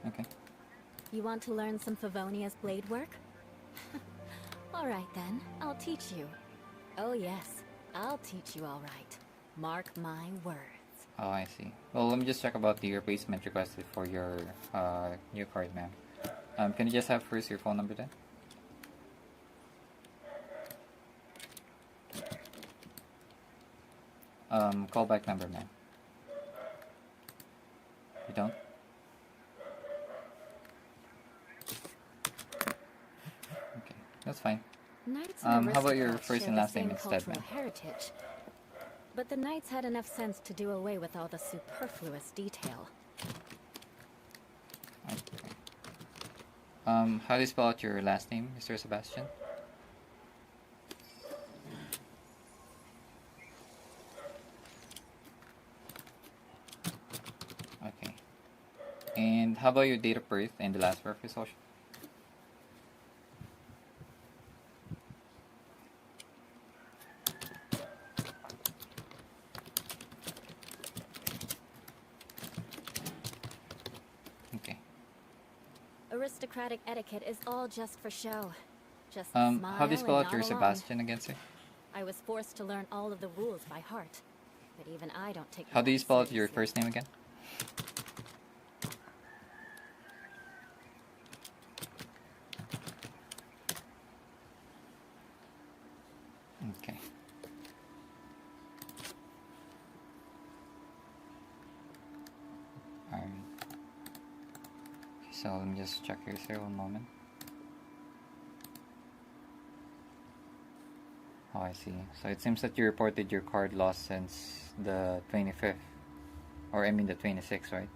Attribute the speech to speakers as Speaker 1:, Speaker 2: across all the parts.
Speaker 1: Okay.
Speaker 2: You want to learn some Favonia's blade work? Alright then, I'll teach you. Oh yes, I'll teach you alright. Mark my words.
Speaker 1: Oh, I see. Well, let me just check about the replacement requested for your new card, ma'am. Can you just have first your phone number then? Callback number, ma'am. You don't? Okay, that's fine.
Speaker 2: Knights and
Speaker 1: How about your
Speaker 2: aristocrats
Speaker 1: first
Speaker 2: share
Speaker 1: and
Speaker 2: the
Speaker 1: last name
Speaker 2: same
Speaker 1: instead,
Speaker 2: cultural
Speaker 1: ma'am?
Speaker 2: heritage. But the knights had enough sense to do away with all the superfluous detail.
Speaker 1: Okay. How do you spell out your last name, Mr. Sebastian? Okay. And how about your date of birth and the last four of your social? Okay.
Speaker 2: Aristocratic etiquette is all just for show. Just smile
Speaker 1: how do you spell
Speaker 2: and
Speaker 1: out your
Speaker 2: nod along.
Speaker 1: Sebastian again, sir?
Speaker 2: I was forced to learn all of the rules by heart, but even I don't take.
Speaker 1: How do you
Speaker 2: them
Speaker 1: spell out your
Speaker 2: seriously.
Speaker 1: first name again? Okay. So let me just check here, sir, one moment. Oh, I see. So it seems that you reported your card lost since the 25th. Or I mean the 26th, right?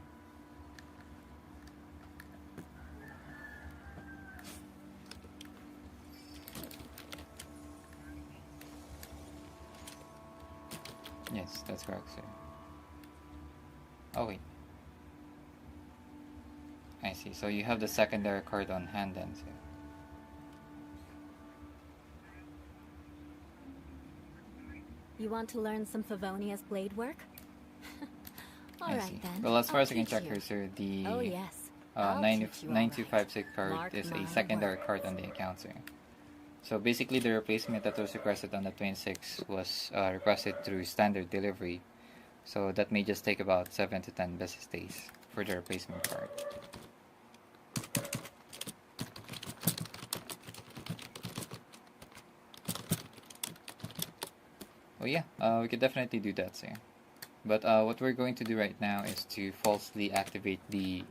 Speaker 1: Yes, that's correct, sir. Oh, wait. I see. So you have the secondary card on hand then, sir.
Speaker 2: You want to learn some Favonia's blade work?
Speaker 1: I
Speaker 2: Alright
Speaker 1: see.
Speaker 2: then.
Speaker 1: Well, as far
Speaker 2: I'll
Speaker 1: as I can
Speaker 2: teach
Speaker 1: check
Speaker 2: you.
Speaker 1: here, sir, the
Speaker 2: Oh yes. I'll teach you all
Speaker 1: 9256
Speaker 2: right.
Speaker 1: card
Speaker 2: Mark
Speaker 1: is
Speaker 2: my
Speaker 1: a secondary
Speaker 2: words.
Speaker 1: card on the account, sir. So basically, the replacement that was requested on the 26th was requested through standard delivery. So that may just take about 7 to 10 business days for the replacement card. Oh yeah, we could definitely do that, sir. But what we're going to do right now is to falsely activate the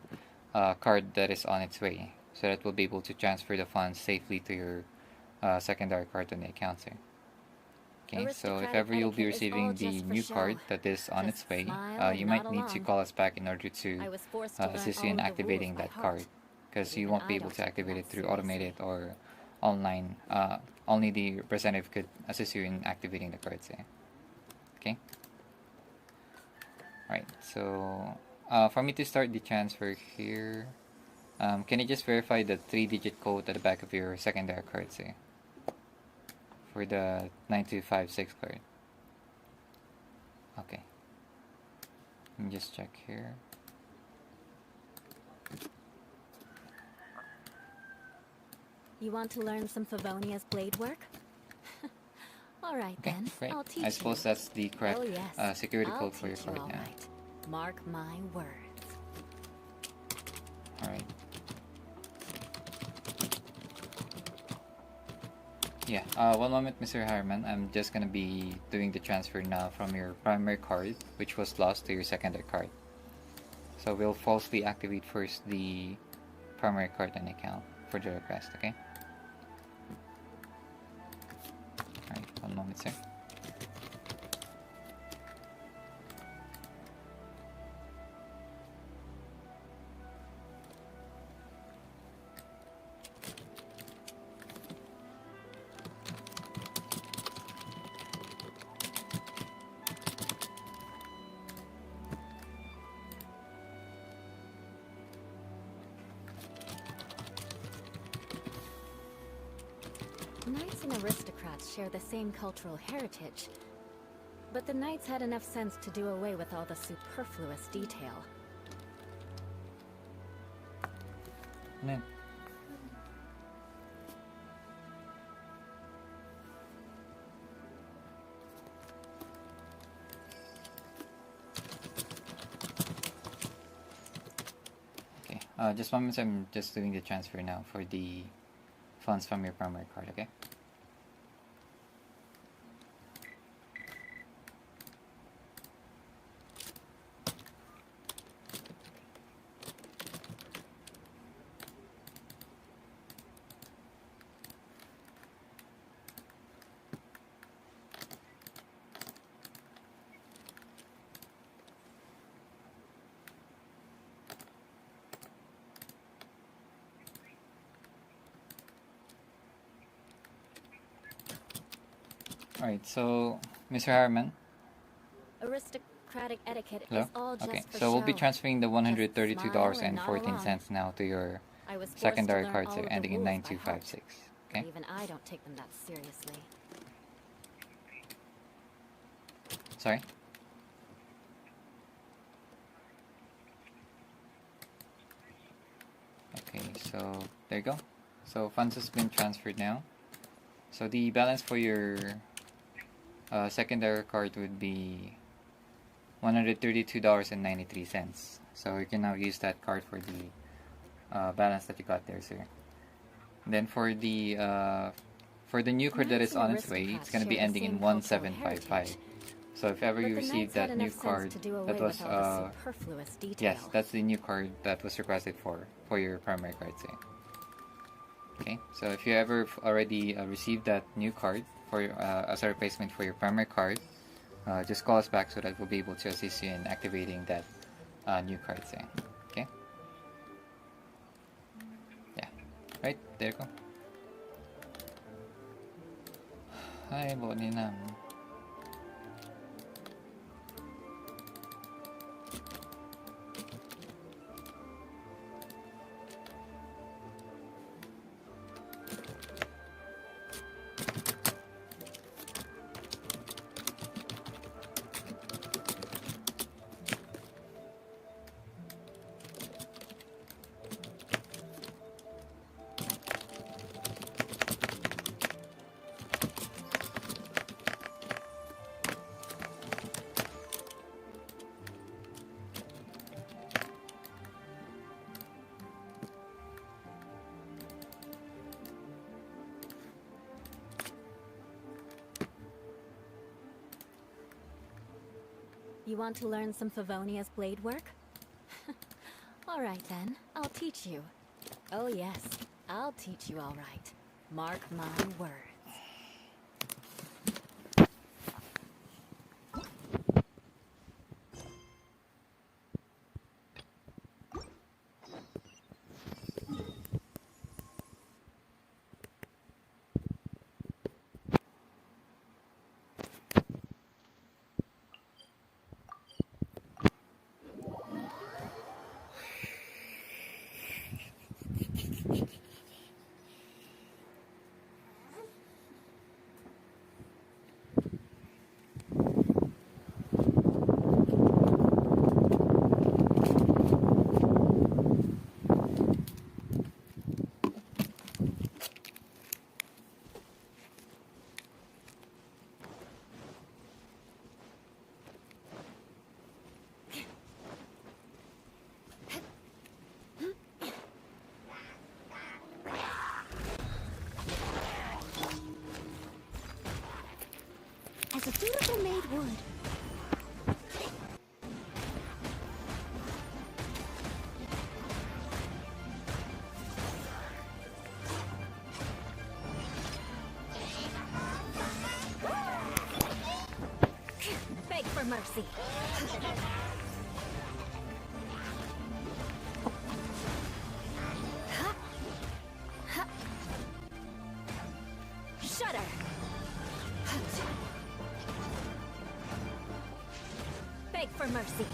Speaker 1: card that is on its way, so that we'll be able to transfer the funds safely to your secondary card on the account, sir. Okay, so if ever you'll be receiving the new card that is on its way, you might need to call us back in order to assist you in activating that card, because you won't be able to activate it through automated or online. Only the representative could assist you in activating the card, sir. Okay? Right, so for me to start the transfer here, can you just verify the 3-digit code at the back of your secondary card, sir? For the 9256 card. Okay. Let me just check here.
Speaker 2: You want to learn some Favonia's blade work? Alright
Speaker 1: Okay,
Speaker 2: then.
Speaker 1: great.
Speaker 2: I'll teach
Speaker 1: I suppose
Speaker 2: you.
Speaker 1: that's the correct
Speaker 2: Oh yes.
Speaker 1: security
Speaker 2: I'll
Speaker 1: code for your
Speaker 2: teach you
Speaker 1: card
Speaker 2: all
Speaker 1: now.
Speaker 2: right. Mark my words.
Speaker 1: Alright. Yeah, one moment, Mr. Harriman. I'm just gonna be doing the transfer now from your primary card, which was lost, to your secondary card. So we'll falsely activate first the primary card on account for the request, okay? Alright, one moment, sir.
Speaker 2: Knights and aristocrats share the same cultural heritage, but the knights had enough sense to do away with all the superfluous detail.
Speaker 1: Ano yun? Okay, just 1 minute, I'm just doing the transfer now for the funds from your primary card, okay? Alright, so Mr. Harriman.
Speaker 2: Aristocratic etiquette
Speaker 1: Hello?
Speaker 2: is all just
Speaker 1: Okay,
Speaker 2: for
Speaker 1: so we'll be
Speaker 2: show.
Speaker 1: transferring the $132.14
Speaker 2: Just
Speaker 1: now to your
Speaker 2: I was forced
Speaker 1: secondary
Speaker 2: to learn
Speaker 1: card,
Speaker 2: all
Speaker 1: sir,
Speaker 2: of the
Speaker 1: ending in
Speaker 2: rules by heart.
Speaker 1: 9256. Okay?
Speaker 2: Even I don't take them that seriously.
Speaker 1: Sorry? Okay, so there you go. So funds has been transferred now. So the balance for your secondary card would be $132.93. So you can now use that card for the balance that you got there, sir. Then for the new card that is on its way, it's gonna be ending in 1755. So if ever you receive that new card, that was yes, that's the new card that was requested for your primary card, sir. Okay, so if you ever already received that new card for as a replacement for your primary card, just call us back so that we'll be able to assist you in activating that new card, sir. Okay? Yeah. Right, there you go. Hi, Boninam.
Speaker 2: You want to learn some Favonia's blade work? Alright then, I'll teach you. Oh yes, I'll teach you alright. Mark my words. As a dutiful maid would. Beg for mercy. Shudder. Beg for mercy.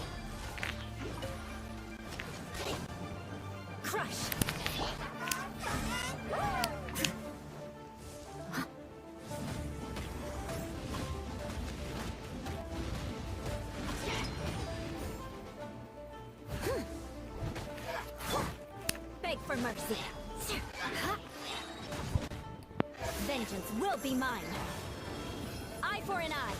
Speaker 2: Crush. Beg for mercy. Vengeance will be mine. Eye for an eye.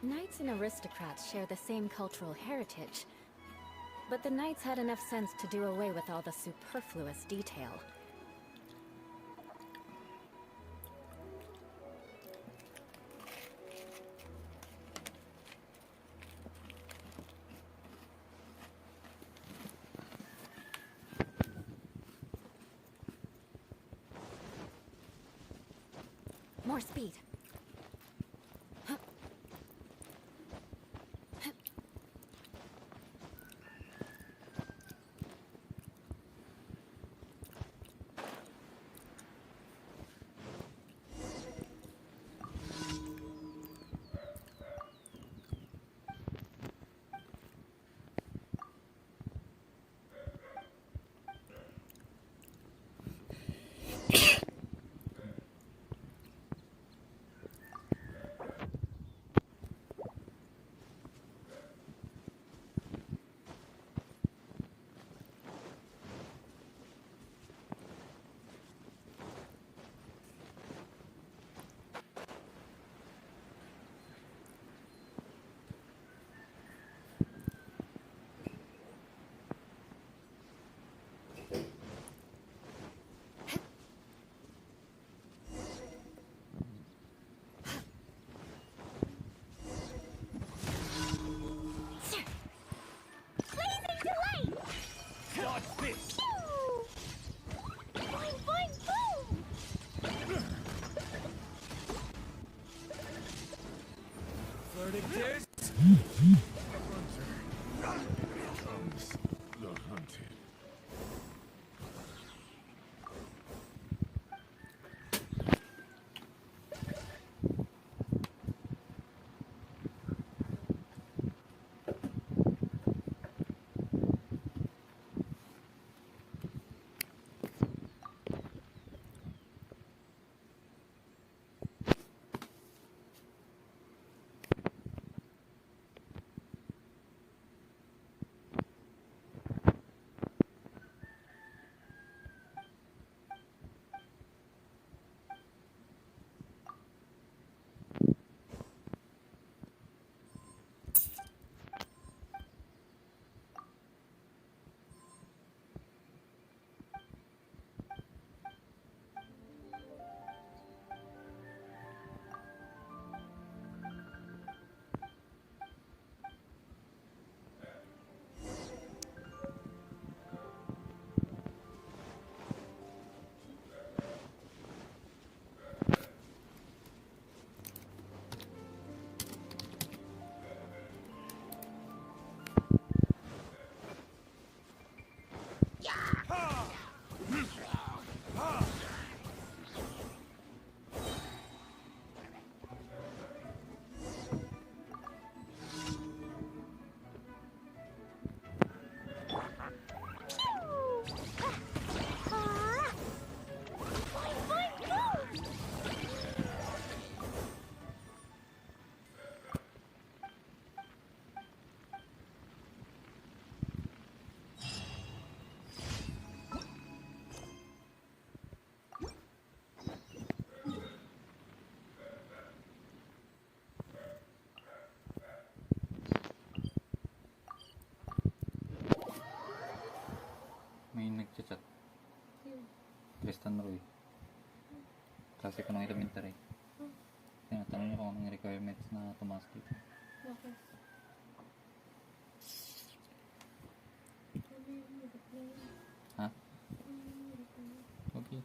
Speaker 2: Knights and aristocrats share the same cultural heritage, but the knights had enough sense to do away with all the superfluous detail. More speed.
Speaker 1: Kasi ko nang elementary. Tinatanong niyo kung anong requirements na tumaas dito.
Speaker 3: Okay.
Speaker 1: Ha? Okay.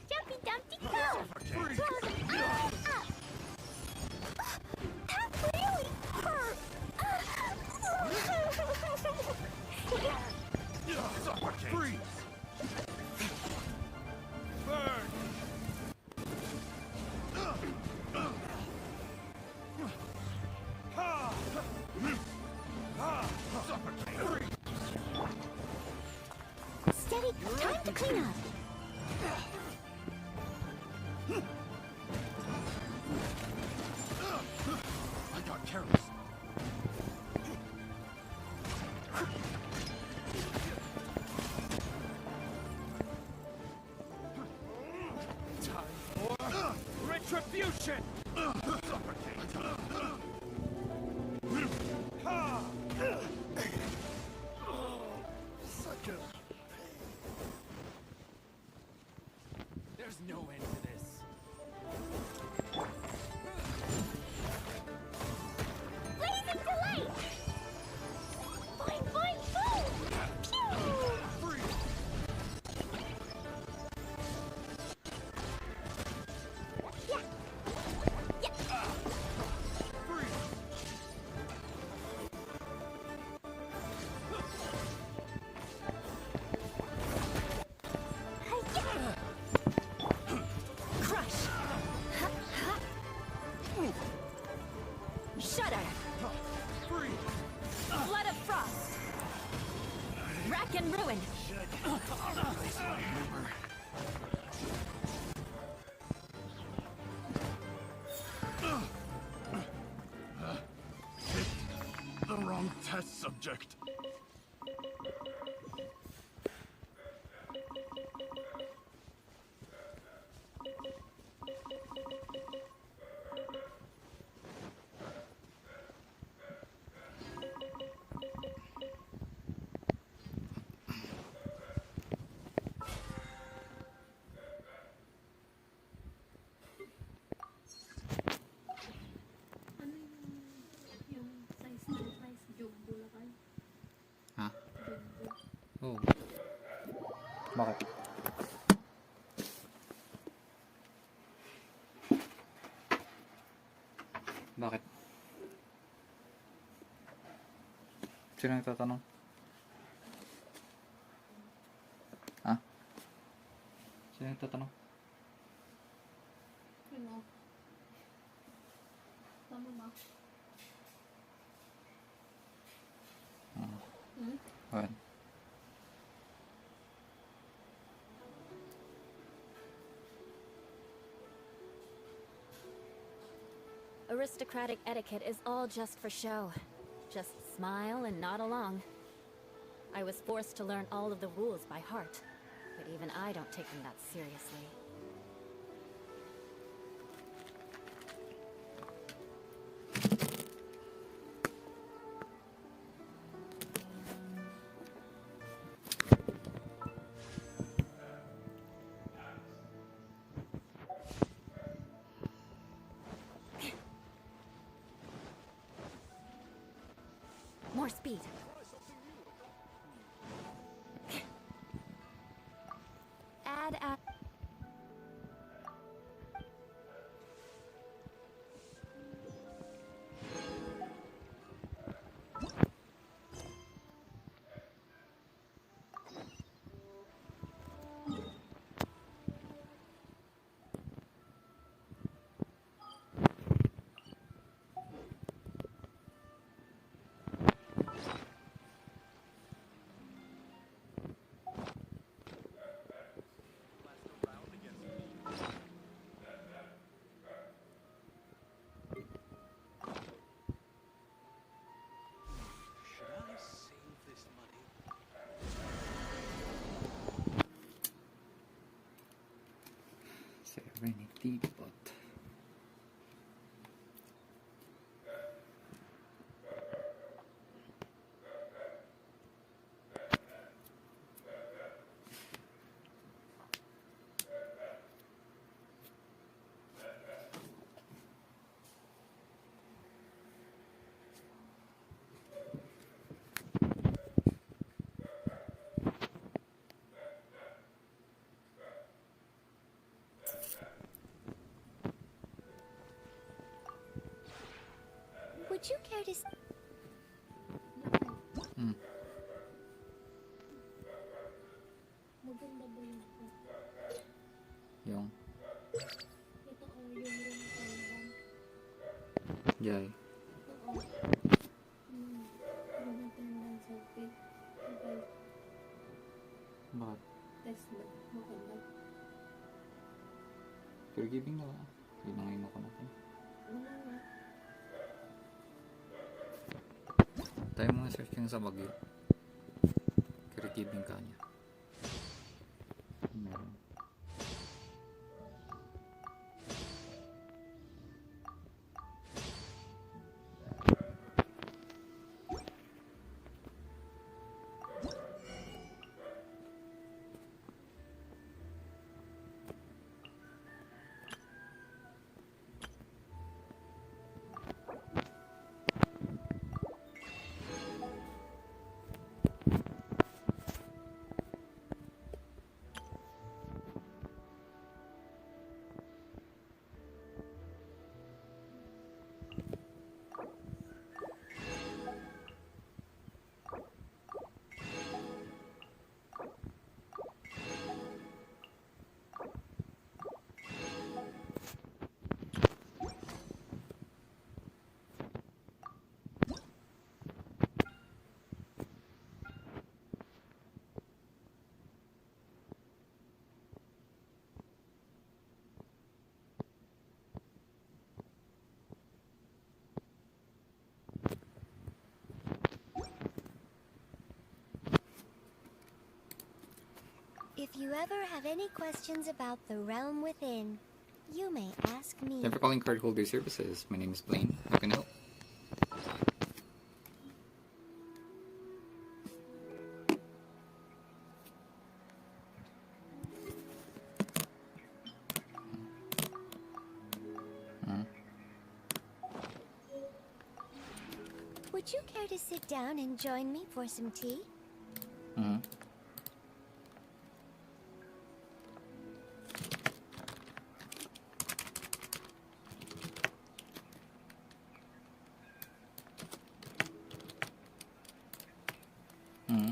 Speaker 2: Jumpy Dumpty go! That really hurt!
Speaker 4: Freeze! Burn! Suffocate!
Speaker 2: Steady, time to clean up.
Speaker 4: I got careless. Time for retribution! Suffocate! Such a There's no end to this.
Speaker 2: Blazing delay! Boing, boing, boom! Pew!
Speaker 4: Freeze!
Speaker 2: Yeah! Yeah!
Speaker 4: Freeze!
Speaker 2: Hi-ya! Crush! Ha, ha. Shudder!
Speaker 4: Freeze!
Speaker 2: Blood of frost! Rack and ruin!
Speaker 4: The wrong test subject.
Speaker 3: Ano yung size jumbo lakay?
Speaker 1: Ha?
Speaker 3: Jumbo.
Speaker 1: Oh. Bakit? Bakit? Sino nagtatanong? Ha? Sino nagtatanong?
Speaker 3: Ano? Tama ba? Hmm?
Speaker 1: What?
Speaker 2: Aristocratic etiquette is all just for show. Just smile and nod along. I was forced to learn all of the rules by heart, but even I don't take them that seriously. More speed. Add.
Speaker 1: teapot.
Speaker 2: Would you care to...
Speaker 1: Hmm.
Speaker 3: Maganda ba yun po?
Speaker 1: Yung
Speaker 3: Ito o yung room telegram.
Speaker 1: jay.
Speaker 3: Ito o. Room attendance sa pit. Okay.
Speaker 1: Bakit?
Speaker 3: Test mo. Maganda.
Speaker 1: Forgiving na ba? Ginangin ako natin.
Speaker 3: Wala nga.
Speaker 1: Tayo mga search yung sa bagyo. Forgiving ka niya. Meron.
Speaker 5: If you ever have any questions about the realm within, you may ask me.
Speaker 1: Thank you for calling Card Holder Services. My name is Blaine. How can I help?
Speaker 5: Would you care to sit down and join me for some tea?
Speaker 1: Mm-hmm. Mm-hmm.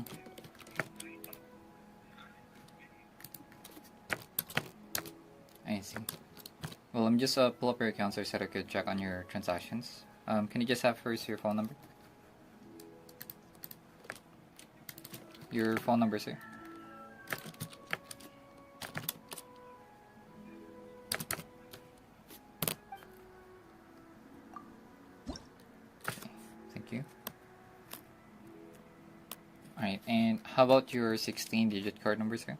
Speaker 1: I see. Well, I'm just pull up your account so that I could check on your transactions. Can you just have first your phone number? Your phone number, sir. Thank you. Alright, and how about your 16-digit card number, sir?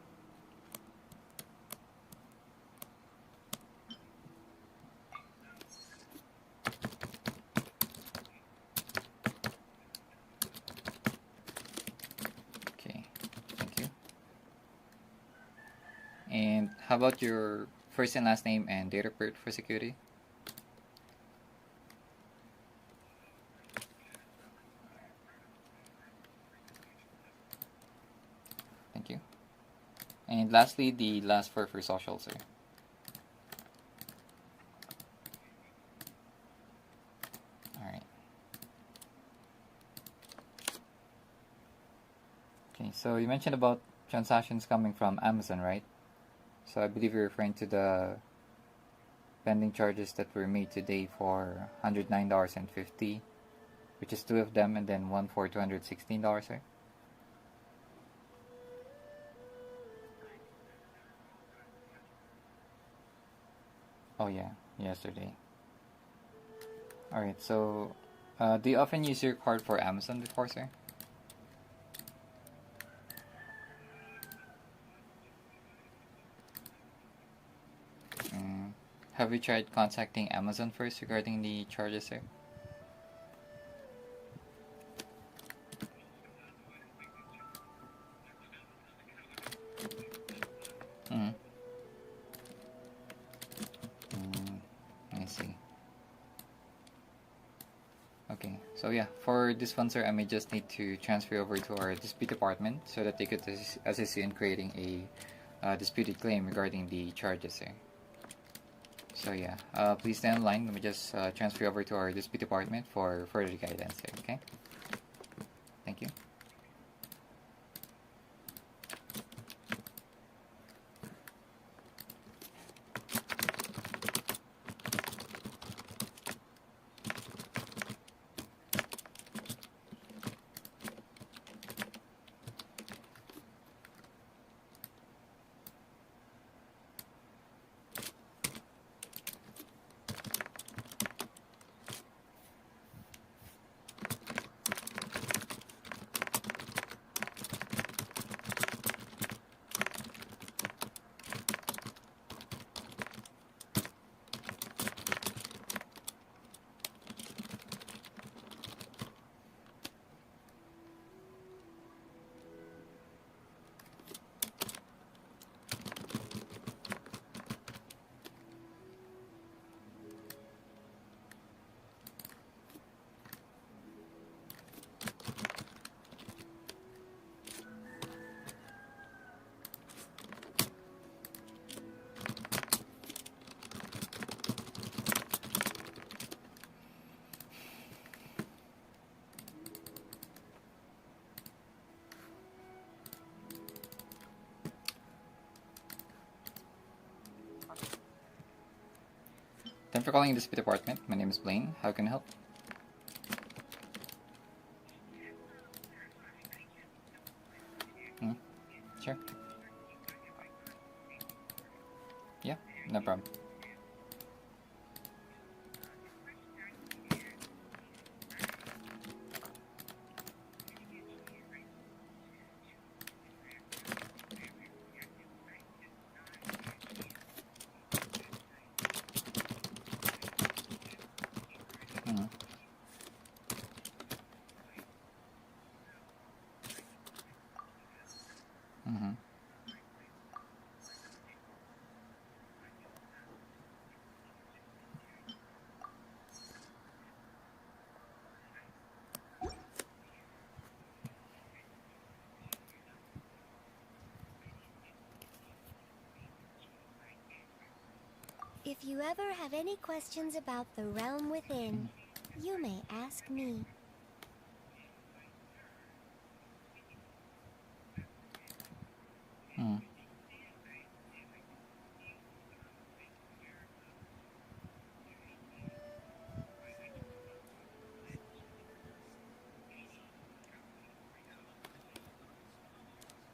Speaker 1: Okay, thank you. And how about your first and last name and date of birth for security? Thank you. And lastly, the last four for social, sir. Alright. Okay, so you mentioned about transactions coming from Amazon, right? So I believe you're referring to the pending charges that were made today for $109.50, which is two of them, and then one for $216, sir. Oh yeah, yesterday. Alright, so do you often use your card for Amazon before, sir? have you tried contacting Amazon first regarding the charges there? Hmm. I see. Okay, so yeah, for this one, sir, I may just need to transfer over to our dispute department so that they could assist you in creating a disputed claim regarding the charges, sir. So yeah, please stay online. Let me just transfer over to our dispute department for further guidance, sir, okay? Thank you. Thanks for calling the dispute department. My name is Blaine. How can I help? Sure. Yeah, no problem. Mm-hmm. Mm-hmm.
Speaker 5: If you ever have any questions about the realm within, you may ask me.
Speaker 1: Mm-hmm.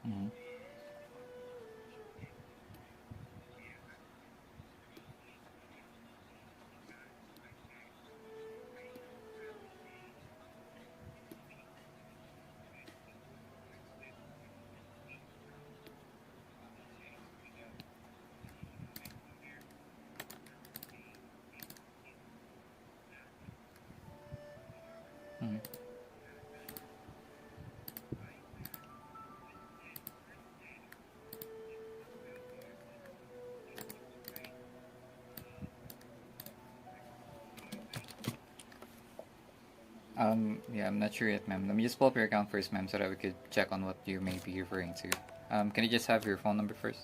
Speaker 1: Mm-hmm. Mm-hmm. Yeah, I'm not sure yet, ma'am. Let me just pull up your account first, ma'am, so that we could check on what you may be referring to. Can you just have your phone number first?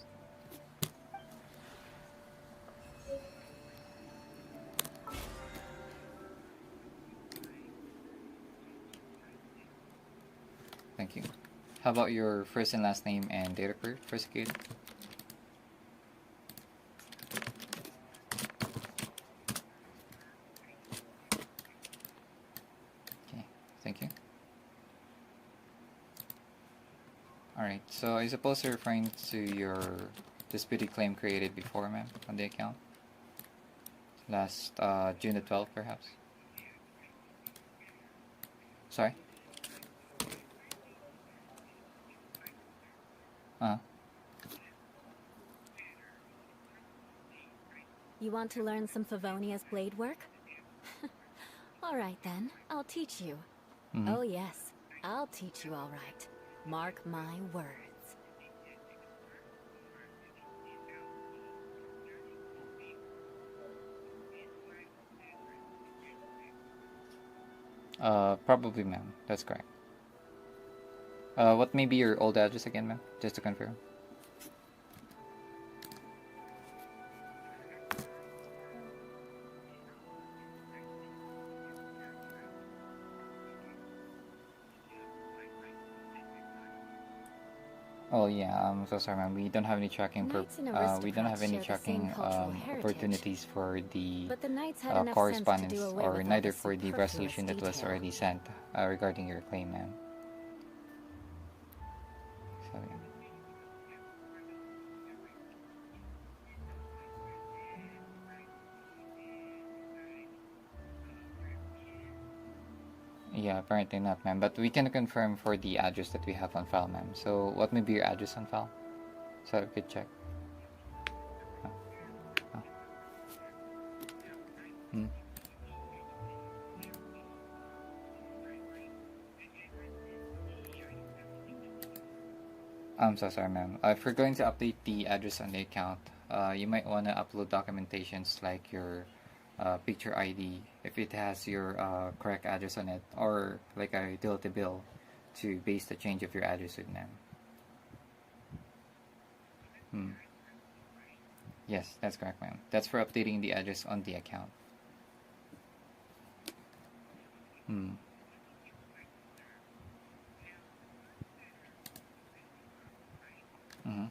Speaker 1: Thank you. How about your first and last name and date of birth for security? Okay, thank you. Alright, so I suppose you're referring to your disputed claim created before, ma'am, on the account? Last June the 12th, perhaps? Sorry? Uh-huh.
Speaker 2: You want to learn some Favonia's blade work? Alright then, I'll teach you. Oh yes, I'll teach you alright. Mark my words.
Speaker 1: Probably, ma'am. That's correct. What may be your old address again, ma'am? Just to confirm. Oh yeah, I'm so sorry, ma'am. We don't have any tracking
Speaker 2: Knights and
Speaker 1: we don't have
Speaker 2: aristocrats
Speaker 1: any
Speaker 2: share the
Speaker 1: tracking
Speaker 2: same cultural heritage.
Speaker 1: opportunities for the
Speaker 2: But the knights had enough sense to
Speaker 1: correspondence,
Speaker 2: do away
Speaker 1: or
Speaker 2: with all
Speaker 1: neither
Speaker 2: the
Speaker 1: for the
Speaker 2: superfluous
Speaker 1: resolution that was
Speaker 2: detail.
Speaker 1: already sent regarding your claim, ma'am. So, yeah, apparently not, ma'am. But we can confirm for the address that we have on file, ma'am. So, what may be your address on file? So we could check. Oh. Oh. Hmm. I'm so sorry, ma'am. If you're going to update the address on the account, you might want to upload documentations like your picture ID if it has your correct address on it, or like a utility bill to base the change of your address with, ma'am. Hmm. Yes, that's correct, ma'am. That's for updating the address on the account. Hmm. Mm-hmm.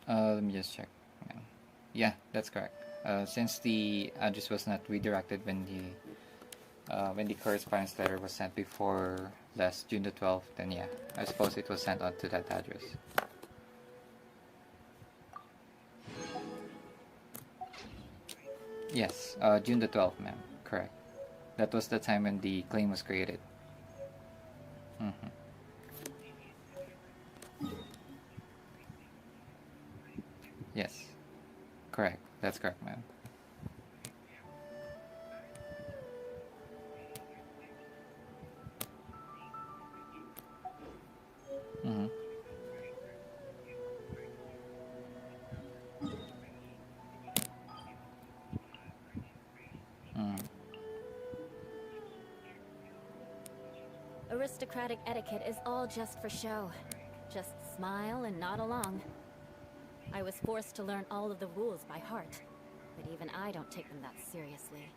Speaker 1: Let me just check. Yeah, that's correct. Since the address was not redirected when the correspondence letter was sent before last June the 12th, then yeah, I suppose it was sent on to that address. Yes, June the 12th, ma'am. Correct. That was the time when the claim was created. Mm-hmm. Yes, correct. That's correct, ma'am. Mm-hmm. Mm-hmm.
Speaker 2: Aristocratic etiquette is all just for show. Just smile and nod along. I was forced to learn all of the rules by heart, but even I don't take them that seriously.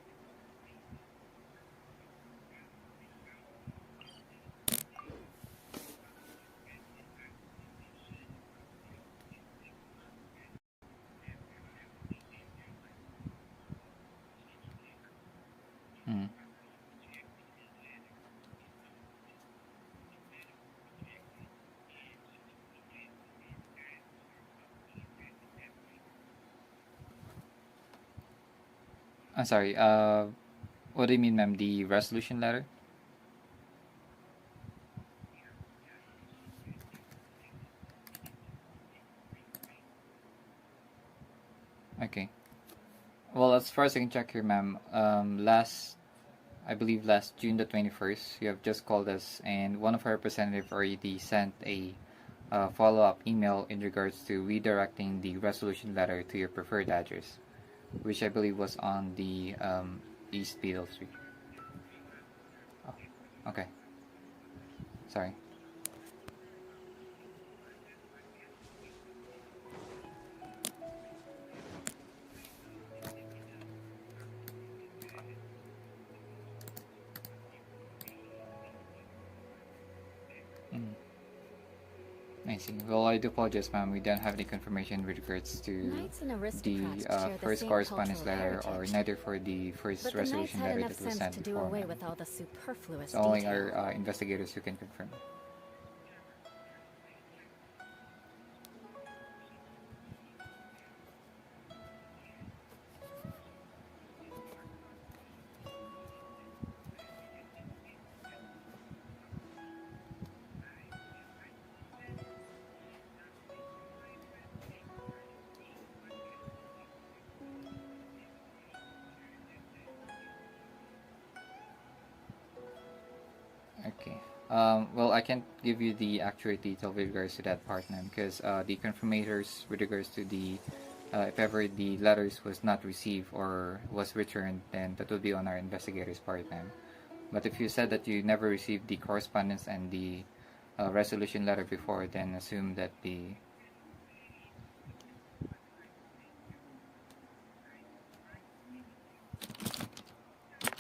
Speaker 1: Mm-hmm. I'm sorry. What do you mean, ma'am? The resolution letter? Okay. Well, as far as I can check here, ma'am, I believe last June the 21st, you have just called us, and one of our representatives already sent a follow-up email in regards to redirecting the resolution letter to your preferred address, which I believe was on the East Beadle Street. Oh, okay. Sorry. Mm. I see. Well, I do apologize, ma'am. We don't have any confirmation with regards to
Speaker 2: Knights and
Speaker 1: the
Speaker 2: aristocrats share the
Speaker 1: first
Speaker 2: same
Speaker 1: correspondence
Speaker 2: cultural
Speaker 1: letter, or
Speaker 2: heritage.
Speaker 1: neither for the first
Speaker 2: But the knights
Speaker 1: resolution
Speaker 2: had
Speaker 1: letter
Speaker 2: enough
Speaker 1: that was
Speaker 2: sense
Speaker 1: sent
Speaker 2: to do
Speaker 1: before,
Speaker 2: away
Speaker 1: ma'am.
Speaker 2: with all the superfluous
Speaker 1: So only
Speaker 2: detail.
Speaker 1: our investigators who can confirm. Well, I can't give you the accurate detail with regards to that part, ma'am, because the confirmators with regards to the if ever the letters was not received or was returned, then that would be on our investigators' part, ma'am. But if you said that you never received the correspondence and the resolution letter before, then assume that the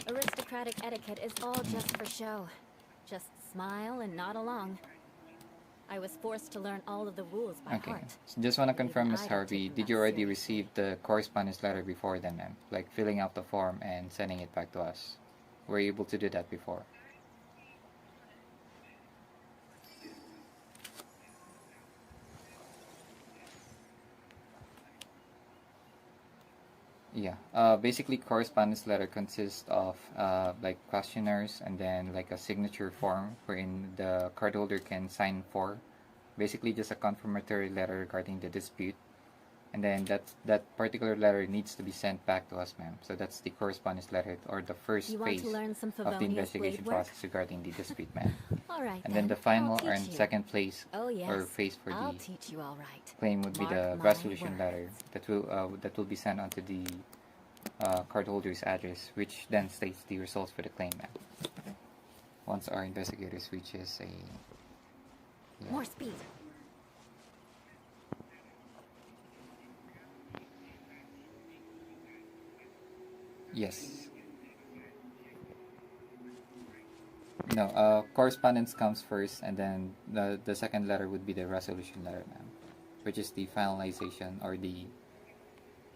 Speaker 2: Aristocratic etiquette is all just for show. Just smile and nod along. I was forced to learn all of the rules by
Speaker 1: okay.
Speaker 2: heart.
Speaker 1: So just want to confirm,
Speaker 2: Even
Speaker 1: Miss
Speaker 2: I don't
Speaker 1: Harvey,
Speaker 2: take them
Speaker 1: did
Speaker 2: that
Speaker 1: you already
Speaker 2: seriously.
Speaker 1: receive the correspondence letter before then, ma'am? Like filling out the form and sending it back to us? Were you able to do that before? Yeah. Basically, correspondence letter consists of like questionnaires and then like a signature form wherein the cardholder can sign for. Basically, just a confirmatory letter regarding the dispute, and then that particular letter needs to be sent back to us, ma'am. So that's the correspondence letter or the first
Speaker 2: You want
Speaker 1: phase
Speaker 2: to learn some
Speaker 1: of the
Speaker 2: Favonius
Speaker 1: investigation
Speaker 2: blade work?
Speaker 1: process regarding the dispute, ma'am.
Speaker 2: All right
Speaker 1: And then the
Speaker 2: I'll
Speaker 1: final
Speaker 2: teach
Speaker 1: or in
Speaker 2: you.
Speaker 1: second place
Speaker 2: Oh yes,
Speaker 1: or phase for
Speaker 2: I'll
Speaker 1: the
Speaker 2: teach you all right.
Speaker 1: claim would be
Speaker 2: Mark
Speaker 1: the
Speaker 2: my
Speaker 1: resolution
Speaker 2: words.
Speaker 1: letter that will be sent onto the cardholder's address, which then states the results for the claim, ma'am. Once our investigators reaches a yeah.
Speaker 2: More speed.
Speaker 1: Yes. No, correspondence comes first, and then the second letter would be the resolution letter, ma'am, which is the finalization or the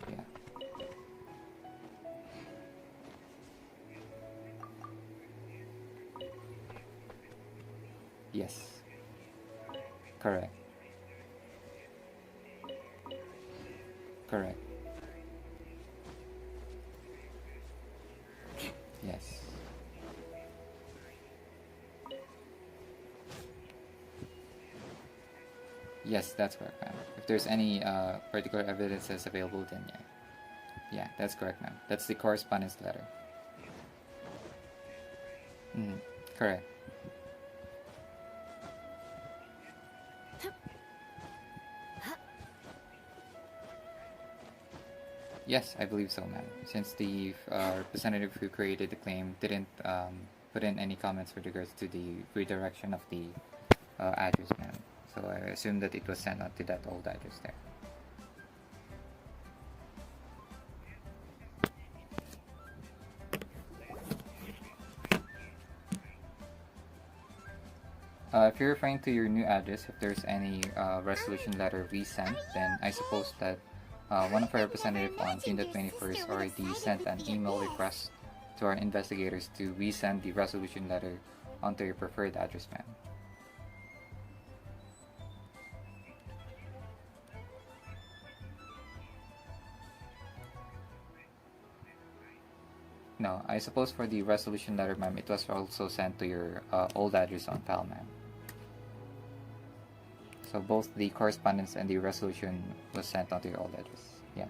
Speaker 1: yeah. Yes. Correct. Correct. Yes. Yes, that's correct, ma'am. If there's any particular evidences available, then yeah. Yeah, that's correct, ma'am. That's the correspondence letter. Mm, correct. Yes, I believe so, ma'am. Since the representative who created the claim didn't put in any comments with regards to the redirection of the address, ma'am. So I assume that it was sent out to that old address there. If you're referring to your new address, if there's any resolution letter we sent, then I suppose that one of our representatives on June the 21st already sent an email request to our investigators to resend the resolution letter onto your preferred address, ma'am. No, I suppose for the resolution letter, ma'am, it was also sent to your old address on file, ma'am. So both the correspondence and the resolution was sent onto your old address. Yeah.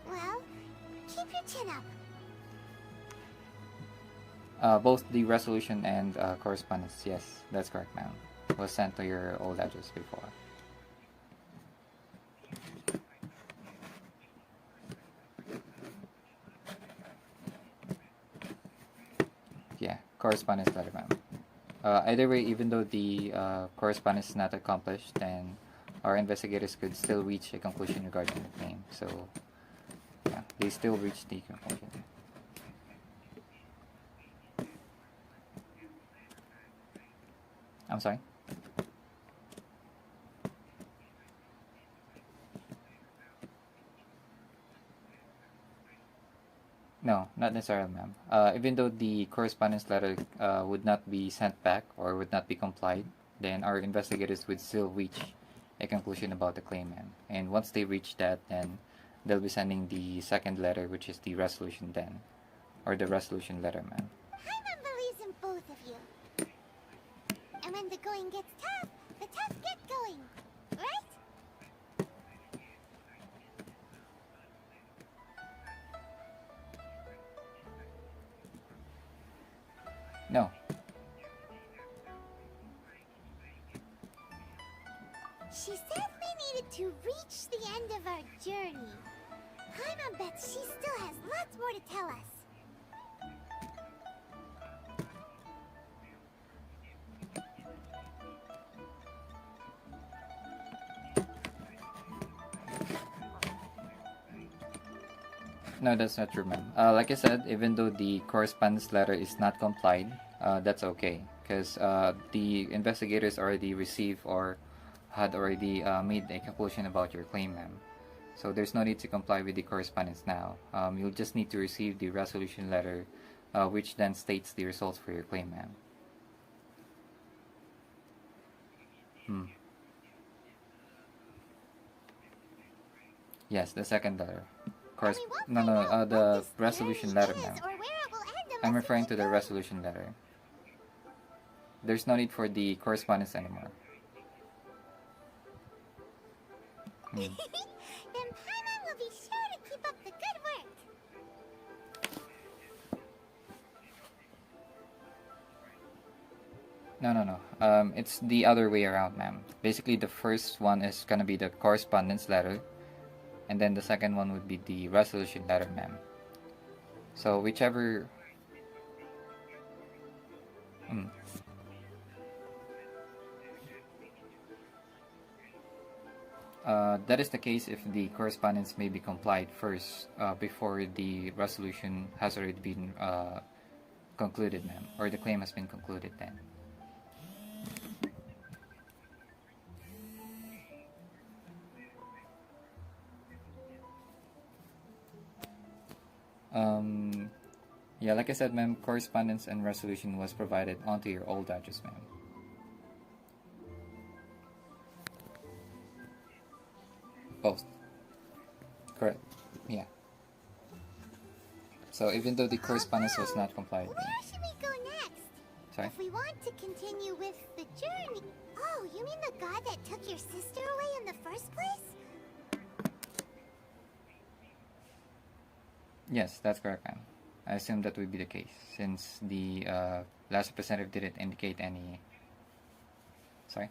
Speaker 5: Well, keep your chin up.
Speaker 1: Both the resolution and correspondence, yes, that's correct, ma'am, was sent to your old address before. Yeah, correspondence letter, ma'am. Either way, even though the correspondence is not accomplished, then our investigators could still reach a conclusion regarding the claim. So, yeah, they still reach the conclusion. I'm sorry? No, not necessarily, ma'am. Even though the correspondence letter would not be sent back or would not be complied, then our investigators would still reach a conclusion about the claim, ma'am. And once they reach that, then they'll be sending the second letter, which is the resolution then, or the resolution letter, ma'am.
Speaker 5: Paimon believes in both of you. And when the going gets tough, the tough get going. Right? She said we needed to reach the end of our journey. Paimon bets she still has lots more to tell us.
Speaker 1: No, that's not true, ma'am. Like I said, even though the correspondence letter is not complied, that's okay. Because the investigators already received or had already made a conclusion about your claim, ma'am. So there's no need to comply with the correspondence now. You'll just need to receive the resolution letter, which then states the results for your claim, ma'am. Yes, the second letter. The resolution letter, ma'am. I'm referring to the resolution letter. There's no need for the correspondence anymore.
Speaker 5: Then Paimon will be sure to keep up the good work.
Speaker 1: No. It's the other way around, ma'am. Basically, the first one is gonna be the correspondence letter, and then the second one would be the resolution letter, ma'am. So whichever. That is the case if the correspondence may be complied first before the resolution has already been concluded, ma'am, or the claim has been concluded then. Yeah, like I said, ma'am, correspondence and resolution was provided onto your old address, ma'am. Both. Correct. Yeah. So even though the correspondence was not complied.
Speaker 5: Where should we go next?
Speaker 1: Sorry?
Speaker 5: If we want to continue with the journey. Oh, you mean the god that took your sister away in the first place?
Speaker 1: Yes, that's correct, ma'am. I assume that would be the case since the last representative didn't indicate any. Sorry?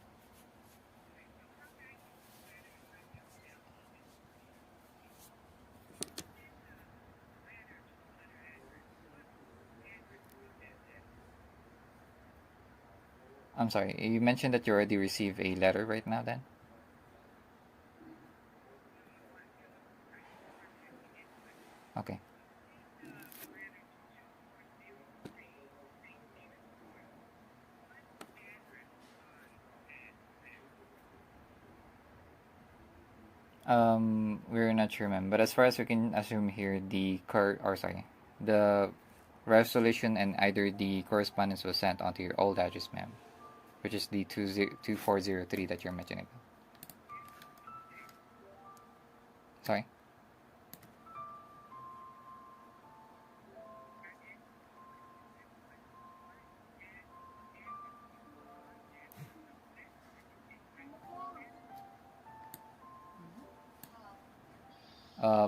Speaker 1: I'm sorry, you mentioned that you already received a letter right now then? Okay. We're not sure, ma'am. But as far as we can assume here, the resolution and either the correspondence was sent onto your old address, ma'am, which is the 2403 that you're mentioning. Sorry?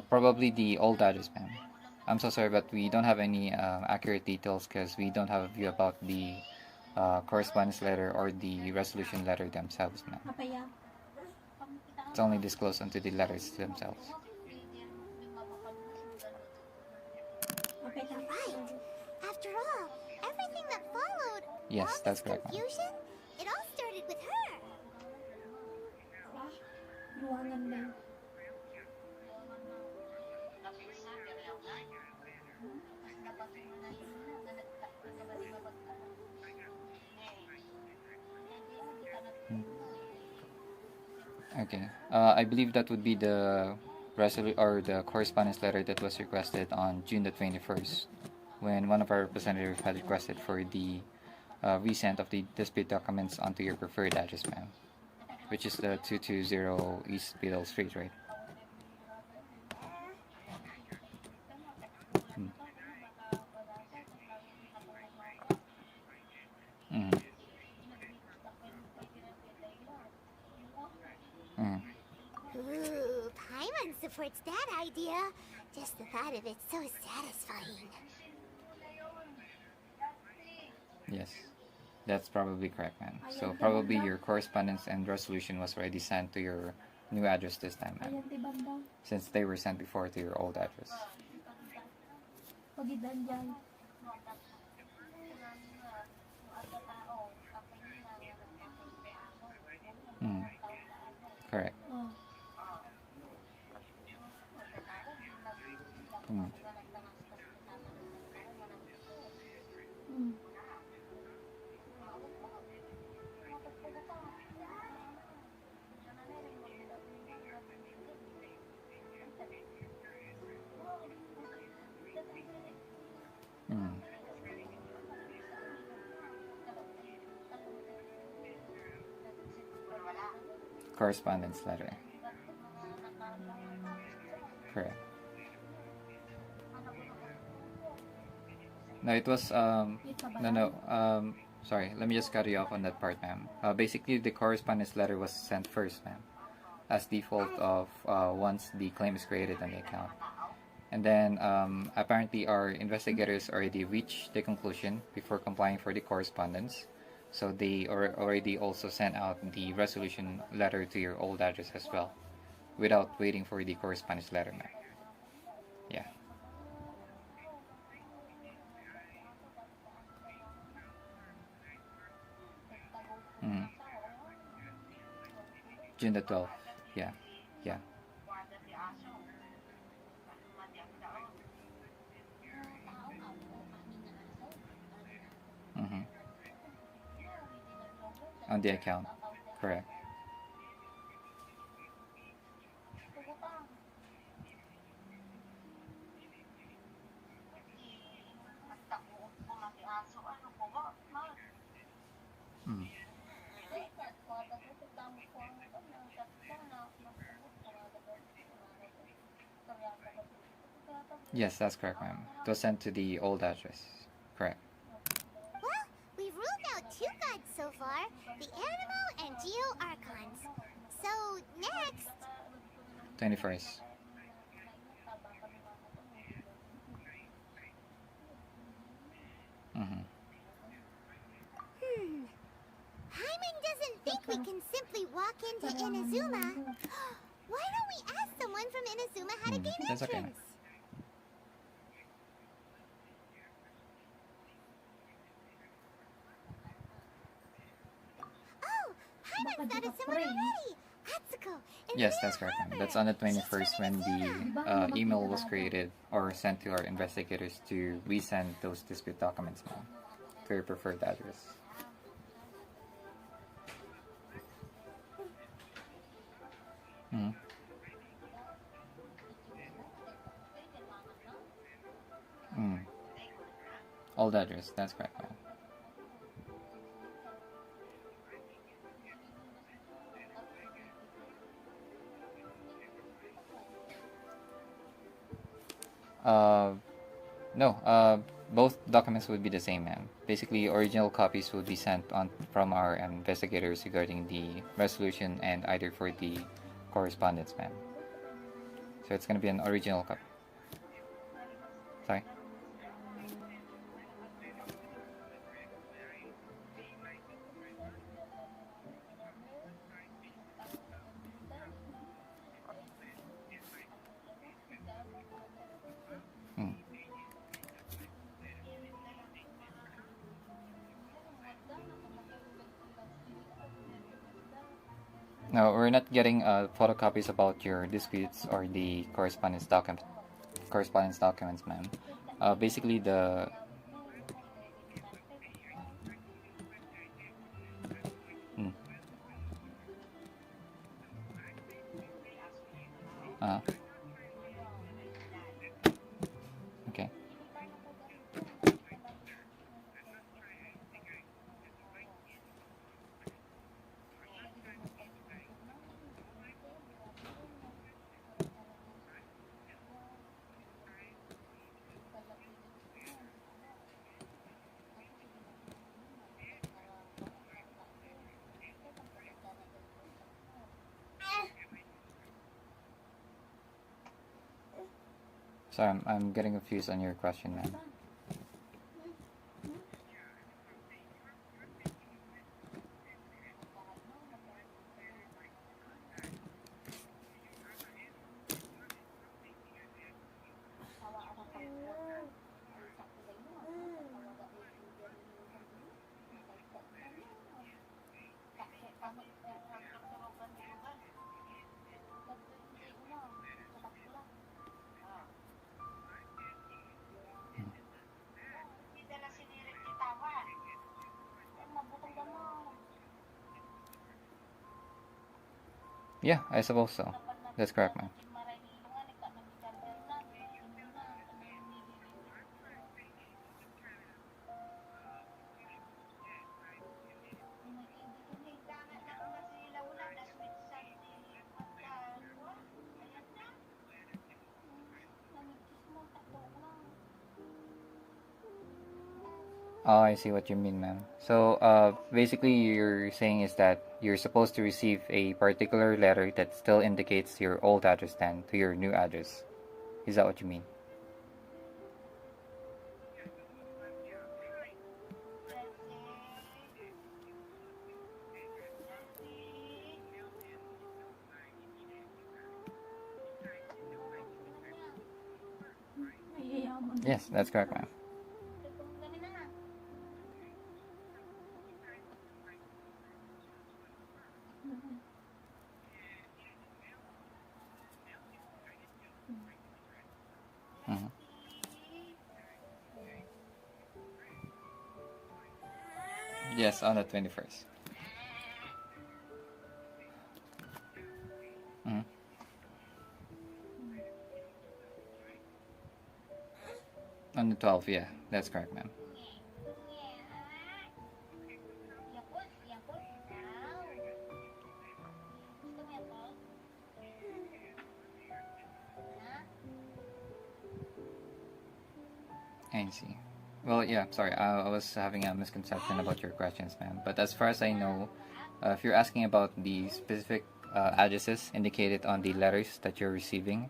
Speaker 1: Probably the old address, ma'am. I'm so sorry, but we don't have any accurate details because we don't have a view about the correspondence letter or the resolution letter themselves, ma'am. It's only disclosed onto the letters themselves.
Speaker 5: Right. After all, everything that followed.
Speaker 1: Yes,
Speaker 5: all
Speaker 1: that's
Speaker 5: this
Speaker 1: correct, ma'am.
Speaker 5: confusion, it all started with her.
Speaker 3: Ruangan na yun.
Speaker 1: Okay. I believe that would be the the correspondence letter that was requested on June the 21st, when one of our representatives had requested for the resend of the dispute documents onto your preferred address, ma'am, which is the 220 East Beadle Street, right?
Speaker 5: Ooh, Paimon supports that idea. Just the thought of it's so satisfying.
Speaker 1: Yes. That's probably correct, ma'am. So probably your correspondence and resolution was already sent to your new address this time, ma'am.
Speaker 3: Ayan, tiban daw.
Speaker 1: Since they were sent before to your old address.
Speaker 3: Pagidan dyan.
Speaker 1: Mm. Correct.
Speaker 3: Oh.
Speaker 1: Mm.
Speaker 3: Mm.
Speaker 1: Mm. Correspondence letter. Correct. No, it was sorry, let me just cut you off on that part, ma'am. Basically, the correspondence letter was sent first, ma'am, as default of once the claim is created on the account. And then apparently our investigators already reached the conclusion before complying for the correspondence. So they already also sent out the resolution letter to your old address as well, without waiting for the correspondence letter, ma'am. Yeah. Mm. June the 12th. Yeah. Yeah. Mm-hmm. On the account. Correct. Mm. Yes, that's correct, ma'am. It was sent to the old address. Correct.
Speaker 5: Well, we've ruled out two gods so far, the Animo and Geo Archons. So, next...
Speaker 1: 21st. Mm-hmm.
Speaker 5: Hyman doesn't think we can simply walk into Inazuma. Why don't we ask someone from Inazuma how to gain
Speaker 1: That's okay,
Speaker 5: entrance? Oh, Hyman's got us someone already! Atsuko, and
Speaker 1: Yes,
Speaker 5: Rhea
Speaker 1: that's correct, ma'am.
Speaker 5: Harbour.
Speaker 1: That's on the
Speaker 5: She's
Speaker 1: 21st
Speaker 5: from
Speaker 1: when
Speaker 5: Inazuma.
Speaker 1: the email was created or sent to our investigators to resend those dispute documents, ma'am, to your preferred address. Mm-hmm. Mm. Old address, that's correct, ma'am. No, both documents would be the same, ma'am. Basically, original copies would be sent on from our investigators regarding the resolution and either for the correspondence, ma'am. So it's gonna be an original copy. Sorry. Hmm. No, we're not getting photocopies about your disputes or the correspondence documents, ma'am. Basically the mm. uh, okay. Sorry, I'm getting confused on your question, ma'am. Yeah, I suppose so. That's correct, ma'am. Oh, I see what you mean, ma'am. So, basically, you're saying is that you're supposed to receive a particular letter that still indicates your old address then to your new address. Is that what you mean?
Speaker 3: Mayayaman.
Speaker 1: Yes, that's correct, ma'am. Mhm. Yes, on the 21st. Mhm. On the 12th, yeah, that's correct, ma'am. I see. Well, yeah, sorry, I was having a misconception about your questions, ma'am. But as far as I know, if you're asking about the specific addresses indicated on the letters that you're receiving,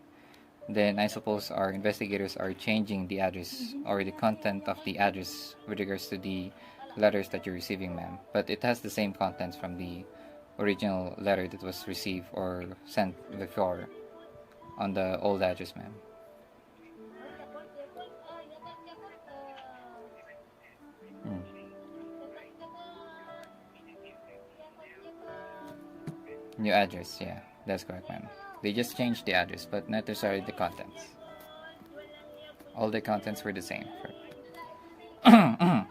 Speaker 1: then I suppose our investigators are changing the address or the content of the address with regards to the letters that you're receiving, ma'am. But it has the same contents from the original letter that was received or sent before on the old address, ma'am. Mm. New address, yeah, that's correct, ma'am. They just changed the address, but not necessarily the contents. All the contents were the same. Mm.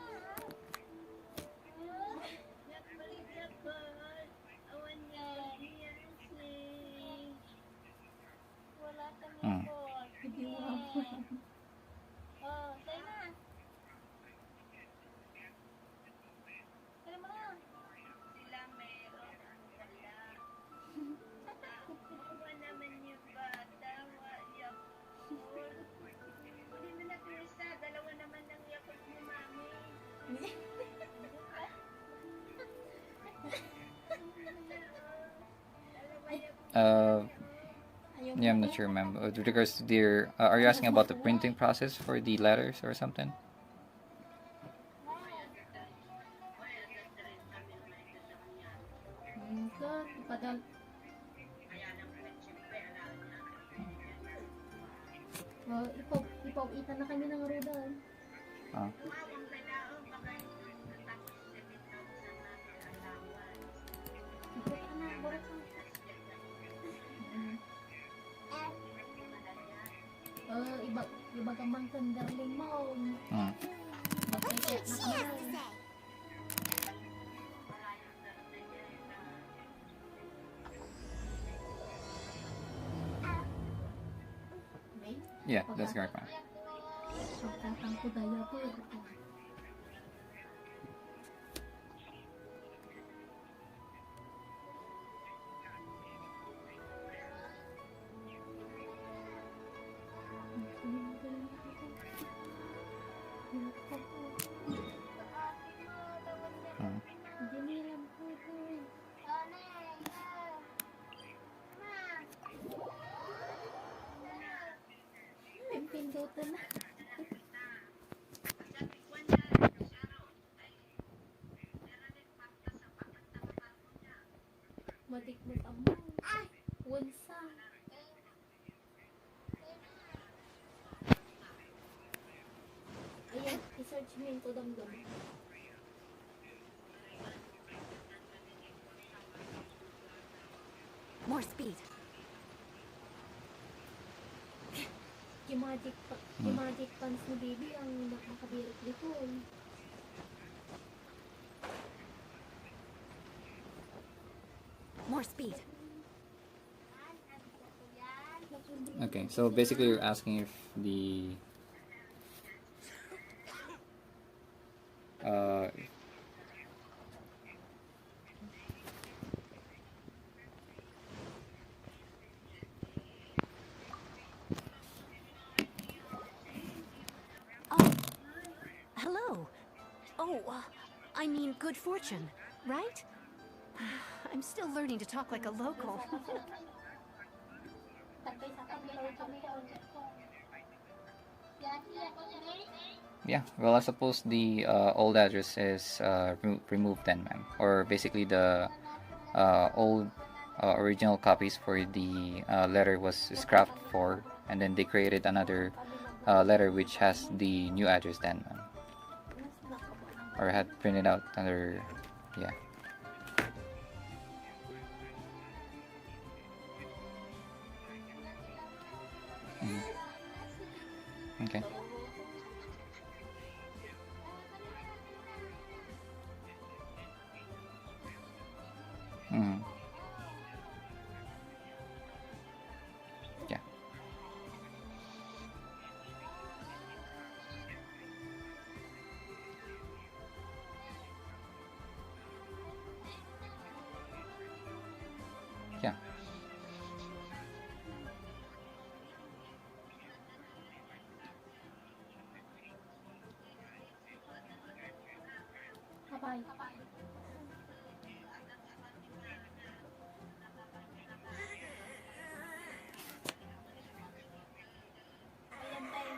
Speaker 1: Uh, yeah, I'm not sure, ma'am. With regards to their, are you asking about the printing process for the letters or something?
Speaker 3: Padal. Ipaw-itan na kami ng rodan.
Speaker 1: Oh.
Speaker 3: Iba gamang tenderling mo.
Speaker 1: Mm.
Speaker 5: What did she have to say?
Speaker 1: Yeah, that's correct, ma'am.
Speaker 3: Pagkatang ko daya po.
Speaker 1: Mm.
Speaker 3: Hindi nilam po ito. May pindutan na. Matikmot ang mo. Wunsa. Ayan, i-search mo yung tudam-dam.
Speaker 2: More speed.
Speaker 3: Yung magic pants ni baby ang nakakabirit likod.
Speaker 2: More speed.
Speaker 1: Okay, so basically you're asking if the uh,
Speaker 2: Oh, hello. Oh, I mean good fortune, right? I'm still learning to talk like a local.
Speaker 1: yeah, well, I suppose the old address is removed then, ma'am, or basically the old original copies for the letter was scrapped for, and then they created another letter which has the new address then, ma'am, or had printed out another, yeah. Mhm. Okay. Mhm. Yeah. Yeah.
Speaker 3: Kapay. Ayan tayo.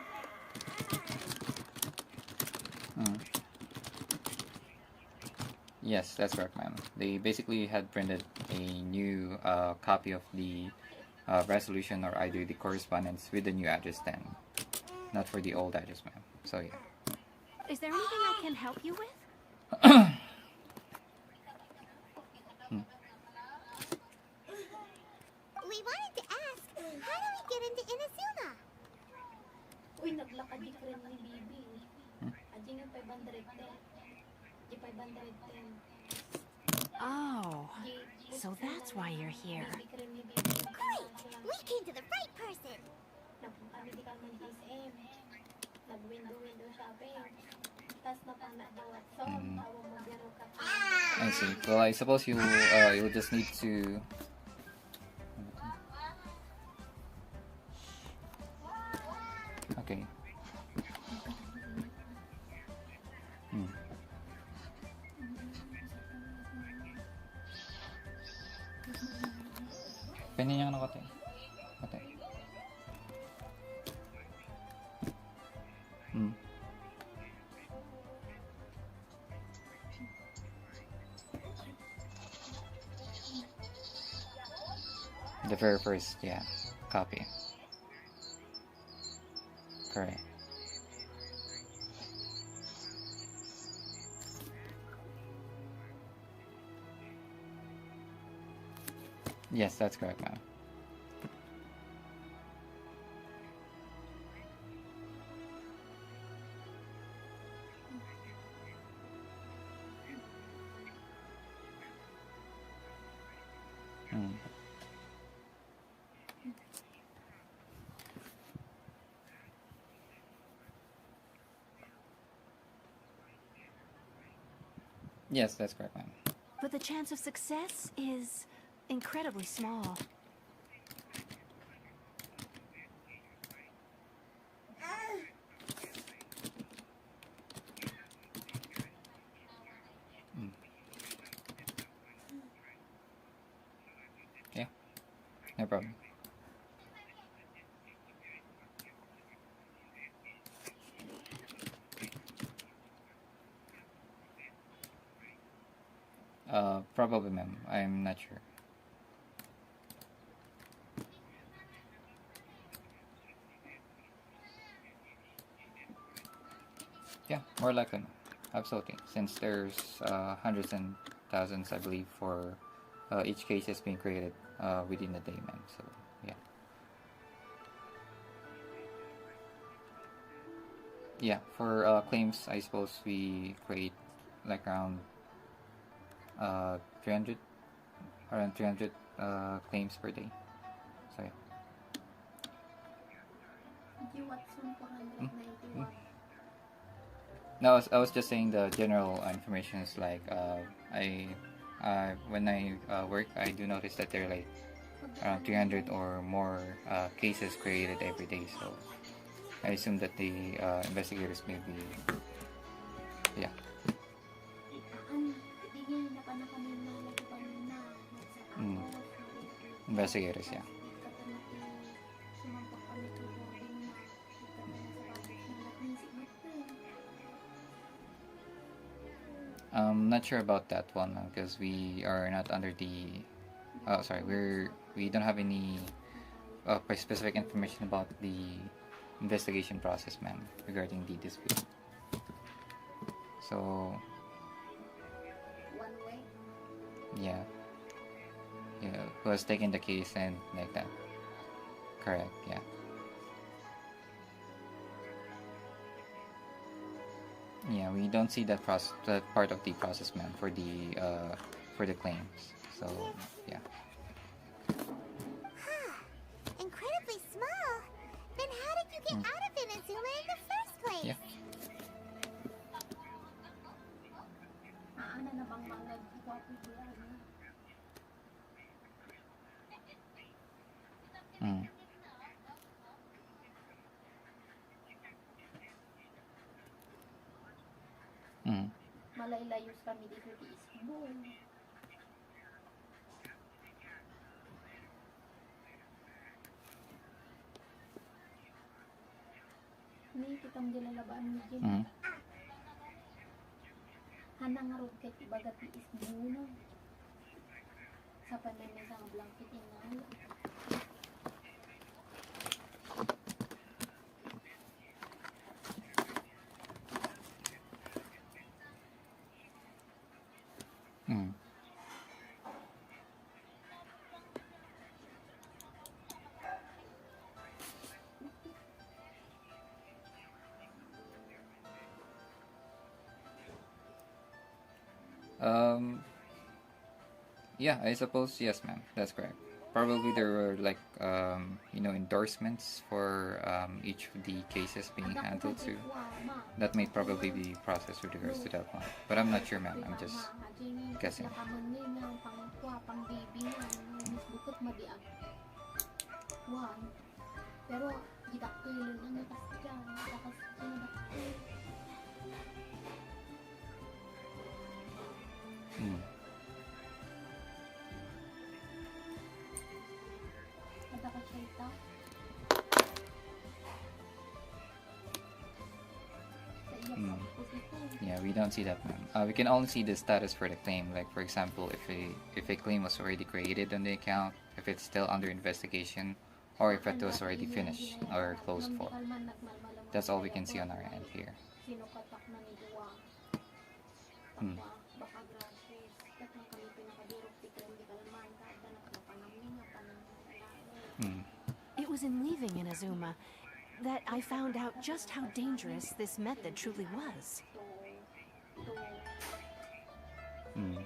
Speaker 1: Mhm. Yes, that's correct, ma'am. They basically had printed a new copy of the resolution or either the correspondence with the new address then, not for the old address, ma'am. So yeah.
Speaker 2: Is there anything I can help you with?
Speaker 1: Hmm.
Speaker 5: We wanted to ask, how do we get into Inazuma?
Speaker 3: Uy, naglakad di friend ni Bibi.
Speaker 1: Hmm.
Speaker 3: Ading yung 510. Di 510.
Speaker 2: Oh, so that's why you're here.
Speaker 3: Bibi friend ni Bibi.
Speaker 5: Great! We came to the right person!
Speaker 3: Napunta kami di kami ng SM. Nag-window shopping. Tas napana daw at son.
Speaker 1: Mhm.
Speaker 3: Tawag mo biro ka.
Speaker 1: I see. Well, I suppose you'll just need to. Okay. Hmm. Pwede niya ano kate? Kate. Hmm. The very first, yeah, copy. Correct. Yes, that's correct, ma'am. Hmm. Yes, that's correct, ma'am.
Speaker 2: But the chance of success is incredibly small.
Speaker 1: Hmm. Yeah, no problem. Probably, ma'am. I'm not sure. Yeah, more likely, ma'am. Absolutely. Since there's hundreds and thousands, I believe, for each case is being created within a day, ma'am. So, yeah. Yeah, for claims, I suppose we create like around 300, around 300 claims per day. So, yeah.
Speaker 3: watts one 490 watts.
Speaker 1: No, I was just saying the general information is like when I work, I do notice that there are like around 300 or more cases created every day. So I assume that the investigators may be, yeah. Investigators, yeah. I'm not sure about that one because we are not under the. Oh, sorry, we don't have any specific information about the investigation process, ma'am, regarding the dispute. So.
Speaker 3: One way.
Speaker 1: Yeah. Yeah, who has taken the case and like that. Correct, yeah. Yeah, we don't see that part of the process, ma'am, for the claims. So, yeah.
Speaker 5: Incredibly small. Then how did you get out of Inazuma in the first place?
Speaker 1: Yeah.
Speaker 3: Ano na bang mga nagkuha-kuha na?
Speaker 1: Mm. Mm.
Speaker 3: Malaylayos kami dito di Isbol. Ni kitang dilalabaan ni Jim.
Speaker 1: Mm.
Speaker 3: Hanang nga rugket ibagat di Isbol. Sa panay sa blanket ingal.
Speaker 1: Mm. Yeah, I suppose yes, ma'am. That's correct. Probably there were like endorsements for each of the cases being handled too. That may probably be processed with regards to that one. But I'm not sure, ma'am. I'm just guessing.
Speaker 3: Pero gidakto yun ang natas dyan. Takas sinadakto.
Speaker 1: Mm.
Speaker 3: Takas siya ito.
Speaker 1: Mm. Yeah, we don't see that, ma'am. We can only see the status for the claim. Like for example, if a claim was already created on the account, if it's still under investigation, or if it was already finished or closed for. That's all we can see on our end here. Mm. Mm.
Speaker 6: It was in leaving Inazuma that I found out just how dangerous this method truly was.
Speaker 1: Mm.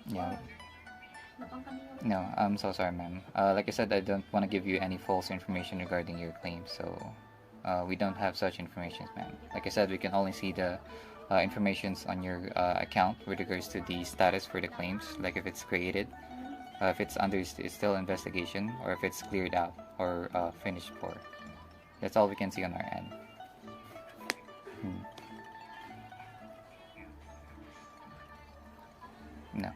Speaker 1: Yeah. No, I'm so sorry, ma'am. Like I said, I don't want to give you any false information regarding your claim, so we don't have such information, ma'am. Like I said, we can only see the informations on your account with regards to the status for the claims, like if it's created, if it's under still investigation, or if it's cleared out or finished for. That's all we can see on our end. Hmm. No.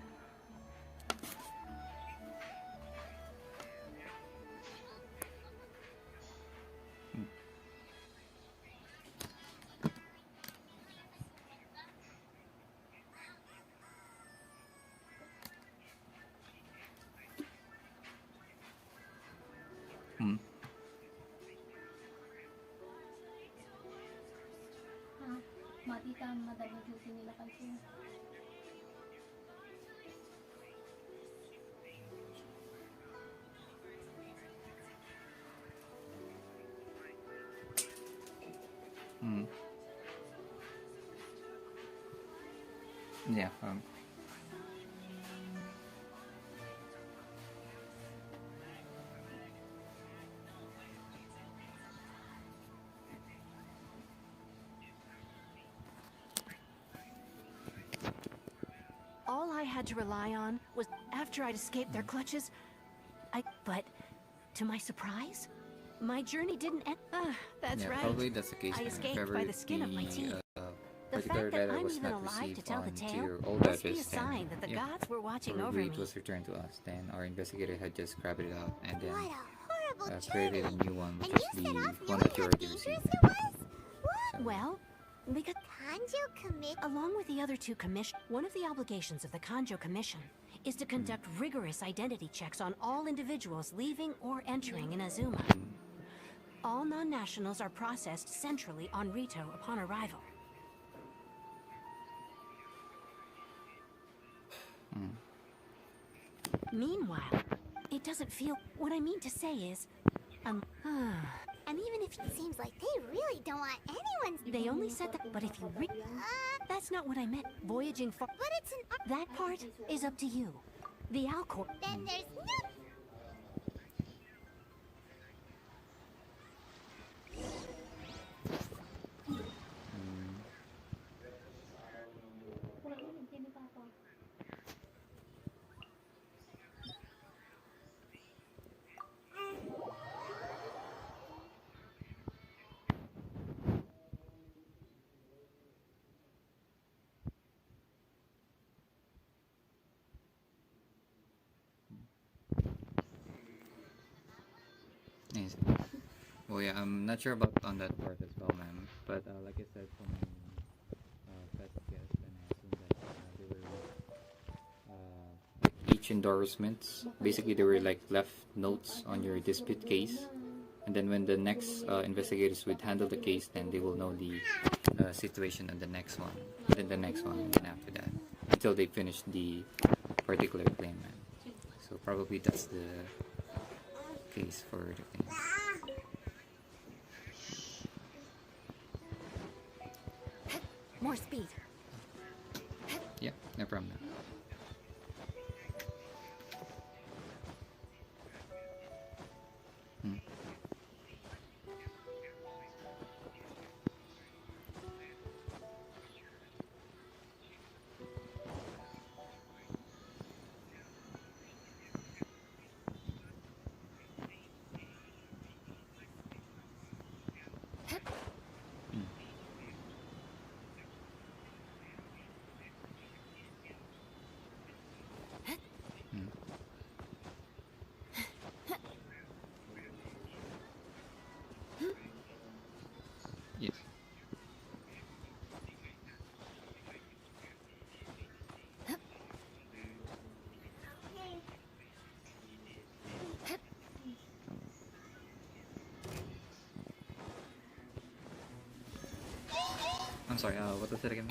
Speaker 1: Hmm.
Speaker 3: Mati ka madami duty nila kasi.
Speaker 1: Hmm. Yeah.
Speaker 6: All I had to rely on was after I'd escaped their clutches. But to my surprise, my journey didn't end. That's
Speaker 1: Yeah,
Speaker 6: right.
Speaker 1: probably that's the case.
Speaker 6: I
Speaker 1: Man. If
Speaker 6: escaped
Speaker 1: ever
Speaker 6: by the skin of my teeth. The
Speaker 1: particular
Speaker 6: fact that
Speaker 1: letter
Speaker 6: I'm
Speaker 1: was
Speaker 6: even
Speaker 1: not
Speaker 6: alive to
Speaker 1: received
Speaker 6: tell the
Speaker 1: on to
Speaker 6: tale
Speaker 1: your old
Speaker 6: must be a
Speaker 1: address, then
Speaker 6: sign that the
Speaker 1: yeah,
Speaker 6: gods were watching over
Speaker 1: probably
Speaker 6: me.
Speaker 1: it was returned to us. Then our investigator had just grabbed it out and then
Speaker 5: What a horrible
Speaker 1: created a
Speaker 5: journey.
Speaker 1: new one, which
Speaker 5: And
Speaker 1: is
Speaker 5: you
Speaker 1: the
Speaker 5: set off
Speaker 1: one
Speaker 5: knowing
Speaker 1: that you
Speaker 5: how
Speaker 1: already
Speaker 5: dangerous
Speaker 1: received.
Speaker 5: it was? What?
Speaker 1: So,
Speaker 6: Well, because
Speaker 5: Kanjo commit?
Speaker 6: along with the other two one of the obligations of the Kanjo Commission is to conduct rigorous identity checks on all individuals leaving or entering in Azuma. All non-nationals are processed centrally on Rito upon arrival. Meanwhile, it doesn't feel... What I mean to say is...
Speaker 5: And even if it seems like they really don't want anyone's...
Speaker 6: They only said that... But if you that's not what I meant. Voyaging far...
Speaker 5: But it's an...
Speaker 6: That part is up to you. The Alcor...
Speaker 5: Then there's no...
Speaker 1: Nice. Well, yeah, I'm not sure about on that part as well, ma'am. But like I said, for my past guests, and I assume that they were like each endorsements. Basically, they were like left notes on your dispute case, and then when the next investigators would handle the case, then they will know the situation on the next one, and then the next one, and then after that, until they finish the particular claim, ma'am. So probably that's the case for the thing.
Speaker 6: More speed.
Speaker 1: Yeah, no problem. Hmm. Yes. I'm sorry, what was it again?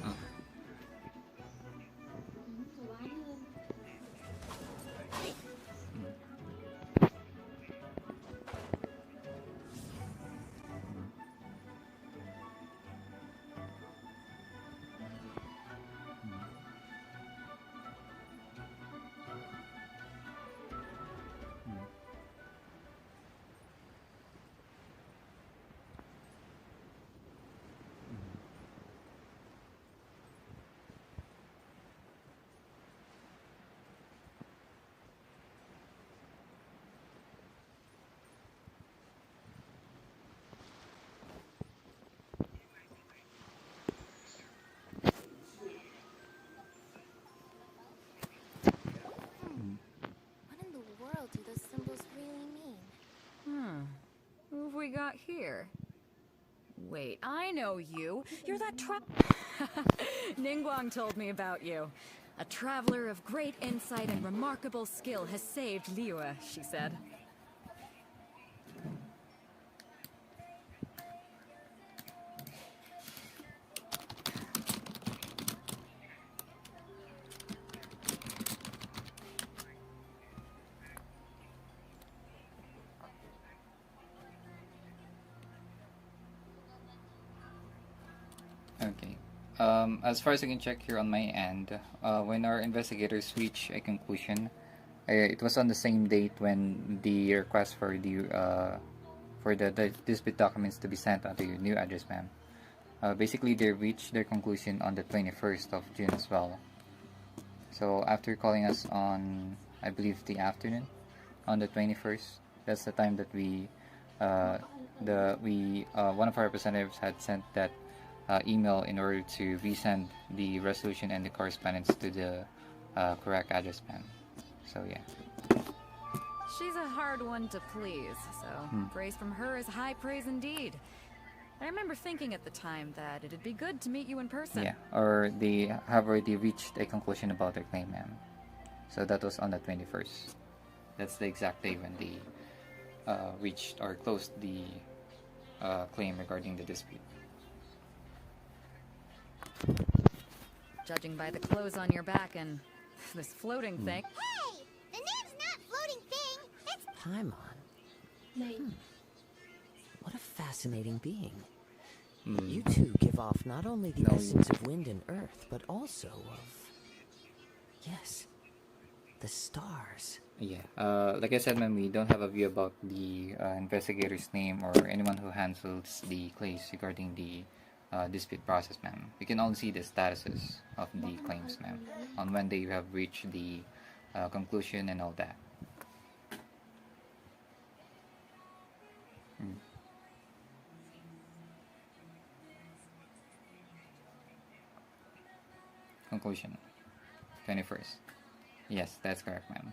Speaker 1: Oh.
Speaker 2: What in the world do those symbols really mean?
Speaker 7: Who have we got here? Wait, I know you. You're that Ningguang told me about you. A traveler of great insight and remarkable skill has saved Liyue, she said.
Speaker 1: Okay. As far as I can check here on my end, when our investigators reach a conclusion, it was on the same date when the request for the dispute documents to be sent onto your new address, ma'am. basically they reached their conclusion on the 21st of June as well. So after calling us on, I believe, the afternoon on the 21st, that's the time that one of our representatives had sent that email in order to resend the resolution and the correspondence to the correct address, ma'am. So yeah.
Speaker 7: She's a hard one to please, so praise from her is high praise indeed. I remember thinking at the time that it'd be good to meet you in person.
Speaker 1: Yeah, or they have already reached a conclusion about their claim, ma'am. So that was on the 21st. That's the exact day when they reached or closed the claim regarding the dispute.
Speaker 7: Judging by the clothes on your back and this floating thing.
Speaker 5: Hey! The name's not floating thing! It's
Speaker 8: Paimon.
Speaker 3: Nay.
Speaker 8: What a fascinating being. You two give off not only the essence of wind and earth, but also of... Yes, the stars.
Speaker 1: Yeah, like I said, ma'am, we don't have a view about the investigator's name or anyone who handles the case regarding the dispute process, ma'am. We can only see the statuses of the claims, ma'am, on when they have reached the conclusion and all that. Conclusion 21st. Yes, that's correct, ma'am.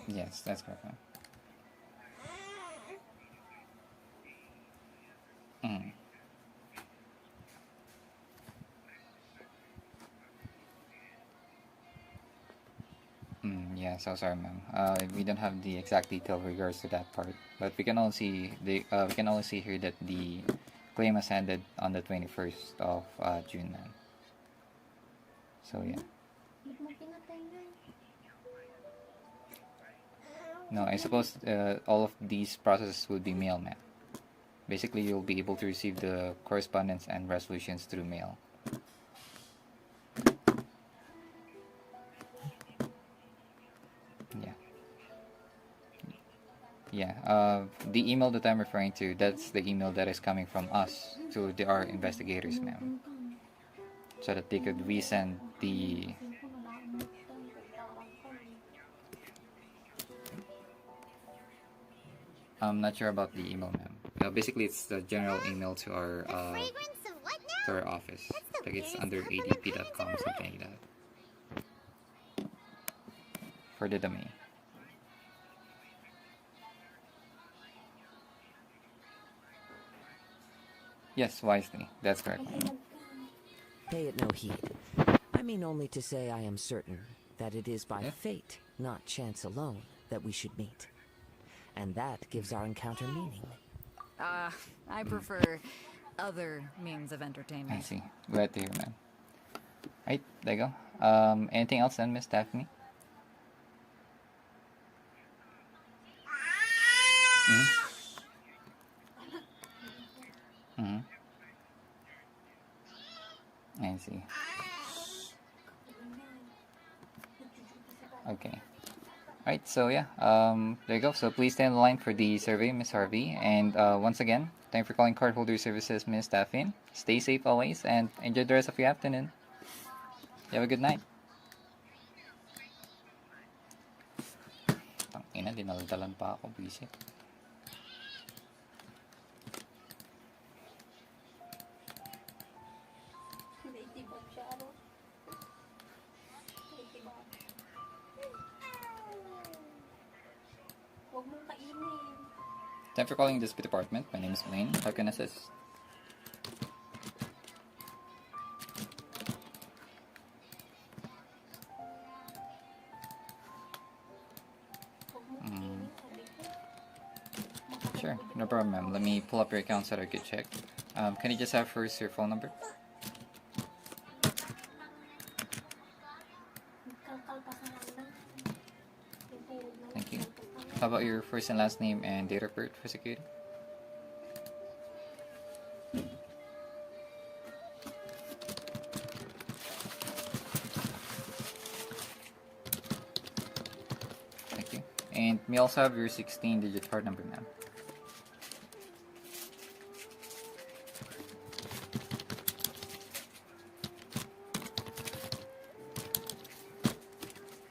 Speaker 1: Yes, that's correct, ma'am. Yeah, so sorry, ma'am. We don't have the exact detail regards to that part, but we can only see here that the claim was ended on the 21st of June, ma'am. So yeah. No, I suppose all of these processes would be mail, ma'am. Basically, you'll be able to receive the correspondence and resolutions through mail. Yeah, the email that I'm referring to, that's the email that is coming from us to our investigators, ma'am, so that they could resend the... I'm not sure about the email, ma'am. Basically, it's the general email to our
Speaker 5: fragrance of what now?
Speaker 1: to our office.
Speaker 5: That's the
Speaker 1: Like it's
Speaker 5: weirdest
Speaker 1: under adp.com, something like that, for the domain. Yes, wisely. That's correct.
Speaker 8: Pay it no heed. I mean only to say I am certain that it is by fate, not chance alone, that we should meet. And that gives our encounter meaning.
Speaker 7: I prefer other means of entertainment.
Speaker 1: I see. Glad to hear, man. Right, there you go. Anything else then, Miss Daphne? I see. Okay. Alright, so yeah, there you go. So please stay on the line for the survey, Miss Harvey. And once again, thank you for calling Cardholder Services, Miss Daphne. Stay safe always and enjoy the rest of your afternoon. You have a good night. Tangina, dinaldalan pa ako, busy. Thank you for calling this department. My name is Blaine. How can I assist? Sure, no problem, ma'am. Let me pull up your account so that I can check. Can you just have first your phone number? Thank you. How about your first and last name and date of birth for security? And may also have your 16-digit card number, ma'am.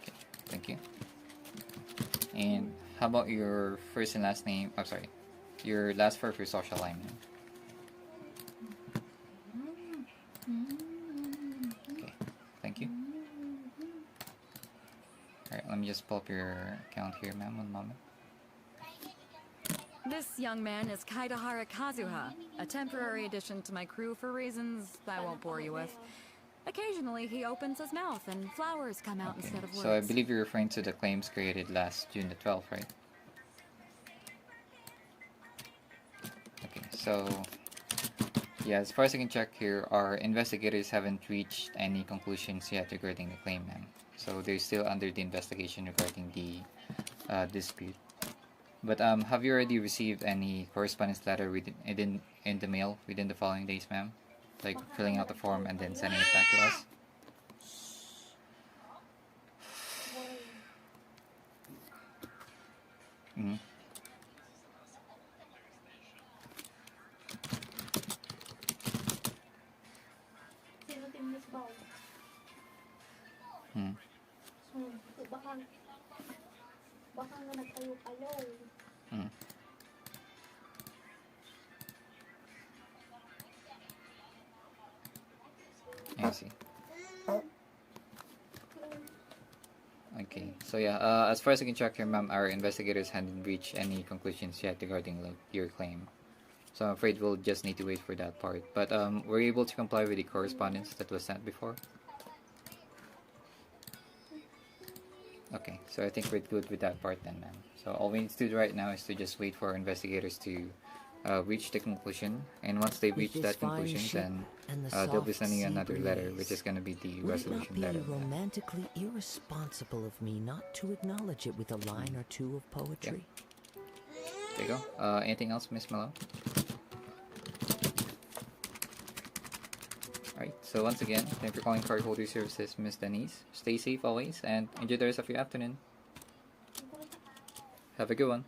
Speaker 1: Okay, thank you. And how about your first and last name? Oh, sorry. Your last four of your social line, ma'am. Okay, thank you. Alright, let me just pull up your account here, ma'am. One moment.
Speaker 7: This young man is Kaidahara Kazuha, a temporary addition to my crew for reasons I won't bore you with. Occasionally, he opens his mouth and flowers come out instead of words.
Speaker 1: So I believe you're referring to the claims created last June the 12th, right? Okay, so yeah, as far as I can check here, our investigators haven't reached any conclusions yet regarding the claim, ma'am. So they're still under the investigation regarding the dispute. But have you already received any correspondence letter in the mail within the following days, ma'am? Like filling out the form and then sending it back to us? Mm-hmm.
Speaker 3: Sino Team Miss Bao? Baka nga nagtayo-tayo.
Speaker 1: I see. Okay, so yeah, as far as I can check here, ma'am, our investigators hadn't reached any conclusions yet regarding your claim. So I'm afraid we'll just need to wait for that part. But were you able to comply with the correspondence that was sent before? Okay, so I think we're good with that part then, ma'am. So all we need to do right now is to just wait for our investigators to reach the conclusion, and once they reach that conclusion, then they'll be sending you another letter, which is going to be the resolution letter.
Speaker 8: Would it not be romantically irresponsible of me not to acknowledge it with a line or two of poetry?
Speaker 1: Yeah. There you go. Anything else, Miss Malone? Alright, so once again, thank you for calling Cardholder Services, Miss Denise. Stay safe always, and enjoy the rest of your afternoon. Have a good one.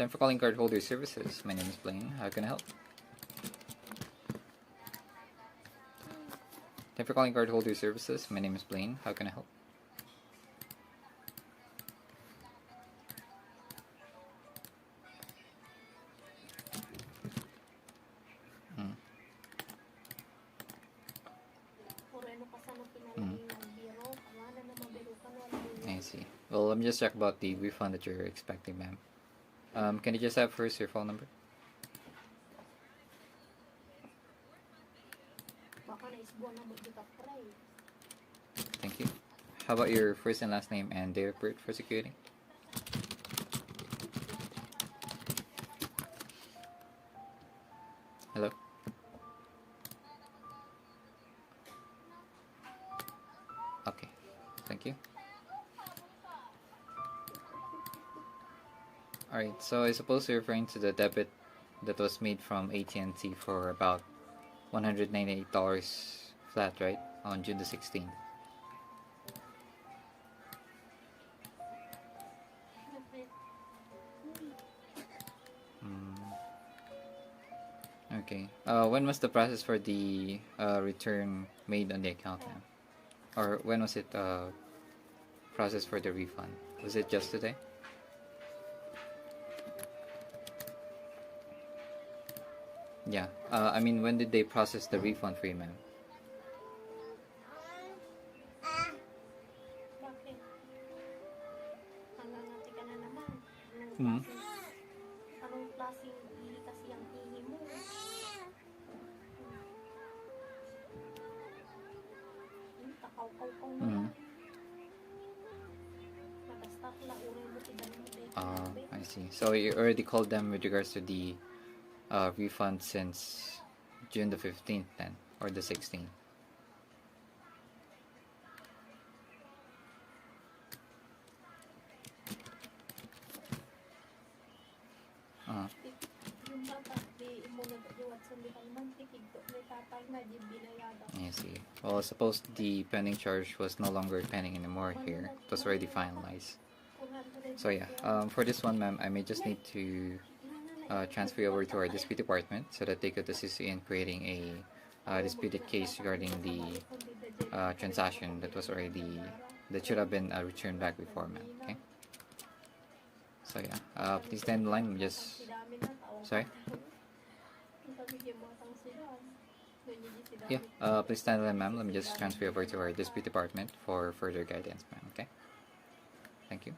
Speaker 1: Thank you for calling Cardholder Services. My name is Blaine. How can I help? Thank you for calling Cardholder Services. My name is Blaine. How can I help? I see. Well, let me just check about the refund that you're expecting, ma'am. Can you just have first your phone number? Thank you. How about your first and last name and date of birth for security? Hello? Okay, thank you. Alright, so I suppose you're referring to the debit that was made from AT&T for about $198 flat, right? On June the 16th. Okay. When was the process for the return made on the account, ma'am? Or when was it processed for the refund? Was it just today? Yeah. I mean, when did they process the refund for you, ma'am? Hmm.
Speaker 3: Anong klaseng ihi kasi ang ihi mo? Takaw-kaw-kaw mo yan. Nakastart la, uray mo, tigan mo.
Speaker 1: I see. So you already called them with regards to the refund since June the 15th then, or the 16th. I see. Well, suppose the pending charge was no longer pending anymore here. It was already finalized. So yeah, for this one, ma'am, I may just need to transfer you over to our dispute department so that they could assist you in creating a disputed case regarding the transaction that should have been returned back before, ma'am. Okay. So yeah, please stand in line. I'm just sorry. Yeah, please stand in line, ma'am. Let me just transfer you over to our dispute department for further guidance, ma'am. Okay. Thank you.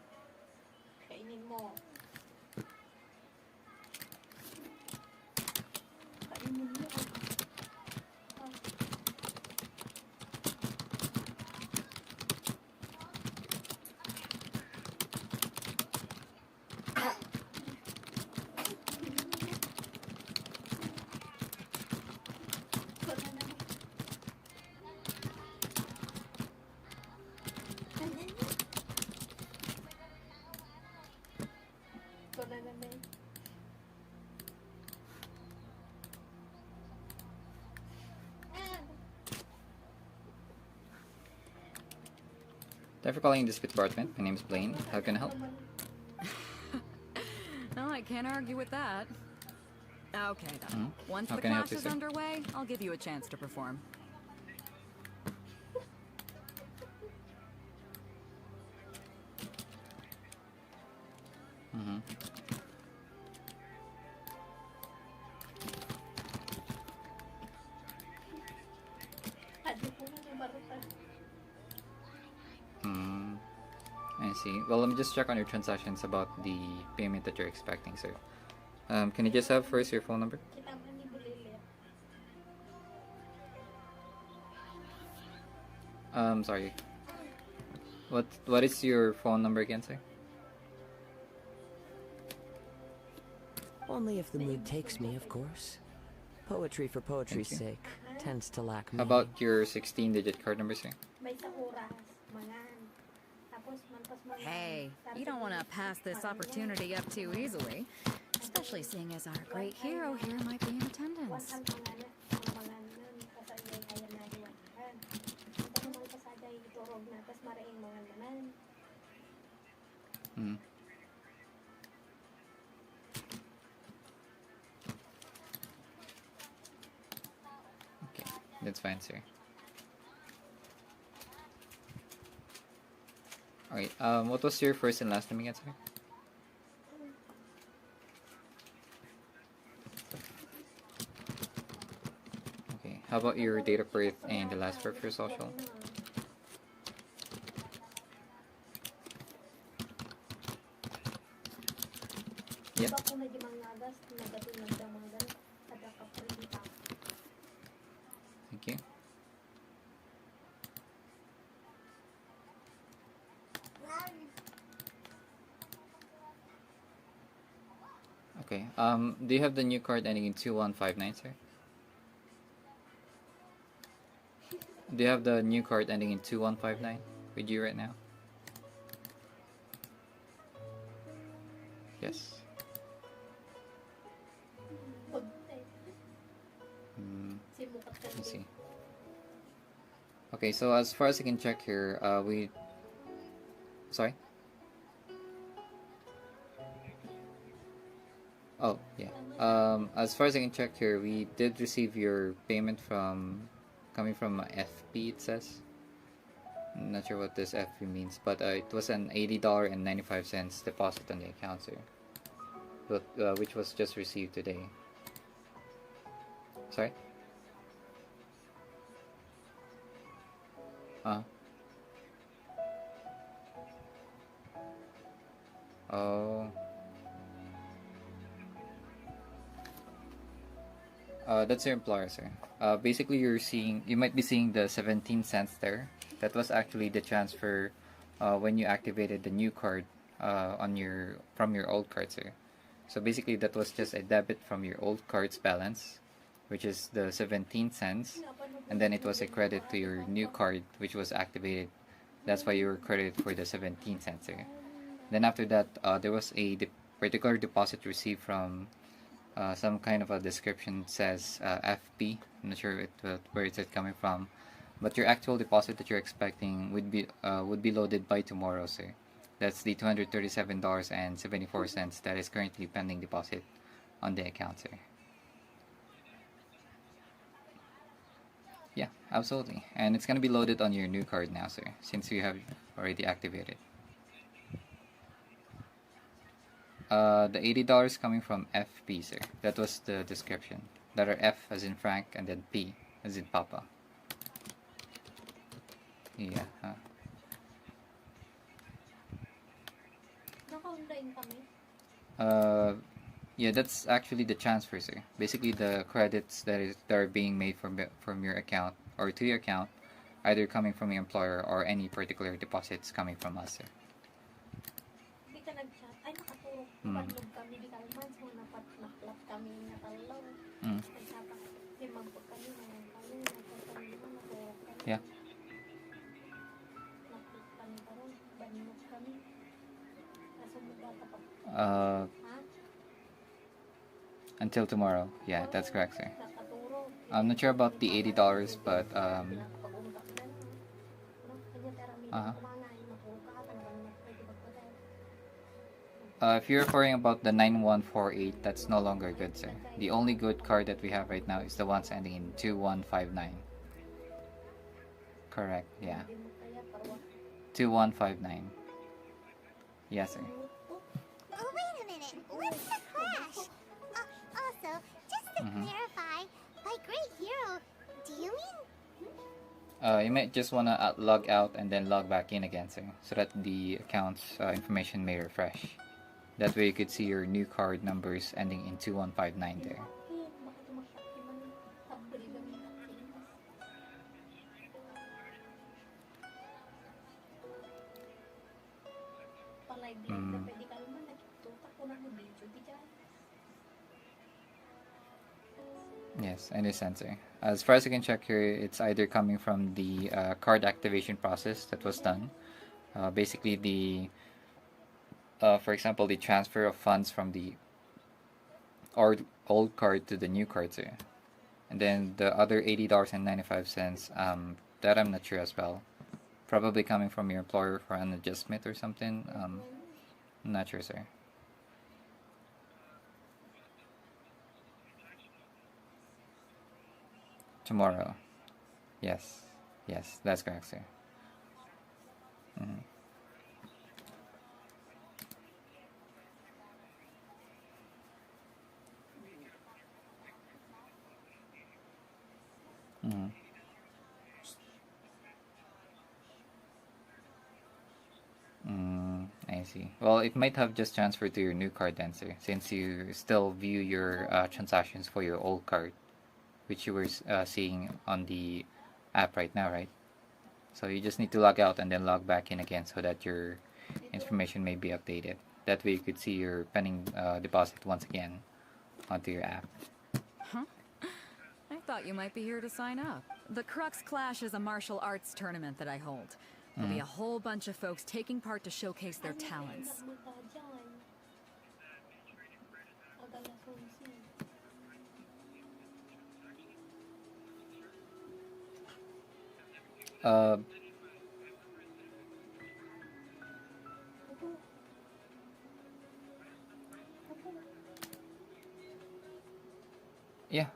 Speaker 3: Kainin mo. Kainin mo.
Speaker 1: Thank you for calling the dispute department. My name is Blaine. How can I help?
Speaker 7: No, I can't argue with that. Okay then. Once
Speaker 1: How
Speaker 7: the
Speaker 1: can I help
Speaker 7: class
Speaker 1: you,
Speaker 7: is
Speaker 1: sir?
Speaker 7: underway, I'll give you a chance to perform.
Speaker 1: I see. Well, let me just check on your transactions about the payment that you're expecting, sir. Can you just have first your phone number? Sorry. What is your phone number again, sir?
Speaker 8: Only if the mood takes me, of course. Poetry for poetry's sake tends to lack
Speaker 1: How
Speaker 8: meaning.
Speaker 1: about your 16-digit card number, sir?
Speaker 3: May sa oras, mangan. Tapos mantos mangan.
Speaker 7: Hey, you don't want to pass this opportunity up too easily. Especially seeing as our great hero here might be in attendance.
Speaker 1: Okay, that's fine, sir. Alright, what was your first and last name again, sir? Okay, how about your date of birth and the last four of your social? Yeah. Thank you. Okay. Do you have the new card ending in 2159, sir? Do you have the new card ending in 2159 with you right now? Yes. Let me see. Okay, so as far as I can check here, sorry? Oh, yeah. As far as I can check here, we did receive your payment coming from FP, it says. I'm not sure what this FP means, but it was an $80.95 deposit on the account, sir. But, which was just received today. Sorry? Oh. That's your employer, sir. Basically, you might be seeing the 17 cents there. That was actually the transfer when you activated the new card from your old card, sir. So basically, that was just a debit from your old card's balance, which is the 17 cents, and then it was a credit to your new card, which was activated. That's why you were credited for the 17 cents. Okay? Then after that, there was a particular deposit received from some kind of a description says FP. I'm not sure where it's coming from, but your actual deposit that you're expecting would be loaded by tomorrow, sir. That's the $237.74 that is currently pending deposit on the account, sir. Yeah, absolutely. And it's gonna be loaded on your new card now, sir, since you have already activated. The $80 coming from FP, sir. That was the description. Letter F as in Frank, and then P as in Papa. Yeah. Yeah, that's actually the transfer, sir. Basically, the credits that are being made from your account or to your account, either coming from your employer or any particular deposits coming from us, sir. Yeah. Until tomorrow. Yeah, that's correct, sir. I'm not sure about the $80, but if you're referring about the 9148, that's no longer good, sir. The only good card that we have right now is the ones ending in 2159. Correct, yeah. 2159. Yes, sir.
Speaker 5: Oh, wait a minute. What's the crash? Also, just to clarify, by great hero, do you mean?
Speaker 1: You might just want to log out and then log back in again, sir, so that the account's information may refresh. That way you could see your new card numbers ending in 2159 there. Yes, I understand, sir. As far as I can check here, it's either coming from the card activation process that was done. Basically, for example, the transfer of funds from the old card to the new card, sir. And then the other $80.95, that I'm not sure as well. Probably coming from your employer for an adjustment or something. I'm not sure, sir. Tomorrow. Yes. Yes, that's correct, sir. I see. Well, it might have just transferred to your new card then, sir, since you still view your transactions for your old card, which you were seeing on the app right now, right? So you just need to log out and then log back in again so that your information may be updated. That way you could see your pending deposit once again onto your app.
Speaker 7: Huh? I thought you might be here to sign up. The Crux Clash is a martial arts tournament that I hold. There'll be a whole bunch of folks taking part to showcase their talents.
Speaker 1: Yeah,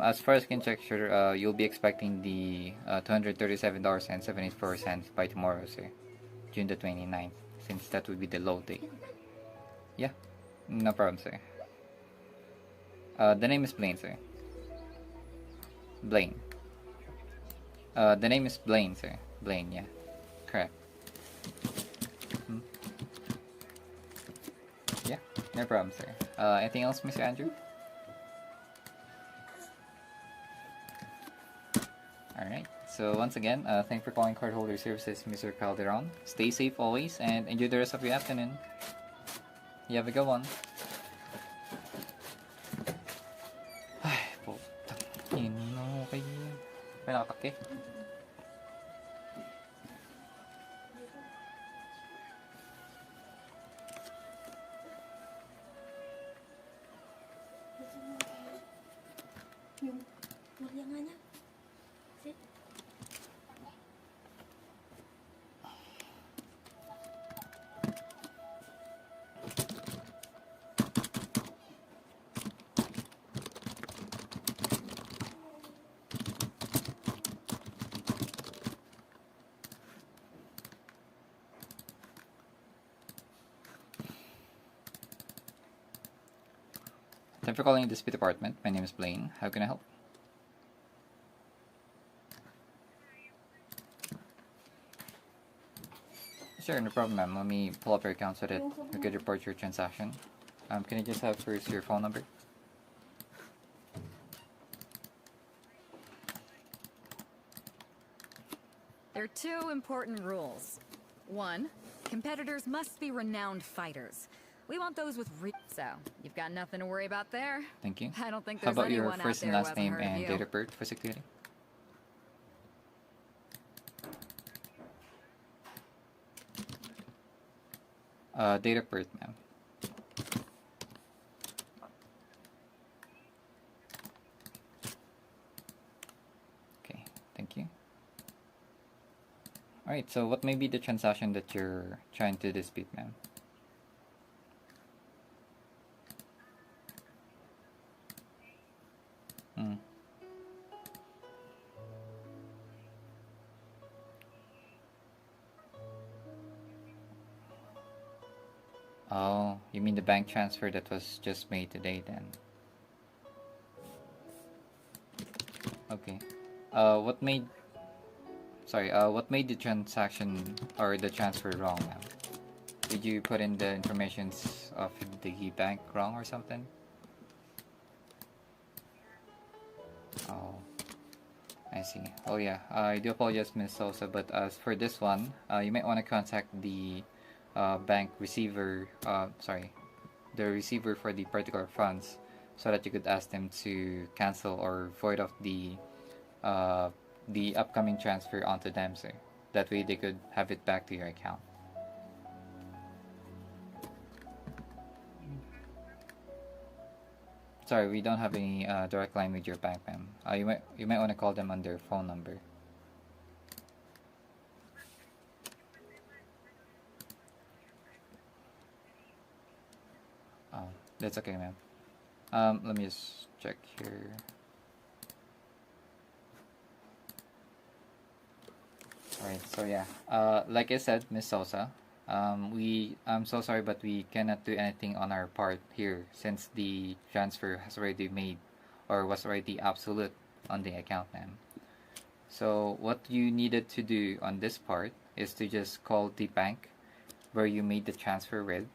Speaker 1: as far as I can check, sure, you'll be expecting the $237.74 by tomorrow, sir. June the 29th, since that would be the low date. Yeah, no problem, sir. The name is Blaine, sir. Blaine. The name is Blaine, sir. Blaine, yeah. Correct. Yeah, no problem, sir. Anything else, Mr. Andrew? Alright, so once again, thank you for calling Cardholder Services, Mr. Calderon. Stay safe always and enjoy the rest of your afternoon. You have a good one. May nakatakye.
Speaker 3: Yung Maria nga niya. Sit.
Speaker 1: Thank you for calling Dispute Department. My name is Blaine. How can I help? Sure, no problem, ma'am. Let me pull up your account so that we could report your transaction. Can I just have first your phone number?
Speaker 7: There are two important rules. One, competitors must be renowned fighters. We want those with so you've got nothing to worry about there.
Speaker 1: Thank you.
Speaker 7: I don't think
Speaker 1: How
Speaker 7: there's
Speaker 1: about your
Speaker 7: anyone
Speaker 1: first
Speaker 7: out
Speaker 1: and
Speaker 7: there who
Speaker 1: last
Speaker 7: hasn't
Speaker 1: name
Speaker 7: heard of
Speaker 1: and
Speaker 7: you.
Speaker 1: date of birth for security? Date of birth, ma'am. Okay, thank you. Alright, so what may be the transaction that you're trying to dispute, ma'am? Hmm. Oh, you mean the bank transfer that was just made today then? Okay. What made... Sorry, what made the transaction or the transfer wrong, ma'am? Did you put in the informations of the bank wrong or something? Oh, I see. Oh yeah, I do apologize, Ms. Sosa, but as for this one, you might want to contact the bank receiver, the receiver for the particular funds, so that you could ask them to cancel or void off the upcoming transfer onto them, sir. That way they could have it back to your account. Sorry, we don't have any direct line with your bank, ma'am. You might want to call them on their phone number. Oh, that's okay, ma'am. Let me just check here. Alright, so yeah. Like I said, Miss Sosa, I'm so sorry, but we cannot do anything on our part here since the transfer has already made or was already absolute on the account, ma'am. So what you needed to do on this part is to just call the bank where you made the transfer with,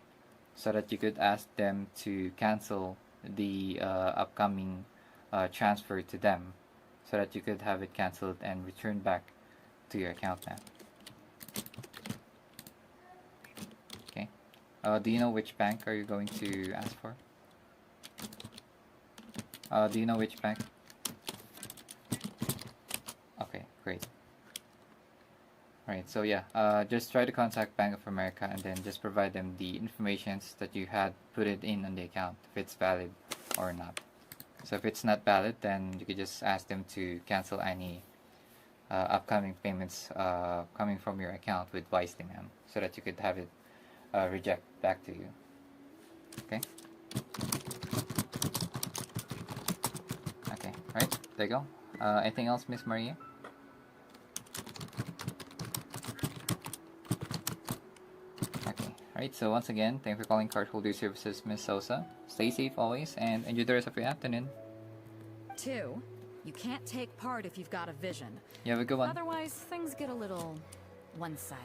Speaker 1: so that you could ask them to cancel the upcoming transfer to them, so that you could have it canceled and returned back to your account, ma'am. Okay. Do you know which bank are you going to ask for? Do you know which bank? Okay, great. Alright, so yeah, just try to contact Bank of America and then just provide them the informations that you had put it in on the account, if it's valid or not. So if it's not valid, then you could just ask them to cancel any upcoming payments coming from your account with wisely, ma'am, so that you could have it reject back to you. Okay? Okay, right, there you go. Anything else, Miss Maria? Okay, right, so once again, thank you for calling Cardholder Services, Miss Sosa. Stay safe always, and enjoy the rest of your afternoon.
Speaker 7: 2, you can't take part if you've got a vision.
Speaker 1: You have a good one.
Speaker 7: Otherwise, things get a little one-sided.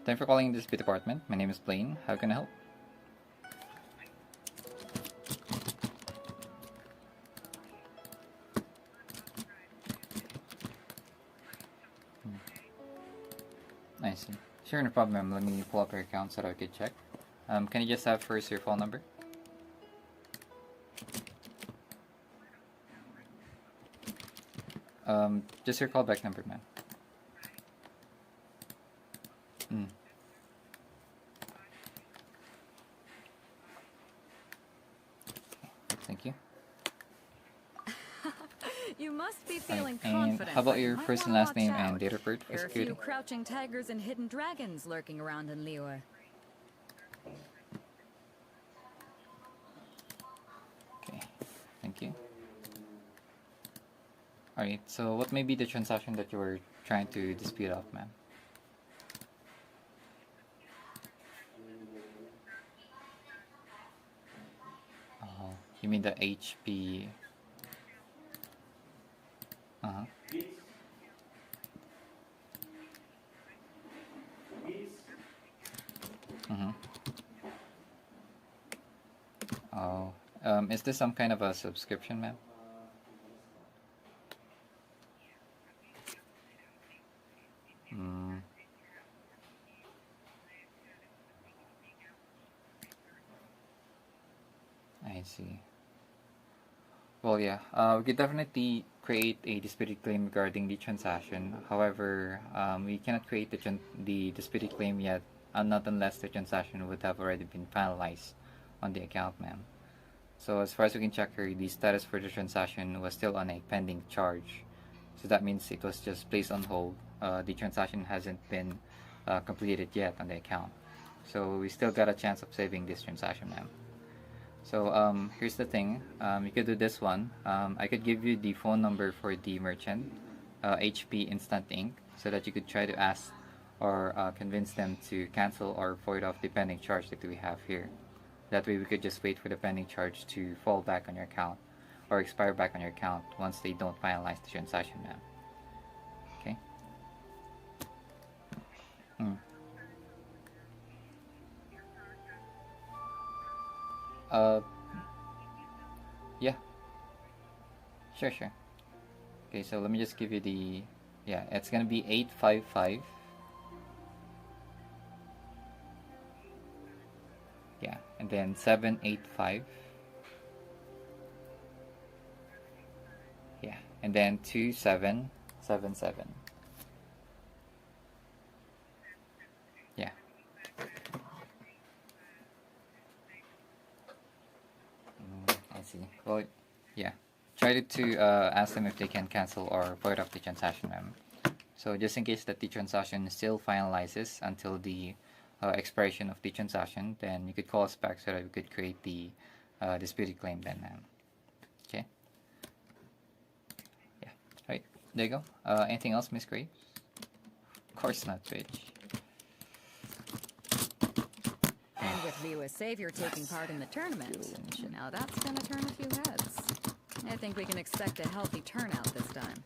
Speaker 1: Thanks for calling this department. My name is Blaine. How can I help? I see. Sure, no problem. Let me pull up your account so that I can check. Can you just have first your phone number? Just your callback number, man. Thank you.
Speaker 7: You must be feeling
Speaker 1: And
Speaker 7: confident.
Speaker 1: how about
Speaker 7: but you
Speaker 1: your
Speaker 7: might
Speaker 1: first and
Speaker 7: wanna
Speaker 1: last name
Speaker 7: watch
Speaker 1: and
Speaker 7: out.
Speaker 1: date of birth for
Speaker 7: There are a
Speaker 1: security?
Speaker 7: few crouching tigers and hidden dragons lurking around in Liyue.
Speaker 1: Okay, thank you. Alright, so what may be the transaction that you were trying to dispute of, ma'am? Oh, you mean the HP? Uh-huh. Mm-hmm. Oh, is this some kind of a subscription, ma'am? Hmm. I see. Well, yeah, we could definitely create a disputed claim regarding the transaction. However, we cannot create the disputed claim yet, not unless the transaction would have already been finalized on the account, ma'am. So as far as we can check here, the status for the transaction was still on a pending charge. So that means it was just placed on hold. The transaction hasn't been completed yet on the account. So we still got a chance of saving this transaction, ma'am. So here's the thing. You could do this one. I could give you the phone number for the merchant, HP Instant Ink, so that you could try to ask or convince them to cancel or void off the pending charge that we have here. That way we could just wait for the pending charge to fall back on your account or expire back on your account once they don't finalize the transaction, ma'am. Okay? Yeah. Sure. Okay, so let me just give you the... Yeah, it's gonna be 855. Yeah, and then 785. Yeah, and then 2777. Yeah. I see. Well, yeah. Try to ask them if they can cancel or void off the transaction, ma'am. So just in case that the transaction still finalizes until the expiration of the transaction, then you could call us back so that we could create the disputed claim then, ma'am. Okay? Yeah. Alright, there you go. Anything else, Miss Graves? Of course not, bitch.
Speaker 7: And with Liyue's savior taking part in the tournament, now that's gonna turn a few heads. I think we can expect a healthy turnout this time.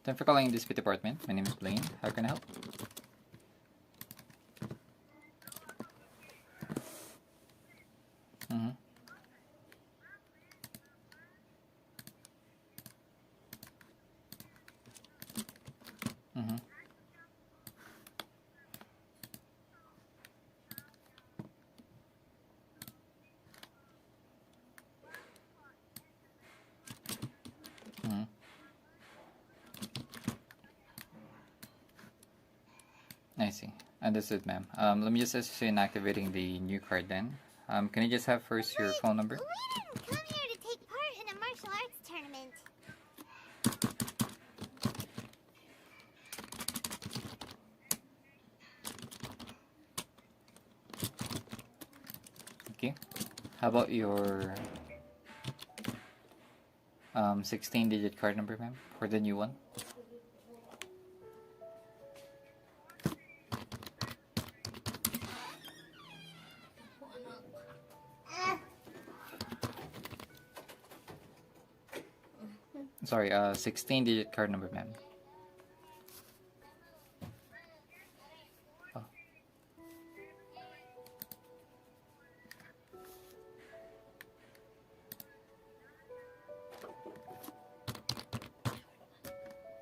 Speaker 1: Thanks for calling this department. My name is Blaine. How can I help? Mm-hmm. Mm-hmm. Mm-hmm. I see. Understood, ma'am. Let me just assist you in activating the new card then. Can you just have first your phone number?
Speaker 5: We didn't come here to take part in a martial arts tournament.
Speaker 1: Okay. How about your 16-digit card number, ma'am, for the new one? Sorry, 16-digit card number, ma'am. Oh.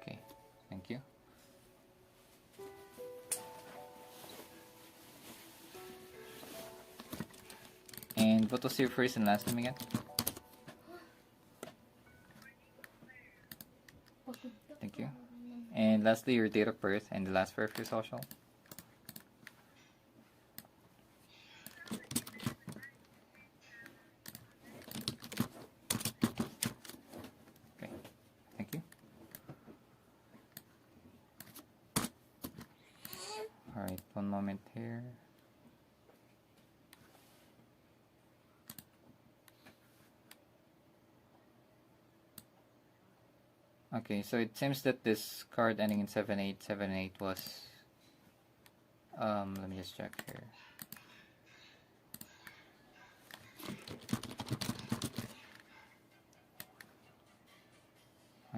Speaker 1: Okay, thank you. And what was your first and last name again? Thank you. And lastly, your date of birth and the last four of your social. Okay, thank you. Alright, one moment here. Okay, so it seems that this card ending in 7878 was let me just check here.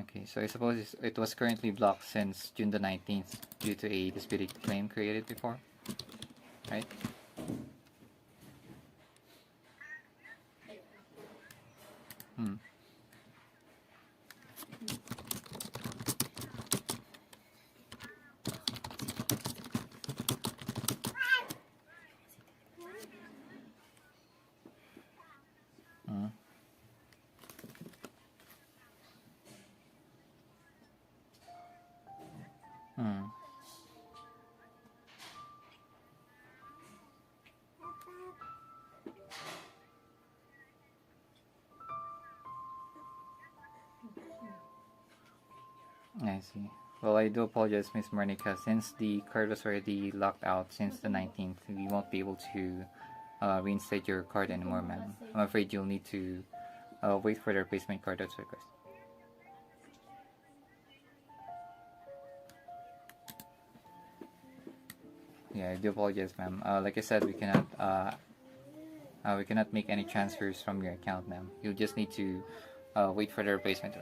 Speaker 1: Okay, so I suppose it was currently blocked since June the 19th due to a disputed claim created before, right? Hmm. Hmm. Hmm. I see. Well, I do apologize, Miss Marnica. Since the card was already locked out since the 19th, we won't be able to reinstate your card anymore, ma'am. I'm afraid you'll need to wait for the replacement card that's requested. Yeah, I do apologize, ma'am. Like I said, we cannot make any transfers from your account, ma'am. You'll just need to wait for the replacement.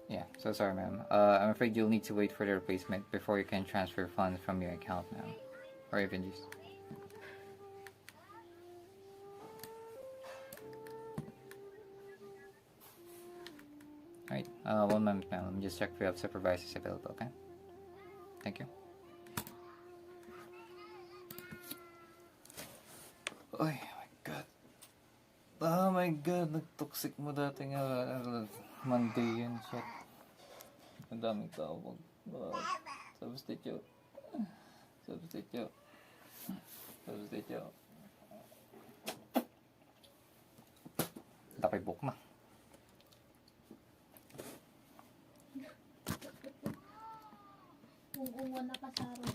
Speaker 1: Yeah, so sorry, ma'am. I'm afraid you'll need to wait for the replacement before you can transfer funds from your account, ma'am. Or even just... Alright, one moment, ma'am. Let me just check if we have supervisors available, okay? Thank you. Oh my god. Oh my god, nag-toxic mo dati nga. Monday yun, shit. Ang daming tawag. Substitute. Substitute. Substitute. Tapay book na.
Speaker 3: Kung uwan na kasaro.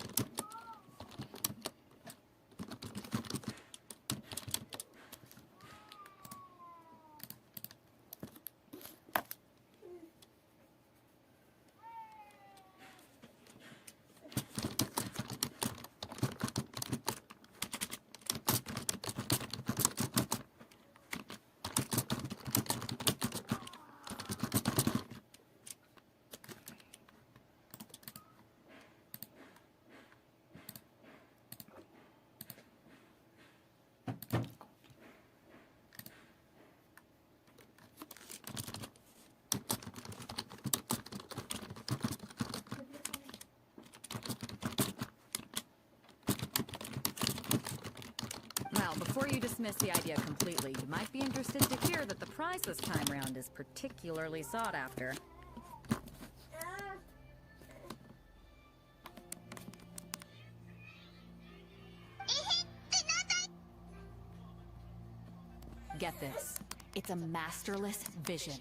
Speaker 7: you dismiss the idea completely, you might be interested to hear that the prize this time round is particularly sought after. Get this. It's a masterless vision.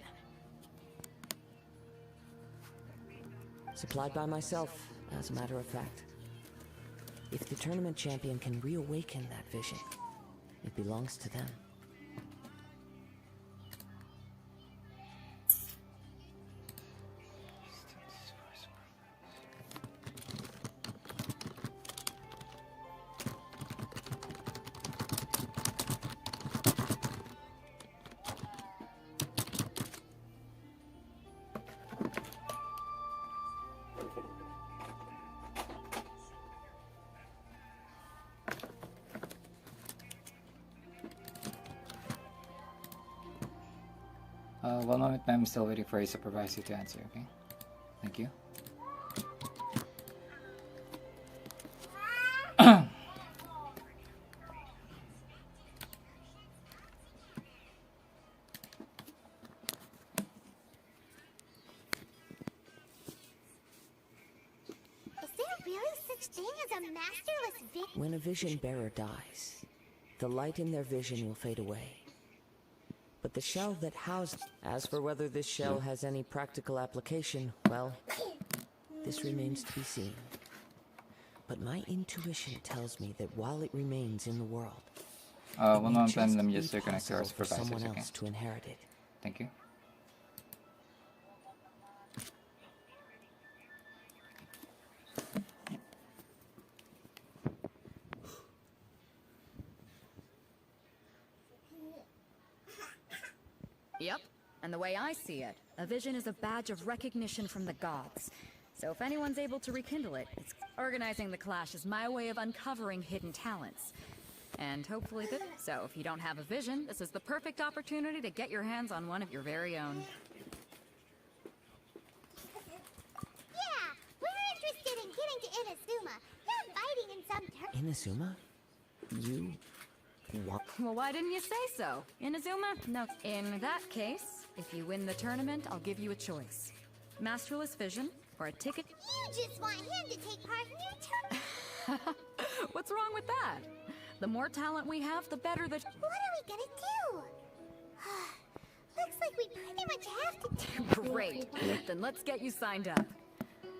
Speaker 8: Supplied by myself, as a matter of fact. If the tournament champion can reawaken that vision, it belongs to them.
Speaker 1: One moment, ma'am. I'm still waiting for a supervisor to answer, okay? Thank you.
Speaker 5: Is there really such thing as a masterless vision?
Speaker 8: When a vision bearer dies, the light in their vision will fade away. But the shell that housed... As for whether this shell has any practical application, well, this remains to be seen. But my intuition tells me that while it remains in the world,
Speaker 1: one moment,
Speaker 8: just
Speaker 1: let me
Speaker 8: be
Speaker 1: just reconnect to our
Speaker 8: possible for
Speaker 1: supervisors,
Speaker 8: someone
Speaker 1: okay?
Speaker 8: else to inherit it.
Speaker 1: Thank you.
Speaker 7: Yep. And the way I see it, a vision is a badge of recognition from the gods. So if anyone's able to rekindle it, organizing the clash is my way of uncovering hidden talents. And hopefully so if you don't have a vision, this is the perfect opportunity to get your hands on one of your very own.
Speaker 5: Yeah, we're interested in getting to Inazuma, not fighting in some
Speaker 8: Inazuma? You... want...
Speaker 7: Well, why didn't you say so? Inazuma? No. In that case, if you win the tournament, I'll give you a choice. Masterless vision, or a ticket...
Speaker 5: You just want him to take part in your tournament.
Speaker 7: What's wrong with that? The more talent we have, the better the...
Speaker 5: What are we gonna do? Looks like we pretty much have to...
Speaker 7: Great. Then let's get you signed up.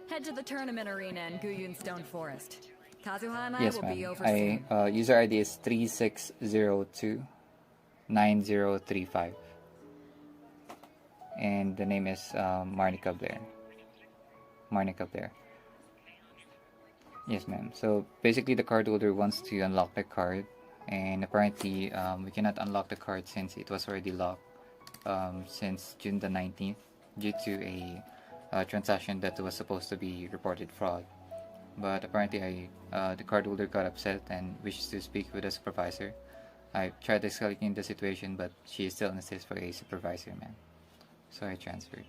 Speaker 7: Head to the tournament arena in Guyun Stone Forest. Kazuha and I
Speaker 1: Yes,
Speaker 7: will be over
Speaker 1: ma'am.
Speaker 7: soon.
Speaker 1: User ID is 3602-9035. And the name is Marnica Blair. Marnica Blair. Yes, ma'am. So basically the card holder wants to unlock the card, and apparently we cannot unlock the card since it was already locked since June the 19th due to a transaction that was supposed to be reported fraud. But apparently the card holder got upset and wishes to speak with a supervisor. I tried escalating the situation, but she still insists for a supervisor, ma'am. So I transferred.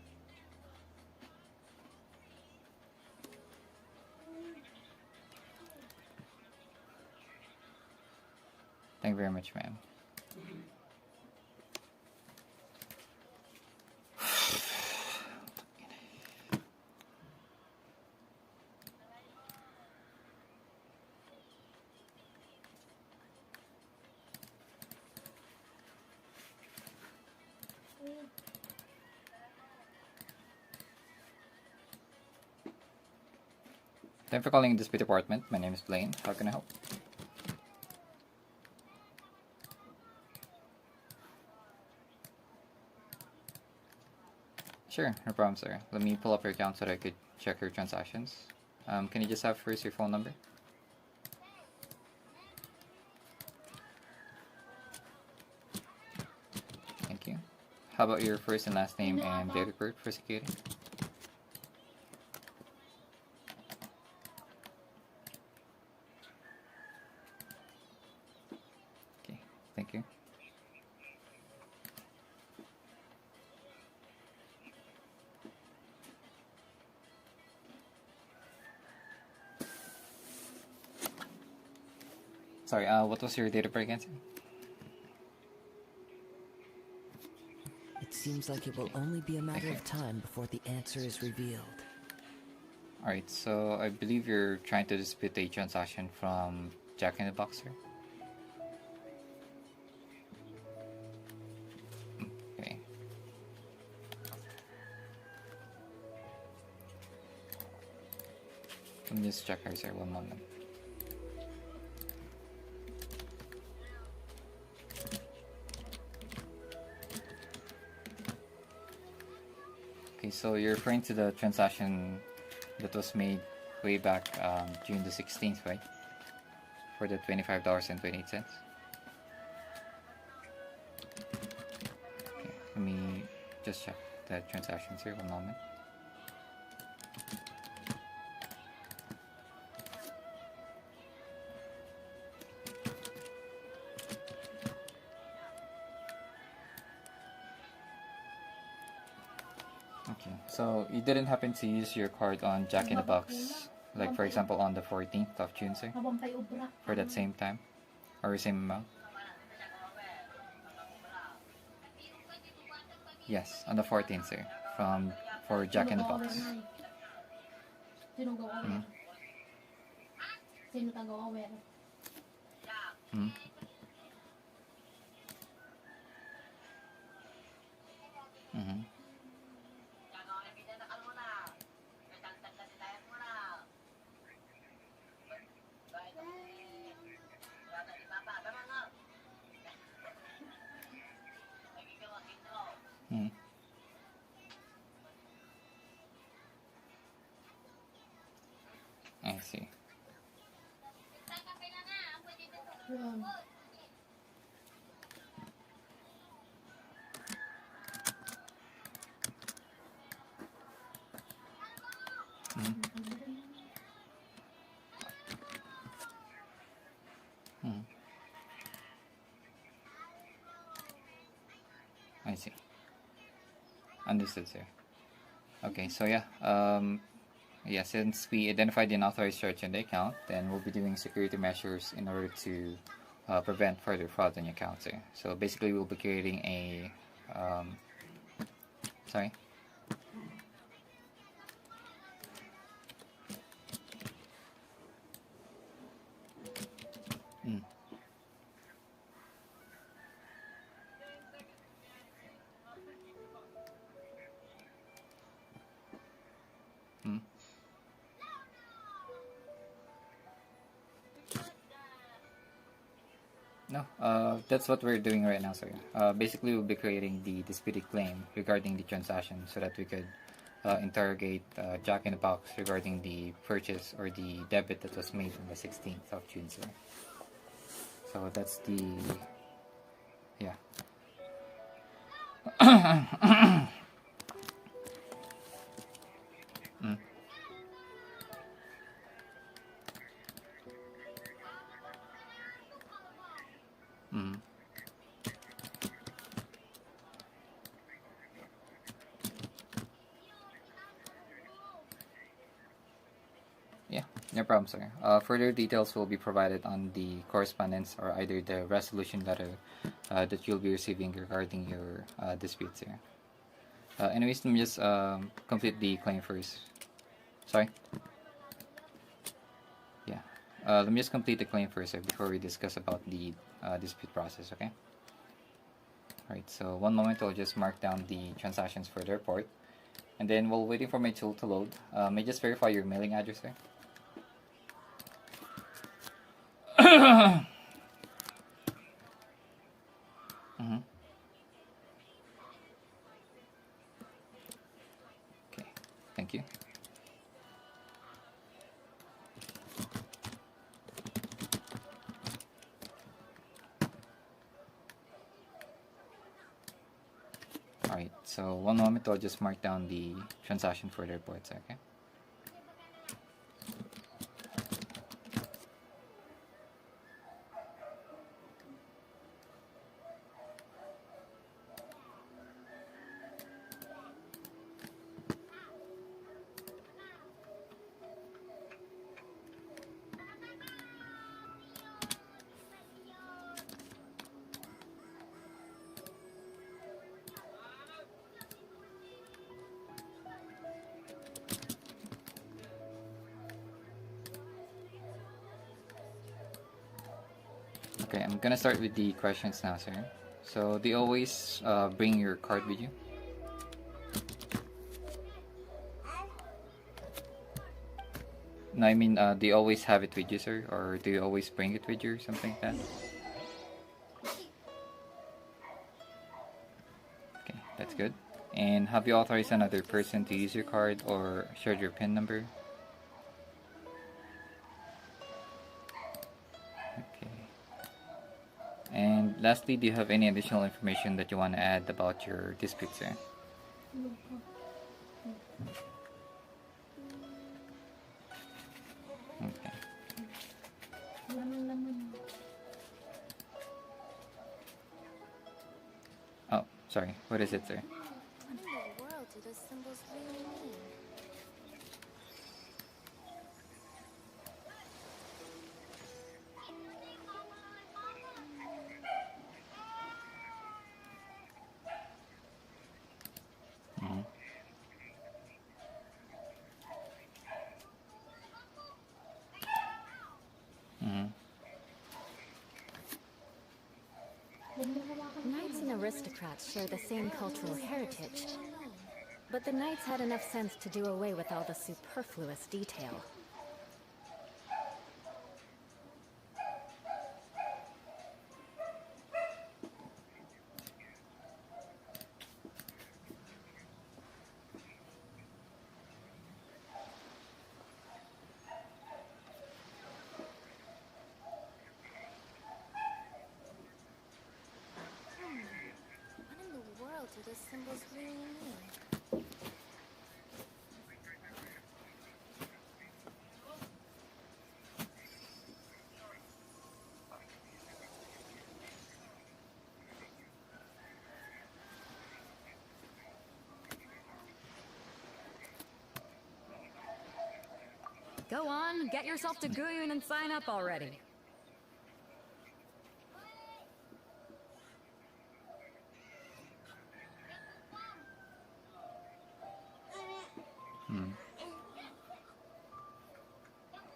Speaker 1: Thank you very much, ma'am. Thank you for calling Dispute Department. My name is Blaine. How can I help? Sure, no problem, sir. Let me pull up your account so that I could check your transactions. Can you just have first your phone number? Thank you. How about your first and last name and date of birth for security? Okay, thank you. Sorry, what was your date of birth again?
Speaker 8: seems like it will only be a matter of time before the answer is revealed.
Speaker 1: Alright, so I believe you're trying to dispute a transaction from Jack in the Box, sir? Okay. Let me just check her, sir. One moment. Okay, so you're referring to the transaction that was made way back June the 16th, right? For the $25.28. Okay, let me just check the transactions here. One moment. Okay, so you didn't happen to use your card on Jack in the Box, like for example on the 14th of June, sir? For that same time? Or same amount? Yes, on the 14th, sir. For Jack in the Box. Mm. Mm. Mm-hmm. Mm. I see. Mm. Mm. I see. Understood, sir. Okay, so yeah, yeah, since we identified the unauthorized search in the account, then we'll be doing security measures in order to prevent further fraud on your account, sir. So basically, we'll be creating a, sorry? Mm. Mm. No, that's what we're doing right now, sir. Basically, we'll be creating the disputed claim regarding the transaction so that we could interrogate Jack in the Box regarding the purchase or the debit that was made on the 16th of June, sir. So that's the, yeah. Mm. Mm. Yeah, no problem, sir. Further details will be provided on the correspondence or either the resolution letter that you'll be receiving regarding your dispute, sir. Anyways, let me just complete the claim first. Sorry? Yeah. Let me just complete the claim first, sir, before we discuss about the dispute process, okay? Alright, so one moment, I'll just mark down the transactions for the report. And then while waiting for my tool to load, may I just verify your mailing address, sir? Mm-hmm. Okay, thank you. Alright, so one moment, I'll just mark down the transaction for the reports, okay? Okay, I'm gonna start with the questions now, sir. So, do you always bring your card with you? No, I mean, do you always have it with you, sir? Or do you always bring it with you or something like that? Okay, that's good. And have you authorized another person to use your card or shared your PIN number? Okay. And lastly, do you have any additional information that you want to add about your dispute, sir? Okay. Oh, sorry. What is it, sir?
Speaker 5: What in the world do those symbols really mean?
Speaker 1: Mm-hmm. Mm-hmm.
Speaker 2: Knights and aristocrats share the same cultural heritage, but the knights had enough sense to do away with all the superfluous detail.
Speaker 5: What in the world do those symbols really mean?
Speaker 7: Go on, get yourself to Guyun and sign up already.
Speaker 1: Hmm.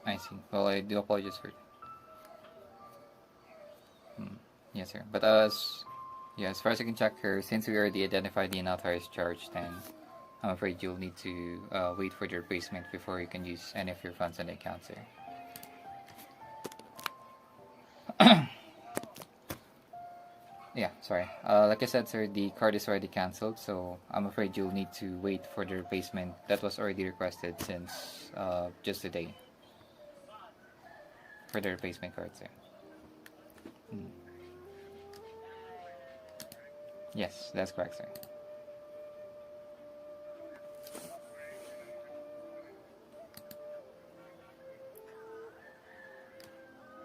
Speaker 1: I see. Well, I do apologize for it. Yes, sir. But as far as I can check here, since we already identified the unauthorized charge, then I'm afraid you'll need to wait for the replacement before you can use any of your funds on the account, sir. Yeah, sorry. Like I said, sir, the card is already cancelled, so I'm afraid you'll need to wait for the replacement that was already requested since just today. For the replacement card, sir. Yes, that's correct, sir.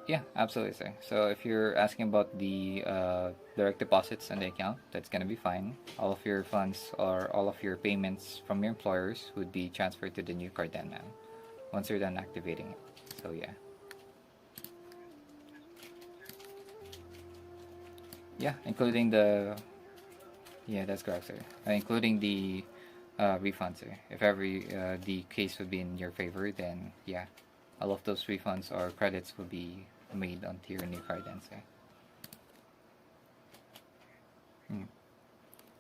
Speaker 1: Yeah, absolutely, sir. So if you're asking about the direct deposits on the account, that's gonna be fine. All of your funds or all of your payments from your employers would be transferred to the new card then, ma'am. Once you're done activating it. So yeah. Yeah, including the... Yeah, that's correct, sir. Including the refund, sir. If ever the case would be in your favor, then yeah, all of those refunds or credits will be made onto your new card then, sir.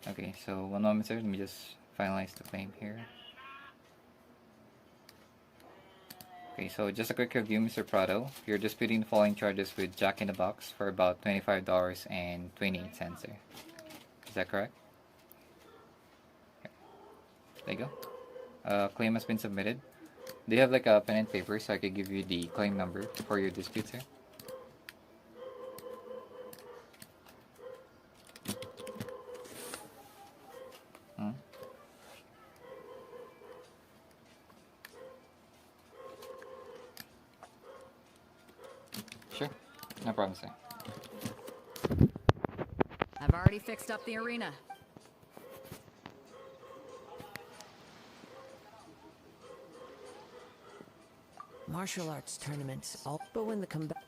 Speaker 1: Okay, so one moment, sir. Let me just finalize the claim here. Okay, so just a quick review, Mr. Prado. You're disputing the following charges with Jack in the Box for about $25.28, sir. Is that correct? Okay. There you go. Claim has been submitted. Do you have like a pen and paper so I could give you the claim number for your dispute, sir? Sure. No problem, sir.
Speaker 7: I've already fixed up the arena.
Speaker 8: Martial arts tournaments, all but when the combat.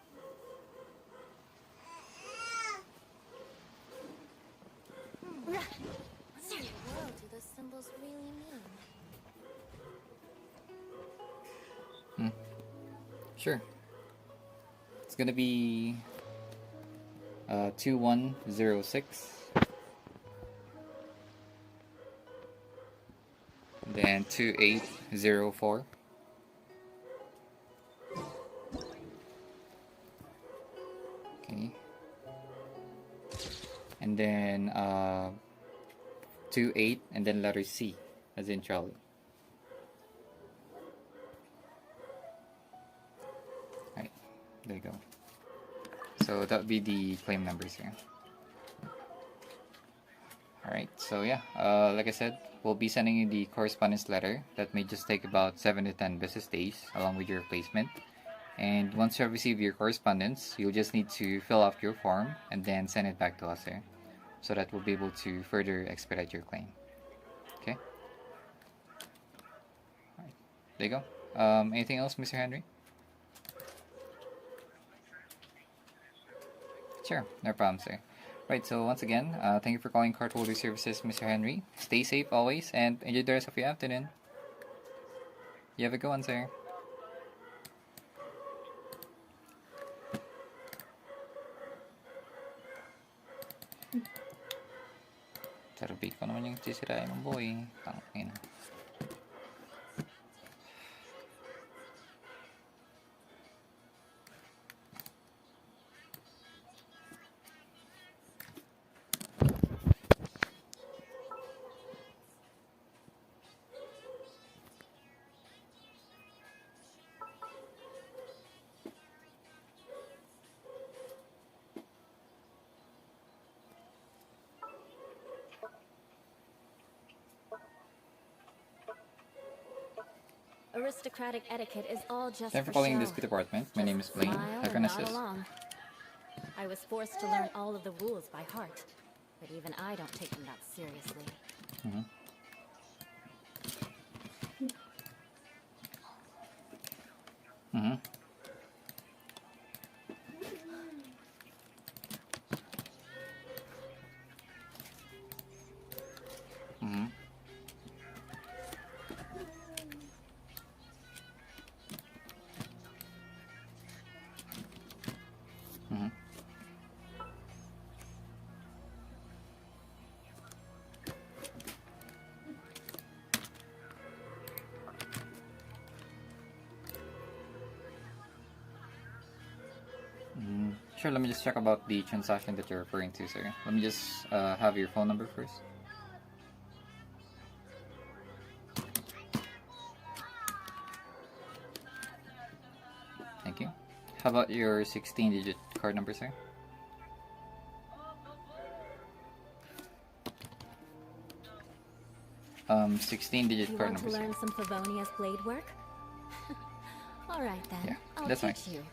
Speaker 5: What in the world do those symbols really mean?
Speaker 1: Sure. It's gonna be 2106. Then 2804. Okay. And then 28 and then letter C as in Charlie. Right, there you go. So that would be the claim numbers here. Alright, so yeah, like I said, we'll be sending you the correspondence letter. That may just take about 7 to 10 business days along with your replacement. And once you have received your correspondence, you'll just need to fill out your form and then send it back to us here, so that we'll be able to further expedite your claim. Okay? Alright, there you go. Anything else, Mr. Henry? Sure, no problem, sir. Right, so once again, thank you for calling Cardholder Services, Mr. Henry. Stay safe always and enjoy the rest of your afternoon. You have a good one, sir. Sabi ko naman yung sisirain ng boy. Tangina.
Speaker 2: Aristocratic etiquette is all just
Speaker 1: Thank you for
Speaker 2: for
Speaker 1: calling
Speaker 2: show.
Speaker 1: this department. My name is Blaine.
Speaker 2: Smile
Speaker 1: How can
Speaker 2: and
Speaker 1: I
Speaker 2: nod
Speaker 1: assist?
Speaker 2: along. I was forced to learn all of the rules by heart, but even I don't take them that seriously.
Speaker 1: Mm-hmm. Mm-hmm. Mm-hmm. Mm-hmm. Sure, let me just check about the transaction that you're referring to, sir. Let me just have your phone number first. Thank you. How about your 16-digit card number, sir?
Speaker 2: You
Speaker 1: 16-digit card
Speaker 2: want to
Speaker 1: number, sir.
Speaker 2: learn some Favonia's blade work? All right then.
Speaker 1: Yeah,
Speaker 2: I'll
Speaker 1: that's
Speaker 2: teach
Speaker 1: fine.
Speaker 2: you.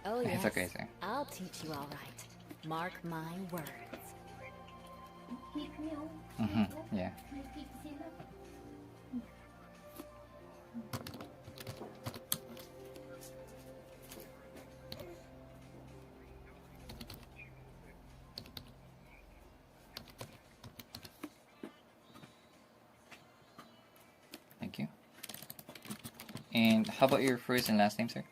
Speaker 2: Oh
Speaker 1: Yeah,
Speaker 2: yes.
Speaker 1: it's okay, sir.
Speaker 2: I'll teach you all right. Mark my words.
Speaker 3: Keep me on.
Speaker 1: Mm-hmm. Yeah.
Speaker 3: May keep sila.
Speaker 1: Thank you. And how about your first and last name, sir?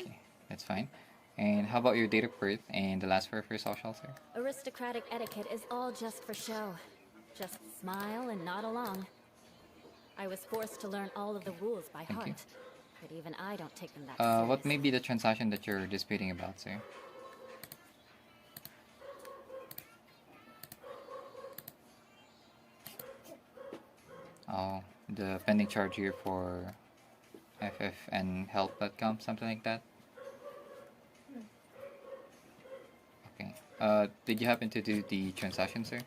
Speaker 1: Okay, that's fine. And how about your date of birth and the last four of your social, sir?
Speaker 2: Aristocratic etiquette is all just for show. Just smile and nod along. I was forced to learn all of the rules by
Speaker 1: Thank
Speaker 2: heart,
Speaker 1: you.
Speaker 2: but even I don't take them that seriously.
Speaker 1: What may be the transaction that you're disputing about, sir? Oh, the pending charge here for ffnhelp.com, something like that? Okay. Did you happen to do the transaction, sir?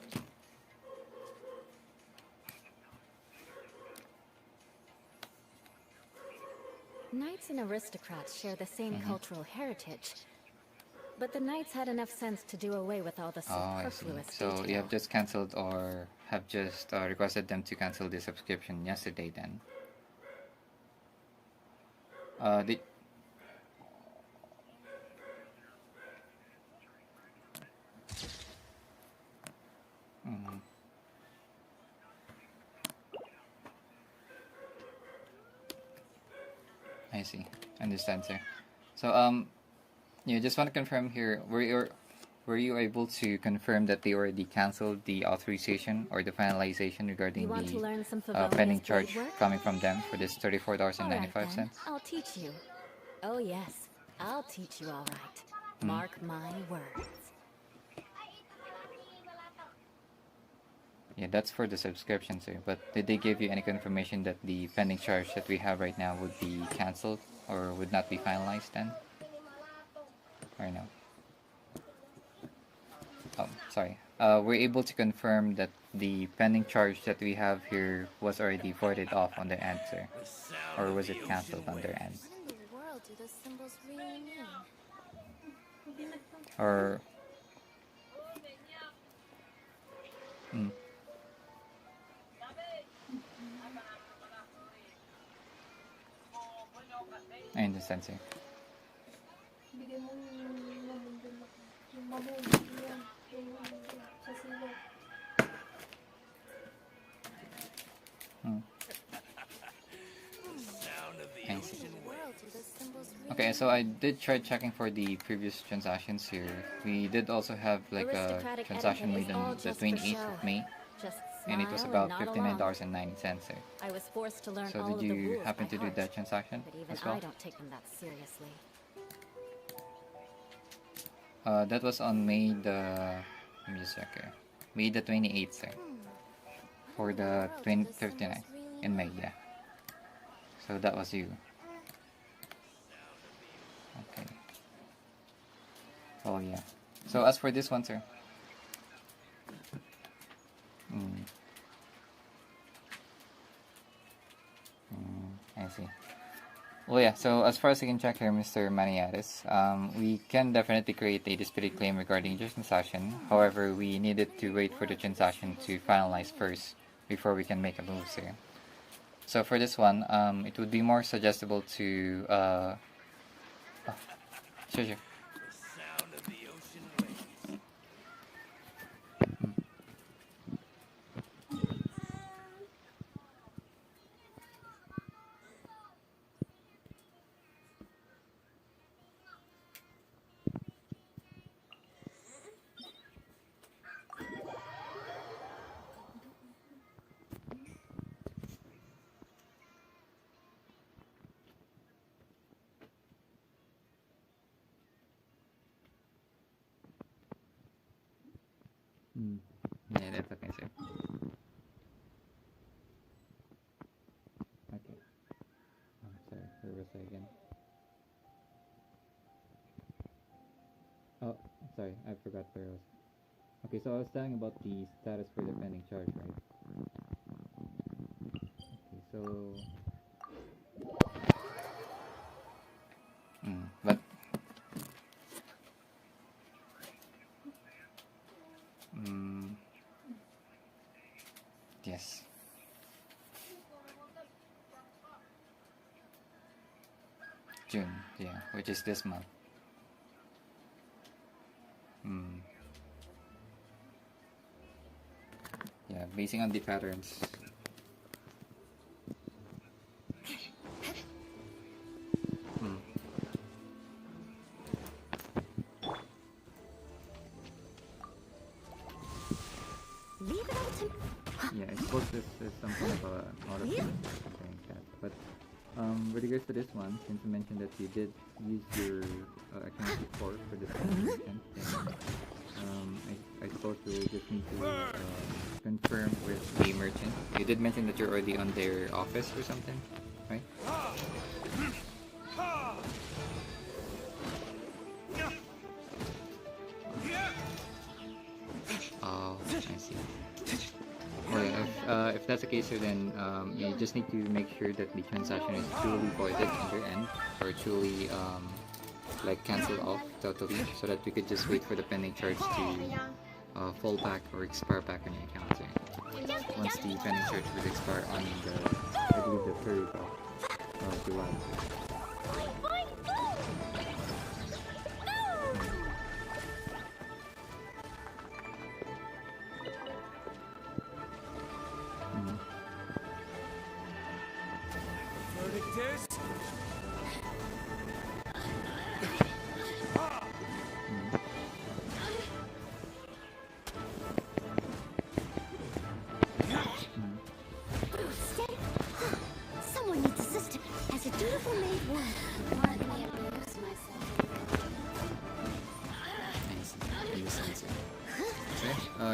Speaker 2: Knights and aristocrats share the same
Speaker 1: Mhm.
Speaker 2: cultural heritage, but the knights had enough sense to do away with all the
Speaker 1: Oh, I see.
Speaker 2: superfluous
Speaker 1: So you
Speaker 2: detail.
Speaker 1: have just cancelled or have just requested them to cancel the subscription yesterday then? Did... Mhm. I see. Understand, sir. So, yeah, just want to confirm here, were you able to confirm that they already canceled the authorization or the finalization regarding
Speaker 2: You want to
Speaker 1: the
Speaker 2: learn some
Speaker 1: pending
Speaker 2: Favonius
Speaker 1: charge
Speaker 2: blade work?
Speaker 1: coming from them for this $34.95?
Speaker 2: Alright then, I'll teach you. Oh yes, I'll teach you all right. Mark my words.
Speaker 1: Yeah, that's for the subscription, sir. But did they give you any confirmation that the pending charge that we have right now would be canceled or would not be finalized then? Or no? Oh, sorry. We're able to confirm that the pending charge that we have here was already voided off on their end, sir. Or was it cancelled on their end?
Speaker 5: What in the world do those symbols really mean?
Speaker 1: Or... I understand, sir.
Speaker 3: Bigyan mo yung mabundol yan. Sa silog.
Speaker 1: I see.
Speaker 5: What in the world do those symbols really
Speaker 1: Okay, so I did try checking for the previous transactions here. We did also have like a
Speaker 2: Aristocratic
Speaker 1: transaction
Speaker 2: etiquette
Speaker 1: made
Speaker 2: is all
Speaker 1: on the
Speaker 2: just for
Speaker 1: 28th
Speaker 2: show.
Speaker 1: of May,
Speaker 2: Just
Speaker 1: and it was
Speaker 2: smile
Speaker 1: about
Speaker 2: and nod along.
Speaker 1: $59.90, sir.
Speaker 2: I was forced to learn
Speaker 1: So
Speaker 2: all
Speaker 1: did
Speaker 2: of the
Speaker 1: you
Speaker 2: rules
Speaker 1: happen
Speaker 2: by
Speaker 1: to do
Speaker 2: heart,
Speaker 1: that transaction
Speaker 2: but even
Speaker 1: as well?
Speaker 2: I don't take them that seriously.
Speaker 1: That was on May the... Let me just check here. May the 28th, sir. For the 59 in May, yeah. So that was you. Okay. Oh yeah. So as for this one, sir. I see. Well, yeah, so as far as I can check here, Mr. Maniatis, we can definitely create a disputed claim regarding your transaction. However, we needed to wait for the transaction to finalize first before we can make a move here. So for this one, it would be more suggestible to... Sure. Yeah, that's okay, sir. Okay. Oh, sorry, where was I again? Oh, sorry, I forgot where I was. Okay, so I was telling about the status for the pending charge, right? Okay, so... but... yes. June, yeah, which is this month. Yeah, basing on the patterns.
Speaker 2: Leave it all to...
Speaker 1: Yeah, I suppose this is something of a auto something like that. But with regards to this one, since you mentioned that you did use your account before for this transaction, I suppose we just need to confirm with the merchant. You did mention that you're already on their office or something, right? Oh, I see. Well, yeah, if that's the case, so then you just need to make sure that the transaction is truly voided on your end, or truly like cancel off totally, so that we could just wait for the pending charge to fall back or expire back on your account. So once the pending charge would expire on the, I believe, the 3rd of July.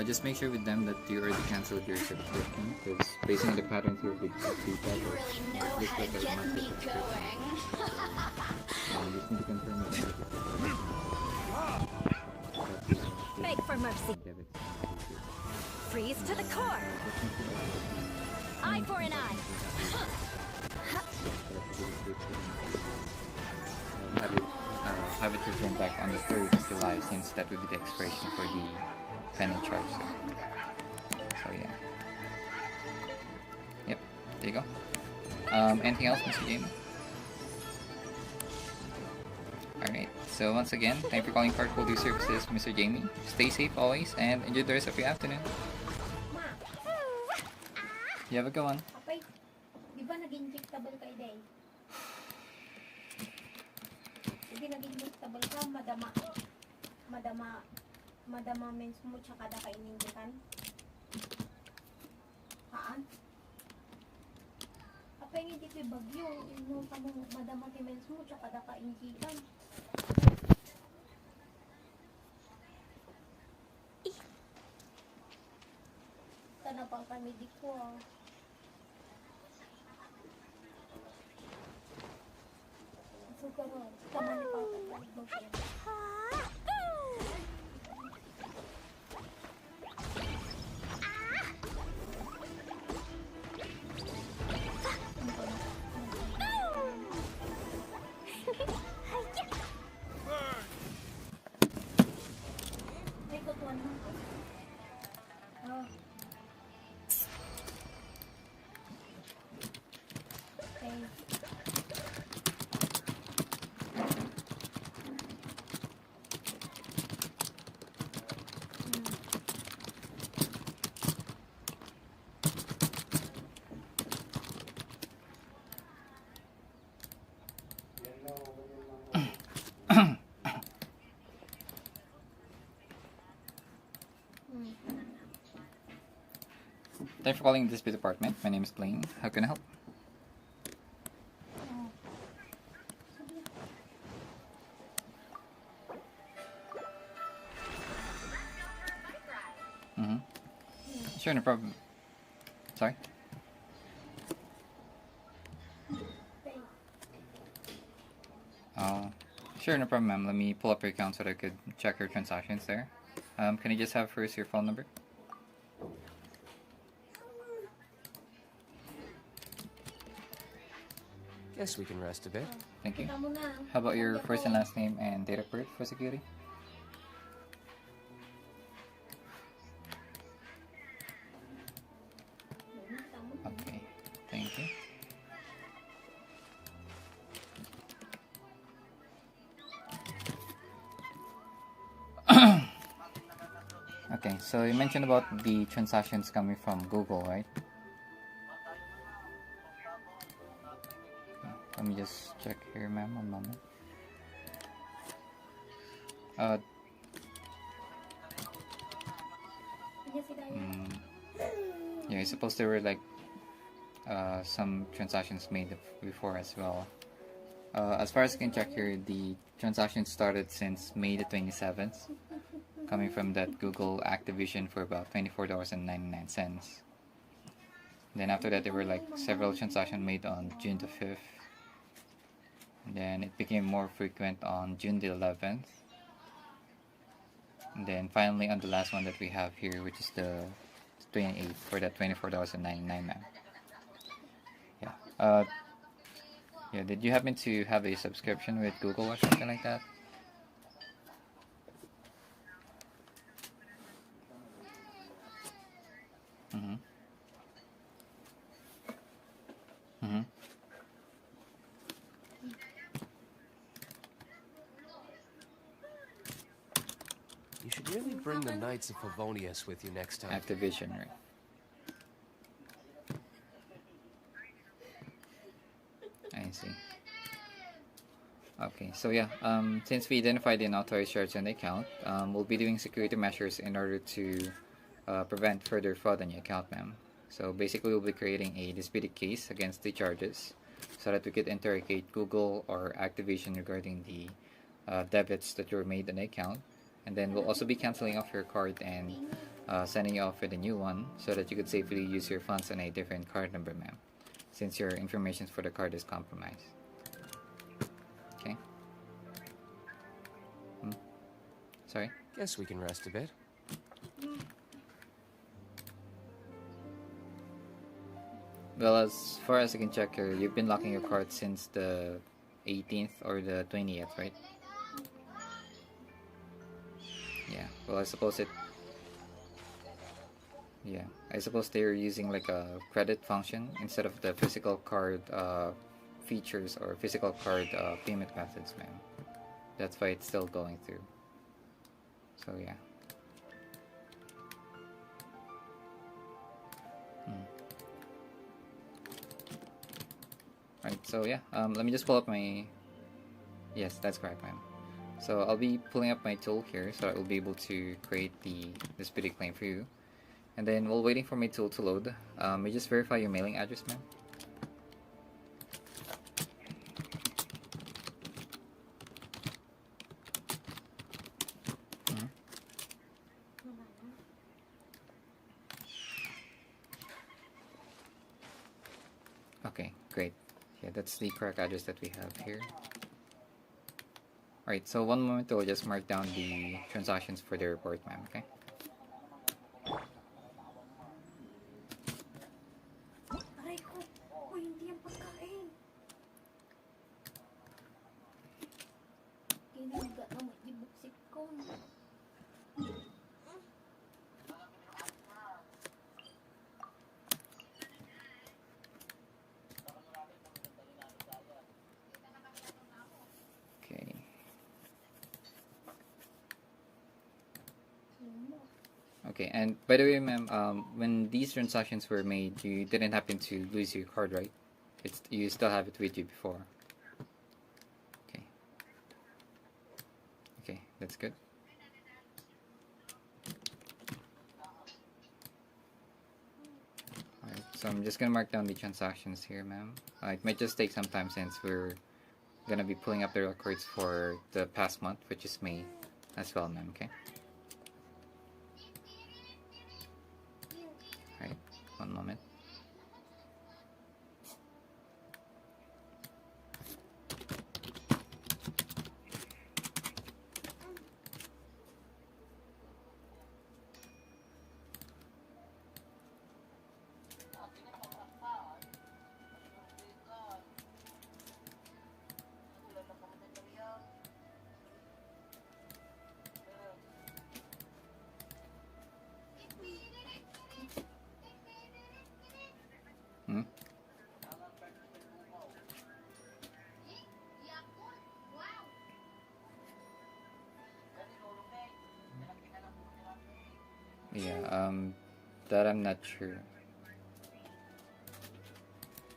Speaker 1: just make sure with them that you already canceled your subscription, because based on the patterns here with the titles, it looks like a monthly subscription. You just need to confirm with them that
Speaker 2: Beg for mercy.
Speaker 1: debits.
Speaker 2: Freeze to the core. Eye for an eye.
Speaker 1: Have it returned back on the 3rd of July, since that would be the expiration for the penalty charge. So yeah. Yep, there you go. Anything else, Mr. Jamie? Alright, so once again, thank you for calling Card Holder Services, Mr. Jamie. Stay safe always, and enjoy the rest of your afternoon. You have a good one.
Speaker 3: Apay, di ba nag-injectable kay Day? Hindi nag-injectable ka, madama mens mo tsaka da kainindikan. Haan? Apay, hindi ko bagyo. Ino ka mo madama kay mens mo tsaka da kainindikan. Tanapang kami di ko ah. Siguro, tama ni Papa, balik mo siya. May kutuan mo. Oh. Okay.
Speaker 1: Thanks for calling this department. My name is Blaine. How can I help? Sure, no problem. Sorry? Sure, no problem, ma'am. Let me pull up your account so that I could check your transactions there. Can I just have first your phone number?
Speaker 9: Guess we can rest a bit.
Speaker 1: Thank you. How about your first and last name and date of birth for security? Okay, thank you. Okay, so you mentioned about the transactions coming from Google, right? Let me just check here, ma'am, one moment. Yeah, I suppose there were like some transactions made before as well. As far as I can check here, the transactions started since May the 27th, coming from that Google Activision for about $24.99. Then after that, there were like several transactions made on June the 5th. And then it became more frequent on June the 11th. And then finally on the last one that we have here, which is the 28th for that $24.99 now. Yeah. Yeah, did you happen to have a subscription with Google or something like that?
Speaker 9: You should really bring the Knights of Favonius with you next time.
Speaker 1: Activision, right? I see. Okay, so yeah, since we identified the unauthorized shares on the account, we'll be doing security measures in order to prevent further fraud on your account, ma'am. So basically, we'll be creating a disputed case against the charges so that we could interrogate Google or Activision regarding the debits that were made on the account. And then we'll also be canceling off your card and sending you off with a new one so that you could safely use your funds on a different card number, ma'am, since your information for the card is compromised. Okay. Sorry?
Speaker 9: Guess we can rest a bit.
Speaker 1: Well, as far as I can check here, you've been locking your card since the 18th or the 20th, right? Yeah, well, I suppose they're using like a credit function instead of the physical card features or physical card payment methods, man. That's why it's still going through. So yeah. Right, so yeah, let me just pull up my... Yes, that's correct, ma'am. So I'll be pulling up my tool here so I will be able to create the disputed claim for you. And then while waiting for my tool to load, may just verify your mailing address, ma'am. Okay, great. Yeah, that's the correct address that we have here. Alright, so one moment I'll just mark down the transactions for the report, ma'am, okay?
Speaker 3: Aray ko! Uy, hindi yung pagkain! Kiniga na mag-ibuksik ko.
Speaker 1: Okay. Okay, and by the way, ma'am, when these transactions were made, you didn't happen to lose your card, right? You still have it with you before. Okay. Okay, that's good. Alright, so I'm just gonna mark down the transactions here, ma'am. It might just take some time since we're gonna be pulling up the records for the past month, which is May, as well, ma'am, okay? Alright, one moment. Yeah, that I'm not sure.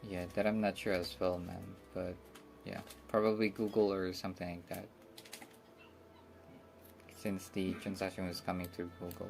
Speaker 1: Yeah, that I'm not sure as well, man. But yeah, probably Google or something like that. Since the transaction was coming through Google.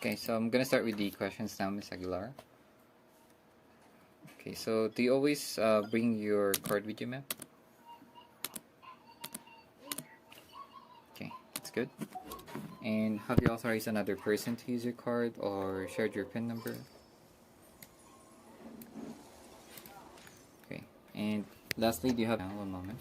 Speaker 1: Okay, so I'm gonna start with the questions now, Miss Aguilar. Okay, so do you always bring your card with you, ma'am? Okay, that's good. And have you authorized another person to use your card or shared your PIN number? Okay, Lastly, do you have one moment?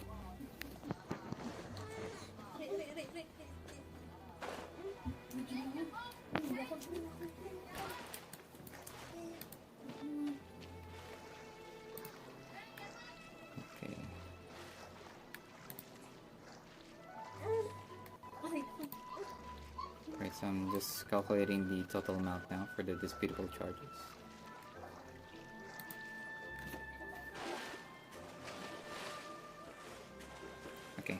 Speaker 1: Okay. Right, so I'm just calculating the total amount now for the disputable charges. Okay.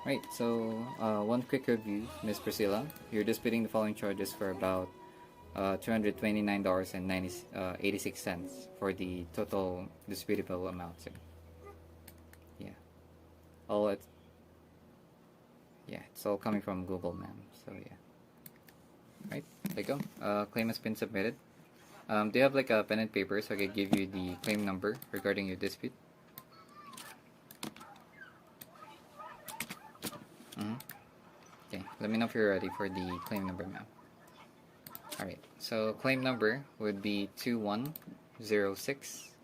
Speaker 1: Right, so one quick review, Miss Priscilla. You're disputing the following charges for about $229.86 for the total disputable amount. So, yeah, it's all coming from Google, ma'am. So yeah, right, there you go. Claim has been submitted. Do you have like a pen and paper so I can give you the claim number regarding your dispute? Okay, let me know if you're ready for the claim number, ma'am. Alright, so claim number would be 2106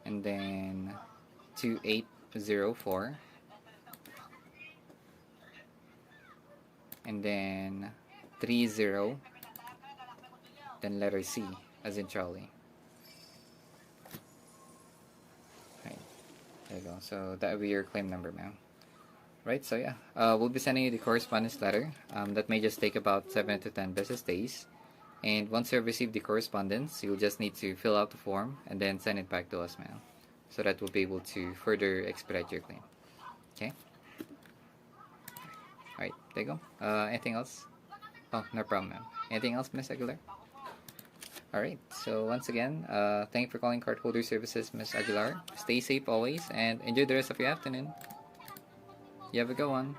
Speaker 1: and then 2804 and then 30, then letter C as in Charlie. Right, there you go. So that would be your claim number, ma'am. Right, so yeah, we'll be sending you the correspondence letter. That may just take about 7 to 10 business days. And once you have received the correspondence, you'll just need to fill out the form and then send it back to us, ma'am, so that we'll be able to further expedite your claim. Okay? Alright, there you go. Anything else? Oh, no problem, ma'am. Anything else, Miss Aguilar? Alright, so once again, thank you for calling Cardholder Services, Miss Aguilar. Stay safe always and enjoy the rest of your afternoon. You have a good one.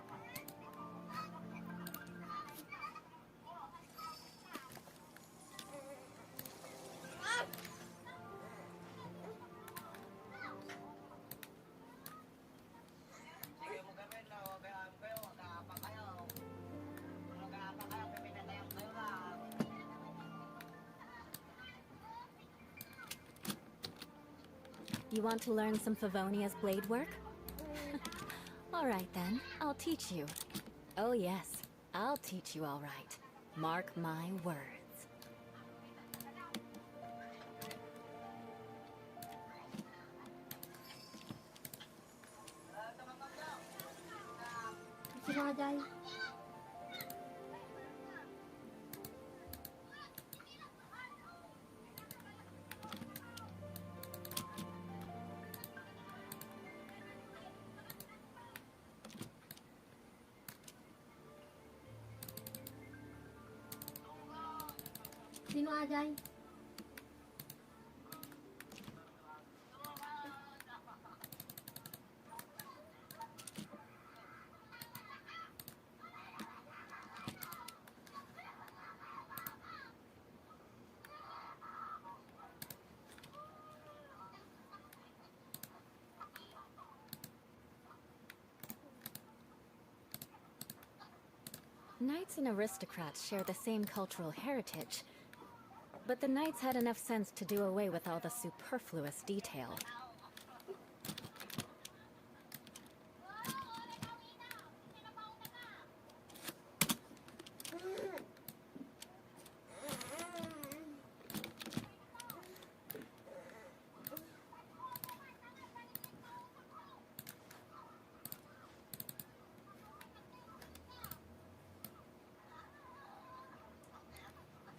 Speaker 2: You want to learn some Favonia's blade work? Alright then, I'll teach you. Oh yes, I'll teach you alright. Mark my words.
Speaker 3: Sino Ajay?
Speaker 2: Knights and aristocrats share the same cultural heritage, but the knights had enough sense to do away with all the superfluous detail.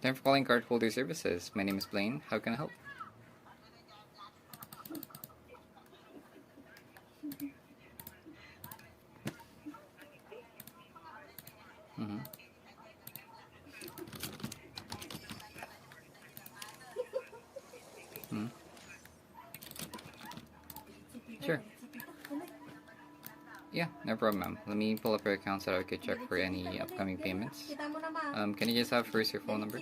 Speaker 1: Thank you for calling Cardholder Services. My name is Blaine. How can I help? Sure. Yeah, no problem, ma'am. Let me pull up your account so that I could check for any upcoming payments. Can you just have first your phone number?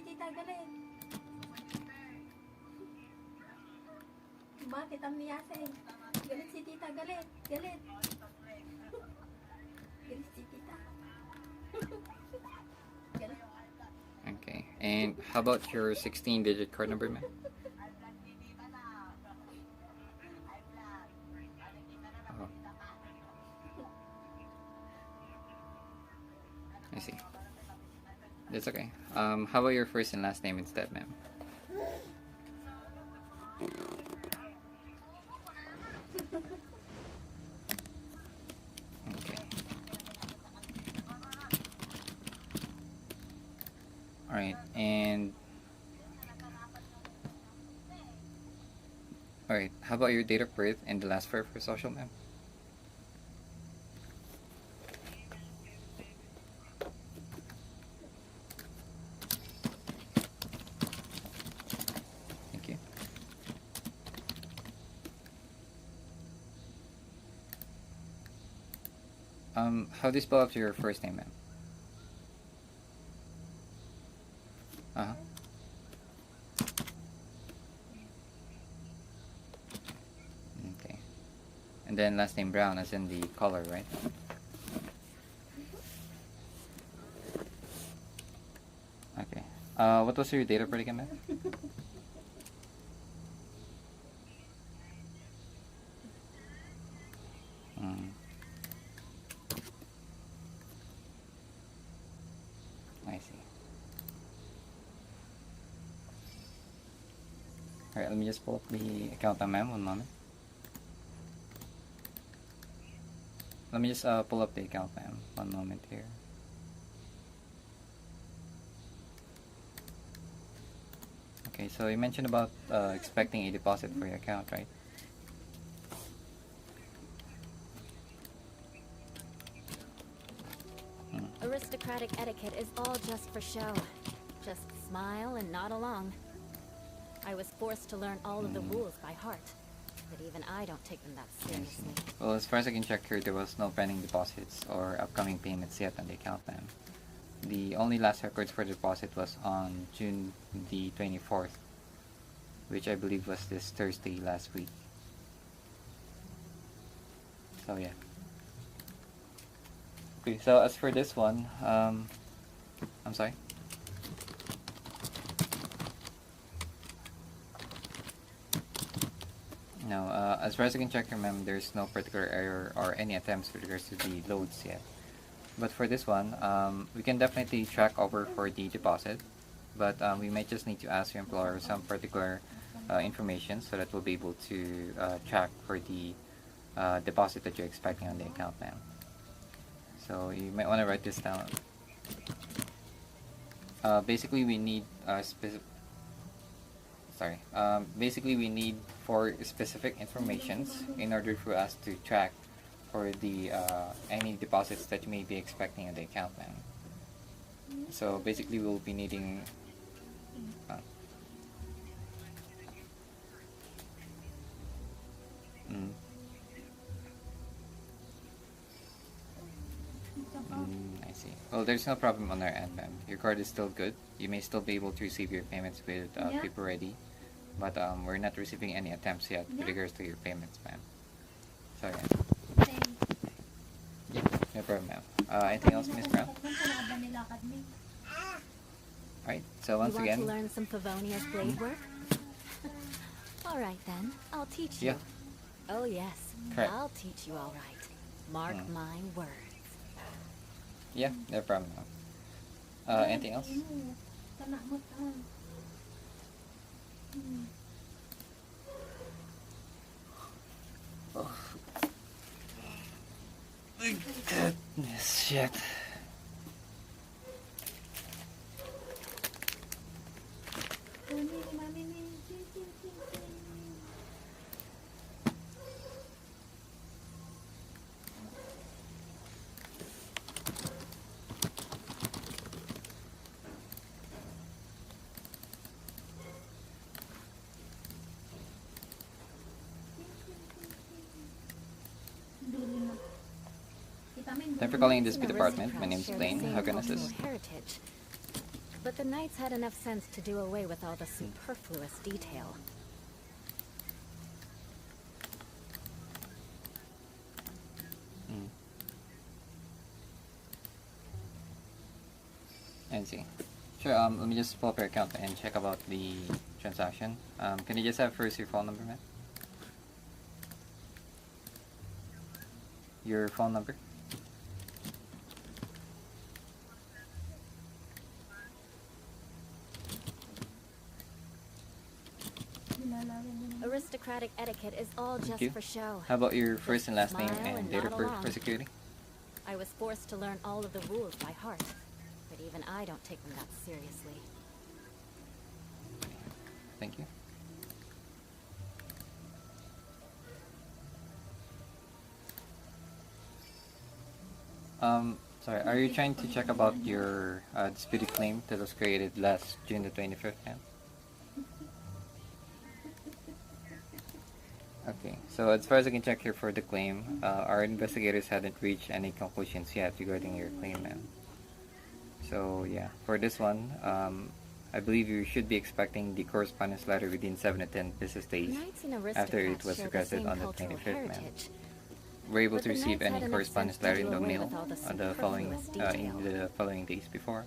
Speaker 1: Okay. And how about your 16-digit card number, ma'am? Oh. I see. That's okay. How about your first and last name instead, ma'am? Okay. Alright, and... Alright, how about your date of birth and the last four for social, ma'am? Thank you. How do you spell out your first name, ma'am? Uh-huh. Okay. And then last name Brown, as in the color, right? Okay. What was your date of birth again, ma'am? Mm. I see. Alright, let me just pull up the account now, ma'am. One moment. Let me just pull up the account, ma'am. One moment here. Okay, so you mentioned about expecting a deposit for your account, right?
Speaker 2: Aristocratic etiquette is all just for show. Just smile and nod along. I was forced to learn all of the rules by heart, but even I don't take them that seriously.
Speaker 1: Well, as far as I can check here, there was no pending deposits or upcoming payments yet on the account, ma'am. The only last records for deposit was on June the 24th, which I believe was this Thursday last week. So yeah. Okay, so as for this one, I'm sorry. No, as far as I can check here, ma'am, there's no particular error or any attempts with regards to the loads yet. But for this one, we can definitely track over for the deposit, but we might just need to ask your employer some particular information so that we'll be able to track for the deposit that you're expecting on the account, ma'am. So you might want to write this down. Basically, we need basically we need 4 specific informations in order for us to track for the any deposits that you may be expecting on the account, ma'am. So basically, we'll be needing. I see. Well, there's no problem on our end, ma'am. Your card is still good. You may still be able to receive your payments with paper ready, but we're not receiving any attempts yet with regards to your payments, ma'am. So yeah. Yeah, no problem, ma'am. Anything else, Miss Brown? Alright, so once again...
Speaker 2: You want to learn some Favonia's blade work? Alright then, I'll teach you.
Speaker 1: Yeah.
Speaker 2: Oh yes,
Speaker 1: Correct.
Speaker 2: I'll teach you alright. Mark my words.
Speaker 1: Yeah, no problem, ma'am. Anything else? Oh. Goodness, shit. Thank you for calling this department. My name is Blaine. How can I assist?
Speaker 2: Heritage. But the knights had enough sense to do away with all the superfluous detail.
Speaker 1: I see. Sure, let me just pull up your account and check about the transaction. Can you just have first your phone number, man? Your phone number?
Speaker 2: Aristocratic etiquette is all
Speaker 1: Thank
Speaker 2: just
Speaker 1: you.
Speaker 2: for show.
Speaker 1: How about your first and last name
Speaker 2: Smile
Speaker 1: and date of
Speaker 2: nod
Speaker 1: birth
Speaker 2: along.
Speaker 1: for security?
Speaker 2: I was forced to learn all of the rules by heart, but even I don't take them that seriously.
Speaker 1: Thank you. Sorry, are you trying to check about your disputed claim that was created last June the 25th, man? Okay, so as far as I can check here for the claim, our investigators hadn't reached any conclusions yet regarding your claim, man. So yeah, for this one, I believe you should be expecting the correspondence letter within 7 to 10 business days
Speaker 2: Knights and
Speaker 1: after it
Speaker 2: aristocrats
Speaker 1: was
Speaker 2: share the
Speaker 1: requested
Speaker 2: same
Speaker 1: on the
Speaker 2: cultural
Speaker 1: 25th, man.
Speaker 2: heritage.
Speaker 1: We're able
Speaker 2: But
Speaker 1: to
Speaker 2: the
Speaker 1: receive
Speaker 2: Knights
Speaker 1: any
Speaker 2: had enough
Speaker 1: correspondence
Speaker 2: sense to
Speaker 1: letter
Speaker 2: do
Speaker 1: in the
Speaker 2: away
Speaker 1: mail
Speaker 2: with all the
Speaker 1: on the following
Speaker 2: superfluous
Speaker 1: in
Speaker 2: detail.
Speaker 1: the following days before.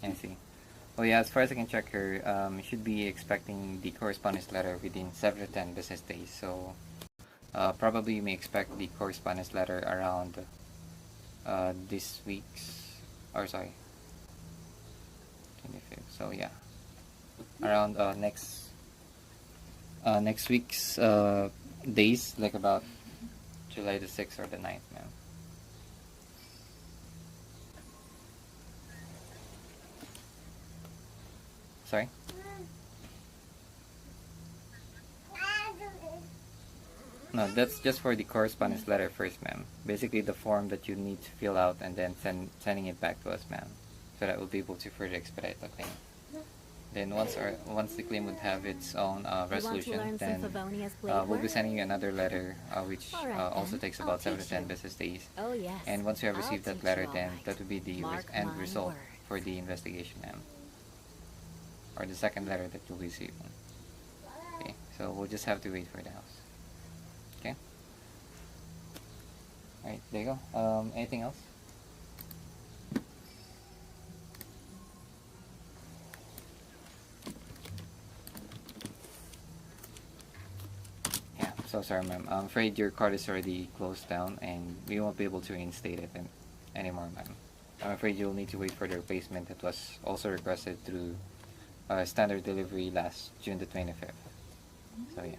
Speaker 1: I see. Well, yeah, as far as I can check here, you should be expecting the correspondence letter within 7 to 10 business days. So, probably you may expect the correspondence letter around this week's, or sorry, 25th. So yeah, around next week's days, like about July the 6th or the 9th, ma'am. Sorry? No, that's just for the correspondence letter first, ma'am. Basically, the form that you need to fill out and then sending it back to us, ma'am, so that we'll be able to further expedite the claim. Then once the claim would have its own resolution, then we'll be sending you another letter, which also takes about 7 to 10 business days.
Speaker 2: Oh yes.
Speaker 1: And once you have received that letter, then
Speaker 2: right.
Speaker 1: that will be the
Speaker 2: Mark
Speaker 1: end
Speaker 2: my
Speaker 1: result
Speaker 2: words.
Speaker 1: for the investigation, ma'am, or the second letter that you'll receive. Okay, so we'll just have to wait for the house. Okay. All right, there you go. Anything else? Yeah, so sorry, ma'am. I'm afraid your card is already closed down, and we won't be able to reinstate it anymore, ma'am. I'm afraid you'll need to wait for the replacement that was also requested through standard delivery last June the 25th. So yeah.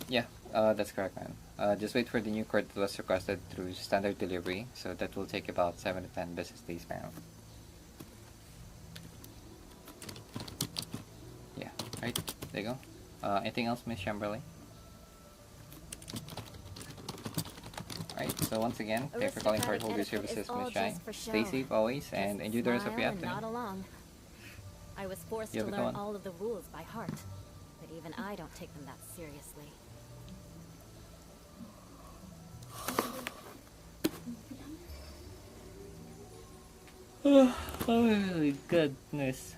Speaker 1: Yeah, that's correct, ma'am. Just wait for the new card that was requested through standard delivery, so that will take about 7 to 10 business days, ma'am. Yeah, right, there you go. Anything else, Miss Chamberlain? Alright, so once again, thanks for calling Cardholder Services, Miss Shai. Stay safe always, and enjoy the rest of your afternoon.
Speaker 2: Not along. I was forced to learn all of the rules by heart, but even I don't take them that seriously.
Speaker 1: Oh my goodness.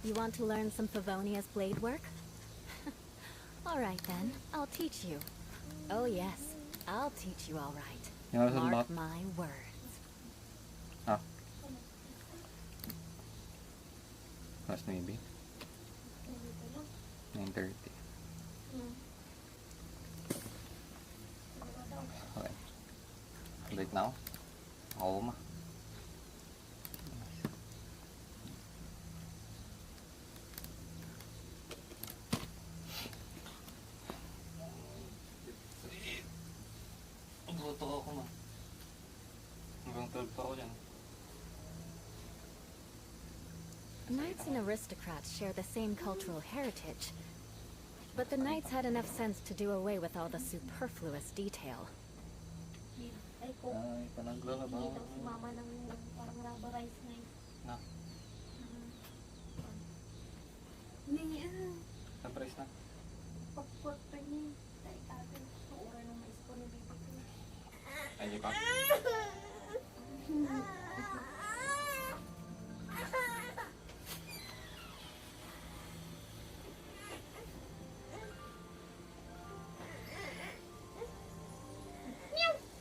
Speaker 2: You want to learn some Favonia's blade work? Alright then, I'll teach you. Oh yes, I'll teach you alright. Mark my words.
Speaker 1: Ah. Mas maybe 9:30. Okay. Right now? Home.
Speaker 2: Knights and aristocrats share the same cultural heritage, but the knights had enough sense to do away with all the superfluous detail.
Speaker 3: Ay, kung nakita ko si mama ng parang rubberized na yun.
Speaker 1: No?
Speaker 3: Hindi
Speaker 1: Surprise na.
Speaker 3: pagpot pa niya. Dahil atin, suura ng mais ko ni baby ko.
Speaker 1: Ay, pa.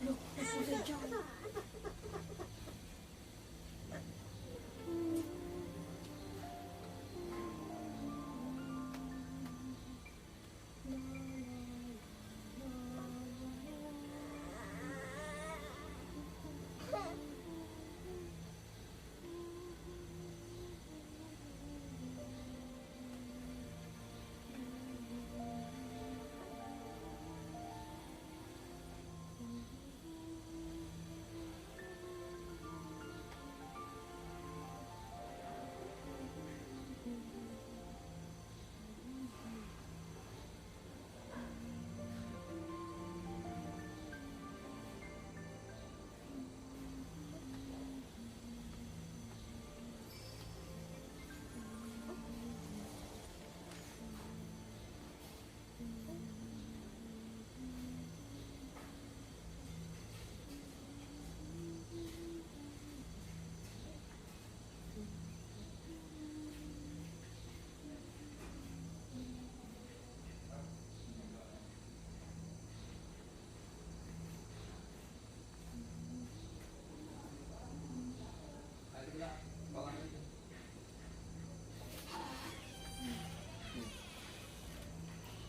Speaker 3: Look, nagpusa dyan.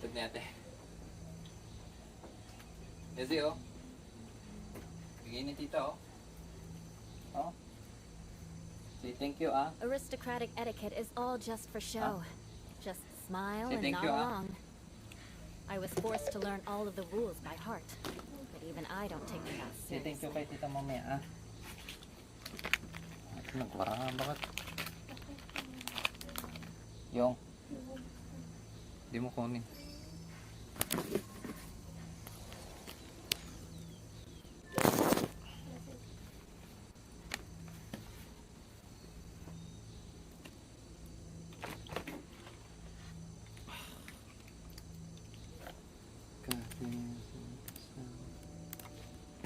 Speaker 1: Tignan natin. Kasi oh. Bigay ni tita oh. Oh. Say thank you ah.
Speaker 2: Aristocratic etiquette is all just for show. Just smile
Speaker 1: Say
Speaker 2: and
Speaker 1: thank
Speaker 2: nod
Speaker 1: you,
Speaker 2: along. I was forced to learn all of the rules by heart, but even I don't take them that
Speaker 1: Say thank you
Speaker 2: seriously.
Speaker 1: kay tita mamaya ah. Nagwara bakit? Yung. Di mo kunin.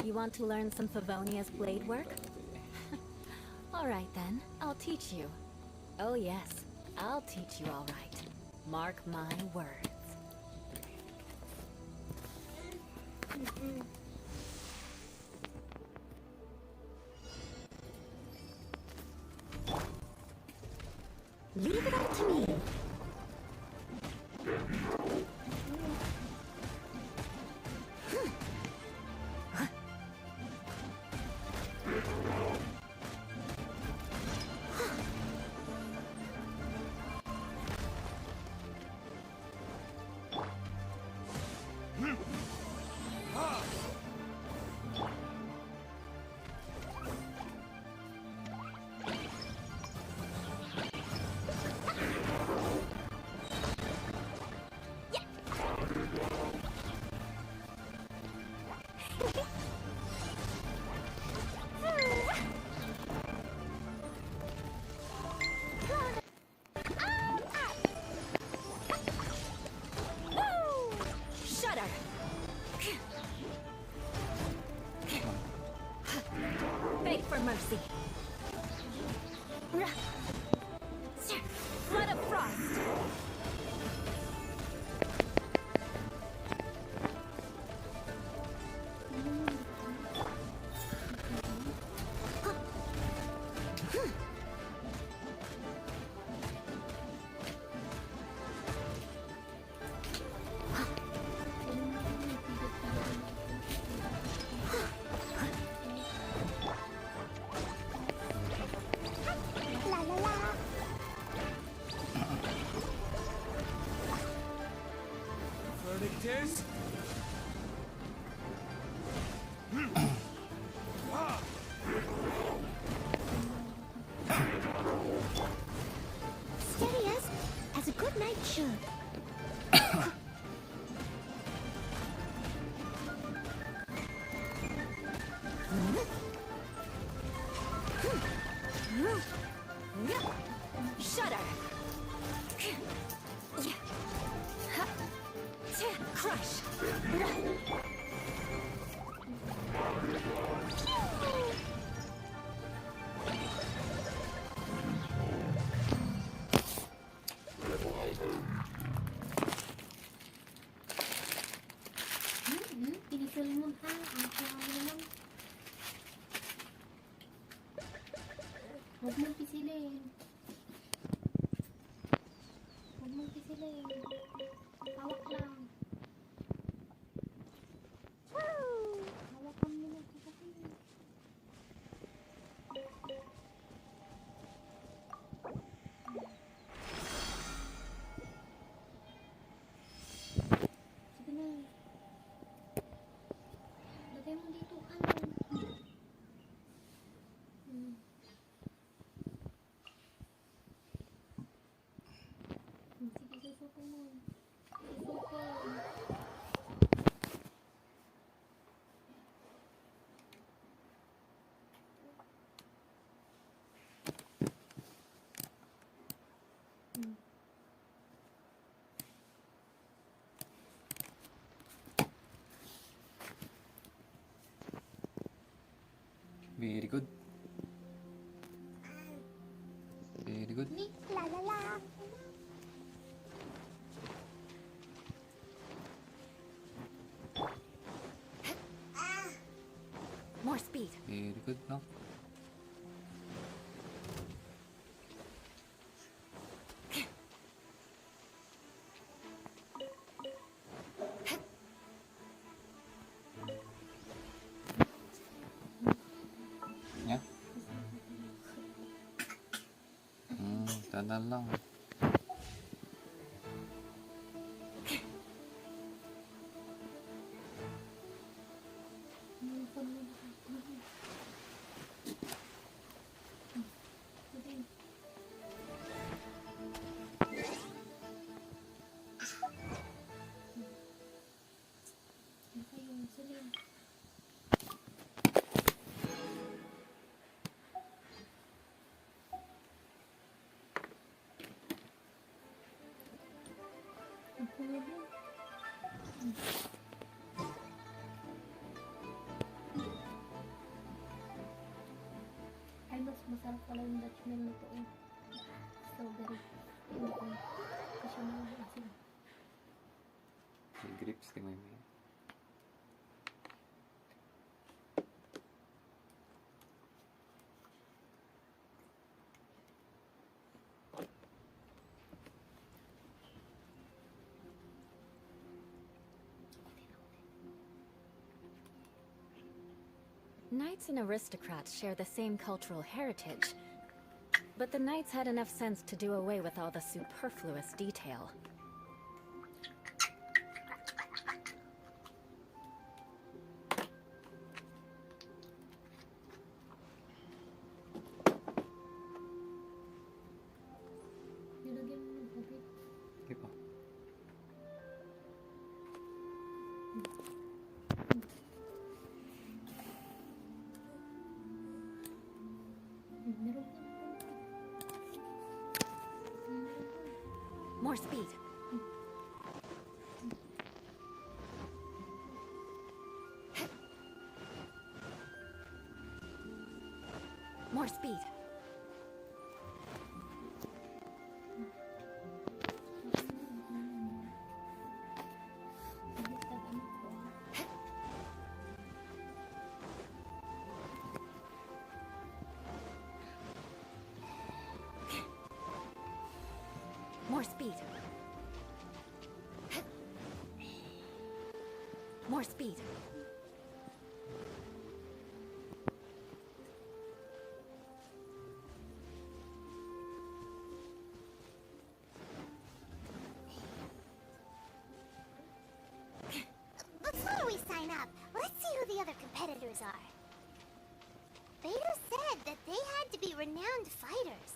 Speaker 2: You want to learn some Favonia's blade work? Alright then, I'll teach you. Oh yes, I'll teach you alright. Mark my words.
Speaker 6: Leave it up to me.
Speaker 2: Beg for mercy. Flood of frost.
Speaker 5: La la la.
Speaker 4: Verdict is...
Speaker 5: Steady as a good knight should.
Speaker 6: Crush!
Speaker 3: Pinisil mo ha. Ang kaya mo naman. Huwag mong pisilin. Huwag mong pisilin. Hawak lang. Hawakan mo lang sa kasi. Sige na. Lagay mo dito. Ano? Sige, susuko mo. Susuko.
Speaker 1: Very good. Very good.
Speaker 5: La la la.
Speaker 6: More speed.
Speaker 1: Very good, no? Yeah. Tanan lang.
Speaker 3: Ay, mas masarap pala yung Dutchman nito eh. Strawberry. Kasi mga asin.
Speaker 1: May grips di mo yun.
Speaker 2: Knights and aristocrats share the same cultural heritage, but the knights had enough sense to do away with all the superfluous detail.
Speaker 3: Nilagyan mo ng tubig.
Speaker 1: Di ba?
Speaker 3: Meron ka.
Speaker 6: More speed. More speed. More speed. More speed.
Speaker 5: Before we sign up, let's see who the other competitors are. Vader said that they had to be renowned fighters.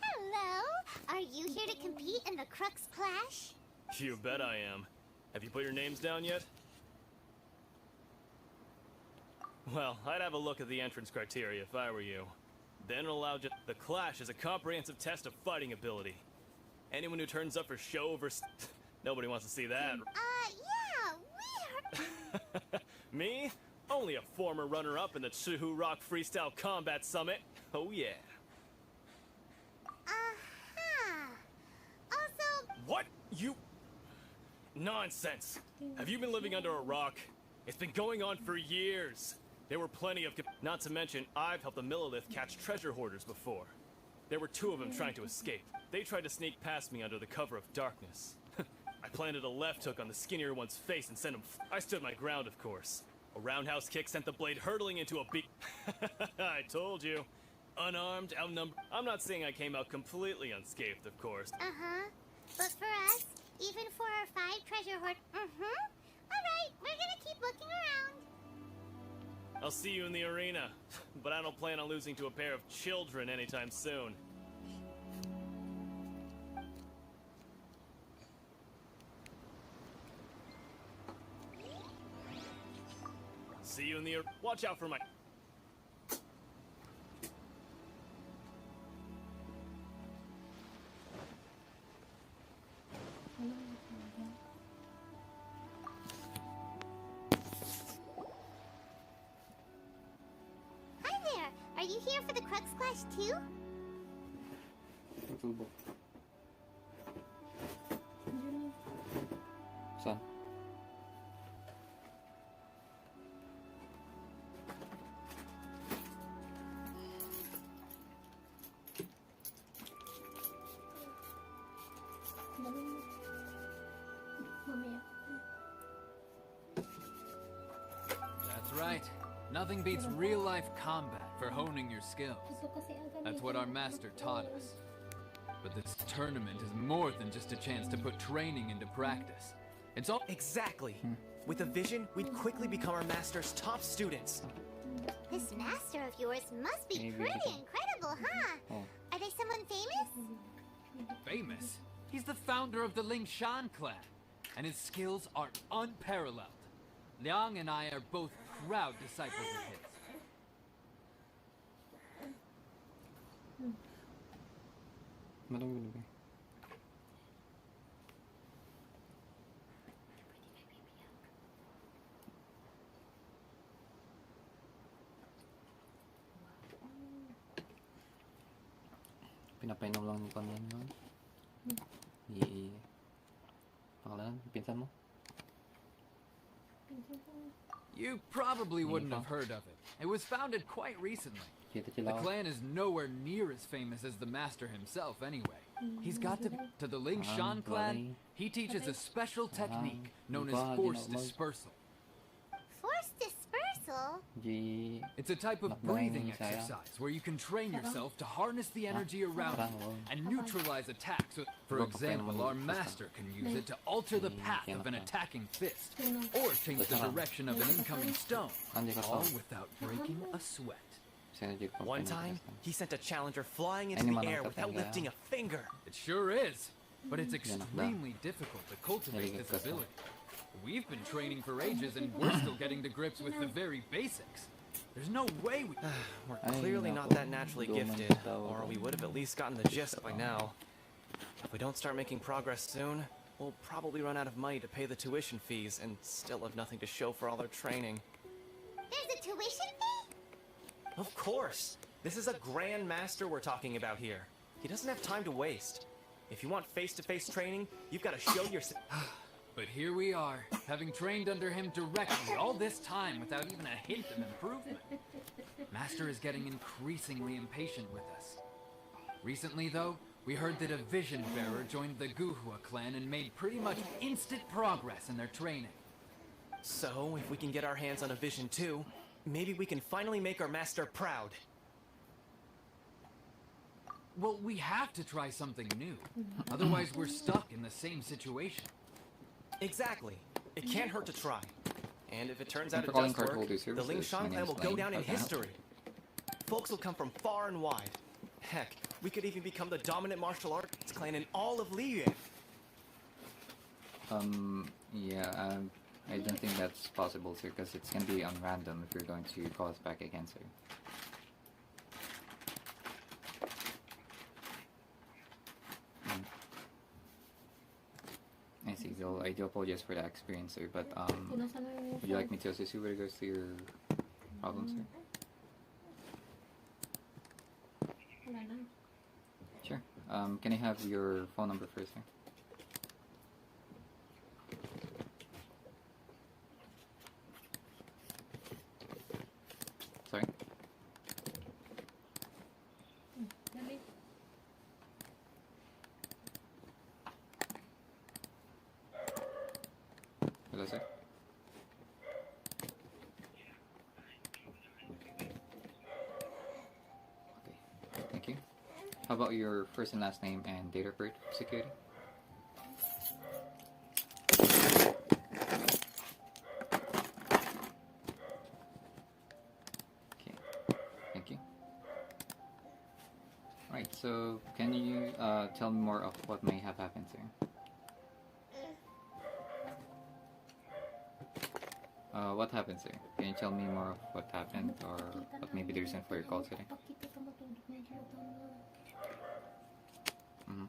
Speaker 5: Hello! Are you here to compete in the Crux Clash?
Speaker 10: You bet I am. Have you put your names down yet? Well, I'd have a look at the entrance criteria if I were you. Then it'll allow just... The Clash is a comprehensive test of fighting ability. Anyone who turns up for show versus... Nobody wants to see that.
Speaker 5: Yeah, weird.
Speaker 10: Me? Only a former runner-up in the Chihu Rock Freestyle Combat Summit. Oh yeah.
Speaker 5: Also...
Speaker 10: What? You... Nonsense. Have you been living under a rock? It's been going on for years. There were plenty of... Not to mention, I've helped the Millilith catch treasure hoarders before. There were 2 of them trying to escape. They tried to sneak past me under the cover of darkness. I planted a left hook on the skinnier one's face and sent him... I stood my ground, of course. A roundhouse kick sent the blade hurtling into a beak. I told you. Unarmed, outnumbered... I'm not saying I came out completely unscathed, of course.
Speaker 5: But for us, even for our 5 treasure hoard... Alright, we're gonna keep looking around.
Speaker 10: I'll see you in the arena, but I don't plan on losing to a pair of children anytime soon. See you in the... Watch out for my...
Speaker 5: Hi there! Are you here for the Crux Clash too?
Speaker 1: Son.
Speaker 3: Mamaya.
Speaker 4: That's right. Nothing beats real-life combat for honing your skills.
Speaker 3: Gusto kasi agad
Speaker 4: That's what our master taught us. But this tournament is more than just a chance to put training into practice. It's all...
Speaker 11: Exactly. With a vision, we'd quickly become our master's top students.
Speaker 5: This master of yours must be pretty incredible, huh? Are they someone famous?
Speaker 4: famous. He's the founder of the Lingshan clan, and his skills are unparalleled. Liang and I are both proud disciples of his.
Speaker 1: Pinapainom lang ni Pamela yun. Pangalan? Pinsan mo?
Speaker 4: You probably wouldn't have heard of it. It was founded quite recently. The clan is nowhere near as famous as the master himself anyway. He's got to the Lingshan clan. He teaches a special technique known as force dispersal.
Speaker 5: Force dispersal?
Speaker 4: It's a type of breathing exercise where you can train yourself to harness the energy around you and neutralize attacks. For example, our master can use it to alter the path of an attacking fist or change the direction of an incoming stone, all without breaking a sweat.
Speaker 11: One time, he sent a challenger flying into the air without lifting a finger.
Speaker 4: It sure is, but it's extremely difficult to cultivate this ability. We've been training for ages and we're still getting to grips with the very basics. There's no way we...
Speaker 11: We're clearly not that naturally gifted, or we would have at least gotten the gist by now. If we don't start making progress soon, we'll probably run out of money to pay the tuition fees and still have nothing to show for all our training.
Speaker 5: There's a tuition fee?
Speaker 11: Of course! This is a Grand Master we're talking about here. He doesn't have time to waste. If you want face-to-face training, you've got to show yourself...
Speaker 4: But here we are, having trained under him directly all this time without even a hint of improvement. Master is getting increasingly impatient with us. Recently, though, we heard that a Vision Bearer joined the Guhua clan and made pretty much instant progress in their training.
Speaker 11: So, if we can get our hands on a Vision too, maybe we can finally make our master proud.
Speaker 4: Well, we have to try something new. Otherwise, we're stuck in the same situation.
Speaker 11: Exactly. It can't hurt to try. And if it turns out it does work, the Lingshan clan will go down in history. Folks will come from far and wide. Heck, we could even become the dominant martial arts clan in all of Liyue.
Speaker 1: Yeah, I don't think that's possible, sir, because it's gonna be on random if you're going to call us back again, sir. I do apologize for that experience, sir. But would you like me to assist you with regards to your problems, sir? Sure. Can I have your phone number first, sir? Sorry? Hello, sir? Okay, thank you. How about your first and last name and date of birth for security? Okay, thank you. Right, so can you tell me more of what may have happened, sir? What happened, sir? Can you tell me more of what happened or what may be the reason for your call today? Mm-hmm.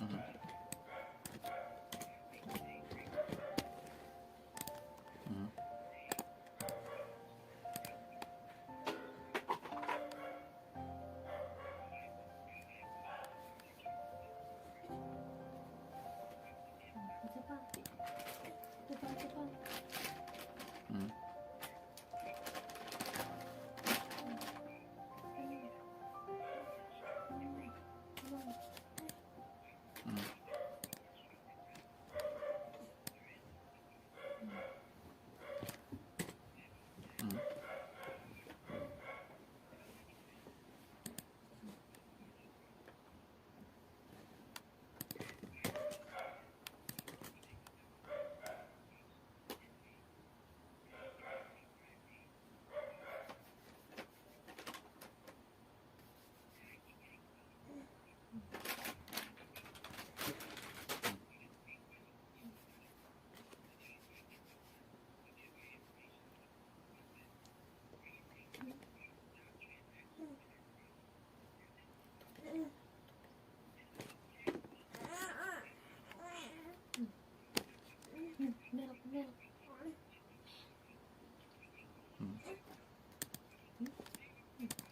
Speaker 1: Mm-hmm.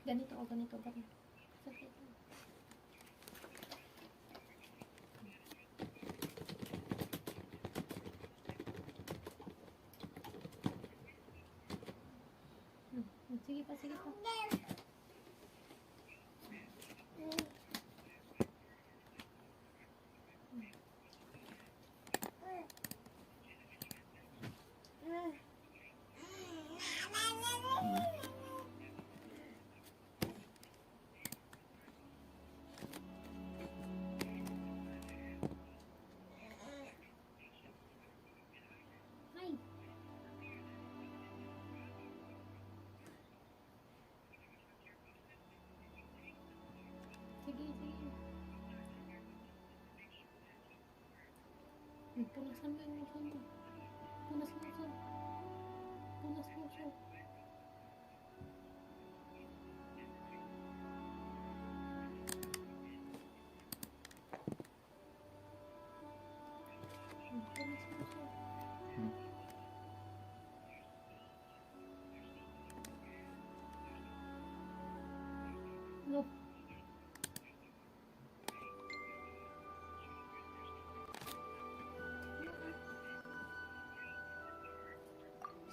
Speaker 3: Ganito o ganito ba rin? Sakit. Sige pa, sige pa. Punasan mo yung uso mo. Punas mo uso. Punas mo uso. Punas mo uso. No.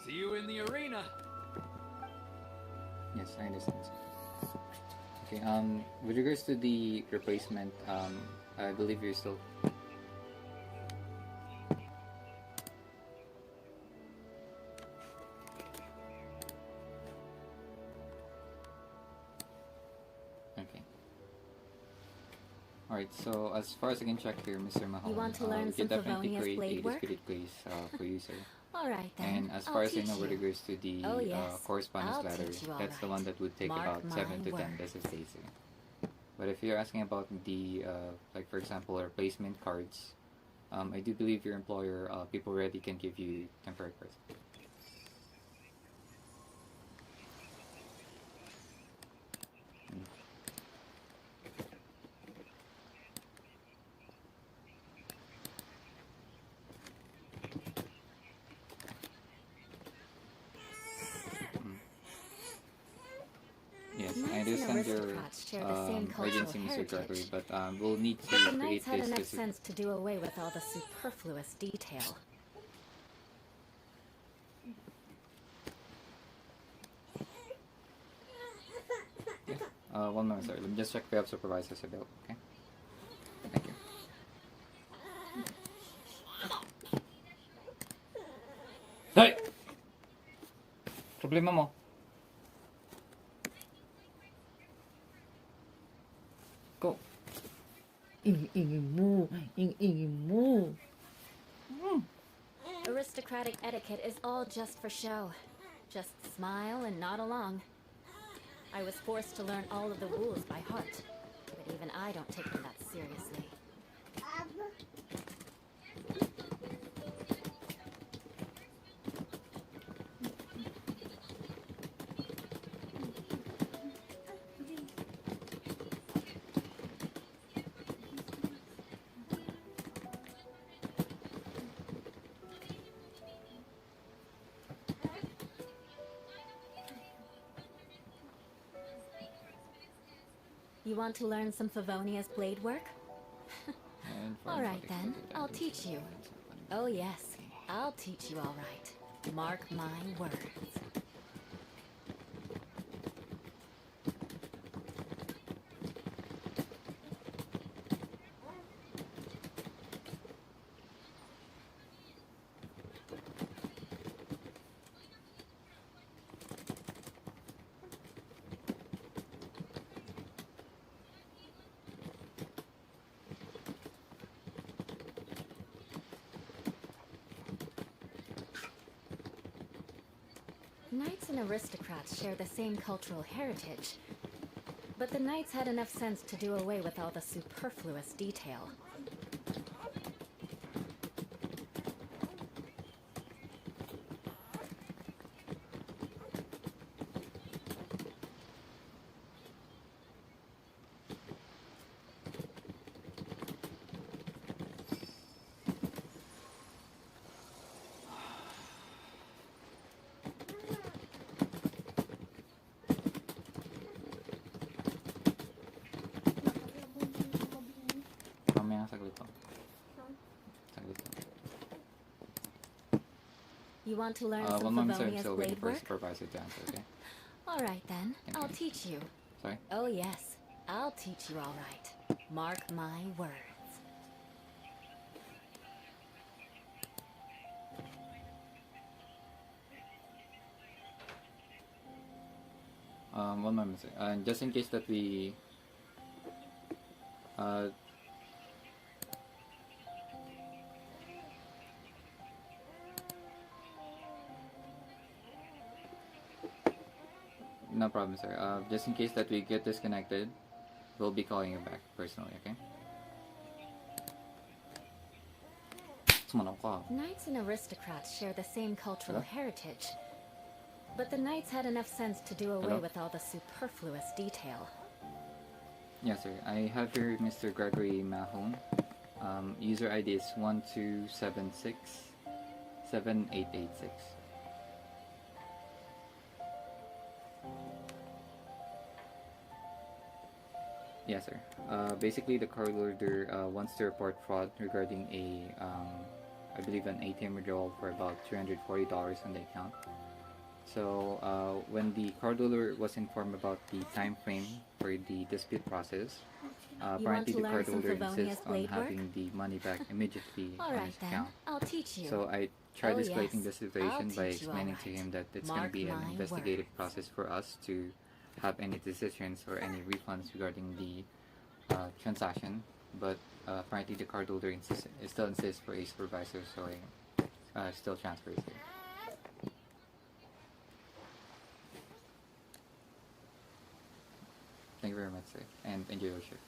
Speaker 4: See you in the arena.
Speaker 1: Yes, I understand. Okay, with regards to the replacement, I believe you're still... Okay. Alright, so as far as I can check here, Mr. Mahone,
Speaker 2: You want to learn
Speaker 1: we
Speaker 2: some
Speaker 1: can definitely
Speaker 2: Favonius
Speaker 1: create
Speaker 2: blade
Speaker 1: a
Speaker 2: work?
Speaker 1: discreet place for you, sir.
Speaker 2: Alright then.
Speaker 1: And as
Speaker 2: I'll
Speaker 1: far as I
Speaker 2: teach
Speaker 1: know, with
Speaker 2: you.
Speaker 1: regards to the
Speaker 2: Oh, yes.
Speaker 1: correspondence
Speaker 2: I'll
Speaker 1: ladder,
Speaker 2: teach you all
Speaker 1: that's the
Speaker 2: right.
Speaker 1: one that would take
Speaker 2: Mark
Speaker 1: about 7
Speaker 2: my
Speaker 1: to 10
Speaker 2: words.
Speaker 1: business days, sir. But if you're asking about the, like for example, replacement cards, I do believe your employer, People Ready, can give you temporary cards. I understand your urgency, Mr. Gregory, but we'll need to
Speaker 2: the
Speaker 1: create
Speaker 2: Knights had
Speaker 1: this
Speaker 2: enough
Speaker 1: specific...
Speaker 2: sense to do away with all the superfluous detail.
Speaker 1: One moment, sorry. Let me just check if we have supervisors available, okay? Thank you. Hey! Problema mo. Go.
Speaker 2: Aristocratic etiquette is all just for show. Just smile and nod along. I was forced to learn all of the rules by heart, but even I don't take them that seriously. You want to learn some Favonia's blade work? Alright then, I'll teach you. Oh yes, I'll teach you alright. Mark my words. Knights and aristocrats share the same cultural heritage, but the knights had enough sense to do away with all the superfluous detail. You want to learn some Favonia's blade work?
Speaker 1: Supervisor to answer, okay?
Speaker 2: Alright then,
Speaker 1: Okay.
Speaker 2: I'll teach you.
Speaker 1: Sorry?
Speaker 2: Oh yes, I'll teach you alright. Mark my words.
Speaker 1: One moment, sir. Just in case that we... No problem, sir. Just in case that we get disconnected, we'll be calling you back personally, okay?
Speaker 2: Knights and aristocrats share the same cultural heritage, but the knights had enough sense to do away with all the superfluous detail.
Speaker 1: Yes, sir. I have here Mr. Gregory Mahone. User ID is 1276-7886. Yes, sir. Basically, the card holder wants to report fraud regarding a, I believe, an ATM withdrawal for about $340 on the account. So, when the card holder was informed about the time frame for the dispute process, apparently the card holder insists on having the money back immediately on his account.
Speaker 2: I'll teach you.
Speaker 1: So I tried escalating the situation by explaining to him that it's going to be an investigative process for us to have any decisions or any refunds regarding the transaction, but apparently the card holder still insists for a supervisor, so I still transfer it here. Thank you very much, sir, and enjoy your shift.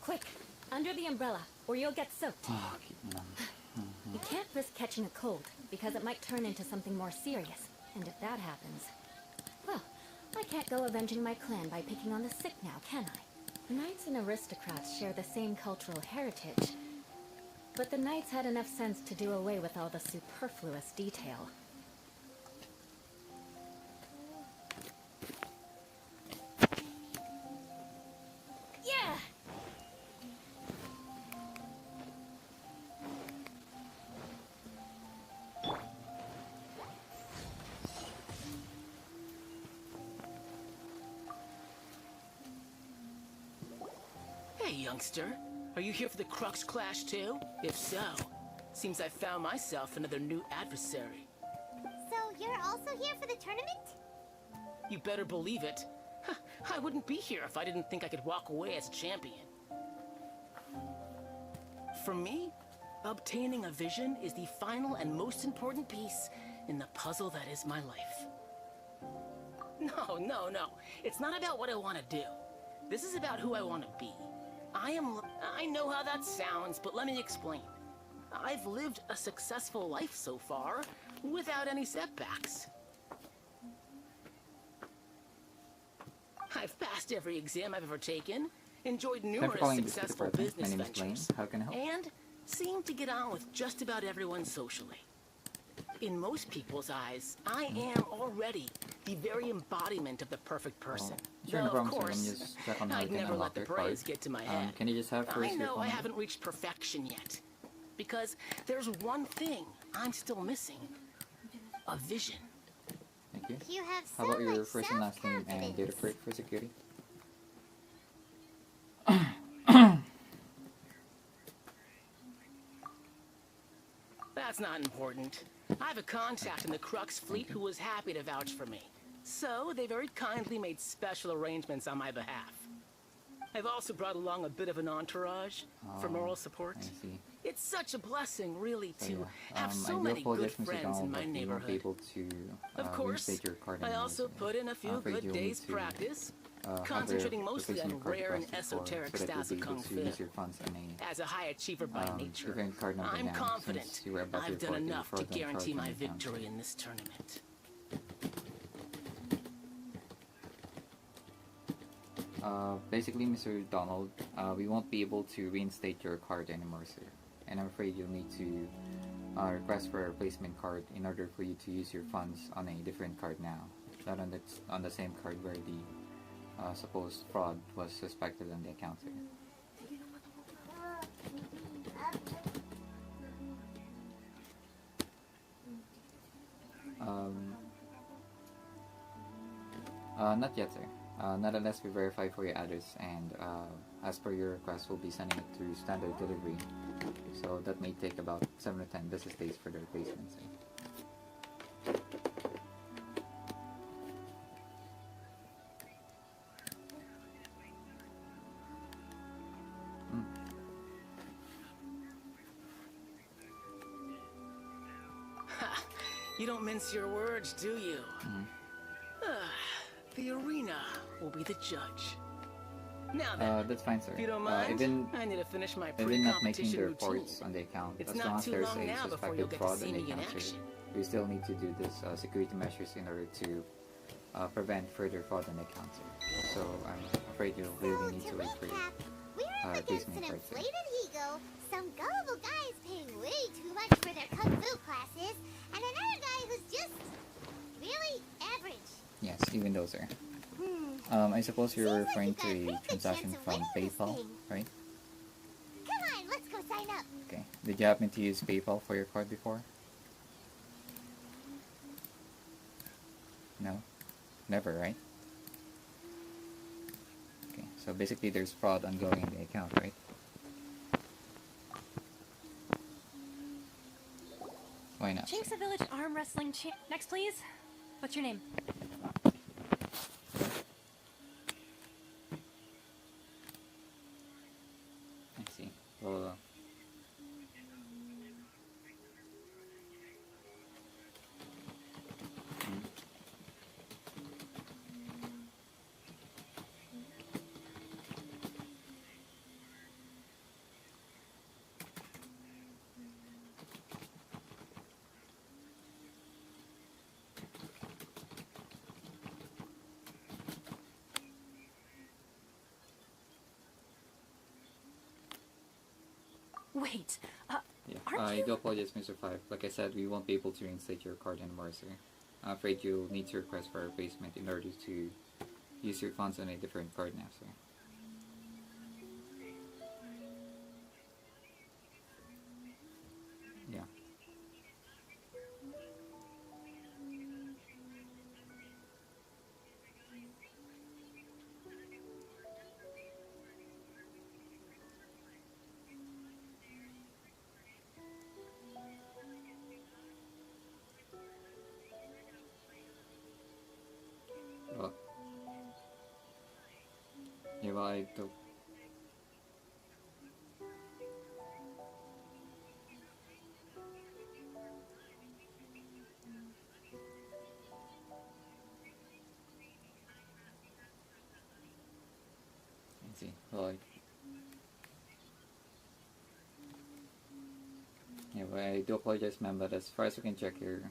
Speaker 2: Quick, under the umbrella, or you'll get soaked. You can't risk catching a cold, because it might turn into something more serious. And if that happens, well, I can't go avenging my clan by picking on the sick now, can I? Knights and aristocrats share the same cultural heritage, but the knights had enough sense to do away with all the superfluous detail.
Speaker 12: youngster. Are you here for the Crux Clash too? If so, seems I found myself another new adversary.
Speaker 5: So you're also here for the tournament?
Speaker 12: You better believe it. I wouldn't be here if I didn't think I could walk away as a champion. For me, obtaining a vision is the final and most important piece in the puzzle that is my life. No. It's not about what I want to do. This is about who I want to be. I know how that sounds, but let me explain. I've lived a successful life so far, without any setbacks. I've passed every exam I've ever taken, enjoyed numerous successful business ventures,
Speaker 1: How can I help?
Speaker 12: and seem to get on with just about everyone socially. In most people's eyes, I am already the very embodiment of the perfect person.
Speaker 1: Sure, no
Speaker 12: Though, of
Speaker 1: problem,
Speaker 12: course,
Speaker 1: sir. Let me just check on how I
Speaker 12: I'd
Speaker 1: can
Speaker 12: never
Speaker 1: unlock
Speaker 12: let the
Speaker 1: your card.
Speaker 12: praise get to my head.
Speaker 1: Can you just have first
Speaker 12: I
Speaker 1: your
Speaker 12: know
Speaker 1: phone
Speaker 12: I
Speaker 1: number?
Speaker 12: haven't reached perfection yet, because there's one thing I'm still missing: a vision.
Speaker 1: Thank you.
Speaker 5: You have
Speaker 1: How
Speaker 5: so
Speaker 1: about your
Speaker 5: much
Speaker 1: first and last name and
Speaker 5: self-confidence.
Speaker 1: date of birth for security?
Speaker 12: That's not important. I have a contact in the Crux fleet who was happy to vouch for me. So they very kindly made special arrangements on my behalf. I've also brought along a bit of an entourage for moral support.
Speaker 1: I see.
Speaker 12: It's such a blessing, really,
Speaker 1: So,
Speaker 12: to
Speaker 1: yeah.
Speaker 12: have
Speaker 1: I
Speaker 12: so
Speaker 1: do
Speaker 12: many good
Speaker 1: apologize, Mr.
Speaker 12: friends
Speaker 1: Donald,
Speaker 12: in my
Speaker 1: but you won't be
Speaker 12: neighborhood.
Speaker 1: able to
Speaker 12: Of course,
Speaker 1: reinstate your card
Speaker 12: I
Speaker 1: anymore,
Speaker 12: also
Speaker 1: so
Speaker 12: put in a few
Speaker 1: afraid
Speaker 12: good
Speaker 1: you'll need
Speaker 12: days'
Speaker 1: to,
Speaker 12: practice,
Speaker 1: have
Speaker 12: concentrating
Speaker 1: a
Speaker 12: mostly on
Speaker 1: replacement card
Speaker 12: rare and
Speaker 1: request before,
Speaker 12: esoteric
Speaker 1: so that
Speaker 12: styles
Speaker 1: you'll
Speaker 12: of
Speaker 1: be able
Speaker 12: kung
Speaker 1: to
Speaker 12: fu.
Speaker 1: use your funds in a
Speaker 12: As a high achiever by nature,
Speaker 1: different card number
Speaker 12: I'm
Speaker 1: now,
Speaker 12: confident
Speaker 1: since you were about to
Speaker 12: I've done
Speaker 1: report a
Speaker 12: enough to
Speaker 1: fraudulent
Speaker 12: guarantee
Speaker 1: charge
Speaker 12: my
Speaker 1: on your account.
Speaker 12: victory in this tournament.
Speaker 1: Basically, Mr. Donald, we won't be able to reinstate your card anymore, sir. And I'm afraid you'll need to request for a replacement card in order for you to use your funds on a different card now, not on the same card where the supposed fraud was suspected on the account, sir. Not yet, sir. Not unless we verify for your address, and as per your request, we'll be sending it through standard delivery. So that may take about 7 to 10 business days for the replacement, sir.
Speaker 12: You don't mince your words, do you? The arena will be the judge. Now then,
Speaker 1: that's fine, sir.
Speaker 12: if you don't mind,
Speaker 1: Even
Speaker 12: I need to finish my
Speaker 1: not making
Speaker 12: pre-competition
Speaker 1: the
Speaker 12: routine.
Speaker 1: reports on the account,
Speaker 12: It's
Speaker 1: as
Speaker 12: not
Speaker 1: long as
Speaker 12: too
Speaker 1: there's
Speaker 12: long
Speaker 1: a
Speaker 12: now before you'll
Speaker 1: suspected
Speaker 12: get to
Speaker 1: fraud
Speaker 12: see
Speaker 1: on the
Speaker 12: me in
Speaker 1: account, sir,
Speaker 12: action.
Speaker 1: we still need to do this security measures in order to prevent further fraud on the account, sir. So I'm afraid you'll really need to wait for
Speaker 5: recap, we're up against an
Speaker 1: replacement card, sir.
Speaker 5: inflated ego, some gullible guys paying way too much for their kung fu classes, and another guy who's just really average.
Speaker 1: Yes, even though, sir. I suppose you're referring to a transaction from PayPal, right?
Speaker 5: Come on, let's go sign up.
Speaker 1: Okay. Did you happen to use PayPal for your card before? No? Never, right? Okay, so basically there's fraud ongoing in the account, right? Why not?
Speaker 13: Chinks Village Arm Wrestling Champ. Next, please. What's your name?
Speaker 1: I see. Well,
Speaker 13: Wait.
Speaker 1: yeah.
Speaker 13: Aren't
Speaker 1: I
Speaker 13: you?
Speaker 1: do apologize, Mr. Five. Like I said, we won't be able to reinstate your card anymore, sir. I'm afraid you'll need to request for a replacement in order to use your funds on a different card now, sir. Yeah. Yeah, well, I do. Let's see. Well, yeah, well, I do apologize, ma'am, but as far as we can check here.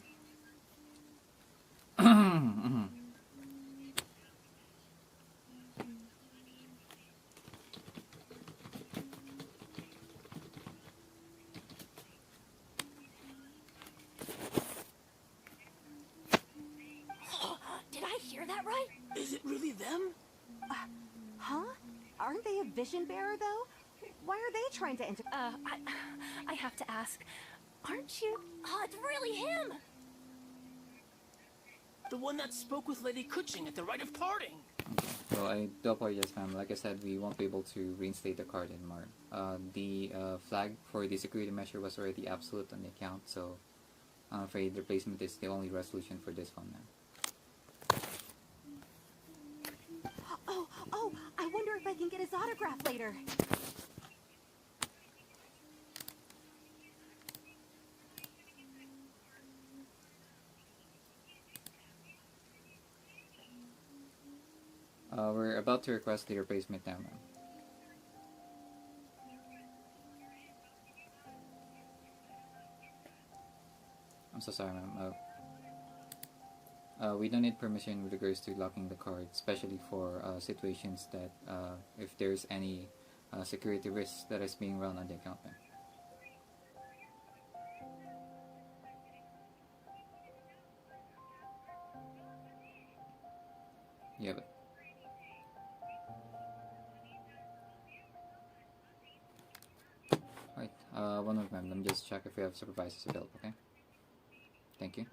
Speaker 6: Did I hear that right?
Speaker 12: Is it really them?
Speaker 14: Huh? Aren't they a vision bearer, though? Why are they trying to enter?
Speaker 13: I have to ask, aren't you?
Speaker 6: Oh, it's really him!
Speaker 12: The one that spoke with Lady Kuching at the rite of parting.
Speaker 1: So I do apologize, ma'am. Like I said, we won't be able to reinstate the card anymore. The flag for the security measure was already absolute on the account, so I'm afraid the replacement is the only resolution for this one now.
Speaker 14: Oh, I wonder if I can get his autograph later.
Speaker 1: We're about to request the replacement now, ma'am. I'm so sorry, ma'am. We don't need permission with regards to locking the card, especially for situations that if there's any security risks that is being run on the account, ma'am. Yeah, but alright, one moment, ma'am. Let me just check if we have supervisors available, okay? Thank you.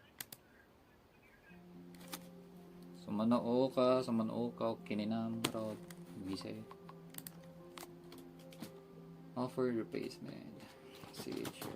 Speaker 1: Sumanoo ka, kininam, rod, bise. Offer replacement. Signature,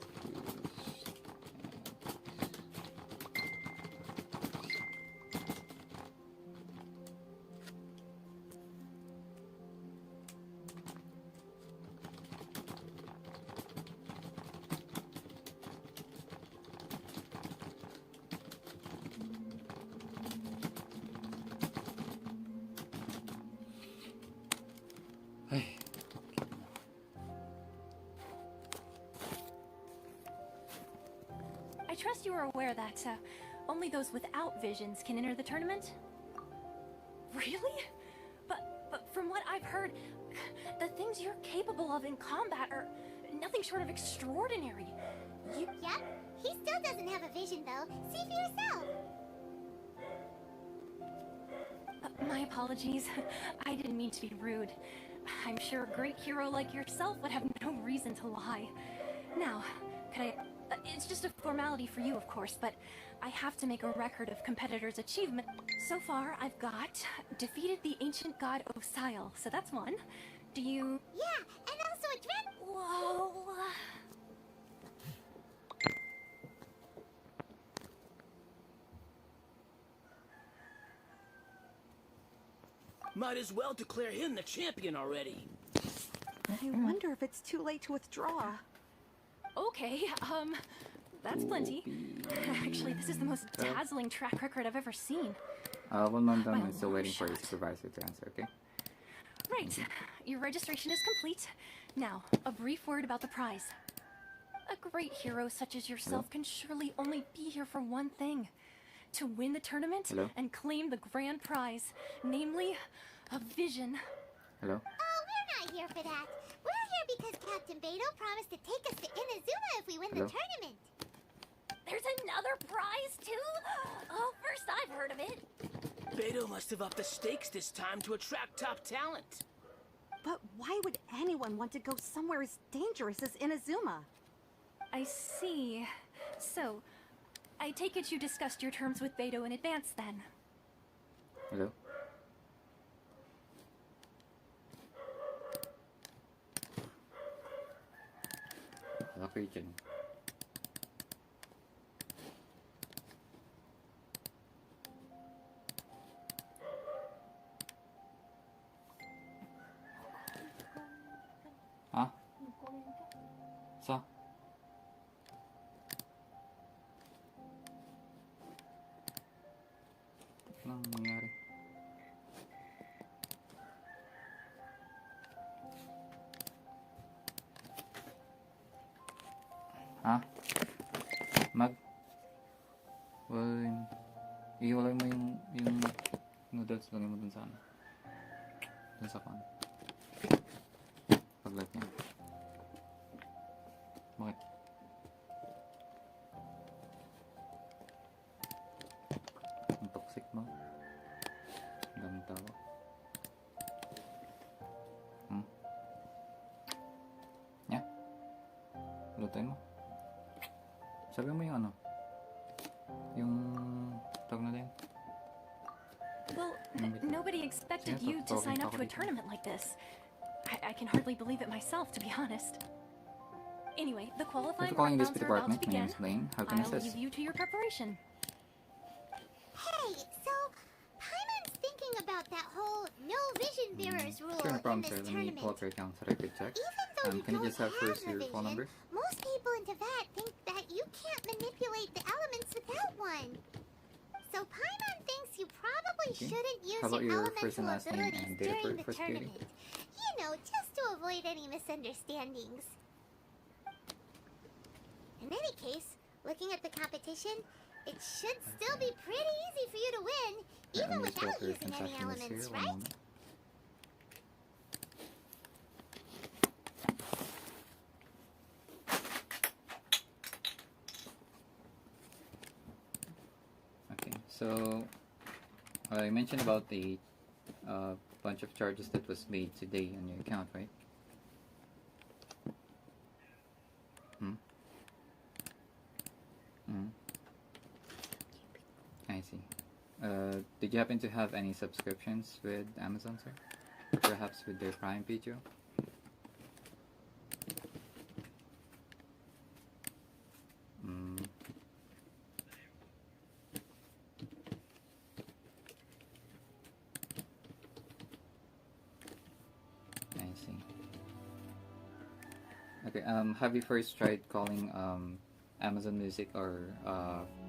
Speaker 13: I trust you are aware that only those without visions can enter the tournament? Really? But from what I've heard, the things you're capable of in combat are nothing short of extraordinary.
Speaker 5: Yep, he still doesn't have a vision though. See for yourself.
Speaker 13: My apologies. I didn't mean to be rude. I'm sure a great hero like yourself would have no reason to lie. Now, could I... it's just a formality for you, of course, but I have to make a record of competitors' achievement. So far, I've got defeated the ancient god Osile, so that's one. Do you...
Speaker 5: Yeah, and also a dread...
Speaker 13: Whoa...
Speaker 12: Might as well declare him the champion already.
Speaker 14: I wonder if it's too late to withdraw.
Speaker 13: Okay, that's plenty. Actually, this is the most dazzling track record I've ever seen.
Speaker 1: One moment, I'm still waiting for your supervisor to answer, okay?
Speaker 13: Right, your registration is complete. Now, a brief word about the prize. A great hero such as yourself can surely only be here for one thing. To win the tournament and claim the grand prize, namely, a vision.
Speaker 5: Oh, we're not here for that. We're here because Captain Beto promised to take us to Inazuma if we win the tournament.
Speaker 6: There's another prize, too? Oh, first I've heard of it.
Speaker 12: Beto must have upped the stakes this time to attract top talent.
Speaker 14: But why would anyone want to go somewhere as dangerous as Inazuma?
Speaker 13: I see. So, I take it you discussed your terms with Beto in advance, then?
Speaker 1: Hello? Lock region. lang nangyari. Ha? Mag? Well, ihiwalay mo yung noodles, lagay mo dun sa ano. Dun sa pan. Pag-light niya. Bakit? Ang toxic mo. Ang daming tao. Yeah. Lutuin mo. Sabi mo yung ano? Yung tawag na din.
Speaker 13: Well, nobody expected you to sign up to a tournament like this. I can hardly believe it myself, to be honest. Anyway, the qualifying rounds are about to begin.
Speaker 1: Blaine. How can I assist?
Speaker 13: I'll leave you to your preparation.
Speaker 5: Hey, so Paimon's thinking about that whole no vision bearers rule
Speaker 1: Sure, no problem,
Speaker 5: in
Speaker 1: sir.
Speaker 5: this
Speaker 1: Let me
Speaker 5: tournament.
Speaker 1: pull up your account so that I could check.
Speaker 5: Even though
Speaker 1: Can you just have first your phone number?
Speaker 5: Most people in Tibet think that you can't manipulate the elements without one. So Paimon thinks you probably shouldn't use
Speaker 1: How about
Speaker 5: your
Speaker 1: your first and
Speaker 5: elemental
Speaker 1: last name
Speaker 5: abilities
Speaker 1: and date of
Speaker 5: during
Speaker 1: birth
Speaker 5: the
Speaker 1: for security?
Speaker 5: tournament. You know, just to avoid any misunderstandings. In any case, looking at the competition, it should still be pretty easy for you to win, even without using any elements, right?
Speaker 1: Okay, so I mentioned about the bunch of charges that was made today on your account, right? I see. Did you happen to have any subscriptions with Amazon, sir? Perhaps with their Prime Video? I see. Okay, have you first tried calling Amazon Music or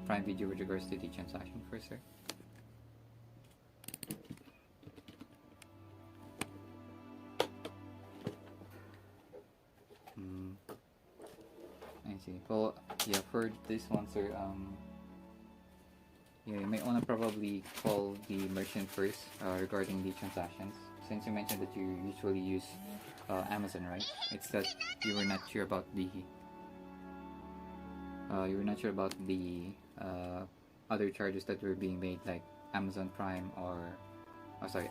Speaker 1: Prime Video with regards to the transaction first, sir? I see. Well, yeah, for this one, sir, yeah, you may wanna probably call the merchant first regarding the transactions. Since you mentioned that you usually use Amazon, right? It's that you were not sure about the other charges that were being made, like Amazon Prime or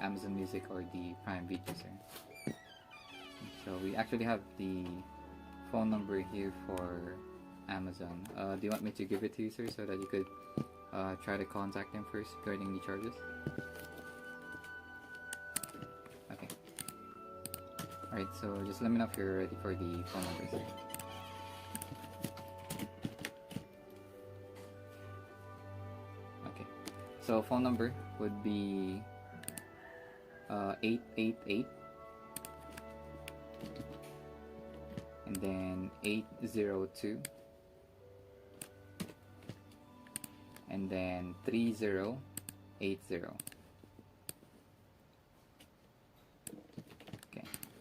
Speaker 1: Amazon Music or the Prime Video, sir. So we actually have the phone number here for Amazon. Do you want me to give it to you, sir, so that you could try to contact them first regarding the charges? Okay. Alright, so just let me know if you're ready for the phone number, sir. Okay. So phone number would be 888 and then 802 and then 3080. Okay,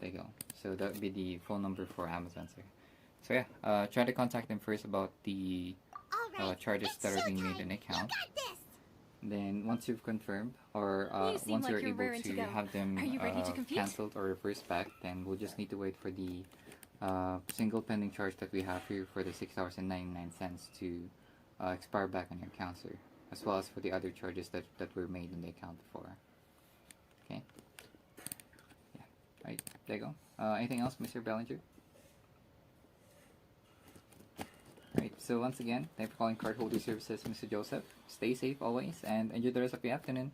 Speaker 1: there you go. So that would be the phone number for Amazon, sir. So yeah, try to contact them first about the charges that are being made in account. Then once you've confirmed, or once you're able to have them cancelled or reversed back, then we'll just need to wait for the single pending charge that we have here for the $6.99 to expire back on your account, sir, as well as for the other charges that were made in the account before. Okay. Yeah. Right. There you go. Anything else, Mr. Bellinger? Alright, so once again, thank you for calling Cardholder Services, Mr. Joseph. Stay safe always, and enjoy the rest of your afternoon.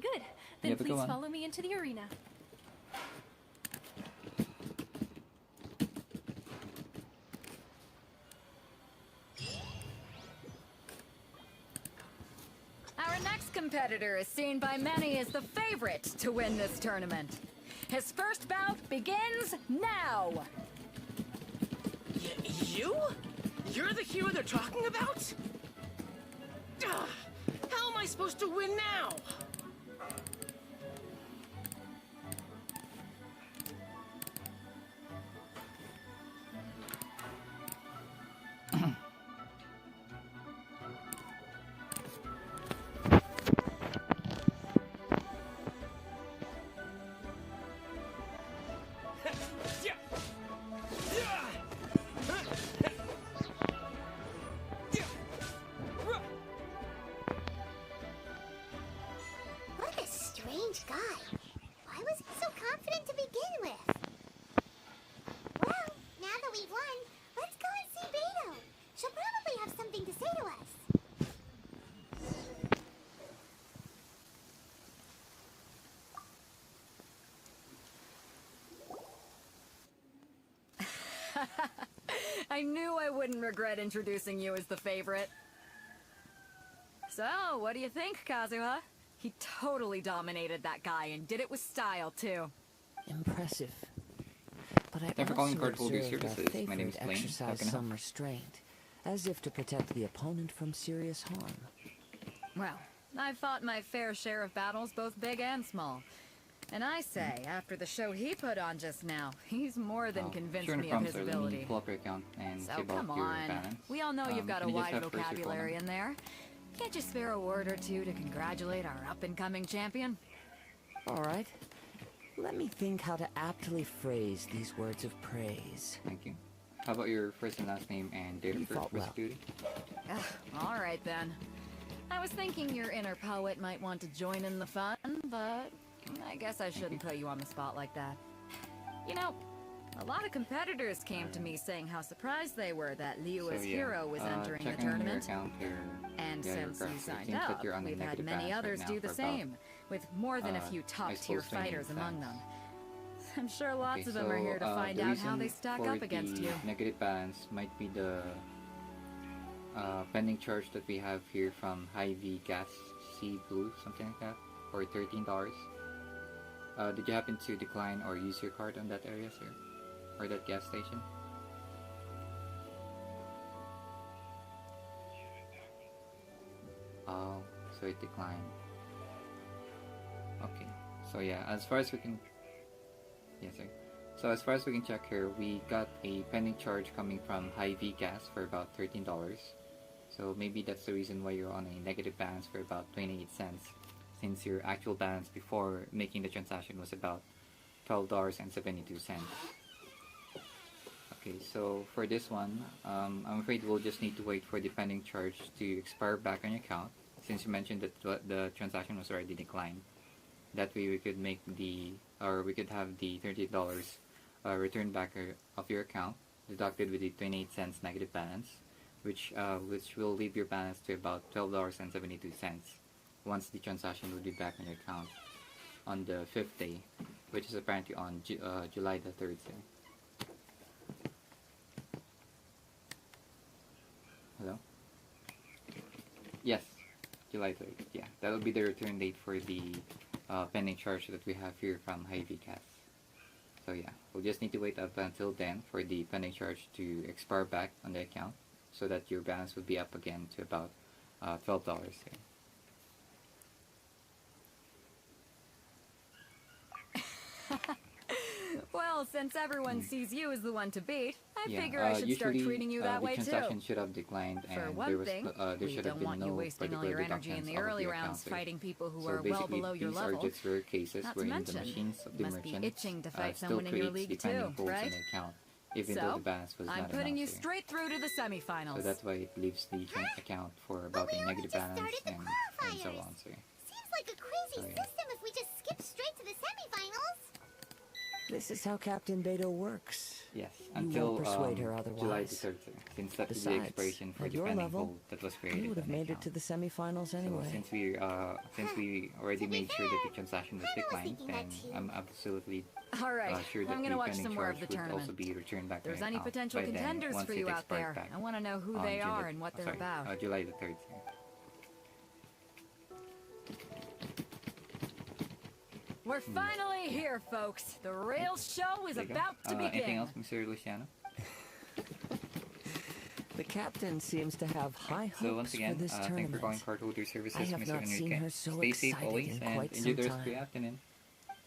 Speaker 13: Good. Then please follow me into the arena.
Speaker 7: Our next competitor is seen by many as the favorite to win this tournament. His first bout begins now.
Speaker 12: You? You're the hero they're talking about? How am I supposed to win now?
Speaker 5: What a strange guy. Why was he so confident to begin with? Well, now that we've won, let's go and see Beto. She'll probably have something to say to us.
Speaker 7: I knew I wouldn't regret introducing you as the favorite. So, what do you think, Kazuha? He totally dominated that guy and did it with style, too.
Speaker 8: Impressive. But I
Speaker 1: Thank you for calling
Speaker 8: also
Speaker 1: Card Holder
Speaker 8: observed our
Speaker 1: Services. My name is
Speaker 8: favorite
Speaker 1: Blaine. How
Speaker 8: exercise
Speaker 1: can I help?
Speaker 8: some restraint, as if to protect the opponent from serious harm.
Speaker 7: Well, I've fought my fair share of battles, both big and small. And I say, after the show he put on just now, he's more than convinced me of his ability.
Speaker 1: Pull up your account and see
Speaker 7: So
Speaker 1: about
Speaker 7: come
Speaker 1: your
Speaker 7: on.
Speaker 1: balance.
Speaker 7: We all know you've got a
Speaker 1: can you just
Speaker 7: wide
Speaker 1: have first your phone
Speaker 7: vocabulary
Speaker 1: number?
Speaker 7: in there. Can't you spare a word or two to congratulate our up-and-coming champion?
Speaker 8: All right. Let me think how to aptly phrase these words of praise.
Speaker 1: Thank you. How about your first and last name and date of birth
Speaker 8: fought
Speaker 1: for
Speaker 8: well.
Speaker 1: security?
Speaker 7: All right, then. I was thinking your inner poet might want to join in the fun, but I guess I shouldn't put you on the spot like that. You know, a lot of competitors came to me saying how surprised they were that Liu as hero was entering the
Speaker 1: checking on your
Speaker 7: tournament.
Speaker 1: account here.
Speaker 7: And
Speaker 1: Yeah, you're
Speaker 7: since you
Speaker 1: correct. It
Speaker 7: signed
Speaker 1: seems like
Speaker 7: up,
Speaker 1: you're on a
Speaker 7: we've had
Speaker 1: negative
Speaker 7: many
Speaker 1: balance
Speaker 7: others
Speaker 1: right
Speaker 7: do
Speaker 1: now
Speaker 7: the
Speaker 1: for about,
Speaker 7: same, with more than a few
Speaker 1: I
Speaker 7: top-tier
Speaker 1: suppose 28
Speaker 7: fighters among
Speaker 1: cents.
Speaker 7: them. I'm sure lots
Speaker 1: Okay,
Speaker 7: of them are here to find
Speaker 1: the
Speaker 7: out how they
Speaker 1: reason
Speaker 7: stack
Speaker 1: for
Speaker 7: up against
Speaker 1: the
Speaker 7: you.
Speaker 1: negative balance might be the pending charge that we have here from Hy-Vee Gas C Blue, something like that, for $13. Did you happen to decline or use your card on that area, sir? Or that gas station? Oh, so it declined. Okay, so yeah, as far as we can... Yes, sir. So as far as we can check here, we got a pending charge coming from Hy-Vee Gas for about $13. So maybe that's the reason why you're on a negative balance for about 28 cents, since your actual balance before making the transaction was about $12.72. Okay, so for this one, I'm afraid we'll just need to wait for the pending charge to expire back on your account, since you mentioned that the transaction was already declined. That way we could make we could have the $38 returned back of your account, deducted with the 28 cents negative balance, which will leave your balance to about $12.72 once the transaction will be back on your account on the 5th day, which is apparently on July the 3rd. So. Hello? Yes, July 3rd. Yeah, that will be the return date for the pending charge that we have here from Hy-Vee Gas. So yeah, we'll just need to wait up until then for the pending charge to expire back on the account, so that your balance will be up again to about $12 here.
Speaker 7: Well, since everyone sees you as the one to beat, I figure I should start
Speaker 1: usually,
Speaker 7: treating you that way
Speaker 1: the
Speaker 7: too.
Speaker 1: transaction should have declined,
Speaker 7: For
Speaker 1: and
Speaker 7: one
Speaker 1: there was
Speaker 7: thing,
Speaker 1: there
Speaker 7: we
Speaker 1: should have
Speaker 7: don't
Speaker 1: been
Speaker 7: want
Speaker 1: no
Speaker 7: you wasting all
Speaker 1: particular
Speaker 7: your energy in
Speaker 1: deductions
Speaker 7: the
Speaker 1: out of
Speaker 7: early
Speaker 1: your
Speaker 7: rounds
Speaker 1: account.
Speaker 7: fighting people who
Speaker 1: So
Speaker 7: are well
Speaker 1: basically,
Speaker 7: below your
Speaker 1: these
Speaker 7: level.
Speaker 1: are just rare cases
Speaker 7: Not to
Speaker 1: wherein the
Speaker 7: mention,
Speaker 1: machines of
Speaker 7: you
Speaker 1: the
Speaker 7: must be
Speaker 1: merchants
Speaker 7: itching to fight
Speaker 1: still
Speaker 7: someone in your
Speaker 1: creates
Speaker 7: league
Speaker 1: the pending
Speaker 7: too,
Speaker 1: holds
Speaker 7: right?
Speaker 1: in the account, even
Speaker 7: So,
Speaker 1: though the balance was
Speaker 7: I'm
Speaker 1: not
Speaker 7: putting you
Speaker 1: enough here.
Speaker 7: straight through to the semifinals.
Speaker 1: So that's why it leaves the account for about a negative balance and so on. So
Speaker 5: Seems like a crazy system if we just skip straight to the semifinals.
Speaker 8: This is how Captain Beto works.
Speaker 1: yes,
Speaker 8: You
Speaker 1: until
Speaker 8: won't persuade her otherwise.
Speaker 1: July the 3rd, since that is the
Speaker 8: Besides,
Speaker 1: expiration for
Speaker 8: at
Speaker 1: the
Speaker 8: your
Speaker 1: pending
Speaker 8: level,
Speaker 1: hold that was created.
Speaker 8: you would have
Speaker 1: on the
Speaker 8: made it
Speaker 1: account.
Speaker 8: to the semifinals anyway.
Speaker 1: So since we already made sure that the transaction was declined, then I'm absolutely
Speaker 7: All right,
Speaker 1: sure that
Speaker 7: I'm gonna
Speaker 1: the
Speaker 7: watch
Speaker 1: pending
Speaker 7: some more of
Speaker 1: charge
Speaker 7: the
Speaker 1: would
Speaker 7: tournament.
Speaker 1: also be returned back
Speaker 7: If there's
Speaker 1: to your
Speaker 7: any
Speaker 1: account
Speaker 7: potential
Speaker 1: by then,
Speaker 7: contenders
Speaker 1: once
Speaker 7: for
Speaker 1: it
Speaker 7: you out
Speaker 1: expires
Speaker 7: there,
Speaker 1: back
Speaker 7: I want to know who
Speaker 1: on
Speaker 7: they
Speaker 1: July-
Speaker 7: are and what they're about.
Speaker 1: July the 3rd.
Speaker 7: We're finally here, folks. The real show is
Speaker 1: There you go.
Speaker 7: about to begin.
Speaker 1: Anything else, Mr. Luciano?
Speaker 8: The captain seems to have high hopes
Speaker 1: so once again,
Speaker 8: for this tournament.
Speaker 1: thanks for calling cardholder services,
Speaker 8: I have
Speaker 1: Mr.
Speaker 8: not seen
Speaker 1: Enrique.
Speaker 8: her so
Speaker 1: Stay safe
Speaker 8: excited
Speaker 1: always,
Speaker 8: in
Speaker 1: and
Speaker 8: quite
Speaker 1: enjoy
Speaker 8: some
Speaker 1: the rest of
Speaker 8: time.
Speaker 1: your afternoon.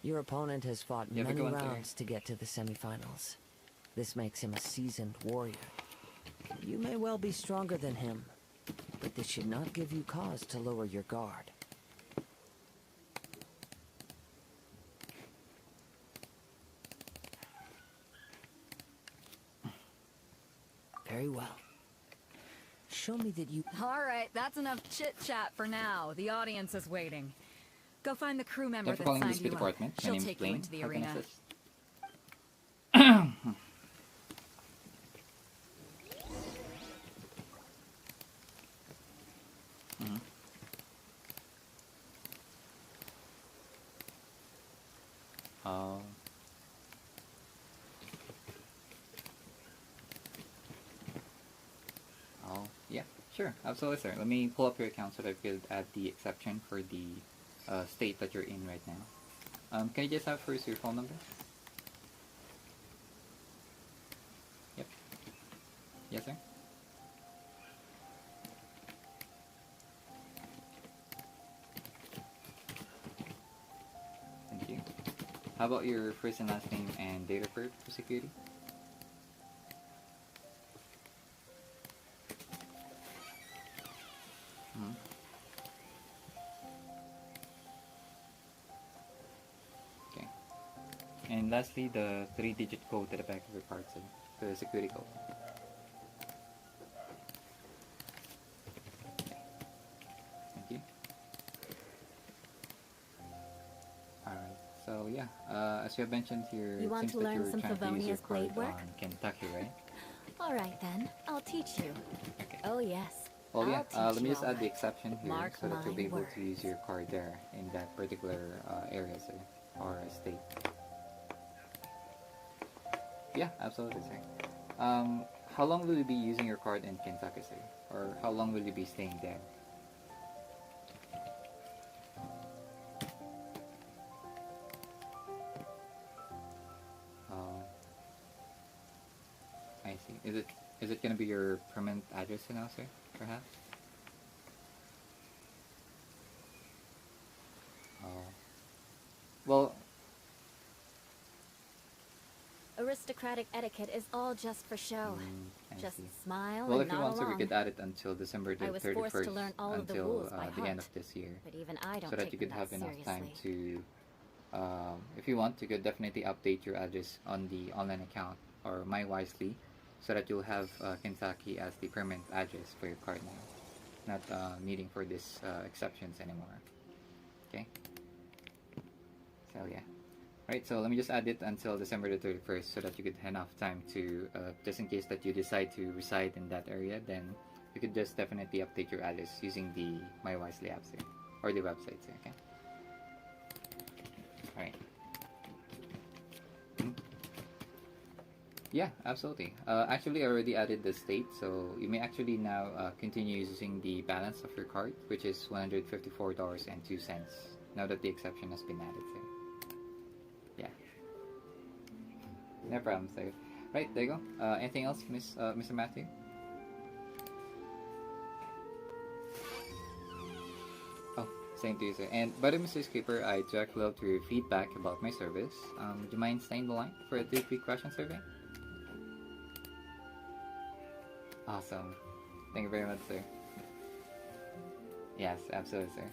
Speaker 8: Your opponent has fought
Speaker 1: You have a
Speaker 8: many
Speaker 1: good one, sir.
Speaker 8: rounds to get to the semifinals. This makes him a seasoned warrior. You may well be stronger than him, but this should not give you cause to lower your guard. Very well. Show me that you...
Speaker 7: Alright, that's enough chit-chat for now. The audience is waiting. Go find the crew member
Speaker 1: Thanks for
Speaker 7: that
Speaker 1: calling the
Speaker 7: signed you up.
Speaker 1: department. My
Speaker 7: She'll
Speaker 1: name is
Speaker 7: take you
Speaker 1: Blaine.
Speaker 7: into the
Speaker 1: How can I
Speaker 7: arena.
Speaker 1: assist? Mhm. Oh. Oh, yeah, sure, absolutely, sir. Let me pull up your account so that I could add the exception for the state that you're in right now. Can you just have first your phone number? Yep. Yes, sir. Thank you. How about your first and last name and date of birth for security? Hmm. Okay. And lastly, the 3-digit code at the back of your card, sir. The security code. Okay. Thank you. Alright, so yeah, as you have mentioned here,
Speaker 2: You
Speaker 1: it
Speaker 2: want
Speaker 1: seems
Speaker 2: to
Speaker 1: that
Speaker 2: learn
Speaker 1: you're
Speaker 2: some
Speaker 1: trying to use your
Speaker 2: Favonia's
Speaker 1: card
Speaker 2: blade work?
Speaker 1: on Kentucky, right?
Speaker 2: Alright then, I'll teach you.
Speaker 1: Okay.
Speaker 2: Oh yes.
Speaker 1: Well, yeah,
Speaker 2: I'll
Speaker 1: let
Speaker 2: teach
Speaker 1: me
Speaker 2: you
Speaker 1: just add the
Speaker 2: alright.
Speaker 1: exception here
Speaker 2: Mark
Speaker 1: so that you'll be
Speaker 2: my
Speaker 1: able
Speaker 2: words.
Speaker 1: to use your card there in that particular area, sir, or state. Yeah, absolutely, sir. How long will you be using your card in Kentucky, sir? Or how long will you be staying there? I see. Is it gonna be your permanent address now, sir? Perhaps? Oh. Well,
Speaker 2: Aristocratic etiquette is all just for show.
Speaker 1: I
Speaker 2: Just
Speaker 1: see.
Speaker 2: smile
Speaker 1: Well,
Speaker 2: and
Speaker 1: if you
Speaker 2: nod
Speaker 1: want, sir, we
Speaker 2: along.
Speaker 1: could add it until December the
Speaker 2: I was
Speaker 1: 31st,
Speaker 2: forced to learn all of the
Speaker 1: until
Speaker 2: rules by
Speaker 1: the end
Speaker 2: heart.
Speaker 1: of this year,
Speaker 2: But even I don't
Speaker 1: so that
Speaker 2: take
Speaker 1: you could
Speaker 2: them
Speaker 1: have
Speaker 2: that
Speaker 1: enough time
Speaker 2: seriously.
Speaker 1: to, if you want, you could definitely update your address on the online account or My Wisely, so that you'll have Kentucky as the permanent address for your card now, not needing for this exceptions anymore. Okay. So yeah. Right, so let me just add it until December the 31st so that you could have enough time to, just in case that you decide to reside in that area, then you could just definitely update your address using the My Wisely apps here, or the website here, okay? Alright. Yeah, absolutely. Actually, I already added the state, so you may actually now continue using the balance of your card, which is $154.02, now that the exception has been added, sir. Yeah. No problem, sir. Right, there you go. Anything else, Mr. Matthew? Oh, same to you, sir. And by the way, Mr. Skipper, I direct love to your feedback about my service. Would you mind staying the line for a 3 quick question survey? Awesome. Thank you very much, sir. Yes, absolutely, sir.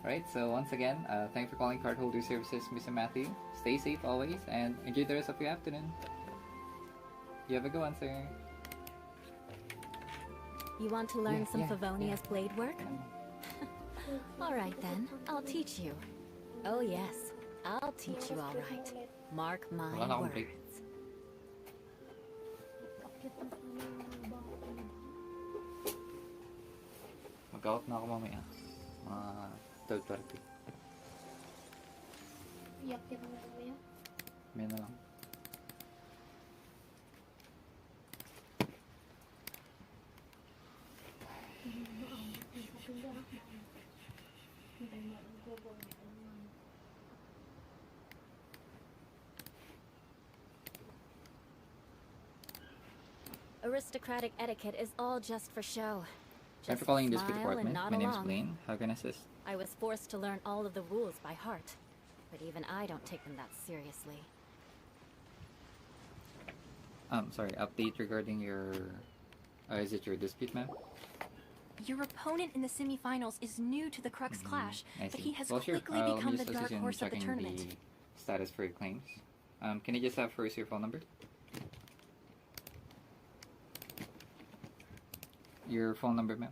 Speaker 1: Alright, so once again, thanks for calling Cardholder Services, Mr. Matthew. Stay safe always, and enjoy the rest of your afternoon. You have a good one, sir.
Speaker 2: You want to learn some
Speaker 1: yeah.
Speaker 2: Favonia's blade work? Alright then, I'll teach you. Oh yes, I'll teach you alright. Mark my
Speaker 1: Wala na akong break.
Speaker 2: words.
Speaker 1: Mag-out na ako mamaya. Mga 12:30.
Speaker 3: Iyak kita mo mamaya.
Speaker 1: May na lang.
Speaker 2: Aristocratic etiquette is all just for show.
Speaker 1: Thanks for calling Dispute Department. My name is Blaine. How can I assist?
Speaker 2: I was forced to learn all of the rules by heart, but even I don't take them that seriously.
Speaker 1: Sorry, update regarding your... is it your dispute, ma'am?
Speaker 13: Your opponent in the semifinals is new to the Crux Clash, but he has quickly
Speaker 1: sure.
Speaker 13: become the dark horse of the tournament.
Speaker 1: The status for your claims. Can you just have first your phone number? Your phone number, ma'am?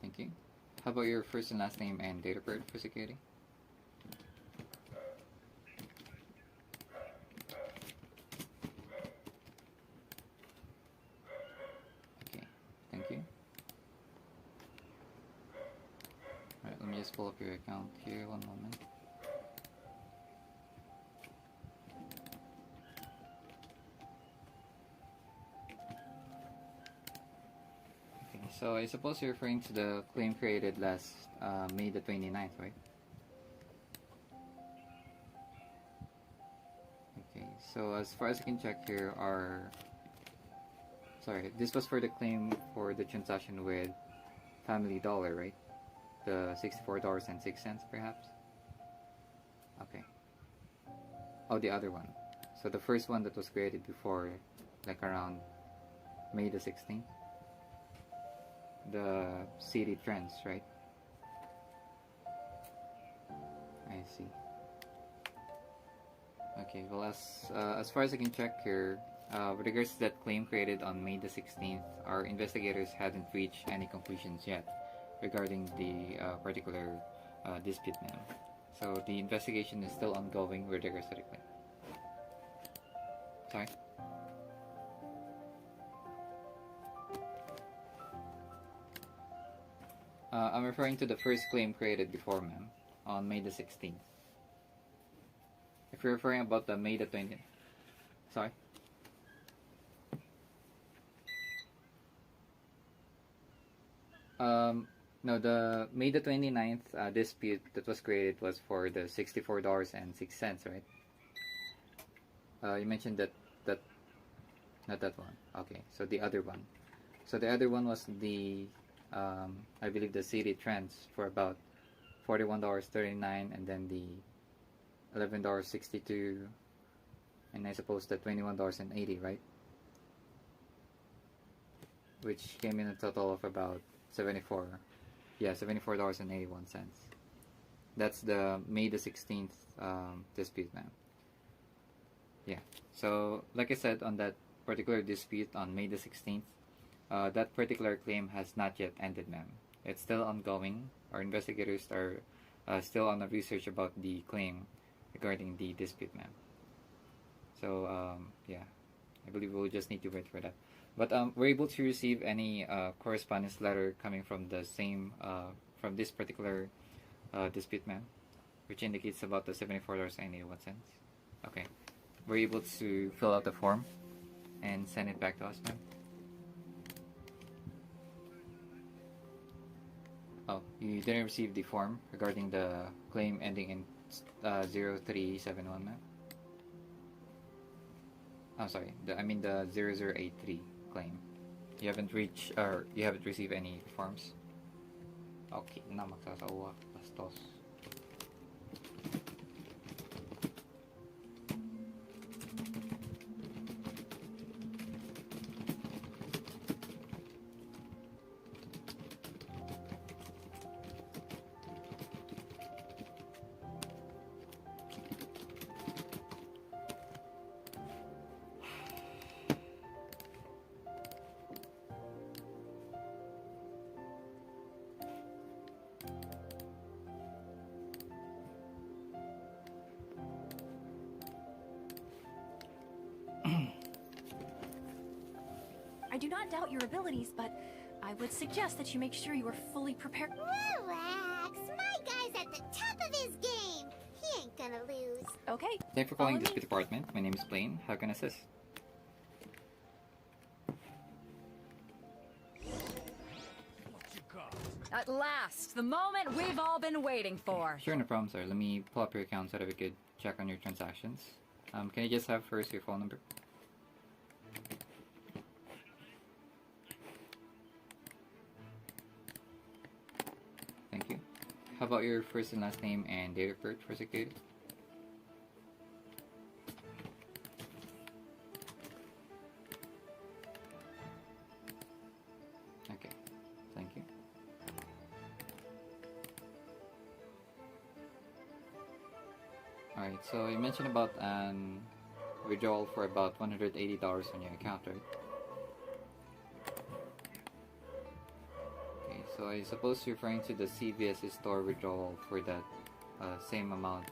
Speaker 1: Thank you. How about your first and last name and date of birth for security? Okay, thank you. Alright, let me just pull up your account here, one moment. So I suppose you're referring to the claim created last May the 29th, right? Okay, so as far as I can check here sorry, this was for the claim for the transaction with Family Dollar, right? The $64.06 perhaps? Okay. Oh, the other one. So the first one that was created before, like around May the 16th? The city trends, right? I see. Okay, well, as far as I can check here, with regards to that claim created on May the 16th, our investigators hadn't reached any conclusions yet regarding the particular dispute, ma'am. So the investigation is still ongoing with regards to the claim. Sorry? I'm referring to the first claim created before, ma'am, on May the 16th. If you're referring about the May the 20th. Sorry? No, the May the 29th dispute that was created was for the $64.06, right? You mentioned that not that one. Okay, so the other one. So the other one was the I believe the city trends for about $41.39, and then the $11.62, and I suppose the $21.80, right? Which came in a total of about $74.81. That's the May the 16th dispute, ma'am. Yeah. So, like I said, on that particular dispute on May the 16th, that particular claim has not yet ended, ma'am. It's still ongoing. Our investigators are still on the research about the claim regarding the dispute, ma'am. So, yeah, I believe we'll just need to wait for that. But we're able to receive any correspondence letter coming from the same, from this particular dispute, ma'am, which indicates about the $74.81. Okay. We're able to fill out the form and send it back to us, ma'am. Oh, you didn't receive the form regarding the claim ending in 0371, ma'am? Oh, sorry. I mean the 0083 claim. You haven't received any forms? Okay, na magsasawa. Bastos.
Speaker 13: I do not doubt your abilities, but I would suggest that you make sure you are fully prepared.
Speaker 5: Relax. My guy's at the top of his game. He ain't gonna lose.
Speaker 13: Okay.
Speaker 1: Thank you for calling Dispute Department. My name is Blaine. How can I assist?
Speaker 7: At last, the moment we've all been waiting for.
Speaker 1: Sure, no problem, sir. Let me pull up your account so that we could check on your transactions. Can you just have first your phone number? Thank you. How about your first and last name and date of birth for security? Okay, thank you. Alright, so you mentioned about an withdrawal for about $180 on your account, right? Okay, so I suppose you're referring to the CVS store withdrawal for that same amount,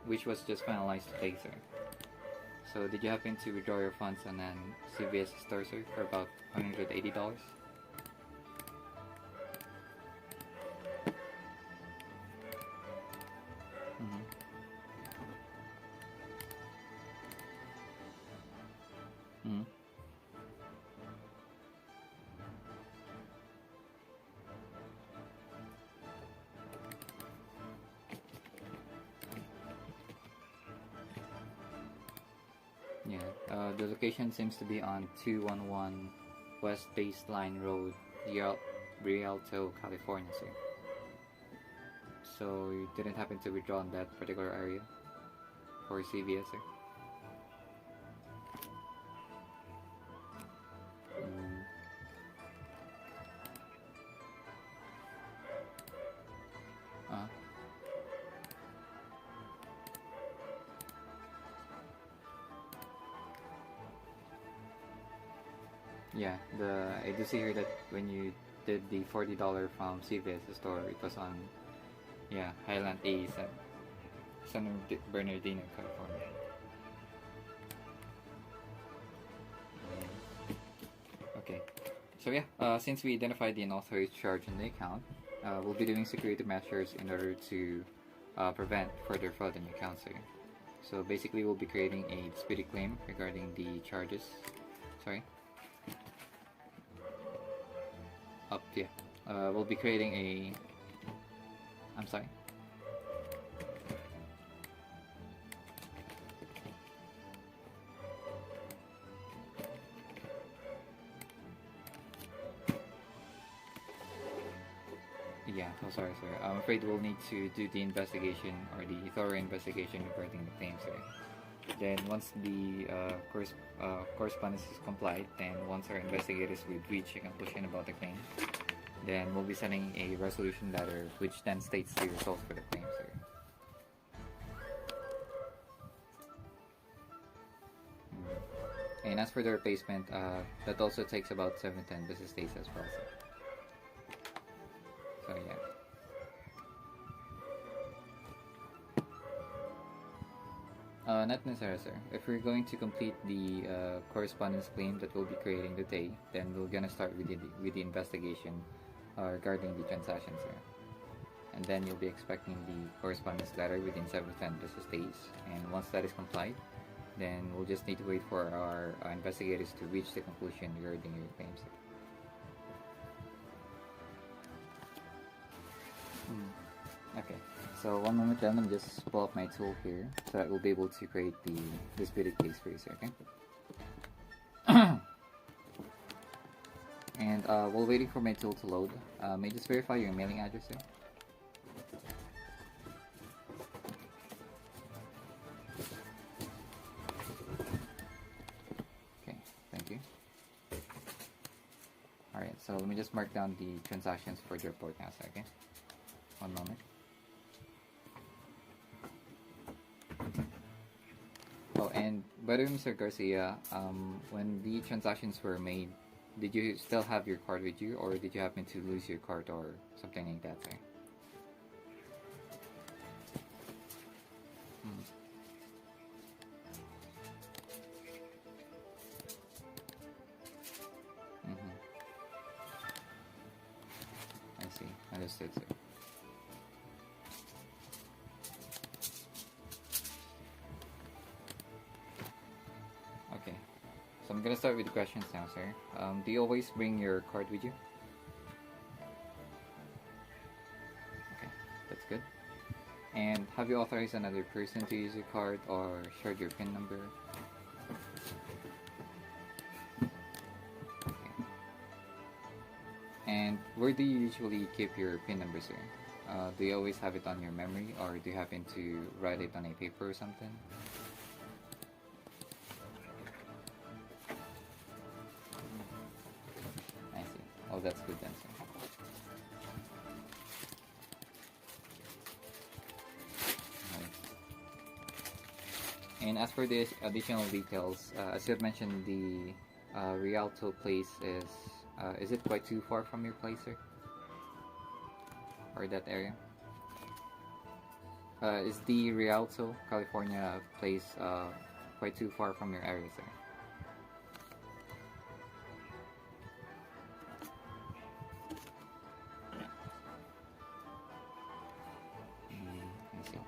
Speaker 1: which was just finalized today, sir. So did you happen to withdraw your funds on an CVS store, sir, for about $180? Yeah, the location seems to be on 211 West Baseline Road, Rialto, California, sir. So you didn't happen to withdraw in that particular area for CVS, sir? Yeah, I do see here that when you did the $40 from CVS store, it was on, yeah, Highland A, San Bernardino, California. Okay, so yeah, since we identified the unauthorized charge in the account, we'll be doing security measures in order to prevent further fraud in your account, sir. So basically, we'll be creating a disputed claim regarding the charges. Sorry. Yeah. We'll be creating a... I'm sorry. Yeah, oh, sorry, sir. I'm afraid we'll need to do the investigation or the thorough investigation regarding the claim, sir. Then once the correspondence is complied, then once our investigators will reach a conclusion about the claim, then we'll be sending a resolution letter which then states the result for the claim, sir. And as for the replacement, that also takes about 7-10 business days as well, sir. So yeah. Not necessarily, sir. If we're going to complete the correspondence claim that we'll be creating today, then we're gonna start with the investigation regarding the transaction, sir. And then you'll be expecting the correspondence letter within 7-10 business days. And once that is complied, then we'll just need to wait for our investigators to reach the conclusion regarding your claims, sir. Okay, so one moment then, let me just pull up my tool here so that we'll be able to create the disputed case for you, sir, okay? And while waiting for my tool to load, may I just verify your mailing address, sir? Okay, thank you. Alright, so let me just mark down the transactions for the report now, sir, okay? One moment. Oh, and by the way, Mr. Garcia, when the transactions were made, did you still have your card with you, or did you happen to lose your card or something like that, sir? I see. Understood, sir. Okay. So I'm gonna start with the questions now, sir. Do you always bring your card with you? And have you authorized another person to use your card or shared your PIN number? Okay. And where do you usually keep your PIN number, sir? Do you always have it on your memory, or do you happen to write it on a paper or something? I see. Oh, that's good then, sir. And as for the additional details, as you have mentioned, the Rialto place is it quite too far from your place, sir? Or that area? Is the Rialto, California place quite too far from your area, sir? I see.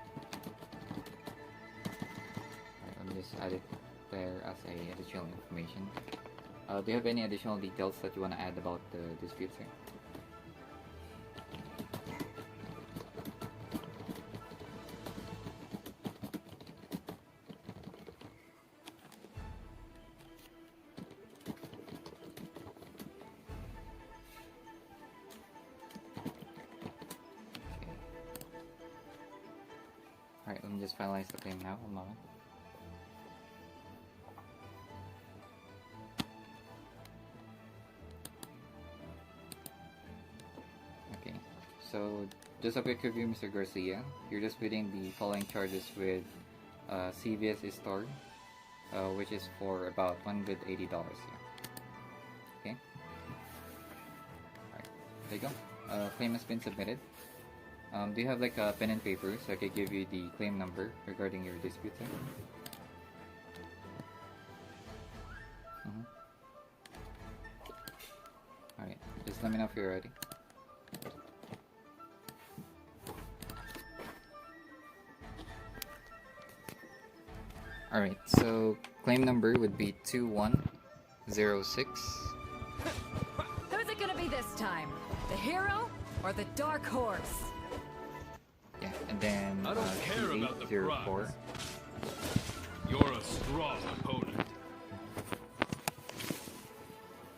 Speaker 1: Alright, let me just add it there as a additional information. Do you have any additional details that you want to add about the dispute, sir? Alright, let me just finalize the claim now. One moment. Okay, so just a quick review, Mr. Garcia. You're disputing the following charges with CVS store, which is for about $180 here. Okay? Alright, there you go. Claim has been submitted. Do you have like a pen and paper so I could give you the claim number regarding your dispute, sir? Alright, just let me know if you're ready. Alright, so claim number would be 2106.
Speaker 7: Who's it gonna be this time? The hero or the dark horse?
Speaker 1: Yeah, and then
Speaker 15: I don't care about the
Speaker 1: 3804.
Speaker 15: prize. You're a strong opponent.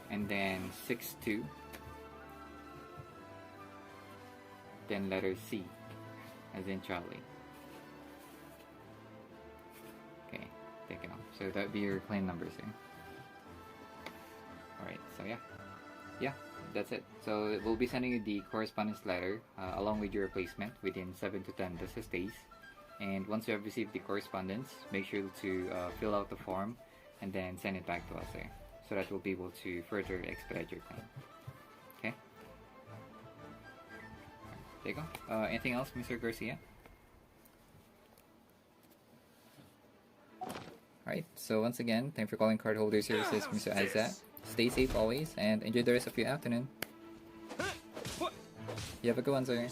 Speaker 1: And then 62. Then letter C, as in Charlie. Okay, take it off. So that'd be your claim numbers here. Alright, so yeah, that's it. So we'll be sending you the correspondence letter along with your replacement within 7 to 10 business days. And once you have received the correspondence, make sure to fill out the form and then send it back to us there, so that we'll be able to further expedite your claim. Okay? There you go. Anything else, Mr. Garcia? Alright, so once again, thanks for calling Cardholder Services, Mr. Isaac. Stay safe always, and enjoy the rest of your afternoon. You have a good one, sir.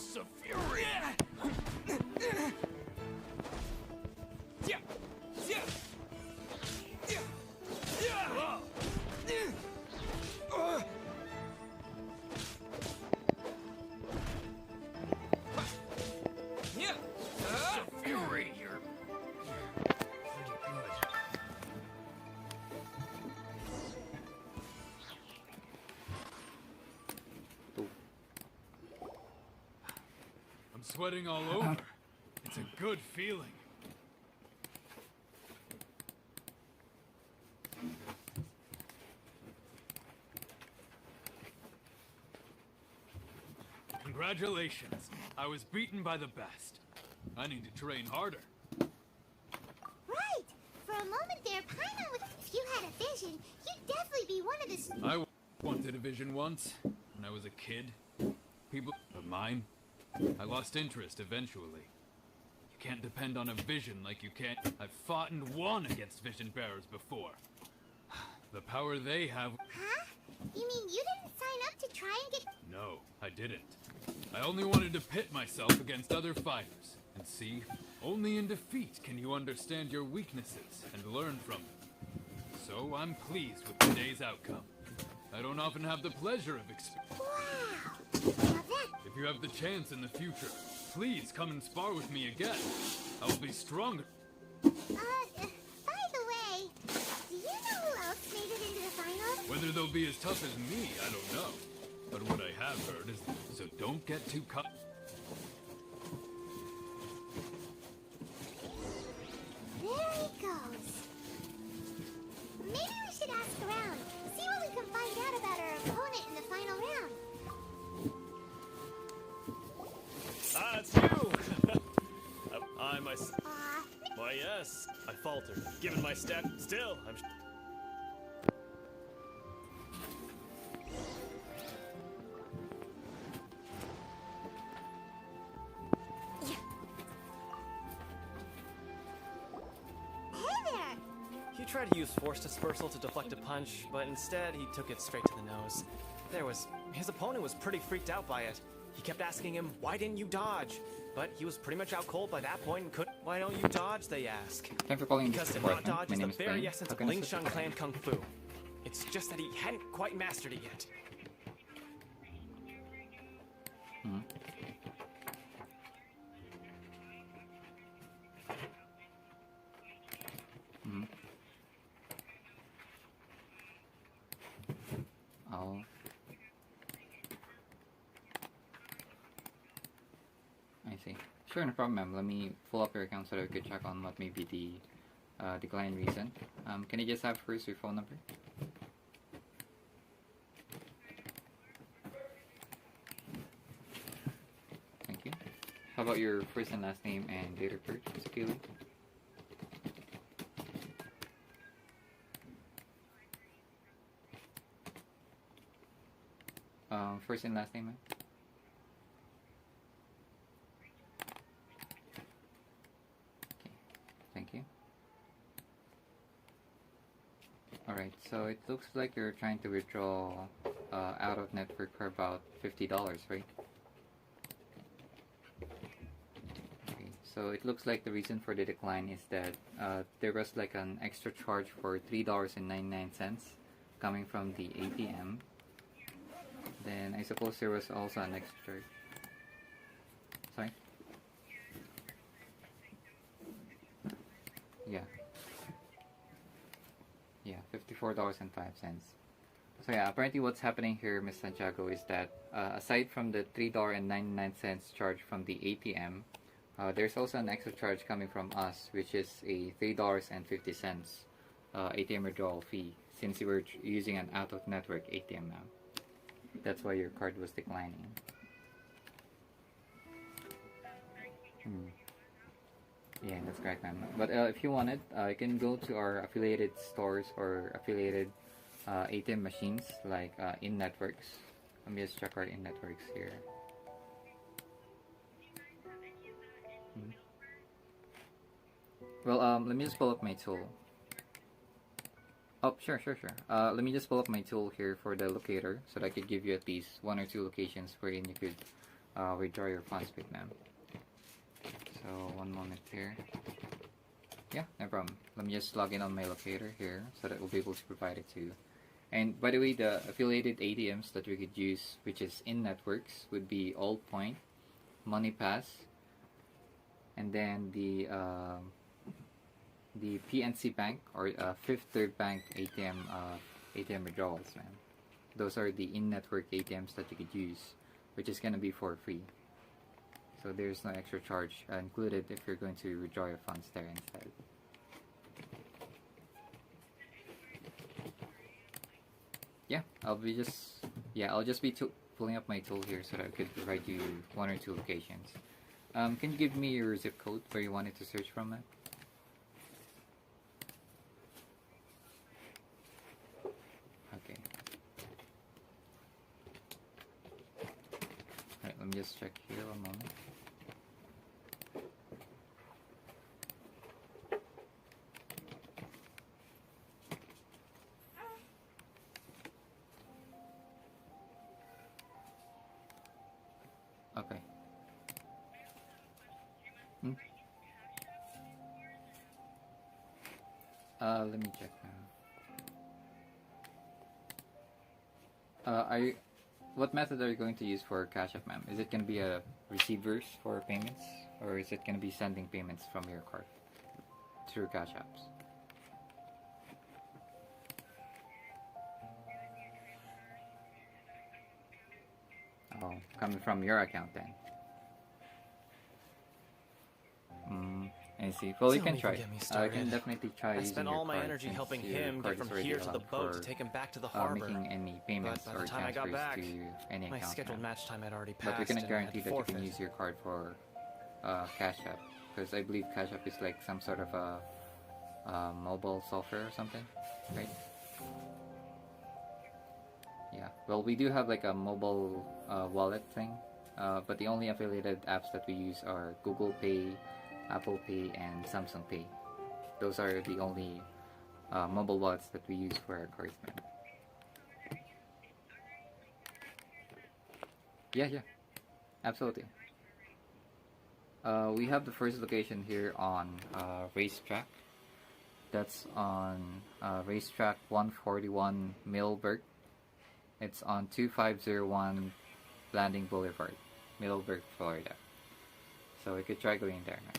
Speaker 15: Sweating all over. It's a good feeling. Congratulations. I was beaten by the best. I need to train harder.
Speaker 5: Right! For a moment there, Paimon was... If you had a vision, you'd definitely be one of the...
Speaker 15: I wanted a vision once, when I was a kid. People of mine. I lost interest eventually. You can't depend on a vision like you can. I've fought and won against vision bearers before. The power they have...
Speaker 5: Huh? You mean you didn't sign up to try and get...
Speaker 15: No, I didn't. I only wanted to pit myself against other fighters. And see, only in defeat can you understand your weaknesses and learn from them. So I'm pleased with today's outcome. I don't often have the pleasure of
Speaker 5: Wow! Now that...
Speaker 15: If you have the chance in the future, please come and spar with me again. I will be stronger.
Speaker 5: By the way, do you know who else made it into the finals?
Speaker 15: Whether they'll be as tough as me, I don't know. But what I have heard is, so don't get too cut.
Speaker 5: There he goes. Maybe we should ask around, see what we can find out about our opponent in the final round.
Speaker 10: Ah, it's you! I myself. Why, yes, I faltered. Given my stat, still, I'm.
Speaker 11: He tried to use force dispersal to deflect a punch, but instead he took it straight to the nose. His opponent was pretty freaked out by it. He kept asking him, why didn't you dodge? But he was pretty much out cold by that point and couldn't. Why don't you dodge, they ask.
Speaker 1: Thanks for calling
Speaker 11: because
Speaker 1: this
Speaker 11: to not dodge is the
Speaker 1: Blaine.
Speaker 11: very essence of Ling Shun Clan Kung Fu. It's just that he hadn't quite mastered it yet.
Speaker 1: Hmm. Hmm. Oh. I see. Sure, no problem, ma'am. Let me pull up your account so that we could check on what may be the decline reason. Can you just have first your phone number? Thank you. How about your first and last name and date of birth, Mr. Galen? First and last name, ma'am? Thank you. Alright, so it looks like you're trying to withdraw out of network for about $50, right? Okay, so it looks like the reason for the decline is that there was like an extra charge for $3.99 coming from the ATM. Then I suppose there was also an extra charge. Sorry? Yeah. Yeah, $54.05. So yeah, apparently what's happening here, Miss Santiago, is that aside from the $3.99 charge from the ATM, there's also an extra charge coming from us, which is a $3.50 ATM withdrawal fee, since you were using an out-of-network ATM now. That's why your card was declining. Yeah, that's correct, ma'am. But if you want it, you can go to our affiliated stores or affiliated ATM machines, like in-networks. Let me just check our in-networks here. Well, let me just pull up my tool. Oh, sure. Let me just pull up my tool here for the locator, so that I could give you at least 1 or 2 locations wherein you could withdraw your funds with, ma'am. So, one moment here. Yeah, no problem. Let me just log in on my locator here, so that we'll be able to provide it to you. And by the way, the affiliated ATMs that we could use, which is in networks, would be Allpoint, MoneyPass, and then the PNC Bank or Fifth Third Bank ATM withdrawals, man. Those are the in-network ATMs that you could use, which is gonna be for free. So there's no extra charge included if you're going to withdraw your funds there instead. Yeah, I'll just be pulling up my tool here so that I could provide you 1 or 2 locations. Can you give me your zip code where you wanted to search from, man? Okay. Alright, let me just check here 1 moment. Okay. Let me check now. What method are you going to use for Cash App, ma'am? Is it going to be a receivers for payments, or is it going to be sending payments from your card through Cash Apps? Oh, coming from your account then. I see. Well, you can try. I can definitely try.
Speaker 11: I spent all my energy helping him get from here to the boat to take him back to the harbor.
Speaker 1: Making any payments
Speaker 11: but by
Speaker 1: or
Speaker 11: the time I got back,
Speaker 1: to any
Speaker 11: my
Speaker 1: account.
Speaker 11: scheduled match time had already passed.
Speaker 1: But we cannot guarantee that
Speaker 11: forfeit.
Speaker 1: you can use your card for Cash App, because I believe Cash App is like some sort of a mobile software or something, right? Yeah. Well, we do have like a mobile wallet thing, but the only affiliated apps that we use are Google Pay, Apple Pay, and Samsung Pay. Those are the only mobile wallets that we use for our cards, man. Yeah, absolutely. We have the first location here on Racetrack. That's on Racetrack 141 Middleburg. It's on 2501 Landing Boulevard, Middleburg, Florida. So we could try going there, man.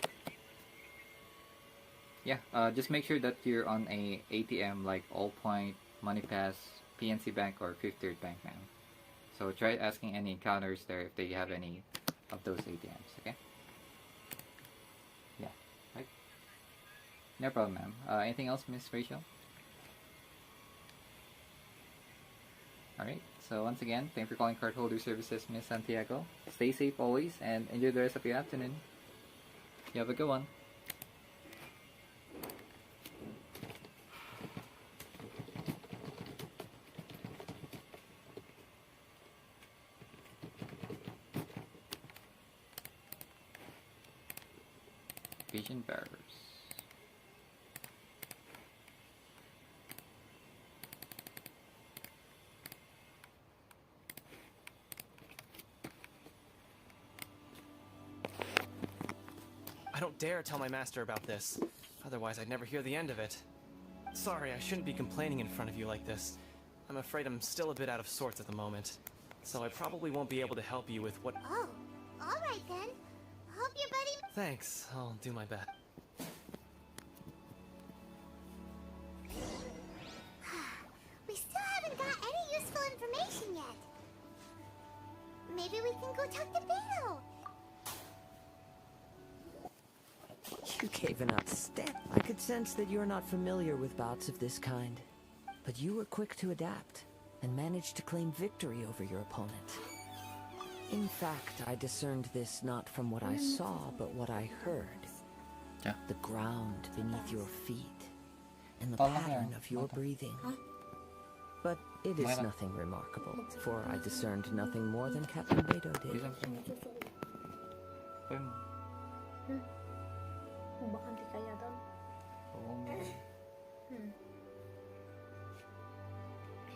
Speaker 1: Yeah, just make sure that you're on a ATM like Allpoint, MoneyPass, PNC Bank, or Fifth Third Bank, man. So try asking any counters there if they have any of those ATMs, okay? Yeah, right? No problem, ma'am. Anything else, Miss Rachel? Alright, so once again, thank you for calling Cardholder Services, Miss Santiago. Stay safe always, and enjoy the rest of your afternoon. You have a good one. Vision bearers.
Speaker 11: I don't dare tell my master about this. Otherwise, I'd never hear the end of it. Sorry, I shouldn't be complaining in front of you like this. I'm afraid I'm still a bit out of sorts at the moment. So I probably won't be able to help you with what—
Speaker 5: Oh, alright then. Hope your buddy—
Speaker 11: Thanks, I'll do my best.
Speaker 5: We still haven't got any useful information yet. Maybe we can go talk to Beto.
Speaker 8: You gave an outstanding. I could sense that you're not familiar with bouts of this kind, but you were quick to adapt and managed to claim victory over your opponent. In fact, I discerned this not from what I saw, but what I heard.
Speaker 1: Yeah.
Speaker 8: The ground beneath your feet, and the pattern of your breathing. But it is nothing remarkable, for I discerned nothing more than Captain Beto did.
Speaker 3: Bakante kaya doon.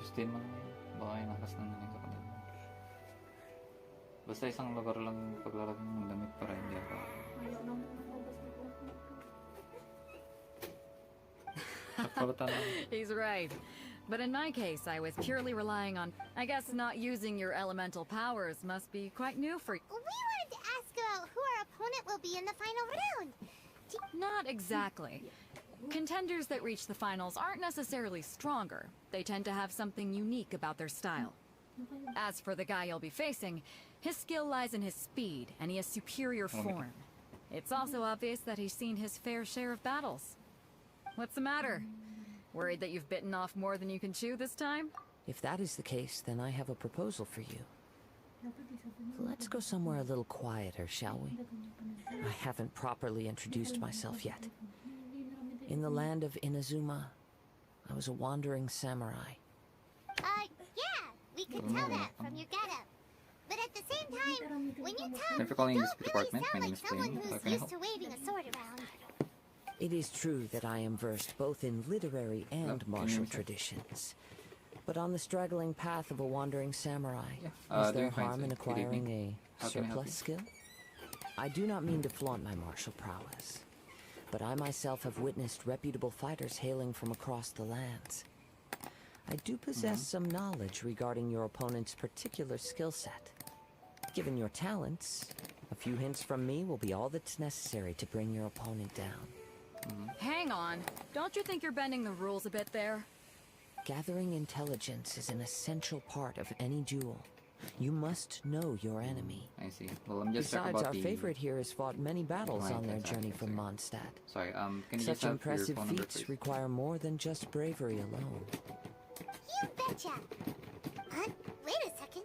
Speaker 1: Justin man ngayon. Baka yung lakas ng nanin sa kanila. Basta isang lugar lang paglalagay ng damit para hindi ako.
Speaker 7: He's right. But in my case, I was purely relying on— I guess not using your elemental powers must be quite new for you.
Speaker 5: We wanted to ask about who our opponent will be in the final round.
Speaker 7: Not exactly. Contenders that reach the finals aren't necessarily stronger. They tend to have something unique about their style. As for the guy you'll be facing, his skill lies in his speed, and he has superior form. It's also obvious that he's seen his fair share of battles. What's the matter? Worried that you've bitten off more than you can chew this time?
Speaker 8: If that is the case, then I have a proposal for you. Let's go somewhere a little quieter, shall we? I haven't properly introduced myself yet. In the land of Inazuma, I was a wandering samurai.
Speaker 5: Yeah, we could tell that from your getup. But at the same time, when you talk,
Speaker 1: Thanks for calling
Speaker 5: you
Speaker 1: this
Speaker 5: don't really
Speaker 1: department. My
Speaker 5: sound
Speaker 1: name
Speaker 5: like
Speaker 1: is
Speaker 5: someone
Speaker 1: Blaine. How
Speaker 5: who's
Speaker 1: can I
Speaker 5: used
Speaker 1: help?
Speaker 5: to waving a sword around.
Speaker 8: It is true that I am versed both in literary and martial traditions. But on the straggling path of a wandering samurai, is there harm in acquiring a surplus skill? I do not mean to flaunt my martial prowess, but I myself have witnessed reputable fighters hailing from across the lands. I do possess some knowledge regarding your opponent's particular skill set. Given your talents, a few hints from me will be all that's necessary to bring your opponent down.
Speaker 7: Hang on. Don't you think you're bending the rules a bit there?
Speaker 8: Gathering intelligence is an essential part of any duel. You must know your enemy.
Speaker 1: I see. Well, I'm just
Speaker 8: Besides,
Speaker 1: about
Speaker 8: our
Speaker 1: the...
Speaker 8: favorite here has fought many battles on their journey from Mondstadt.
Speaker 1: Sorry, can you
Speaker 8: Such
Speaker 1: just have
Speaker 8: impressive
Speaker 1: your phone number,
Speaker 8: feats
Speaker 1: please?
Speaker 8: require more than just bravery alone.
Speaker 5: You betcha! Wait a second.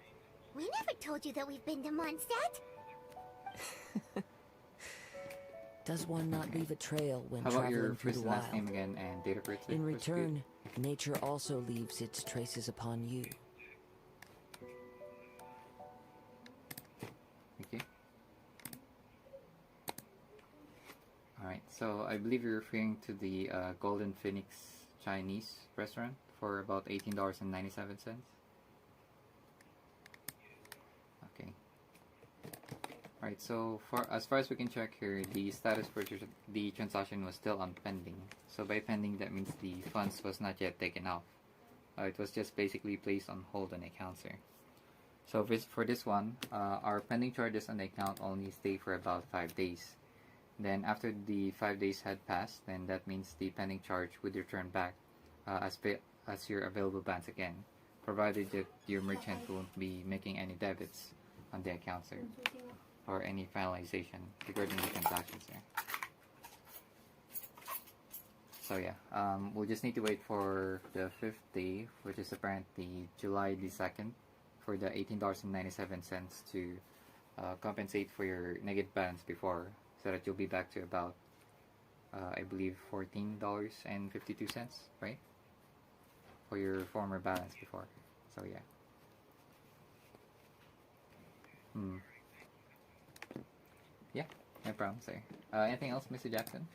Speaker 5: We never told you that we've been to Mondstadt.
Speaker 8: Does one not leave a trail when
Speaker 1: How about your
Speaker 8: traveling through
Speaker 1: first
Speaker 8: the
Speaker 1: and last
Speaker 8: wild?
Speaker 1: name again and date of birth?
Speaker 8: In
Speaker 1: Good.
Speaker 8: return, nature also leaves its traces upon you.
Speaker 1: Okay. Alright, so I believe you're referring to the Golden Phoenix Chinese restaurant for about $18.97. Okay. Alright, so as far as we can check here, the status for the transaction was still on pending. So by pending, that means the funds was not yet taken off. It was just basically placed on hold on the account, sir. So for this one, our pending charges on the account only stay for about 5 days. Then after the 5 days had passed, then that means the pending charge would return back as your available balance again, provided that your merchant won't be making any debits on the account, sir, or any finalization regarding the transactions, sir. So yeah, we'll just need to wait for the 5th day, which is apparently July the 2nd, for the $18.97 to compensate for your negative balance before, so that you'll be back to about, I believe, $14.52, right? For your former balance before. So yeah. Yeah, no problem, sir. Anything else, Mr. Jackson?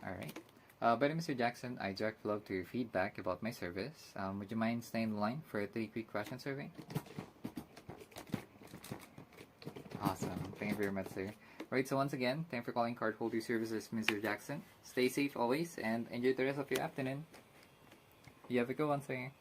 Speaker 1: Alright. By the way, Mr. Jackson, I direct love to your feedback about my service. Would you mind staying in the line for a 3 quick question survey? Awesome. Thank you very much, sir. Right, so once again, thank you for calling Cardholder Services, Mr. Jackson. Stay safe always, and enjoy the rest of your afternoon. You have a good one, sir.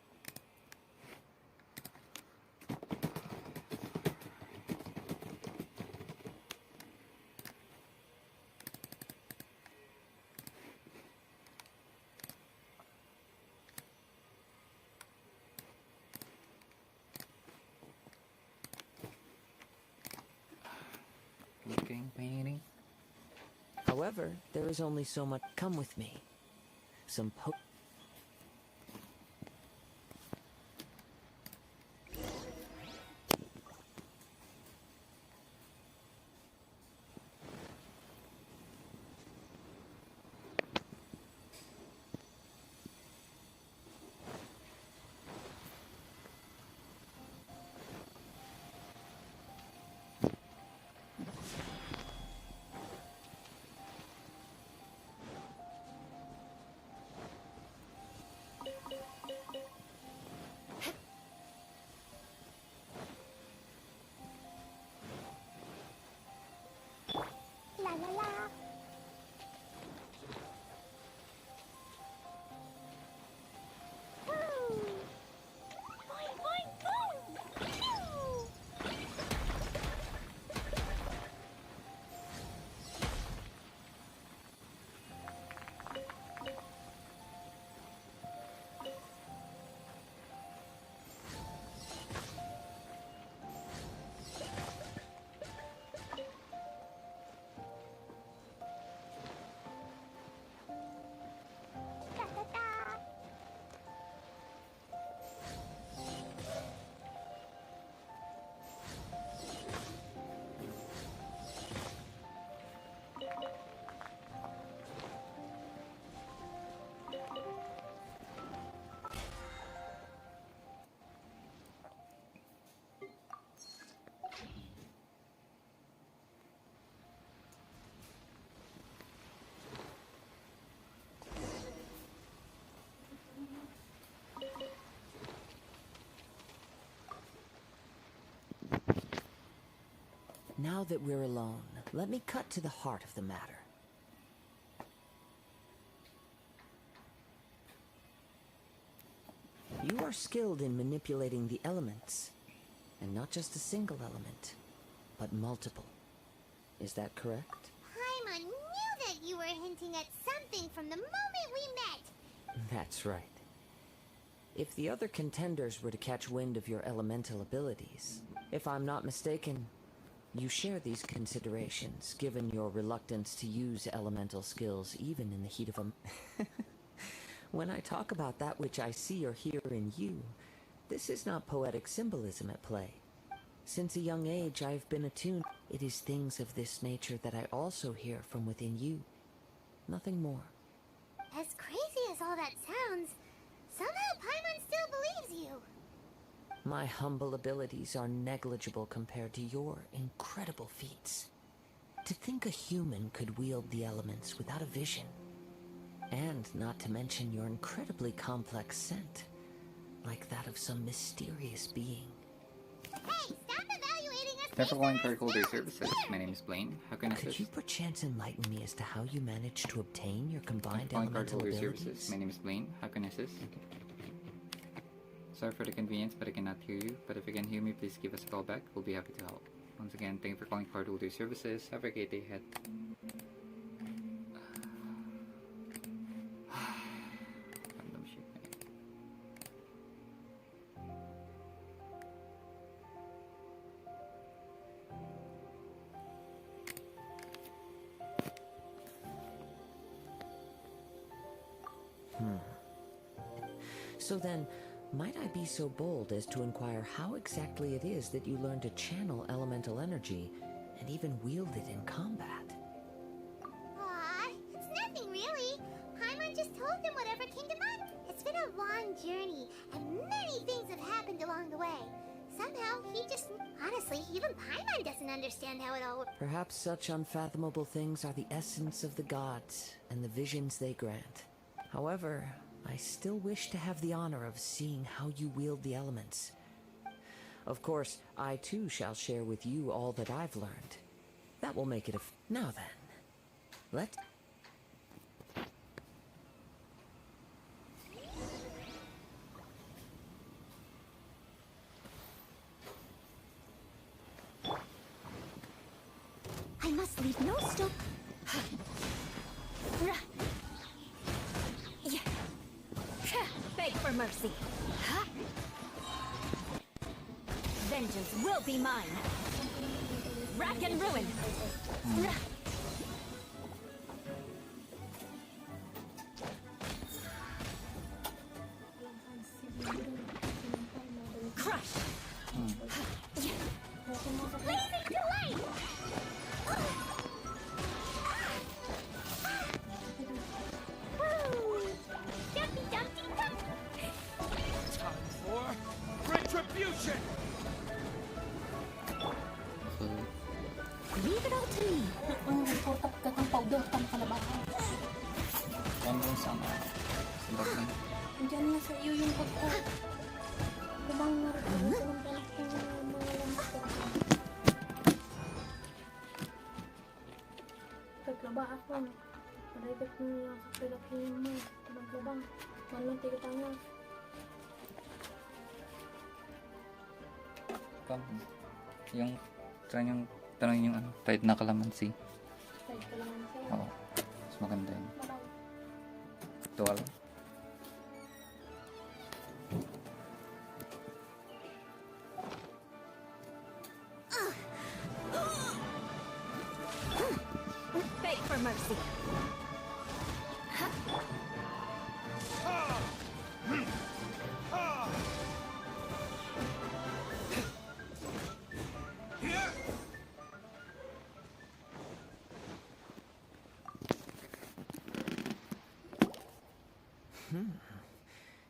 Speaker 1: Painting.
Speaker 8: However, there is only so much. Come with me. Some
Speaker 5: La la la. Woo! Boing, boing, boom! Pew!
Speaker 8: Now that we're alone, let me cut to the heart of the matter. You are skilled in manipulating the elements. And not just a single element, but multiple. Is that correct?
Speaker 5: Paimon knew that you were hinting at something from the moment we met.
Speaker 8: That's right. If the other contenders were to catch wind of your elemental abilities, if I'm not mistaken, you share these considerations, given your reluctance to use elemental skills even in the heat of a... When I talk about that which I see or hear in you, this is not poetic symbolism at play. Since a young age, I've been attuned. It is things of this nature that I also hear from within you. Nothing more.
Speaker 5: As crazy as all that sounds, somehow Paimon still believes you.
Speaker 8: My humble abilities are negligible compared to your incredible feats. To think a human could wield the elements without a vision. And not to mention your incredibly complex scent, like that of some mysterious being.
Speaker 5: Hey, stop evaluating us!
Speaker 1: Thanks for calling card holder services. My name is Blaine. How can I assist?
Speaker 8: Could you perchance enlighten me as to how you managed to obtain your combined
Speaker 1: Calling card
Speaker 8: elemental
Speaker 1: holder
Speaker 8: abilities?
Speaker 1: services. My name is Blaine. How can I assist? Sorry for the convenience, but I cannot hear you. But if you can hear me, please give us a call back. We'll be happy to help. Once again, thank you for calling card holder services. Have a great day ahead. Random shit, man.
Speaker 8: So then, might I be so bold as to inquire how exactly it is that you learn to channel elemental energy and even wield it in combat?
Speaker 5: Aw, it's nothing really. Paimon just told them whatever came to mind. It's been a long journey, and many things have happened along the way. Somehow, he just... Honestly, even Paimon doesn't understand how it all works.
Speaker 8: Perhaps such unfathomable things are the essence of the gods and the visions they grant. However, I still wish to have the honor of seeing how you wield the elements. Of course, I too shall share with you all that I've learned. That will make it a... Now then, let's...
Speaker 2: I must leave no stone. Beg for mercy. Vengeance will be mine. Rack and ruin. Crush.
Speaker 5: Blazing delight! Dumpty dumpty dump!
Speaker 15: Time for retribution!
Speaker 2: Leave it all to me.
Speaker 3: Nagpotap ka ng powder pang kalabahan.
Speaker 1: Random sama. Sembak na.
Speaker 3: Diyan na sa iyo yung pagko. Dabang narito ng palit ng mga lampas. Taglaba ako. Maribet mo yung kakilakihin mo. Naglabang. Malang tigatanga.
Speaker 1: Yung tanong yung ano, tied na kalamansi.
Speaker 3: Tied kalamansi?
Speaker 1: Oo. Mas maganda yun. Ito alam.
Speaker 2: Beg for mercy.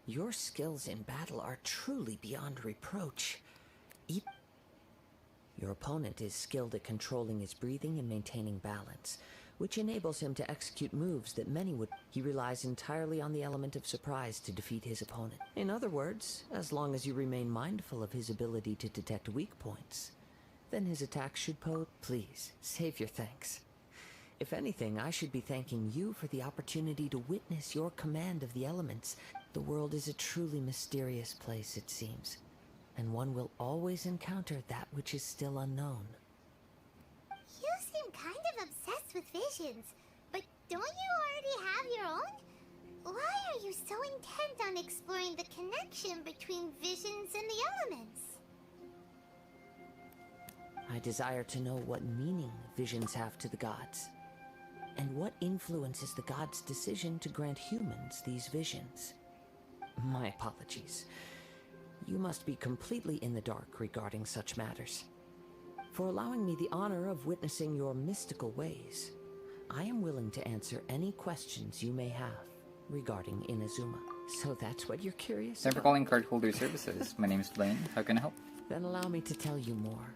Speaker 8: Your skills in battle are truly beyond reproach. Your opponent is skilled at controlling his breathing and maintaining balance, which enables him to execute moves that many would. He relies entirely on the element of surprise to defeat his opponent. In other words, as long as you remain mindful of his ability to detect weak points, then his attacks should pose. Please, save your thanks. If anything, I should be thanking you for the opportunity to witness your command of the elements. The world is a truly mysterious place, it seems, and one will always encounter that which is still unknown.
Speaker 5: You seem kind of obsessed with visions, but don't you already have your own? Why are you so intent on exploring the connection between visions and the elements?
Speaker 8: I desire to know what meaning visions have to the gods, and what influences the gods' decision to grant humans these visions. My apologies. You must be completely in the dark regarding such matters. For allowing me the honor of witnessing your mystical ways, I am willing to answer any questions you may have regarding Inazuma. So that's what you're curious
Speaker 1: Thank you for
Speaker 8: about?
Speaker 1: calling Cardholder Services. My name is Blaine. How can I help?
Speaker 8: Then allow me to tell you more.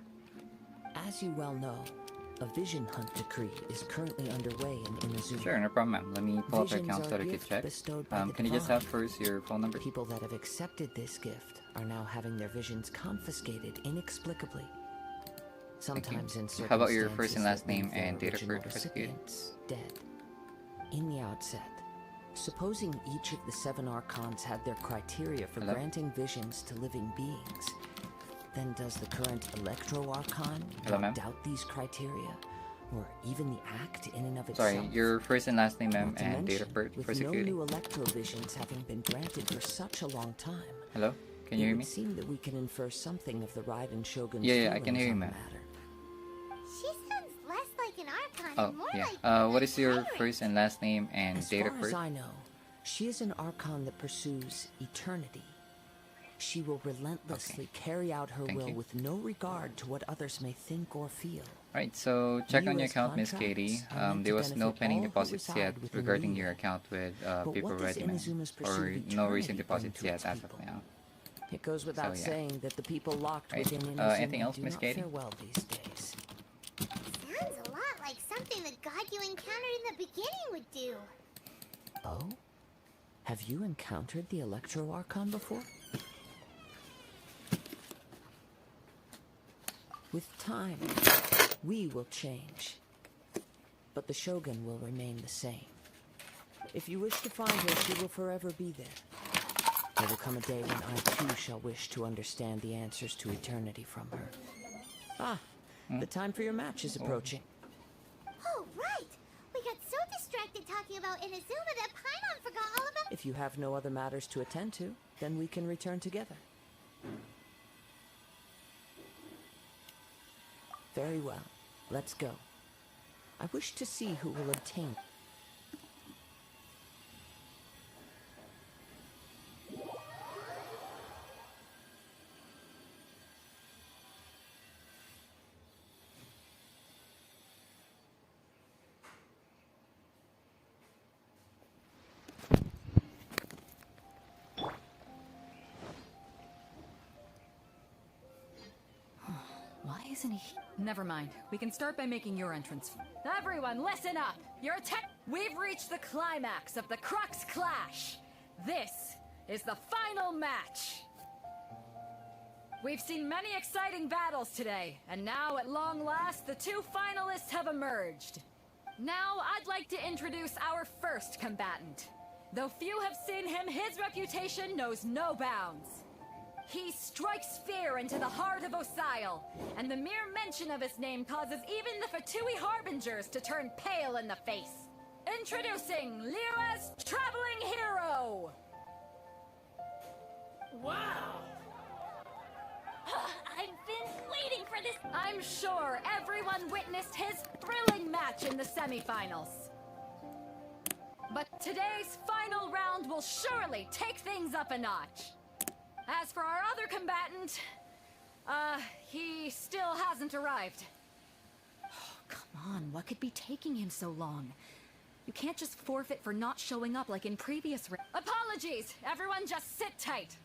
Speaker 8: As you well know, a vision hunt decree is currently underway in Inazuma.
Speaker 1: Sure, no problem, ma'am. Let me pull up your
Speaker 8: Visions
Speaker 1: account so
Speaker 8: are
Speaker 1: that I can
Speaker 8: gifts
Speaker 1: check.
Speaker 8: bestowed by the
Speaker 1: Can you just
Speaker 8: divine.
Speaker 1: have first your phone number?
Speaker 8: People that have accepted this gift are now having their visions confiscated inexplicably. Sometimes in
Speaker 1: How about your
Speaker 8: circumstances
Speaker 1: first and last
Speaker 8: that leave
Speaker 1: name
Speaker 8: their
Speaker 1: and date of
Speaker 8: original
Speaker 1: birth for security?
Speaker 8: recipients dead. In the outset, supposing each of the 7 archons had their criteria for
Speaker 1: Hello?
Speaker 8: granting visions to living beings, then does the current Electro Archon
Speaker 1: Hello, ma'am?
Speaker 8: doubt these criteria? Or even the act in and of
Speaker 1: Sorry,
Speaker 8: itself?
Speaker 1: your first and last name, ma'am,
Speaker 8: Not to
Speaker 1: and date of
Speaker 8: mention,
Speaker 1: birth
Speaker 8: with
Speaker 1: for
Speaker 8: no
Speaker 1: security.
Speaker 8: new Electro visions having been granted for such a long time,
Speaker 1: Hello? Can you
Speaker 8: it
Speaker 1: hear
Speaker 8: would
Speaker 1: me?
Speaker 8: seem that we can infer something of the Raiden Shogun's
Speaker 1: Yeah, I can hear you,
Speaker 8: feelings on the
Speaker 1: ma'am.
Speaker 8: matter.
Speaker 5: She sounds less like an Archon
Speaker 1: Oh,
Speaker 5: and more
Speaker 1: yeah.
Speaker 5: like
Speaker 1: What is your first and last name and
Speaker 8: As
Speaker 1: date
Speaker 8: far
Speaker 1: of birth?
Speaker 8: as I know, she is an Archon that pursues eternity. She will relentlessly carry out her
Speaker 1: Thank
Speaker 8: will
Speaker 1: you.
Speaker 8: with no regard to what others may think or feel.
Speaker 1: Right, so check on your
Speaker 8: U.S.
Speaker 1: account, Miss Katie.
Speaker 8: contracts are meant
Speaker 1: There
Speaker 8: to
Speaker 1: was no
Speaker 8: benefit
Speaker 1: pending
Speaker 8: all who
Speaker 1: deposits
Speaker 8: reside
Speaker 1: yet
Speaker 8: within
Speaker 1: regarding
Speaker 8: Liyue.
Speaker 1: your account with
Speaker 8: But
Speaker 1: Paper
Speaker 8: what does
Speaker 1: Ready Man,
Speaker 8: Inazuma's pursuit
Speaker 1: or
Speaker 8: of
Speaker 1: no
Speaker 8: eternity
Speaker 1: recent
Speaker 8: bring
Speaker 1: deposits
Speaker 8: to
Speaker 1: yet
Speaker 8: its
Speaker 1: as of
Speaker 8: people?
Speaker 1: now.
Speaker 8: It goes without
Speaker 1: yeah.
Speaker 8: saying that the people locked
Speaker 1: Right.
Speaker 8: within Inazuma
Speaker 1: Anything else,
Speaker 8: do
Speaker 1: Miss
Speaker 8: not
Speaker 1: Katie?
Speaker 8: fare well these days.
Speaker 5: Sounds a lot like something the god you encountered in the beginning would do.
Speaker 8: Oh? Have you encountered the Electro Archon before? With time, we will change. But the Shogun will remain the same. If you wish to find her, she will forever be there. There will come a day when I too shall wish to understand the answers to eternity from her. Ah, the time for your match is approaching.
Speaker 5: Oh, right! We got so distracted talking about Inazuma that Paimon forgot all about—
Speaker 8: If you have no other matters to attend to, then we can return together. Very well. Let's go. I wish to see who will obtain.
Speaker 7: Why isn't he? Never mind. We can start by making your entrance. Everyone, listen up! We've reached the climax of the Crux Clash! This is the final match! We've seen many exciting battles today, and now at long last, the 2 finalists have emerged. Now, I'd like to introduce our first combatant. Though few have seen him, his reputation knows no bounds. He strikes fear into the heart of Osile, and the mere mention of his name causes even the Fatui Harbingers to turn pale in the face. Introducing Liyue's Traveling Hero!
Speaker 13: Wow! I've been waiting for this!
Speaker 7: I'm sure everyone witnessed his thrilling match in the semifinals. But today's final round will surely take things up a notch. As for our other combatant, he still hasn't arrived. Oh, come on, what could be taking him so long? You can't just forfeit for not showing up like in previous Apologies! Everyone just sit tight!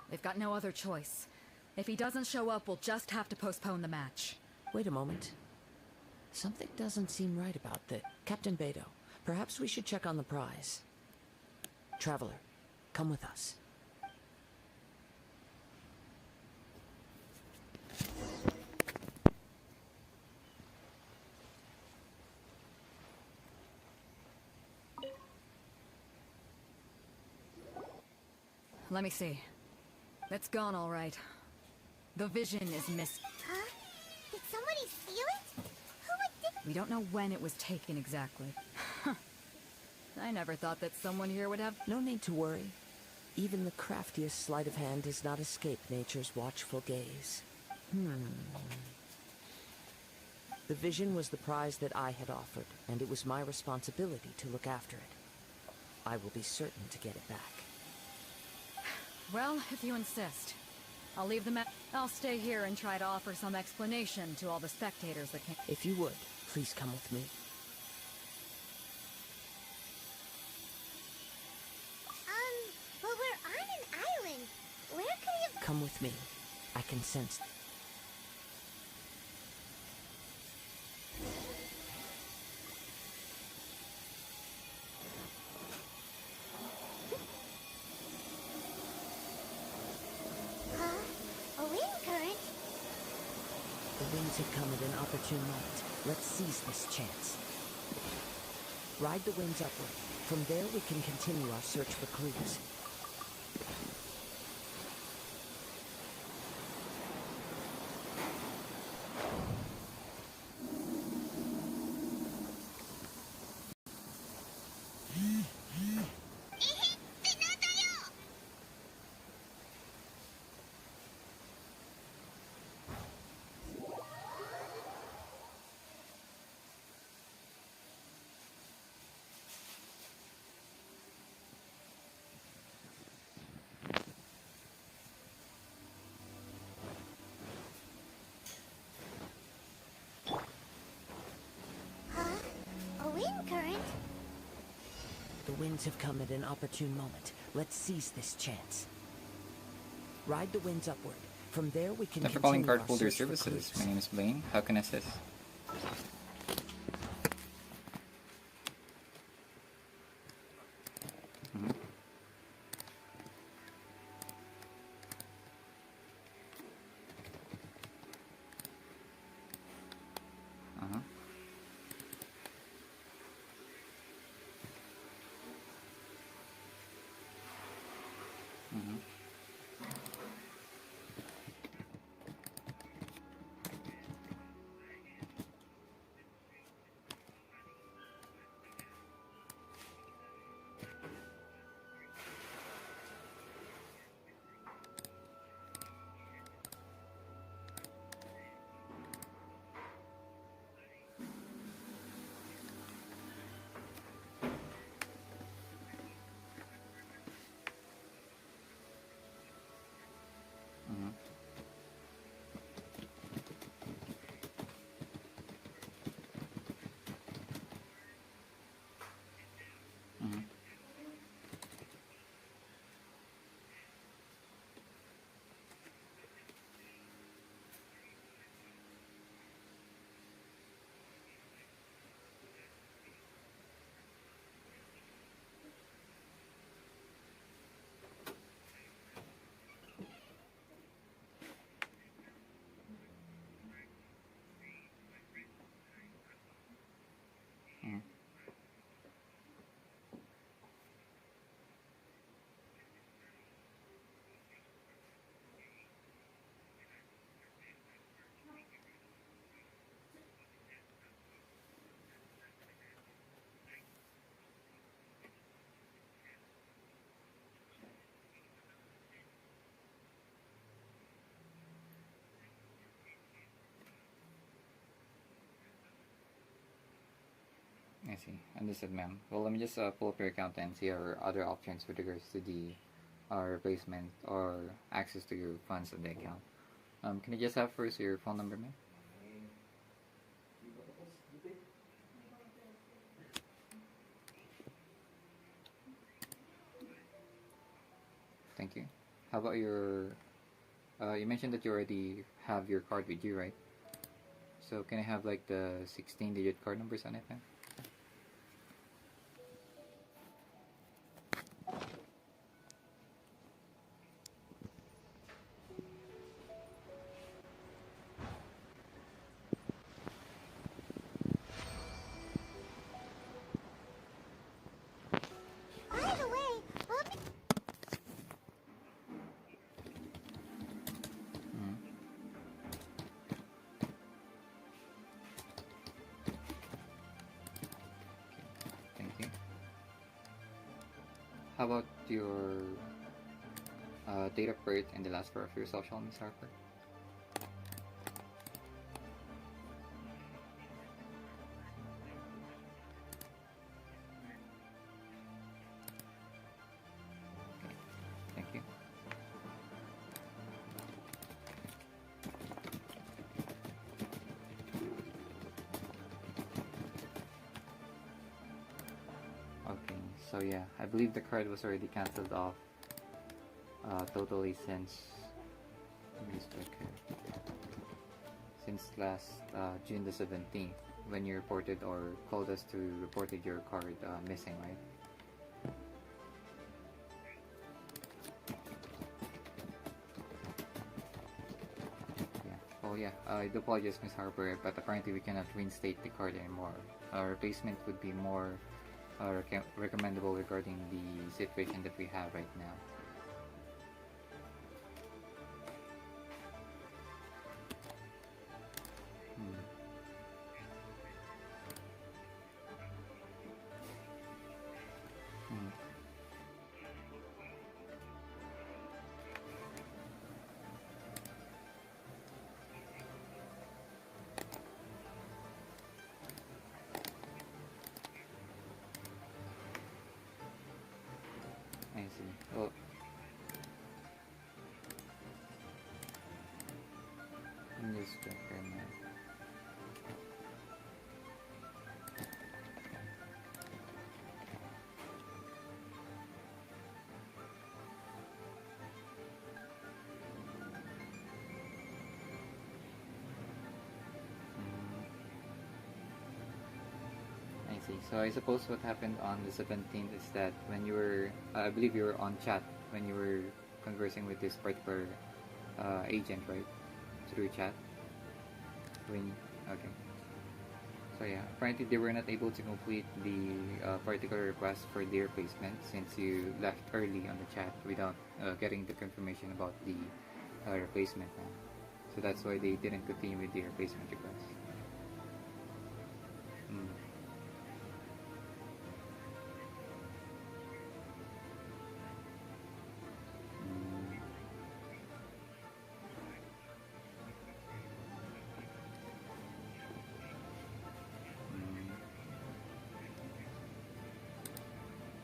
Speaker 7: We've got no other choice. If he doesn't show up, we'll just have to postpone the match.
Speaker 8: Wait a moment. Something doesn't seem right about that. Captain Beto, perhaps we should check on the prize. Traveler, come with us.
Speaker 7: Let me see. It's gone all right. The vision is missing.
Speaker 5: Huh? Did somebody steal it? Who would
Speaker 7: We don't know when it was taken exactly. I never thought that someone here would have...
Speaker 8: No need to worry. Even the craftiest sleight of hand does not escape nature's watchful gaze. The vision was the prize that I had offered, and it was my responsibility to look after it. I will be certain to get it back.
Speaker 7: Well, if you insist. I'll leave the I'll stay here and try to offer some explanation to all the spectators that came.
Speaker 8: If you would, please come with me.
Speaker 5: But we're on an island. Where could he have...
Speaker 8: Come with me. I can sense...
Speaker 5: A wind current?
Speaker 8: The winds have come at an opportune moment. Let's seize this chance. Ride the winds upward. From there we can continue our search for clues. The winds have come at an opportune moment. Let's seize this chance. Ride the winds upward. From there we can
Speaker 1: Thank you for calling Card Holder Services. My name is Blaine. How can I assist? I see. Understood, ma'am. Well, let me just pull up your account and see our other options with regards to the replacement or access to your funds on the account. Can I just have first your phone number, ma'am? Thank you. How about your... you mentioned that you already have your card with you, right? So can I have like the 16-digit card numbers on it, ma'am? how about your date of birth and the last four of your social, Miss Harper? So yeah, I believe the card was already cancelled off totally since, let me just check here, since last June the 17th, when you reported or called us to reported your card missing, right? Yeah. Oh yeah, I do apologize, Miss Harper, but apparently we cannot reinstate the card anymore. Replacement would be more recommendable regarding the situation that we have right now. I see. Well, let me just check right now. I see. So I suppose what happened on the 17th is that when you were, I believe you were on chat when you were conversing with this particular agent, right? Through chat. Okay. So yeah, apparently they were not able to complete the particular request for the replacement since you left early on the chat without getting the confirmation about the replacement. So that's why they didn't continue with the replacement request.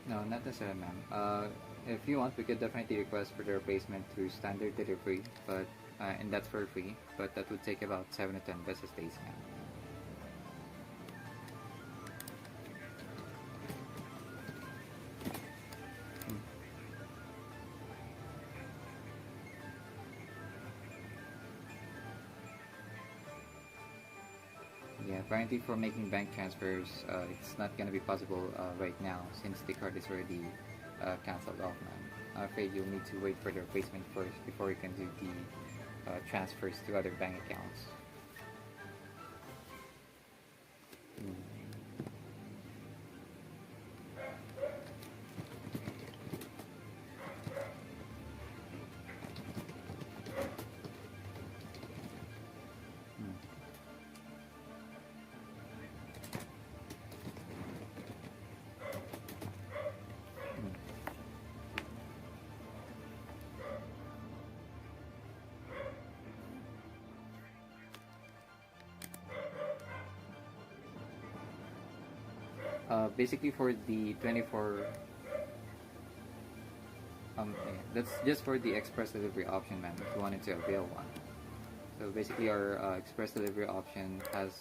Speaker 1: No, not necessarily, ma'am. If you want, we could definitely request for the replacement through standard delivery, but and that's for free. But that would take about 7 to 10 business days, ma'am. Yeah, apparently for making bank transfers, it's not going to be possible right now since the card is already cancelled off, man. I'm afraid you'll need to wait for the replacement first before you can do the transfers to other bank accounts. Basically for the 24 yeah, that's just for the express delivery option, man, if you wanted to avail one. So basically our express delivery option has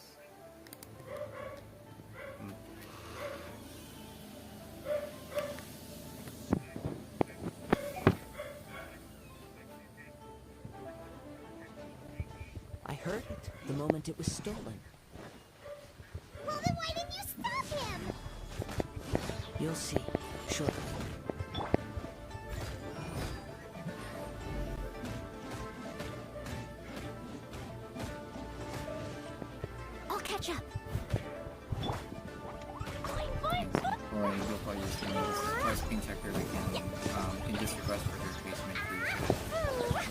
Speaker 8: I heard it the moment it was stolen.
Speaker 5: Well, then why didn't you stop him?
Speaker 8: You'll see, shortly.
Speaker 5: I'll catch up.
Speaker 1: or you go for using this first screen checker, we can just request for the replacement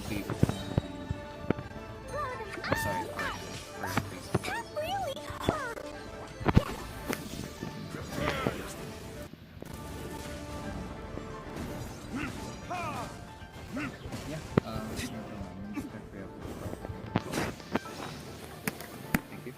Speaker 1: to be sorry, for replacement.
Speaker 5: That really hurt.
Speaker 1: Yeah. Thank you.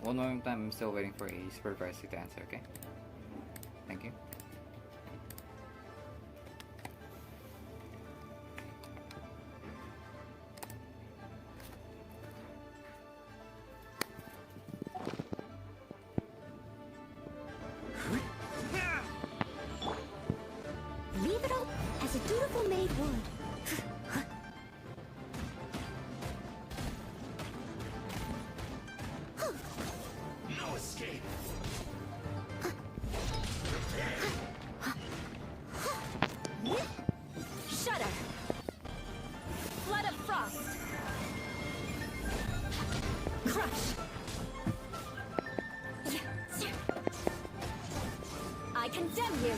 Speaker 1: One more time, I'm still waiting for a supervisor to answer, okay? Thank you.
Speaker 5: Leave it all as a dutiful maid would.
Speaker 16: No escape.
Speaker 2: Shudder! Flood of frost! Crush! I condemn you!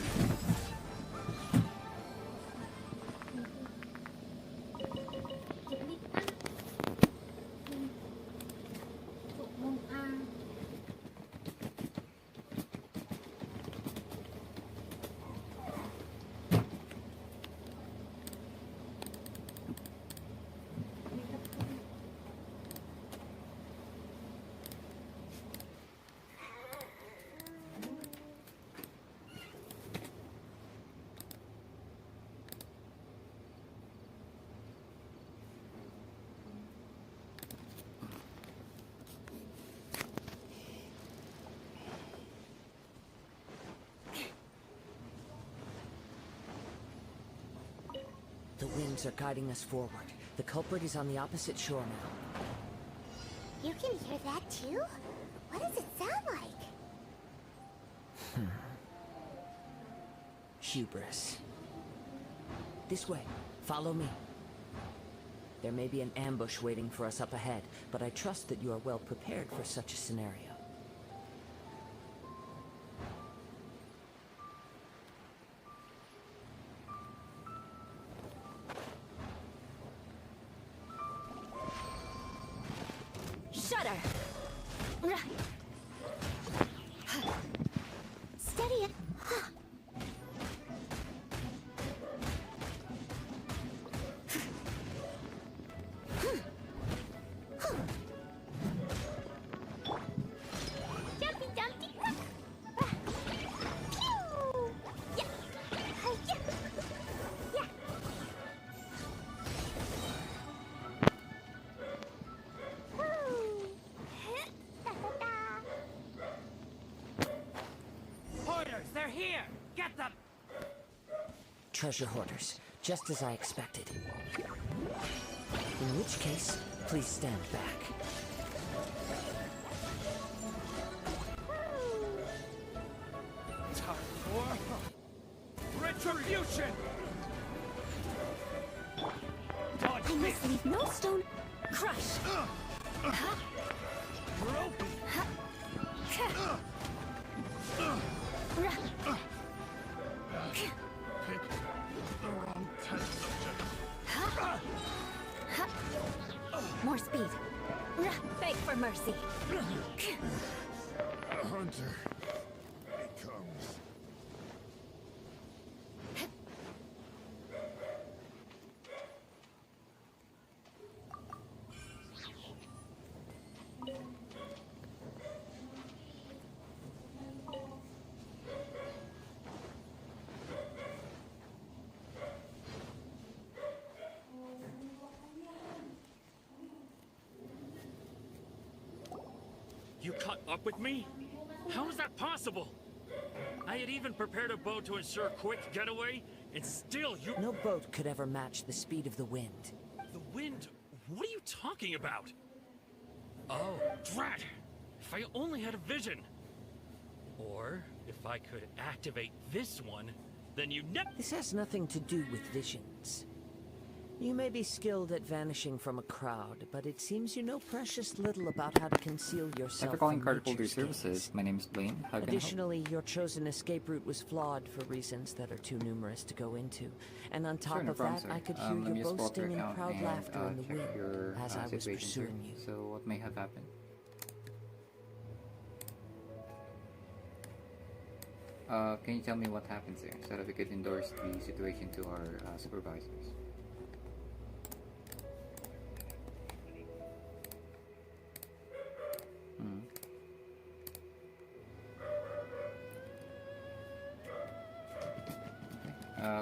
Speaker 8: The winds are guiding us forward. The culprit is on the opposite shore now.
Speaker 5: You can hear that too? What does it sound like?
Speaker 8: Hubris. This way. Follow me. There may be an ambush waiting for us up ahead, but I trust that you are well prepared for such a scenario.
Speaker 2: Shudder!
Speaker 5: Steady it. Jumpy Dumpty Duck. Pew! Yeah. Yeah. Yeah. Woo. Da, da, da.
Speaker 12: Hoarders, they're here! Get them!
Speaker 8: Treasure hoarders, just as I expected. In which case, please stand back.
Speaker 12: Time for retribution!
Speaker 2: I must leave no stone. Crush!
Speaker 12: Broken!
Speaker 16: The wrong test subject.
Speaker 2: More speed. Beg for mercy.
Speaker 16: A hunter. He comes.
Speaker 17: You caught up with me? How is that possible? I had even prepared a boat to ensure a quick getaway, and still you—
Speaker 8: No boat could ever match the speed of the wind.
Speaker 17: The wind? What are you talking about? Oh, drat! If I only had a vision! Or, if I could activate this one, then you never—
Speaker 8: This has nothing to do with visions. You may be skilled at vanishing from a crowd, but it seems you know precious little about how to conceal yourself.
Speaker 1: Thanks for calling
Speaker 8: from
Speaker 1: Card Holder
Speaker 8: nature's
Speaker 1: Services.
Speaker 8: gaze.
Speaker 1: My name is Blaine. How can I help?
Speaker 8: Additionally, your chosen escape route was flawed for reasons that are too numerous to go into. And on top
Speaker 1: Sure, no
Speaker 8: of
Speaker 1: problem,
Speaker 8: that,
Speaker 1: sir.
Speaker 8: I could
Speaker 1: Let
Speaker 8: hear
Speaker 1: me
Speaker 8: your
Speaker 1: just pull up your
Speaker 8: boasting and
Speaker 1: account
Speaker 8: proud
Speaker 1: and,
Speaker 8: laughter in the
Speaker 1: check
Speaker 8: wind
Speaker 1: your,
Speaker 8: as I was
Speaker 1: situation, sir.
Speaker 8: pursuing you.
Speaker 1: So what may have happened? Can you tell me what happened, sir, so that we could endorse the situation to our supervisors?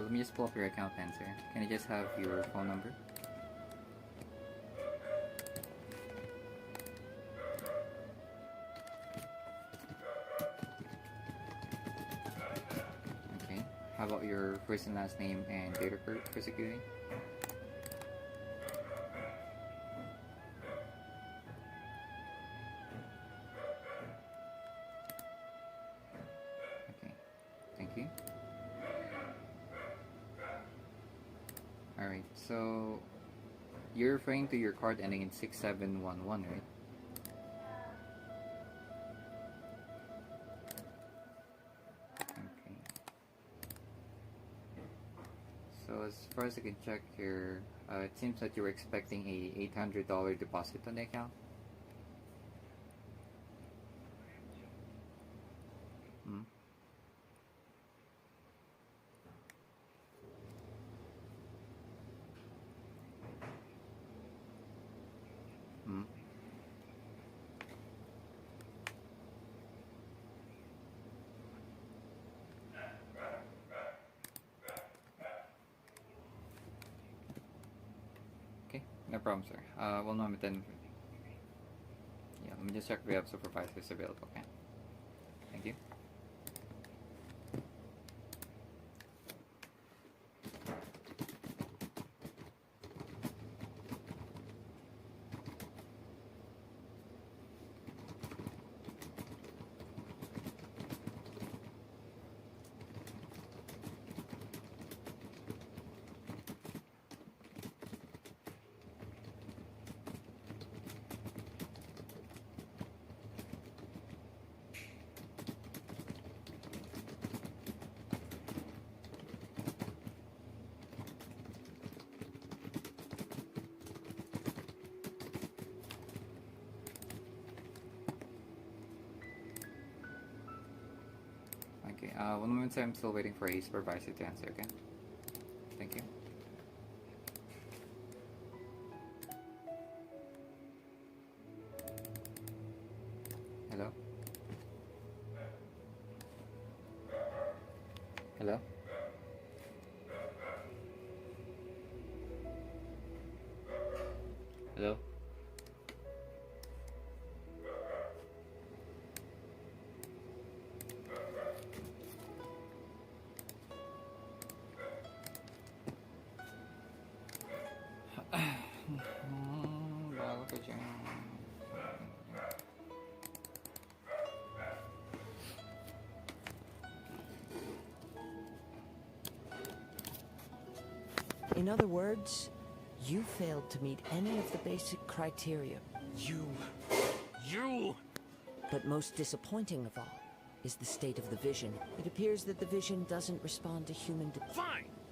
Speaker 1: Let me just pull up your account then, sir. Can I just have your phone number? Okay. How about your first and last name and date of birth for security? Okay. Thank you. Alright, so you're referring to your card ending in 6711, right? Okay. So as far as I can check here, it seems that you were expecting a $800 deposit on the account. Hmm. Hmm. Okay, no problem, sir. One moment then. Yeah, let me just check if we have supervisors available, okay? Thank you. Okay, one moment, I'm still waiting for a supervisor to answer, okay? Thank you. Hello? Hello? Hello?
Speaker 8: In other words, you failed to meet any of the basic criteria.
Speaker 17: You!
Speaker 8: But most disappointing of all is the state of the vision. It appears that the vision doesn't respond to human...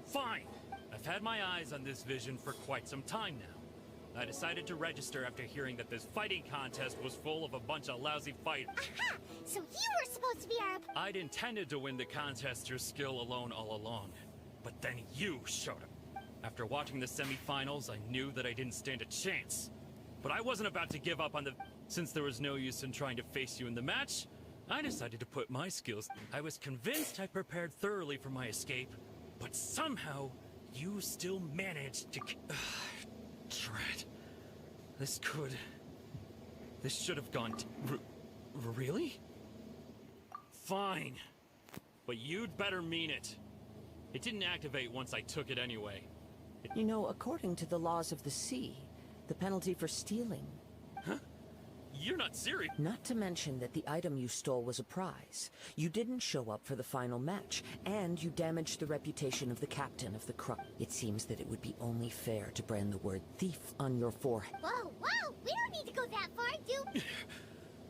Speaker 17: Fine! I've had my eyes on this vision for quite some time now. I decided to register after hearing that this fighting contest was full of a bunch of lousy fighters.
Speaker 5: Aha! So you were supposed to be our...
Speaker 17: I'd intended to win the contest through skill alone all along. But then you showed up. After watching the semi-finals, I knew that I didn't stand a chance. But I wasn't about to give up on the... Since there was no use in trying to face you in the match, I decided to put my skills... I was convinced I prepared thoroughly for my escape, but somehow, you still managed to... Drat. This should have gone... Really? Fine. But you'd better mean it. It didn't activate once I took it anyway.
Speaker 8: You know, according to the laws of the sea, the penalty for stealing...
Speaker 17: Huh? You're not serious.
Speaker 8: Not to mention that the item you stole was a prize. You didn't show up for the final match, and you damaged the reputation of the captain of the Crux. It seems that it would be only fair to brand the word thief on your forehead.
Speaker 5: Whoa! We don't need to go that far, do...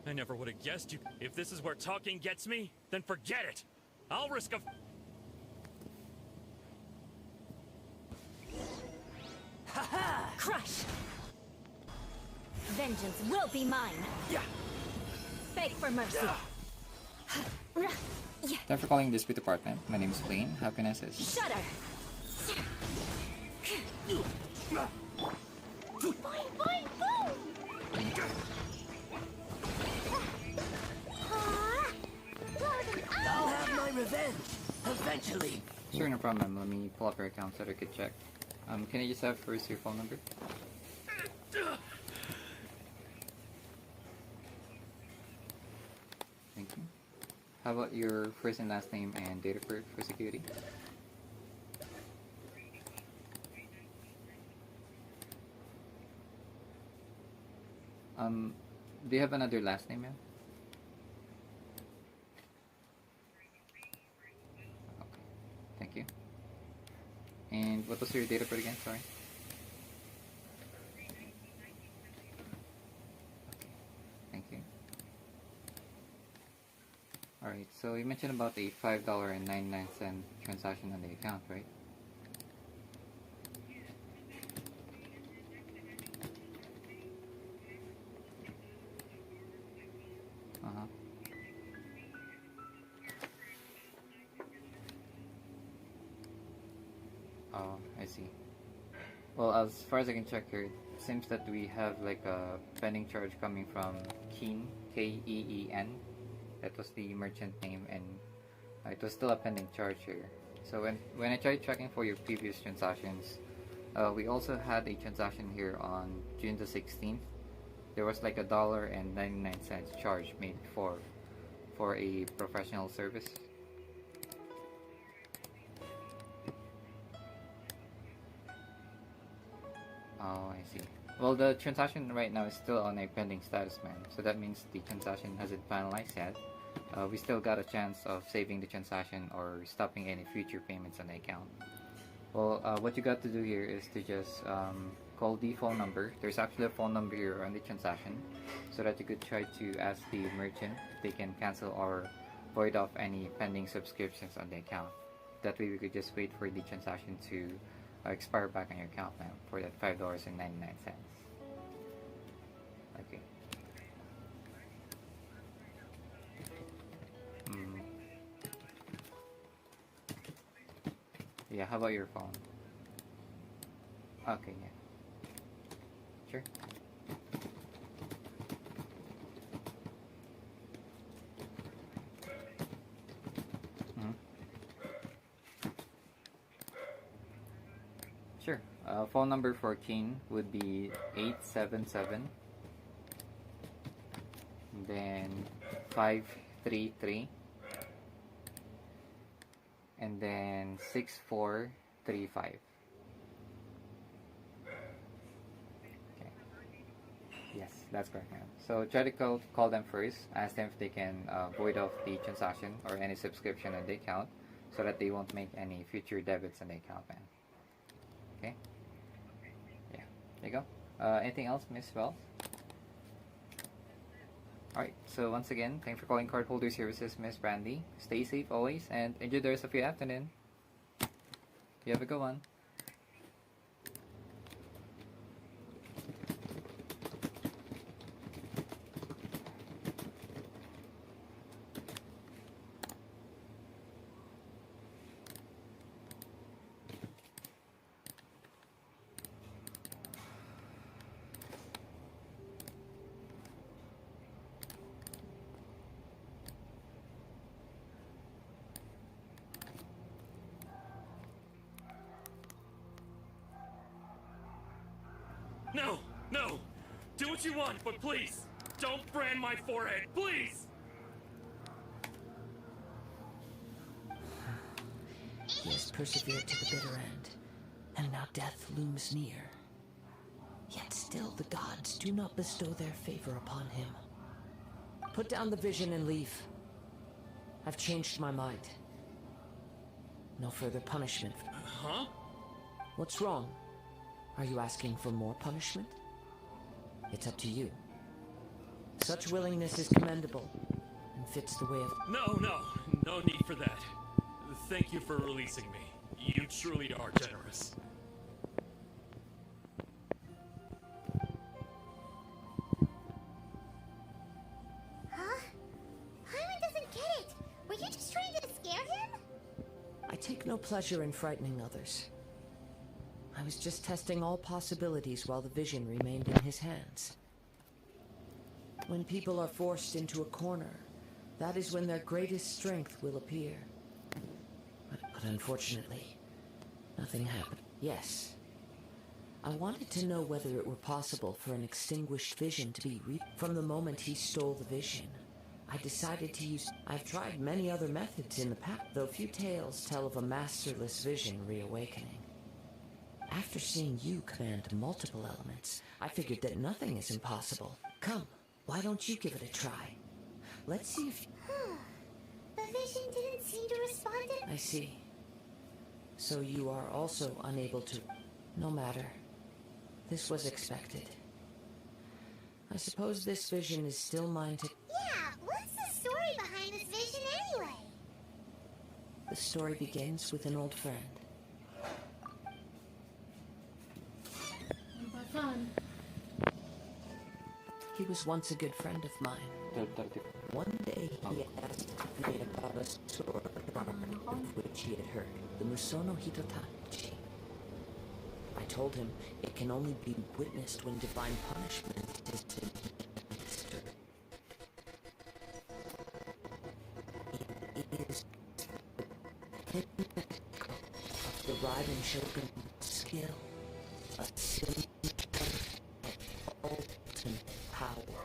Speaker 17: I never would have guessed you. If this is where talking gets me, then forget it. I'll risk a...
Speaker 2: Ha-ha! Crush! Vengeance will be mine!
Speaker 17: Yeah.
Speaker 2: Beg for mercy!
Speaker 1: Thank you for calling Dispute Department. My name is Blaine. How can I assist?
Speaker 2: Shudder!
Speaker 5: Boing, boing, boom!
Speaker 8: I'll have my revenge, eventually.
Speaker 1: Sure, no problem. Let me pull up your account so that I could check. Can I just have first your phone number? Thank you. How about your first and last name and date of birth for security? Do you have another last name, ma'am? Okay, thank you. And what was your date of birth again? Sorry. Thank you. Alright, so you mentioned about a $5.99 transaction on the account, right? Uh-huh. Oh, I see. Well, as far as I can check here, it seems that we have like a pending charge coming from Keen, K-E-E-N. That was the merchant name, and it was still a pending charge here. So when I tried checking for your previous transactions, we also had a transaction here on June the 16th. There was like $1.99 charge made for a professional service. Oh, I see. Well, the transaction right now is still on a pending status, man. So that means the transaction hasn't finalized yet. We still got a chance of saving the transaction or stopping any future payments on the account. Well, what you got to do here is to just call the phone number. There's actually a phone number here on the transaction, so that you could try to ask the merchant if they can cancel or void off any pending subscriptions on the account. That way we could just wait for the transaction to expire back on your account, ma'am, for that $5.99. Okay. Yeah, how about your phone? Okay, yeah. Sure. Sure. Phone number for King would be 877, then 533, and then 6435. Okay. Yes, that's correct, ma'am. So try to call them first. Ask them if they can void off the transaction or any subscription on the account, so that they won't make any future debits on the account, ma'am. Okay. Yeah. There you go. Anything else, Miss Wells? Alright, so once again, thanks for calling Cardholder Services, Miss Brandy. Stay safe always, and enjoy the rest of your afternoon. You have a good one.
Speaker 17: No! No! Do what you want, but please, don't brand my forehead, please!
Speaker 8: He has persevered to the bitter end, and now death looms near. Yet still the gods do not bestow their favor upon him. Put down the vision and leave. I've changed my mind. No further punishment.
Speaker 17: Huh?
Speaker 8: What's wrong? Are you asking for more punishment? It's up to you. Such willingness is commendable, and fits the way of...
Speaker 17: No need for that. Thank you for releasing me. You truly are generous.
Speaker 5: Huh? Hyman doesn't get it. Were you just trying to scare him?
Speaker 8: I take no pleasure in frightening others. I was just testing all possibilities while the vision remained in his hands. When people are forced into a corner, that is when their greatest strength will appear. But unfortunately, nothing happened. Yes. I wanted to know whether it were possible for an extinguished vision to be From the moment he stole the vision, I decided to use... I've tried many other methods in the past, though few tales tell of a masterless vision reawakening. After seeing you command multiple elements, I figured that nothing is impossible. Come, why don't you give it a try? Let's see if...
Speaker 5: The vision didn't seem to respond to...
Speaker 8: I see. So you are also unable to... No matter. This was expected. I suppose this vision is still mine to...
Speaker 5: Yeah, what's the story behind this vision anyway?
Speaker 8: The story begins with an old friend. He was once a good friend of mine. One day he asked me about a story of which he had heard, the Musono Hitotachi. I told him it can only be witnessed when divine punishment is administered. It is the pinnacle of the Raiden Shogun's skill, a symbol of ultimate power.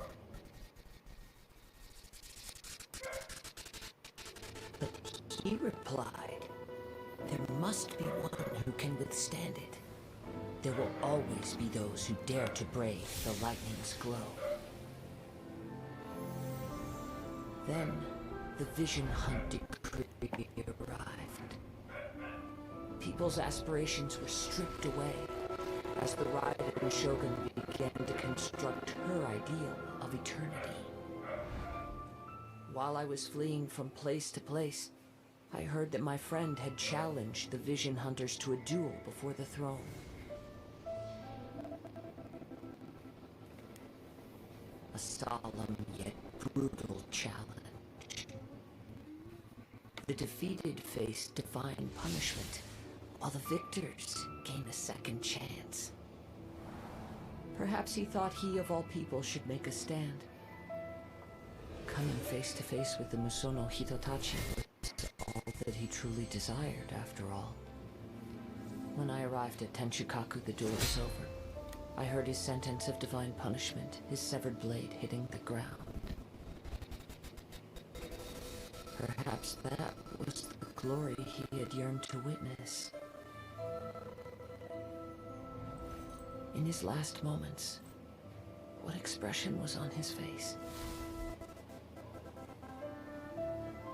Speaker 8: But he replied, there must be one who can withstand it. There will always be those who dare to brave the lightning's glow. Then, the vision hunt decree arrived. People's aspirations were stripped away as the Raiden Shogun began to construct her ideal of eternity. While I was fleeing from place to place, I heard that my friend had challenged the Vision Hunters to a duel before the throne. A solemn yet brutal challenge. The defeated faced divine punishment, while the victors gain a second chance. Perhaps he thought he of all people should make a stand. Coming face to face with the Musono Hitotachi was all that he truly desired, after all. When I arrived at Tenchikaku, the door was over. I heard his sentence of divine punishment, his severed blade hitting the ground. Perhaps that was the glory he had yearned to witness. In his last moments, what expression was on his face?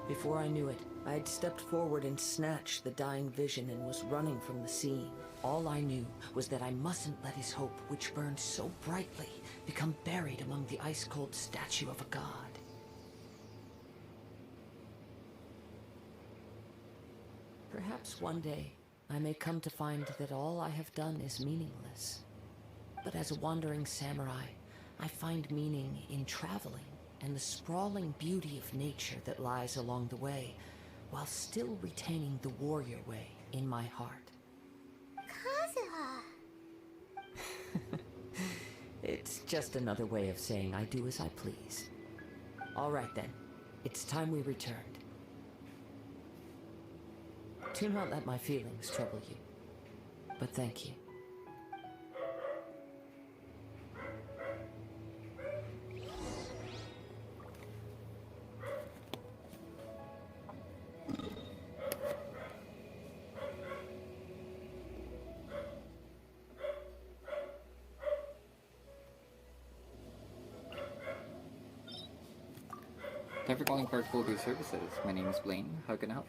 Speaker 8: Before I knew it, I had stepped forward and snatched the dying vision and was running from the scene. All I knew was that I mustn't let his hope, which burned so brightly, become buried among the ice-cold statue of a god. Perhaps one day, I may come to find that all I have done is meaningless. But as a wandering samurai, I find meaning in traveling and the sprawling beauty of nature that lies along the way, while still retaining the warrior way in my heart.
Speaker 5: Kazuha!
Speaker 8: It's just another way of saying I do as I please. All right then, it's time we returned. Do not let my feelings trouble you, but thank you.
Speaker 1: Thank you for calling Park Folder Services. My name is Blaine. How can I help?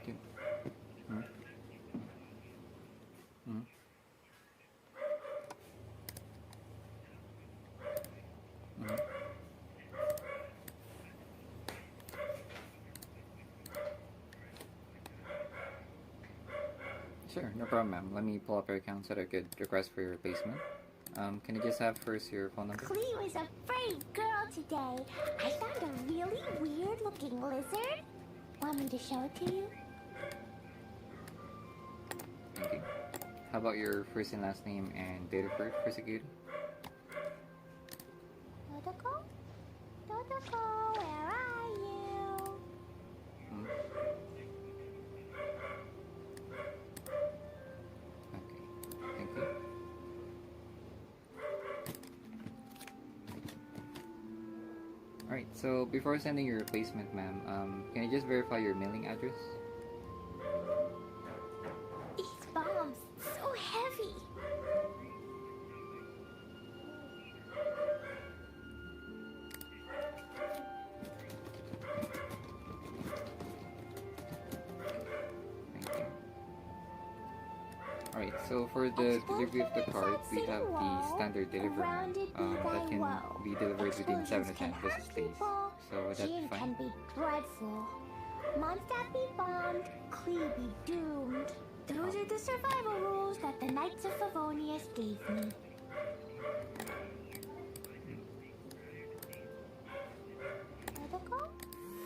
Speaker 1: Okay. Sure, no problem, ma'am. Let me pull up your account so that I could request for your replacement. Can you just have first your phone number?
Speaker 5: Clee was a brave girl today. I found a really weird-looking lizard. Want me to show it to you?
Speaker 1: Thank you. How about your first and last name and date of birth for security?
Speaker 5: Dodoko? Dodoko, where are you?
Speaker 1: Okay, thank you. Alright, so before sending your replacement, ma'am, can you just verify your mailing address?
Speaker 5: These bombs, so heavy.
Speaker 1: Alright, so for the delivery of the card, we have the standard delivery that can be delivered within 7 to 10 business days. So would that be
Speaker 5: Jin
Speaker 1: fine?
Speaker 5: can be dreadful. Mondstadt be bombed, Clee be doomed. Those are the survival rules that the Knights of Favonius gave me.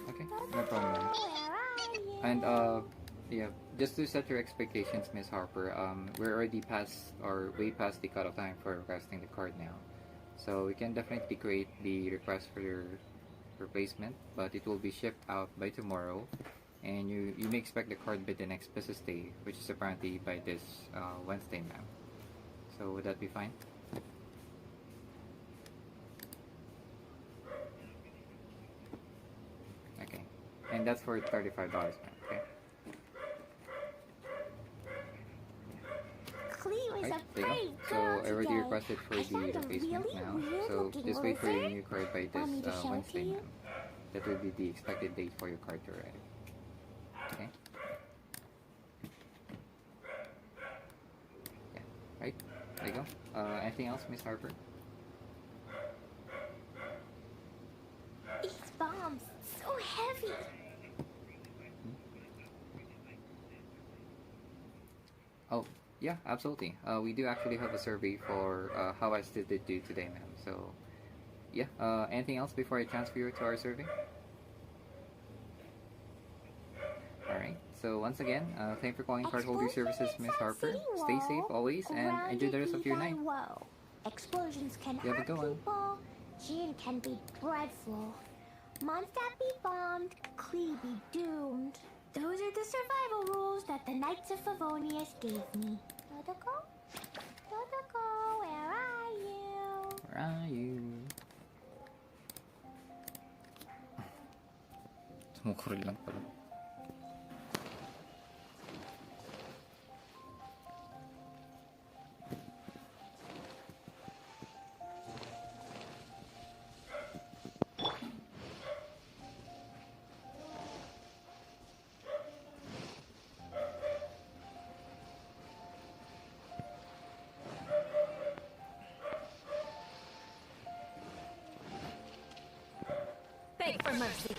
Speaker 1: Okay, no problem, ma'am. And yeah, just to set your expectations, Miss Harper, we're already past or way past the cutoff time for requesting the card now. So we can definitely create the request for your replacement, but it will be shipped out by tomorrow, and you may expect the card by the next business day, which is apparently by this Wednesday, ma'am. So would that be fine? Okay, and that's for $35, ma'am. Okay. Right, there you go. So I already requested for the replacement now. So just wait for your new card by this Wednesday, ma'am. That will be the expected date for your card to arrive. Okay. Yeah. Right. There you go. Anything else, Miss Harper?
Speaker 5: These bombs, so heavy.
Speaker 1: Oh, yeah, absolutely. We do actually have a survey for how I did do today, ma'am. So, yeah. Anything else before I transfer you to our survey? Alright, so once again, thank you for calling Cardholder Services, Miss Harper. Stay safe always and enjoy the rest of your night.
Speaker 5: Explosions can
Speaker 1: You have a
Speaker 5: hurt
Speaker 1: good one.
Speaker 5: people. Gin can be dreadful. Mondstadt be bombed, Klee be doomed. Those are the survival rules that the Knights of Favonius gave me. Dodoko? Dodoko, where are you?
Speaker 1: Where are you? Sumukuril lang pala.
Speaker 2: Beg for mercy.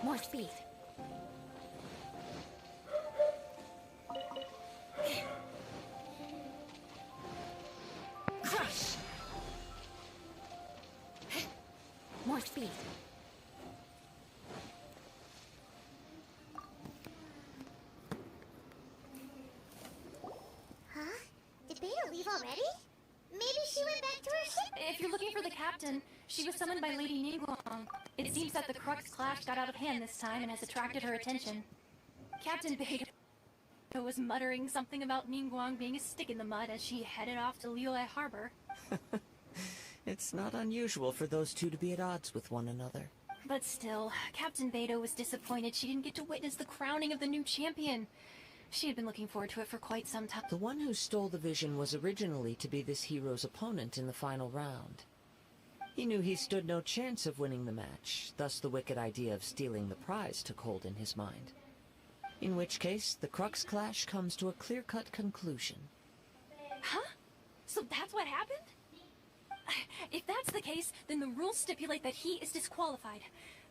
Speaker 2: More speed. Crush. More speed.
Speaker 5: Did Beta leave already? Maybe she went back to her ship?
Speaker 13: If you're looking for the captain, she was summoned by Lady Ningguang. It seems that the Crux clash got out of hand this time and has attracted her attention. Captain Beta was muttering something about Ningguang being a stick in the mud as she headed off to Liyue Harbor.
Speaker 8: It's not unusual for those two to be at odds with one another.
Speaker 13: But still, Captain Beto was disappointed she didn't get to witness the crowning of the new champion. She had been looking forward to it for quite some time.
Speaker 8: The one who stole the vision was originally to be this hero's opponent in the final round. He knew he stood no chance of winning the match, thus the wicked idea of stealing the prize took hold in his mind. In which case, the Crux clash comes to a clear-cut conclusion.
Speaker 13: Huh? So that's what happened? If that's the case, then the rules stipulate that he is disqualified,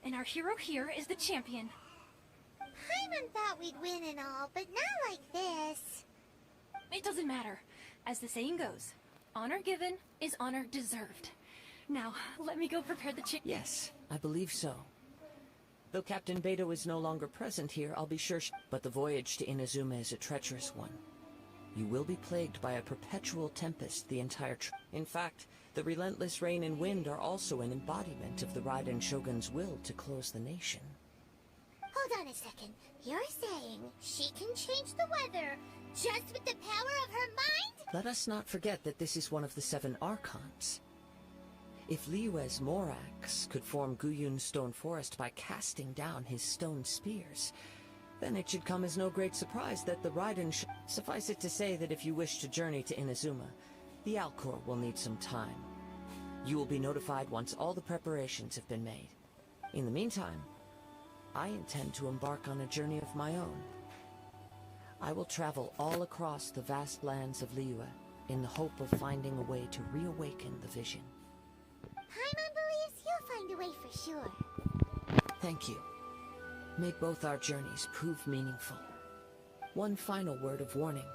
Speaker 13: and our hero here is the champion.
Speaker 5: Paimon thought we'd win and all, but not like this.
Speaker 13: It doesn't matter. As the saying goes, honor given is honor deserved. Now, let me go prepare the
Speaker 8: Yes, I believe so. Though Captain Beto is no longer present here, I'll be sure but the voyage to Inazuma is a treacherous one. You will be plagued by a perpetual tempest the entire In fact, the relentless rain and wind are also an embodiment of the Raiden Shogun's will to close the nation.
Speaker 5: Hold on a second. You're saying she can change the weather just with the power of her mind?
Speaker 8: Let us not forget that this is one of the 7 Archons. If Liyue's Morax could form Guyun's stone forest by casting down his stone spears, then it should come as no great surprise that the Raiden Suffice it to say that if you wish to journey to Inazuma, the Alcor will need some time. You will be notified once all the preparations have been made. In the meantime, I intend to embark on a journey of my own. I will travel all across the vast lands of Liyue in the hope of finding a way to reawaken the vision.
Speaker 5: Paimon believes you'll find a way for sure.
Speaker 8: Thank you. May both our journeys prove meaningful. One final word of warning.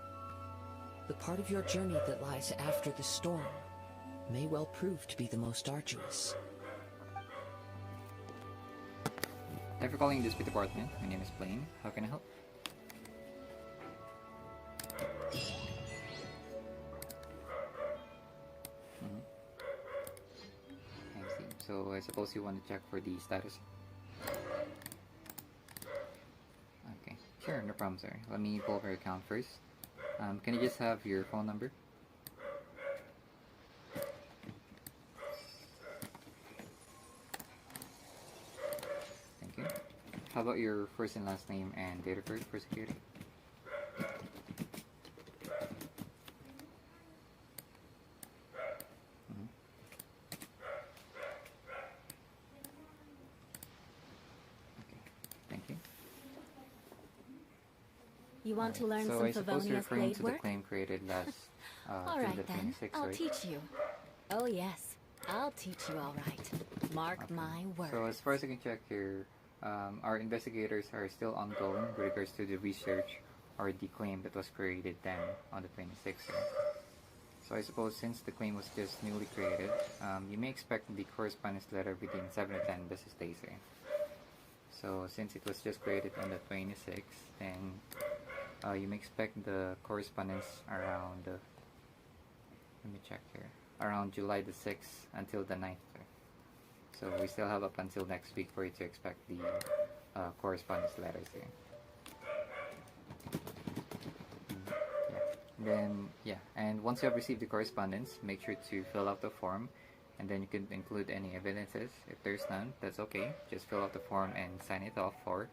Speaker 8: The part of your journey that lies after the storm may well prove to be the most arduous.
Speaker 1: Thank you for calling this department. My name is Blaine. How can I help? I see. So I suppose you want to check for the status. Okay, sure, no problem, sir. Let me pull up your account first. Can you just have your phone number? Thank you. How about your first and last name and date of birth for security?
Speaker 2: You want to learn
Speaker 1: so
Speaker 2: some
Speaker 1: I suppose you're
Speaker 2: Favonius
Speaker 1: referring
Speaker 2: blade
Speaker 1: to
Speaker 2: work?
Speaker 1: the claim created last
Speaker 2: All right then,
Speaker 1: 26,
Speaker 2: I'll
Speaker 1: right?
Speaker 2: teach you. Oh yes, I'll teach you all right. Mark my words.
Speaker 1: So as far as I can check here, our investigators are still ongoing with regards to the research or the claim that was created then on the 26th. So I suppose since the claim was just newly created, you may expect the correspondence letter within 7 to 10 business days. So since it was just created on the 26th, then you may expect the correspondence around, let me check here, around July the 6th until the 9th. So we still have up until next week for you to expect the correspondence letters here. Then, yeah, and once you have received the correspondence, make sure to fill out the form, and then you can include any evidences. If there's none, that's okay. Just fill out the form and sign it off for.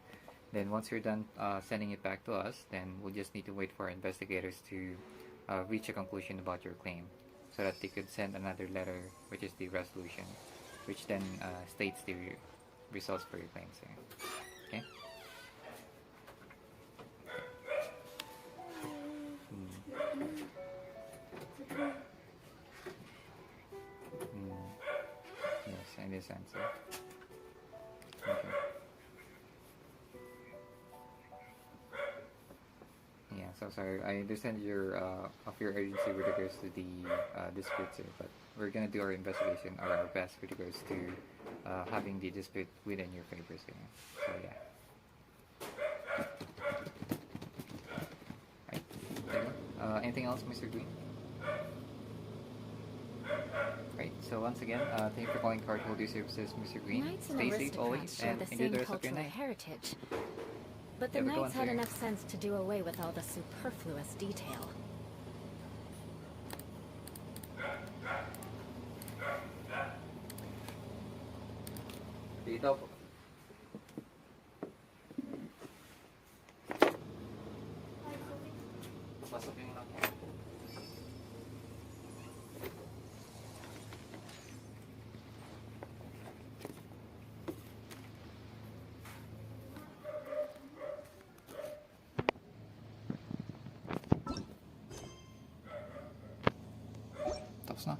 Speaker 1: Then once you're done sending it back to us, then we'll just need to wait for investigators to reach a conclusion about your claim, so that they could send another letter, which is the resolution, which then states the results for your claims. Okay? Yes, in this sense. Okay. Yeah, so sorry. I understand your urgency with regards to the disputes here, but we're gonna do our investigation or our best with regards to having the dispute within your favors here. So yeah. Right. Anything else, Mr. Green? Right, so once again, thank you for calling Card Holder Services, Mr. Green.
Speaker 2: Knights and
Speaker 1: Stay safe always,
Speaker 2: share
Speaker 1: and
Speaker 2: the
Speaker 1: enjoy
Speaker 2: same
Speaker 1: the rest of your
Speaker 2: cultural
Speaker 1: night.
Speaker 2: heritage. But the
Speaker 1: Yeah, we're
Speaker 2: Knights
Speaker 1: going
Speaker 2: had
Speaker 1: through.
Speaker 2: enough sense to do away with all the superfluous detail.
Speaker 1: Dito po. Pasok yung lang po. Tapos na.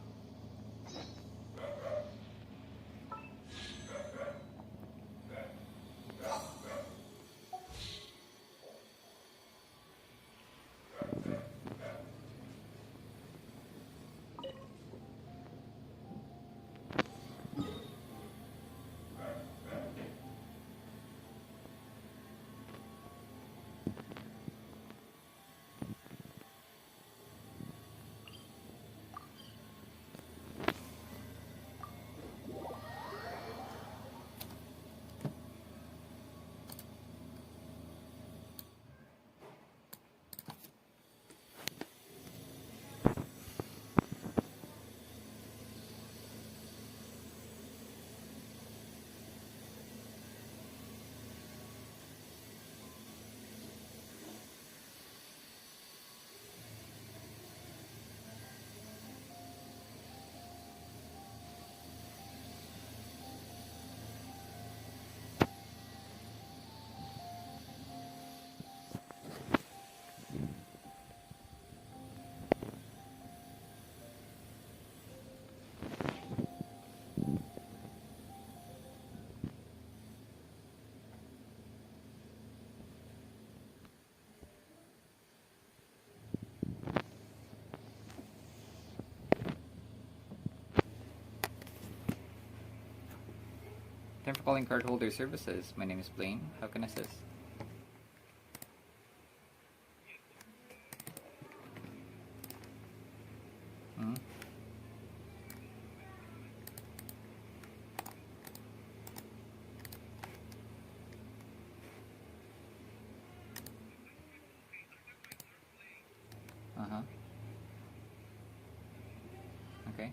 Speaker 1: Thank you for calling Cardholder Services. My name is Blaine. How can I assist? Hmm? Uh-huh. Okay.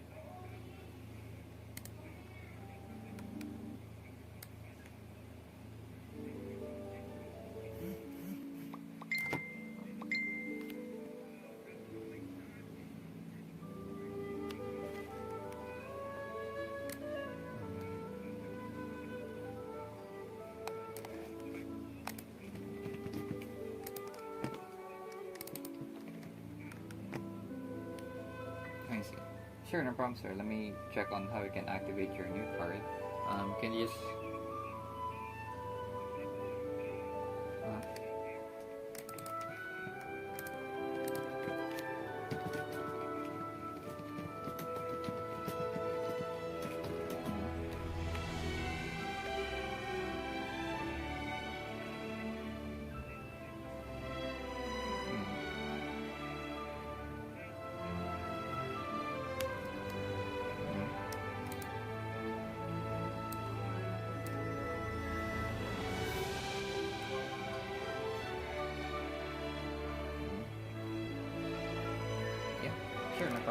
Speaker 1: I see. Sure, no problem, sir. Let me check on how we can activate your new card. Can you just...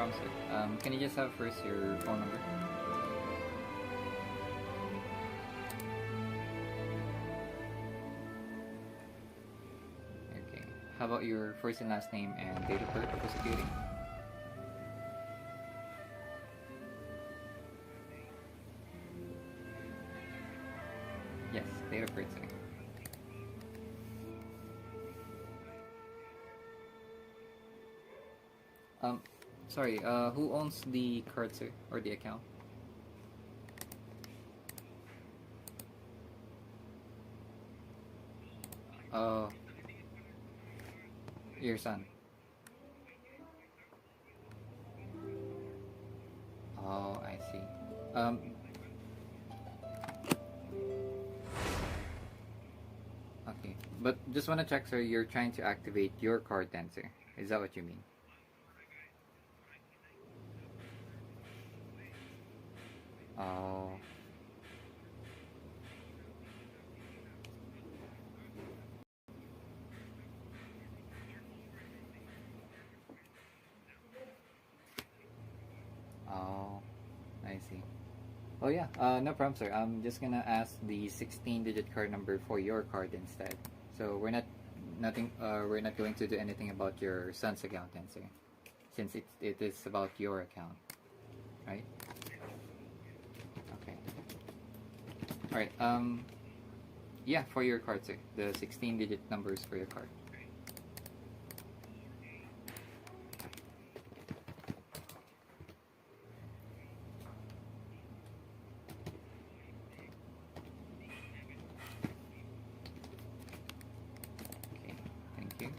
Speaker 1: problem, sir. Can you just have first your phone number? Okay. How about your first and last name and date of birth for security? Yes, date of birth, sir. Sorry, who owns the card, sir, or the account? Oh, your son. Oh, I see. Okay, but just want to check, sir, you're trying to activate your card then, sir. Is that what you mean? Oh. Oh, I see. Oh yeah, no problem, sir. I'm just gonna ask the 16-digit card number for your card instead. So we're not going to do anything about your son's account then, sir, since it is about your account, right? Okay. All right. Yeah, for your card, sir. The 16-digit numbers for your card. Okay, thank you.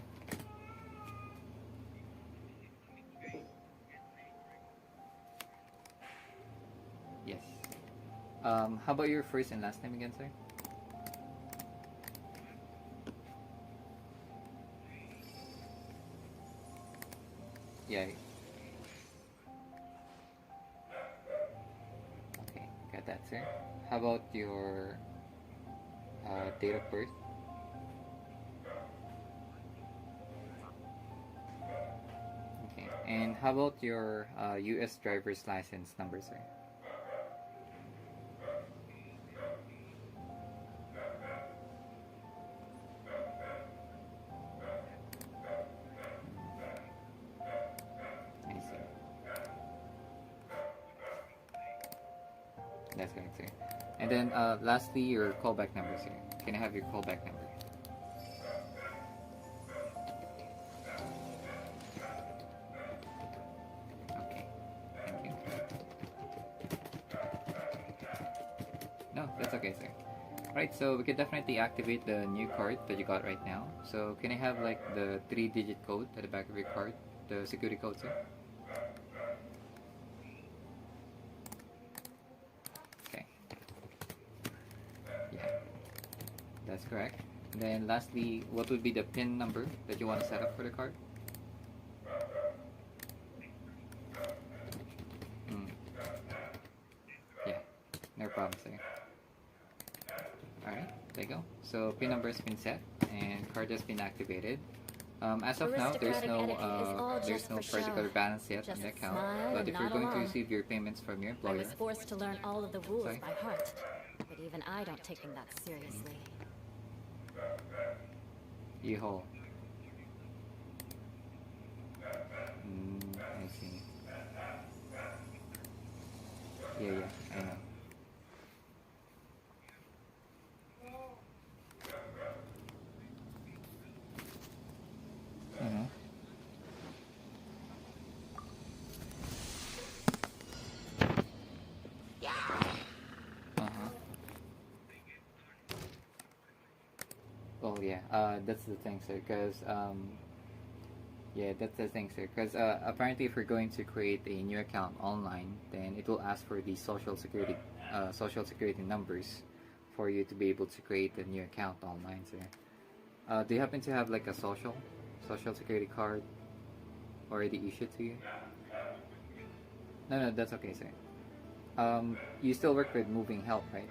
Speaker 1: Yes. How about your first and last name again, sir? Yeah. Okay, got that, sir. How about your date of birth? Okay, and how about your U.S. driver's license number, sir? I see. That's correct, sir. And then lastly, your callback number, sir. Can I have your callback number? Okay, thank you. No, that's okay, sir. Right, so we can definitely activate the new card that you got right now. So can I have like the 3-digit code at the back of your card, the security code, sir? Okay. Yeah, that's correct. And then lastly, what would be the PIN number that you want to set up for the card? Yeah, no problem, sir. Alright, there you go. So PIN number has been set and card has been activated. As of now, there's no particular balance yet in the account. But if you're going to receive your payments from your employer,
Speaker 2: I was forced to learn all of the rules by heart, but even I don't take them that seriously.
Speaker 1: Yeehaw. I see. Yeah, I know. Oh yeah, that's the thing, sir. Because yeah, that's the thing, sir. Because apparently, if you're going to create a new account online, then it will ask for the social security numbers for you to be able to create a new account online, sir. Do you happen to have like a social security card already issued to you? No, that's okay, sir. You still work with Moving Help, right?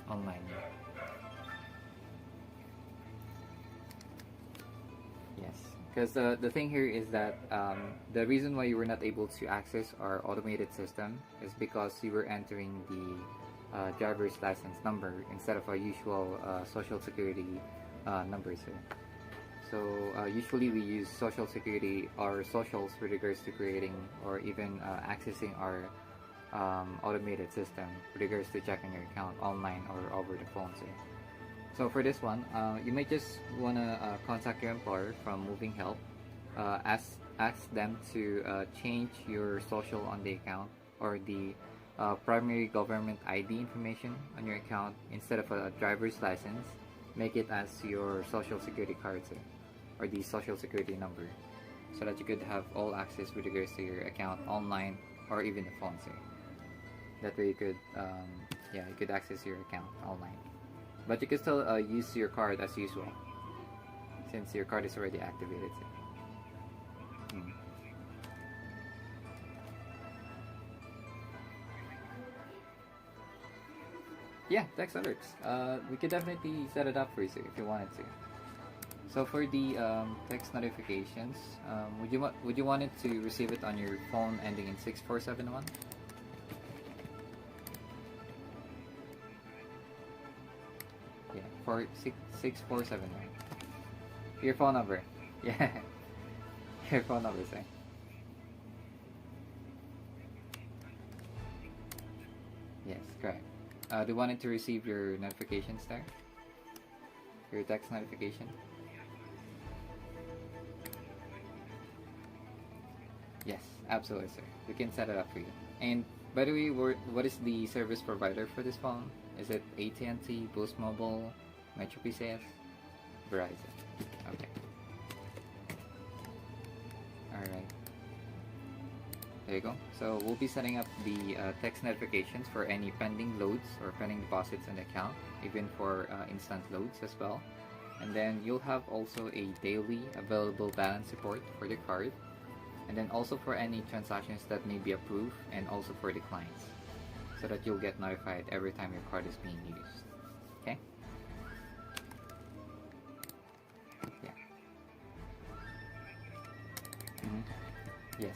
Speaker 1: Online. Because the thing here is that the reason why you were not able to access our automated system is because you were entering the driver's license number instead of a usual social security numbers here. So usually we use social security or socials with regards to creating or even accessing our automated system with regards to checking your account online or over the phone. So for this one, you may just want to contact your employer from Moving Help, ask them to change your social on the account or the primary government ID information on your account. Instead of a driver's license, make it as your social security card or the social security number, so that you could have all access with regards to your account online or even the phone. That way you could you could access your account online. But you can still use your card as usual, since your card is already activated. Yeah, text alerts. We could definitely set it up for you if you wanted to. So for the text notifications, would you want it to receive it on your phone ending in 6471? Yeah, 6471. Your phone number. Yeah. Your phone number, say. Yes, correct. Do you want it to receive your notifications there? Your text notification? Yes, absolutely, sir. We can set it up for you. And by the way, what is the service provider for this phone? Is it AT&T, Boost Mobile, Metro PCS, Verizon? Okay. Alright. There you go. So we'll be setting up the text notifications for any pending loads or pending deposits in the account, even for instant loads as well. And then you'll have also a daily available balance report for the card, and then also for any transactions that may be approved and also for declines, so that you'll get notified every time your card is being used. Okay? Yeah. Yes.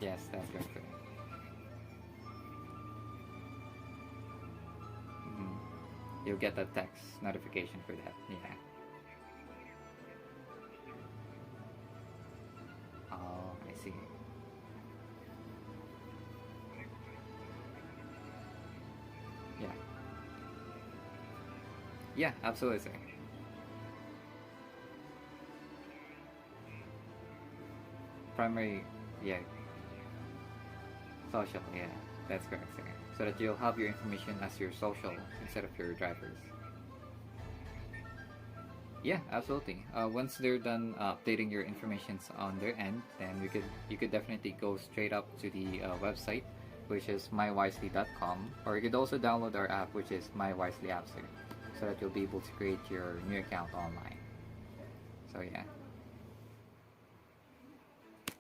Speaker 1: Yes, that's correct. You'll get a text notification for that. Yeah. Oh, I see. Yeah. Yeah, absolutely, sir. Primary, yeah. Social, yeah. That's correct, sir. So that you'll have your information as your social instead of your drivers. Yeah, absolutely. Once they're done updating your information on their end, then you could definitely go straight up to the website, which is mywisely.com, or you could also download our app, which is mywisely app, sir, so that you'll be able to create your new account online. So yeah.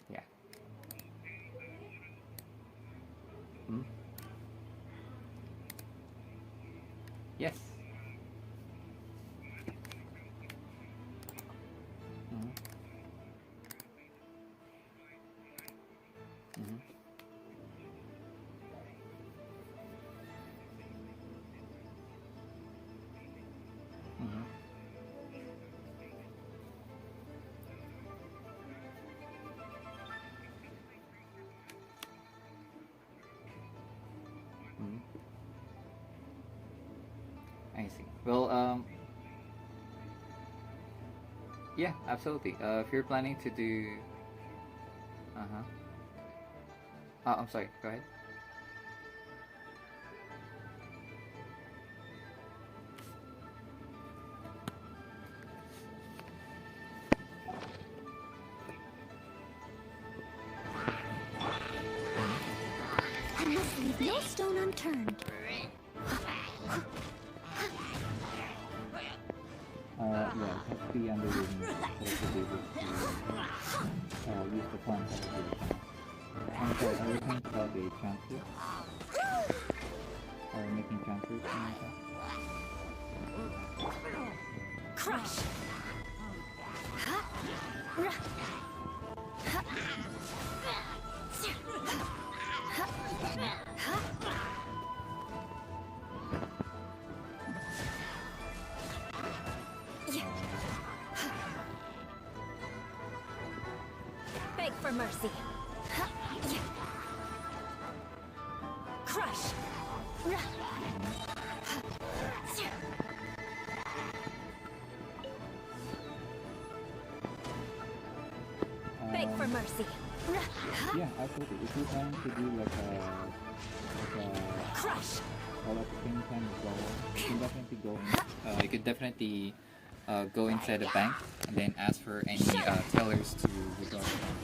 Speaker 1: Yeah. Yes. I see. Well, yeah, absolutely. If you're planning to do, I'm sorry. Go ahead.
Speaker 5: I must leave no stone unturned.
Speaker 1: Yeah, it has to be under your name for it to be able to use the funds of the account. I'm sorry, are you trying to have a transfer? Or making transfers from your account?
Speaker 6: Crush!
Speaker 2: Beg for mercy. Crush. Beg for mercy.
Speaker 1: Yeah, absolutely. If you're trying to do like a
Speaker 2: crush
Speaker 1: all at the same time as well, you can definitely go in, you could definitely go inside the bank and then ask for any tellers to withdraw the funds.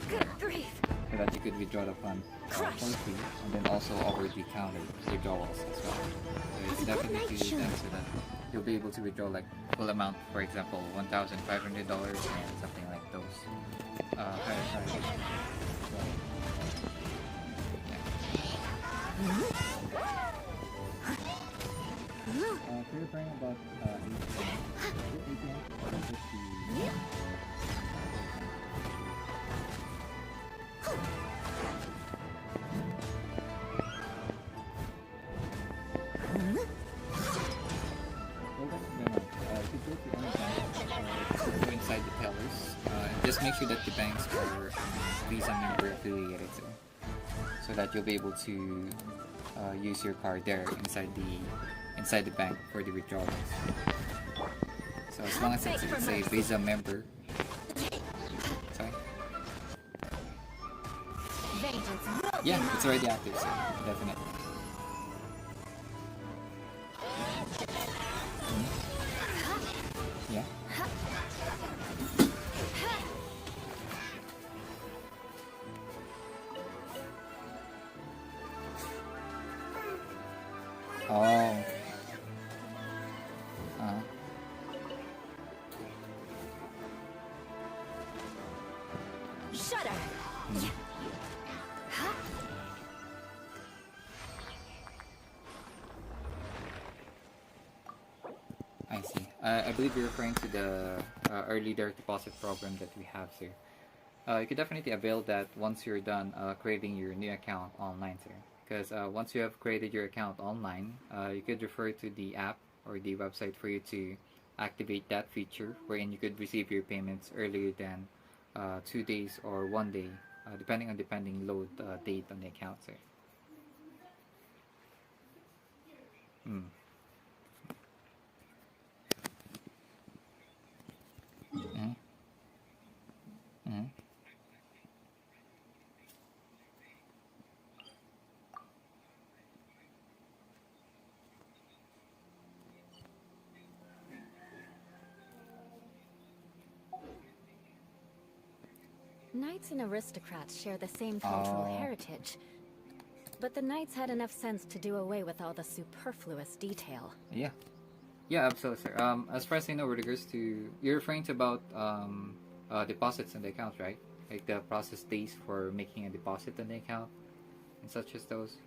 Speaker 1: So that you could withdraw the funds for free, and then also over the counter withdrawals as well. So you can definitely do that so that you'll be able to withdraw like full amount, for example, $1,500 and something like those. Higher prices. So you're praying about ATM or just the go inside the tellers. Just make sure that the banks are Visa member affiliated so that you'll be able to use your card there inside the bank for the withdrawals. So as long as it's a Visa member. Sorry? Yeah, it's already active, so definitely. Yeah. Oh.
Speaker 2: Shudder.
Speaker 1: I see. I believe you're referring to the early direct deposit program that we have, sir. You could definitely avail that once you're done creating your new account online, sir. Because once you have created your account online, you could refer to the app or the website for you to activate that feature, wherein you could receive your payments earlier than 2 days or 1 day, depending on the pending load date on the account, sir.
Speaker 2: Knights and aristocrats share the same cultural heritage, but the knights had enough sense to do away with all the superfluous detail.
Speaker 1: Yeah, absolutely, sir. As far as I know, with regards to you're referring to about deposits in the account, right? Like the process days for making a deposit in the account and such as those.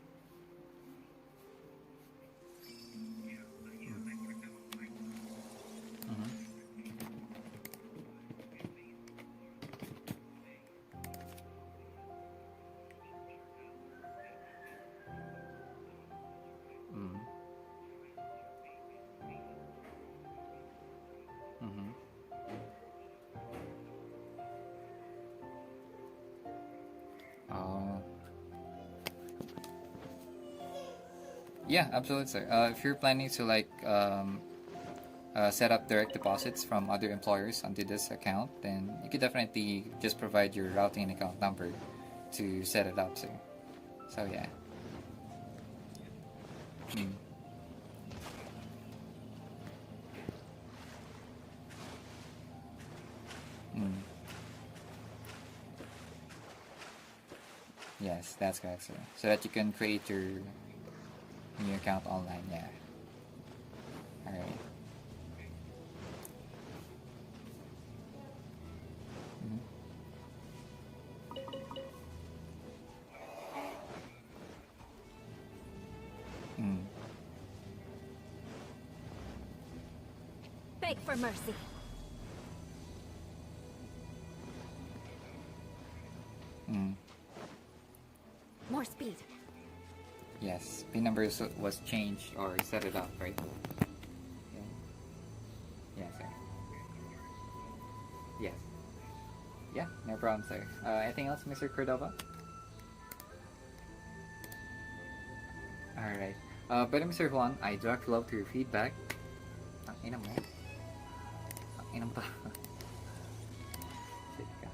Speaker 1: Yeah, absolutely, sir. If you're planning to like set up direct deposits from other employers onto this account, then you could definitely just provide your routing and account number to set it up, sir. So yeah. Yes, that's correct, sir. So that you can create your new account online, yeah. Alright.
Speaker 2: Beg for mercy. More speed.
Speaker 1: Yes, pin number was changed or set it up, right? Yeah, sir. Yes. Yeah, no problem, sir. Anything else, Mr. Cordova? Alright. But Mr. Juan, I do actually love to your feedback. Ang ina mo. Ang ina mo to. Shit ka.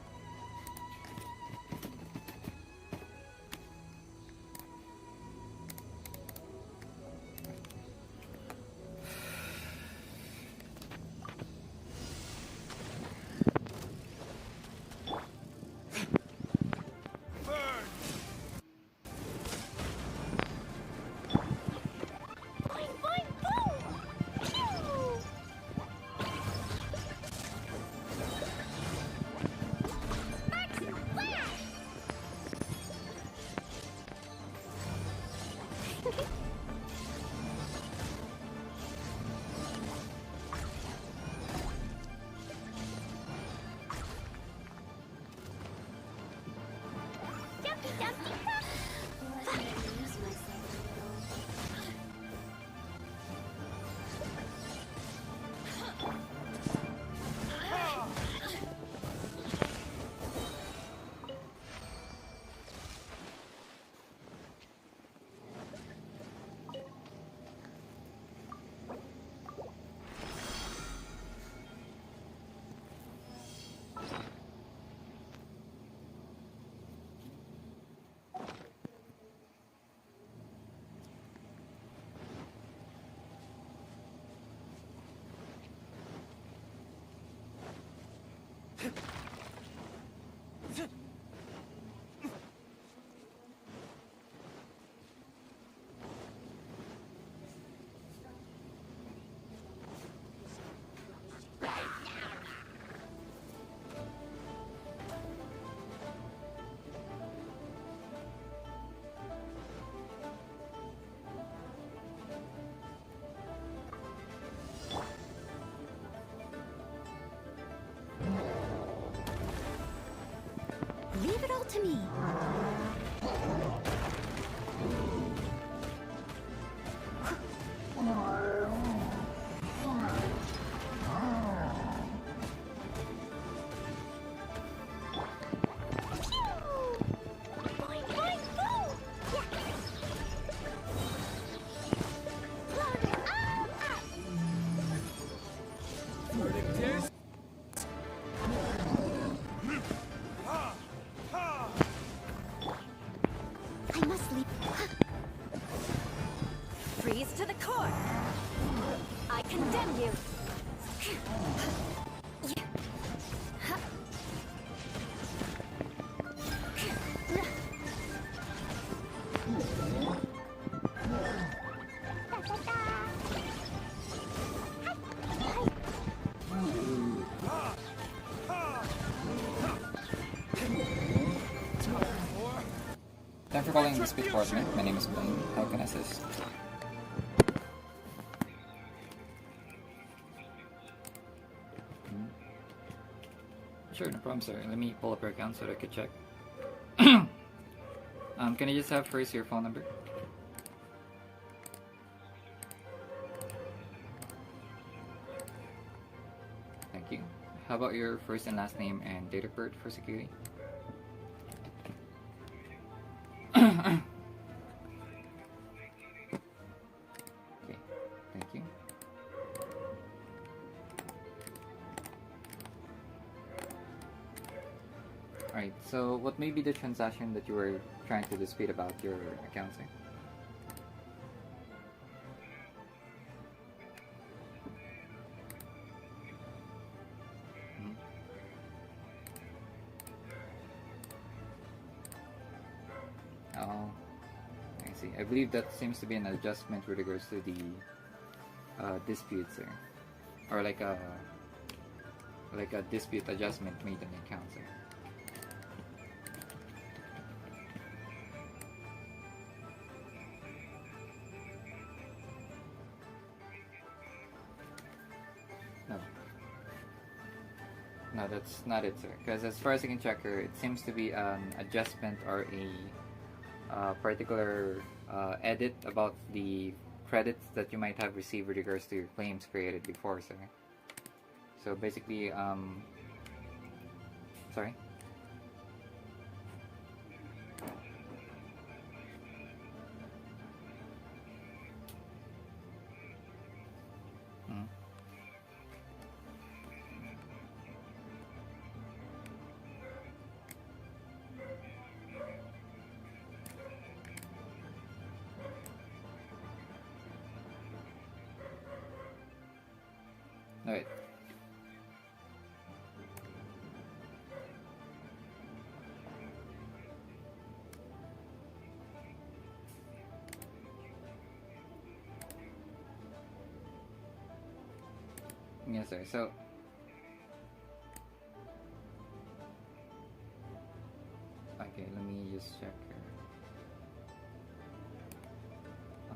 Speaker 2: Leave it all to me. Freeze to the core. I condemn you.
Speaker 1: Thanks for calling the Speed Department. My name is Blaine. How can I assist? Sure, no problem, sir. Let me pull up your account so that I can check. Can I just have first your phone number? Thank you. How about your first and last name and date of birth for security? Okay, thank you. Alright, so what may be the transaction that you were trying to dispute about your account, sir? Oh, I see. I believe that seems to be an adjustment with regards to the dispute, sir. Or like a dispute adjustment made on the account, sir. No. No, that's not it, sir. Because as far as I can check here, it seems to be an adjustment or a particular edit about the credits that you might have received with regards to your claims created before, sir. So basically, sorry? Alright. Yes, sir. So, okay, let me just check here.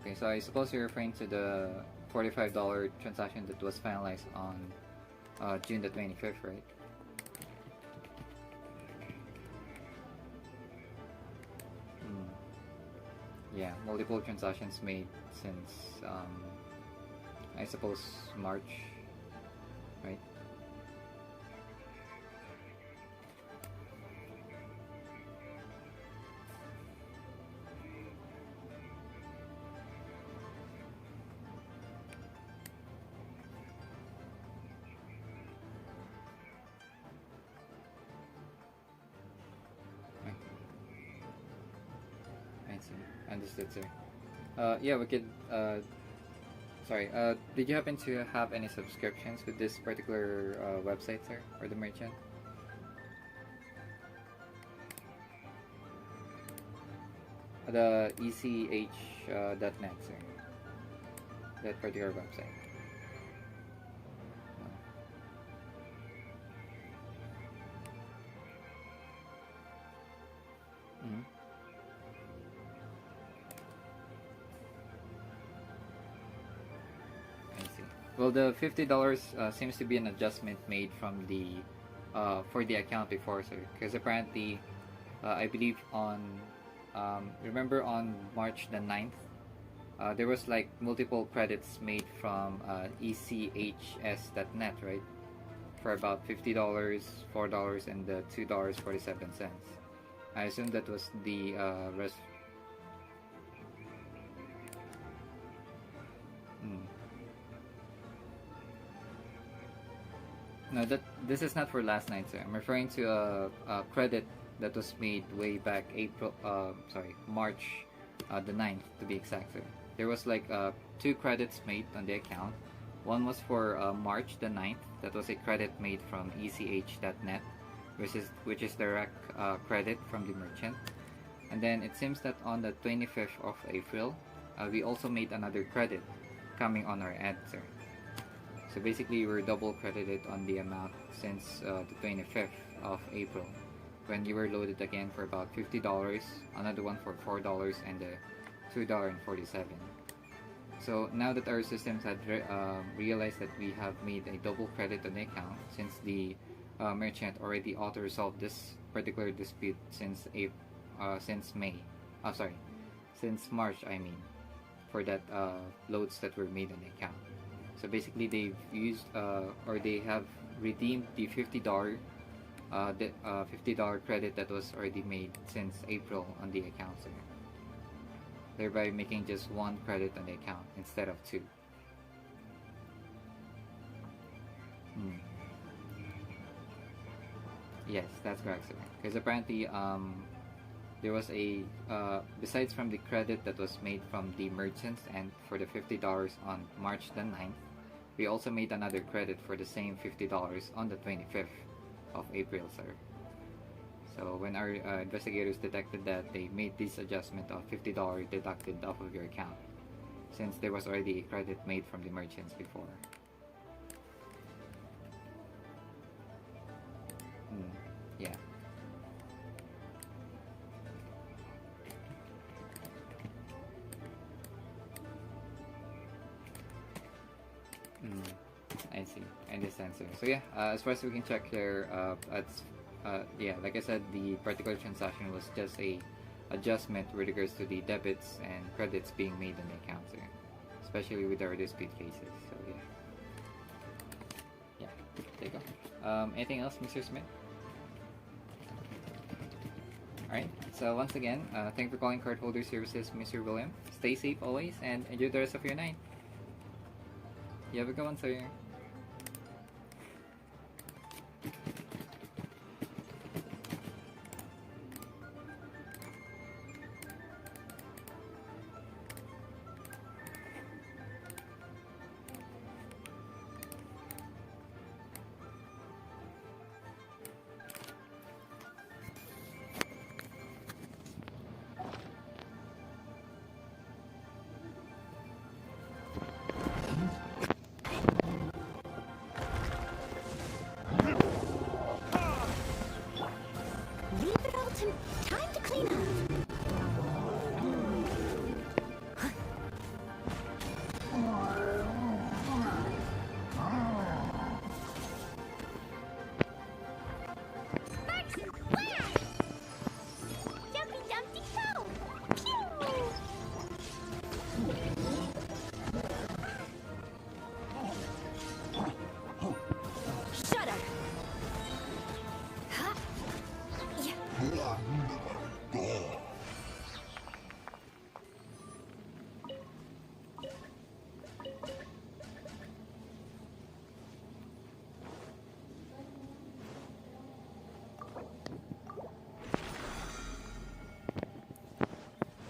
Speaker 1: Okay, so I suppose you're referring to the $45 transaction that was finalized on June the 25th, right? Yeah, multiple transactions made since, I suppose, March, right? I see. Understood, sir. Yeah, we could, sorry, did you happen to have any subscriptions with this particular website, sir, or the merchant? The ECH.net, sir. That particular website. Well, the $50 seems to be an adjustment made from the for the account before, sir. Because apparently, I believe on remember on March the 9th, there was like multiple credits made from ECHS.net, right? For about $50, $4, and the $2.47. I assume that was the rest. No, this is not for last night, sir. I'm referring to a credit that was made way back March the 9th to be exact, sir. There was like 2 credits made on the account. One was for March the 9th. That was a credit made from ECH.net, which is direct credit from the merchant. And then it seems that on the 25th of April, we also made another credit coming on our end, sir. So basically, we're double credited on the amount since the 25th of April, when you were loaded again for about $50, another one for $4, and $2.47. So now that our systems had realized that we have made a double credit on the account, since the merchant already auto-resolved this particular dispute since March, I mean, for that loads that were made on the account. So basically, they've used or they have redeemed the $50 credit that was already made since April on the account, sir. Thereby making just 1 credit on the account instead of 2. Yes, that's correct, sir. Because apparently, there was a besides from the credit that was made from the merchants and for the $50 on March the 9th, we also made another credit for the same $50 on the 25th of April, sir. So when our investigators detected that, they made this adjustment of $50 deducted off of your account, since there was already a credit made from the merchants before. Yeah. I see. I understand, sir. So yeah, as far as we can check here, yeah, like I said, the particular transaction was just a adjustment with regards to the debits and credits being made on the account, sir. Especially with our dispute cases. So yeah. Yeah, there you go. Anything else, Mr. Smith? Alright, so once again, thank you for calling Cardholder Services, Mr. William. Stay safe always, and enjoy the rest of your night. You have a good one, sir.
Speaker 2: Time to clean up.
Speaker 5: Jumpy Dumpty go!
Speaker 2: Shut up. Huh? Yeah.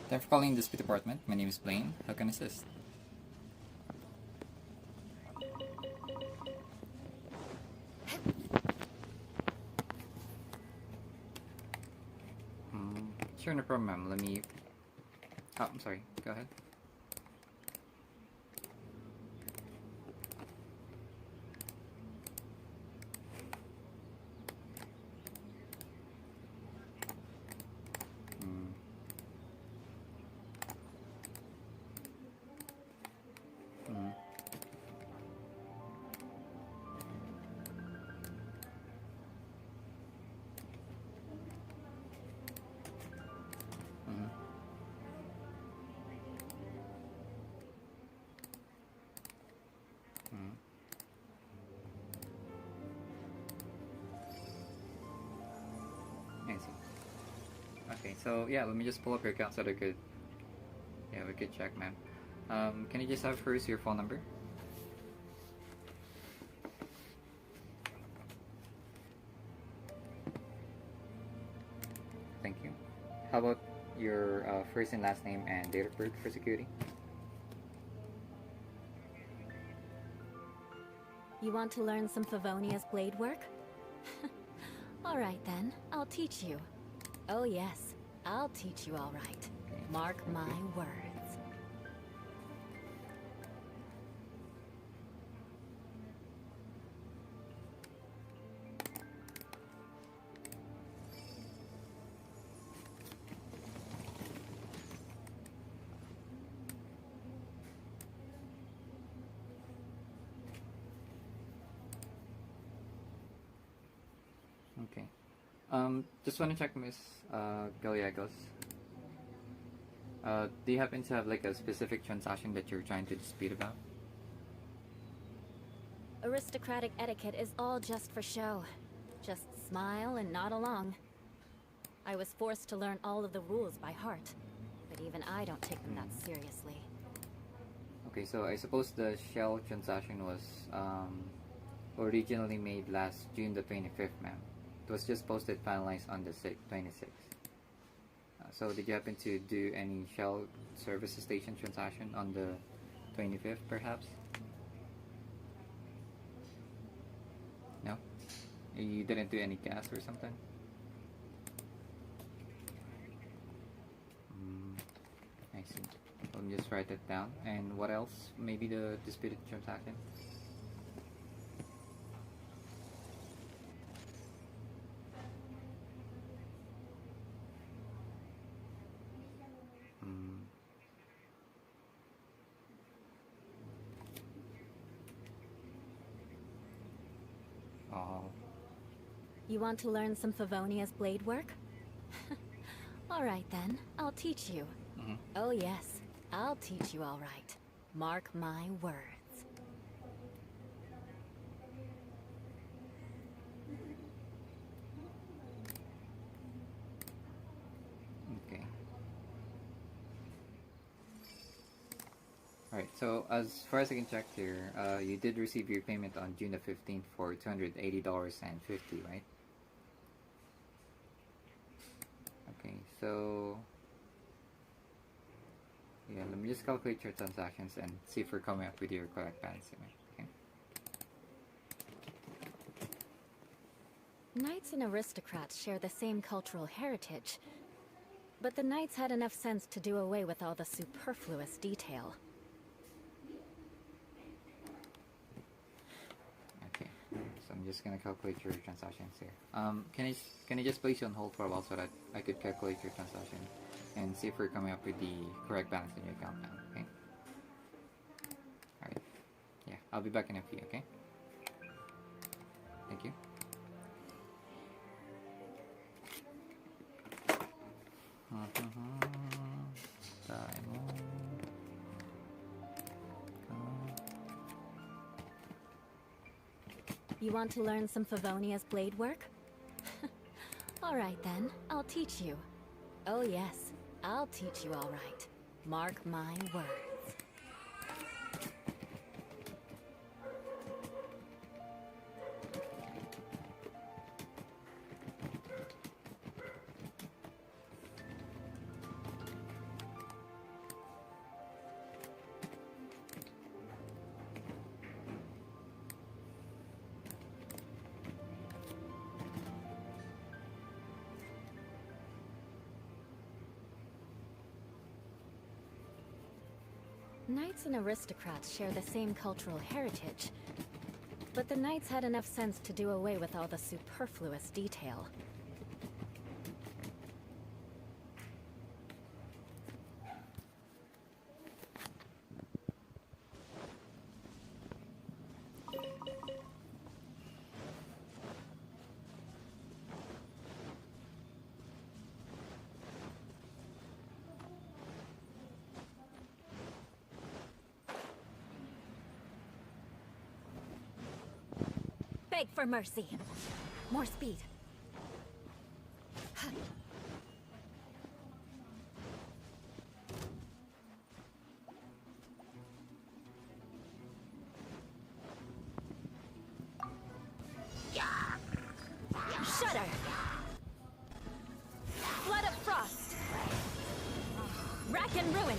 Speaker 1: Thank you for calling the dispute department. My name is Blaine. How can I assist? Sure, no problem, ma'am. Let me... Oh, I'm sorry. Go ahead. Okay, so yeah, let me just pull up your account so that we could check, ma'am. Can you just have first your phone number? Thank you. How about your first and last name and date of birth for security?
Speaker 2: You want to learn some Favonia's blade work? Alright then, I'll teach you. Oh yes, I'll teach you alright. Mark my words.
Speaker 1: Okay. Just want to check, Miss Gallegos. Do you happen to have like a specific transaction that you're trying to dispute about?
Speaker 2: Aristocratic etiquette is all just for show. Just smile and nod along. I was forced to learn all of the rules by heart, but even I don't take them that seriously.
Speaker 1: Okay, so I suppose the shell transaction was originally made last June the 25th, ma'am. It was just posted finalized on the 26th. So did you happen to do any shell service station transaction on the 25th, perhaps? No? You didn't do any gas or something? I see. Let me just write it down. And what else? Maybe the disputed transaction? Oh.
Speaker 2: You want to learn some Favonia's blade work? Alright then, I'll teach you. Oh yes, I'll teach you alright. Mark my words.
Speaker 1: Okay. Alright, so as far as I can check here, you did receive your payment on June the 15th for $280.50, right? Okay, so yeah, let me just calculate your transactions and see if we're coming up with your correct balance. Okay.
Speaker 2: Knights and aristocrats share the same cultural heritage, but the knights had enough sense to do away with all the superfluous detail.
Speaker 1: Okay, so I'm just gonna calculate your transactions here. Can I just place you on hold for a while so that I could calculate your transaction and see if we're coming up with the correct balance in your account now, okay? Alright. Yeah, I'll be back in a few, okay? Thank you.
Speaker 2: You want to learn some Favonia's blade work? Alright then, I'll teach you. Oh yes, I'll teach you alright. Mark my words. Knights and aristocrats share the same cultural heritage, but the knights had enough sense to do away with all the superfluous detail. Beg for mercy. More speed. Shudder. Flood of frost. Rack and ruin.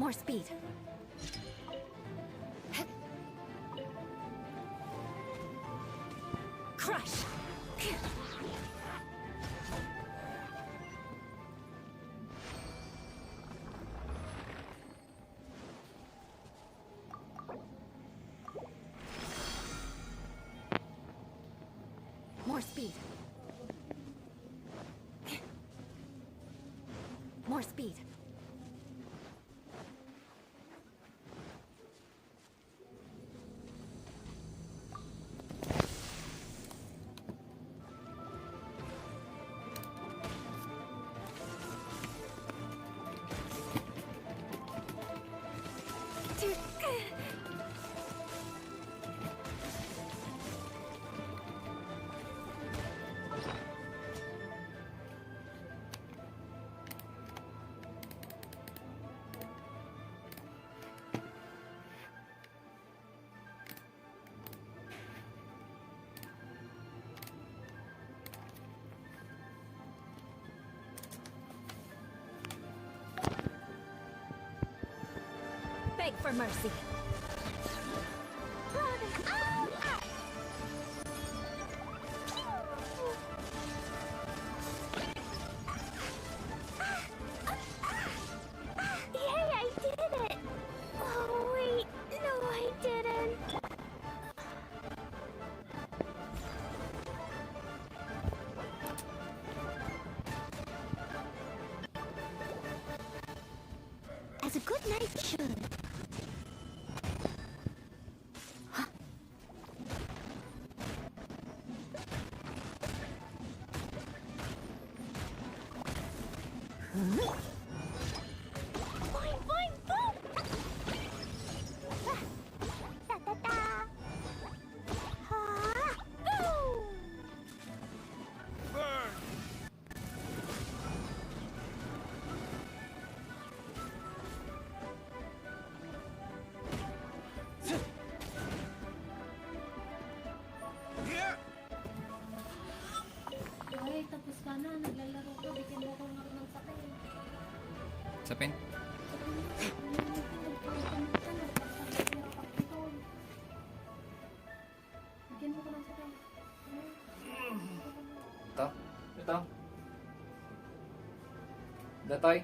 Speaker 2: More speed. Crush! More speed. More speed. Beg for mercy.
Speaker 5: Yay, I did it! Oh, wait. No, I didn't. As a good knight should. Boing, boing, boom! Da, da, da. Ha! Boom!
Speaker 16: Burn!
Speaker 3: Ay, tapos ka na. Naglalaro ka. Bigyan mo ko ng sakay.
Speaker 1: Sapin?
Speaker 3: Bigyan mo ko ng sakay.
Speaker 1: Ito? Ito? Datoy?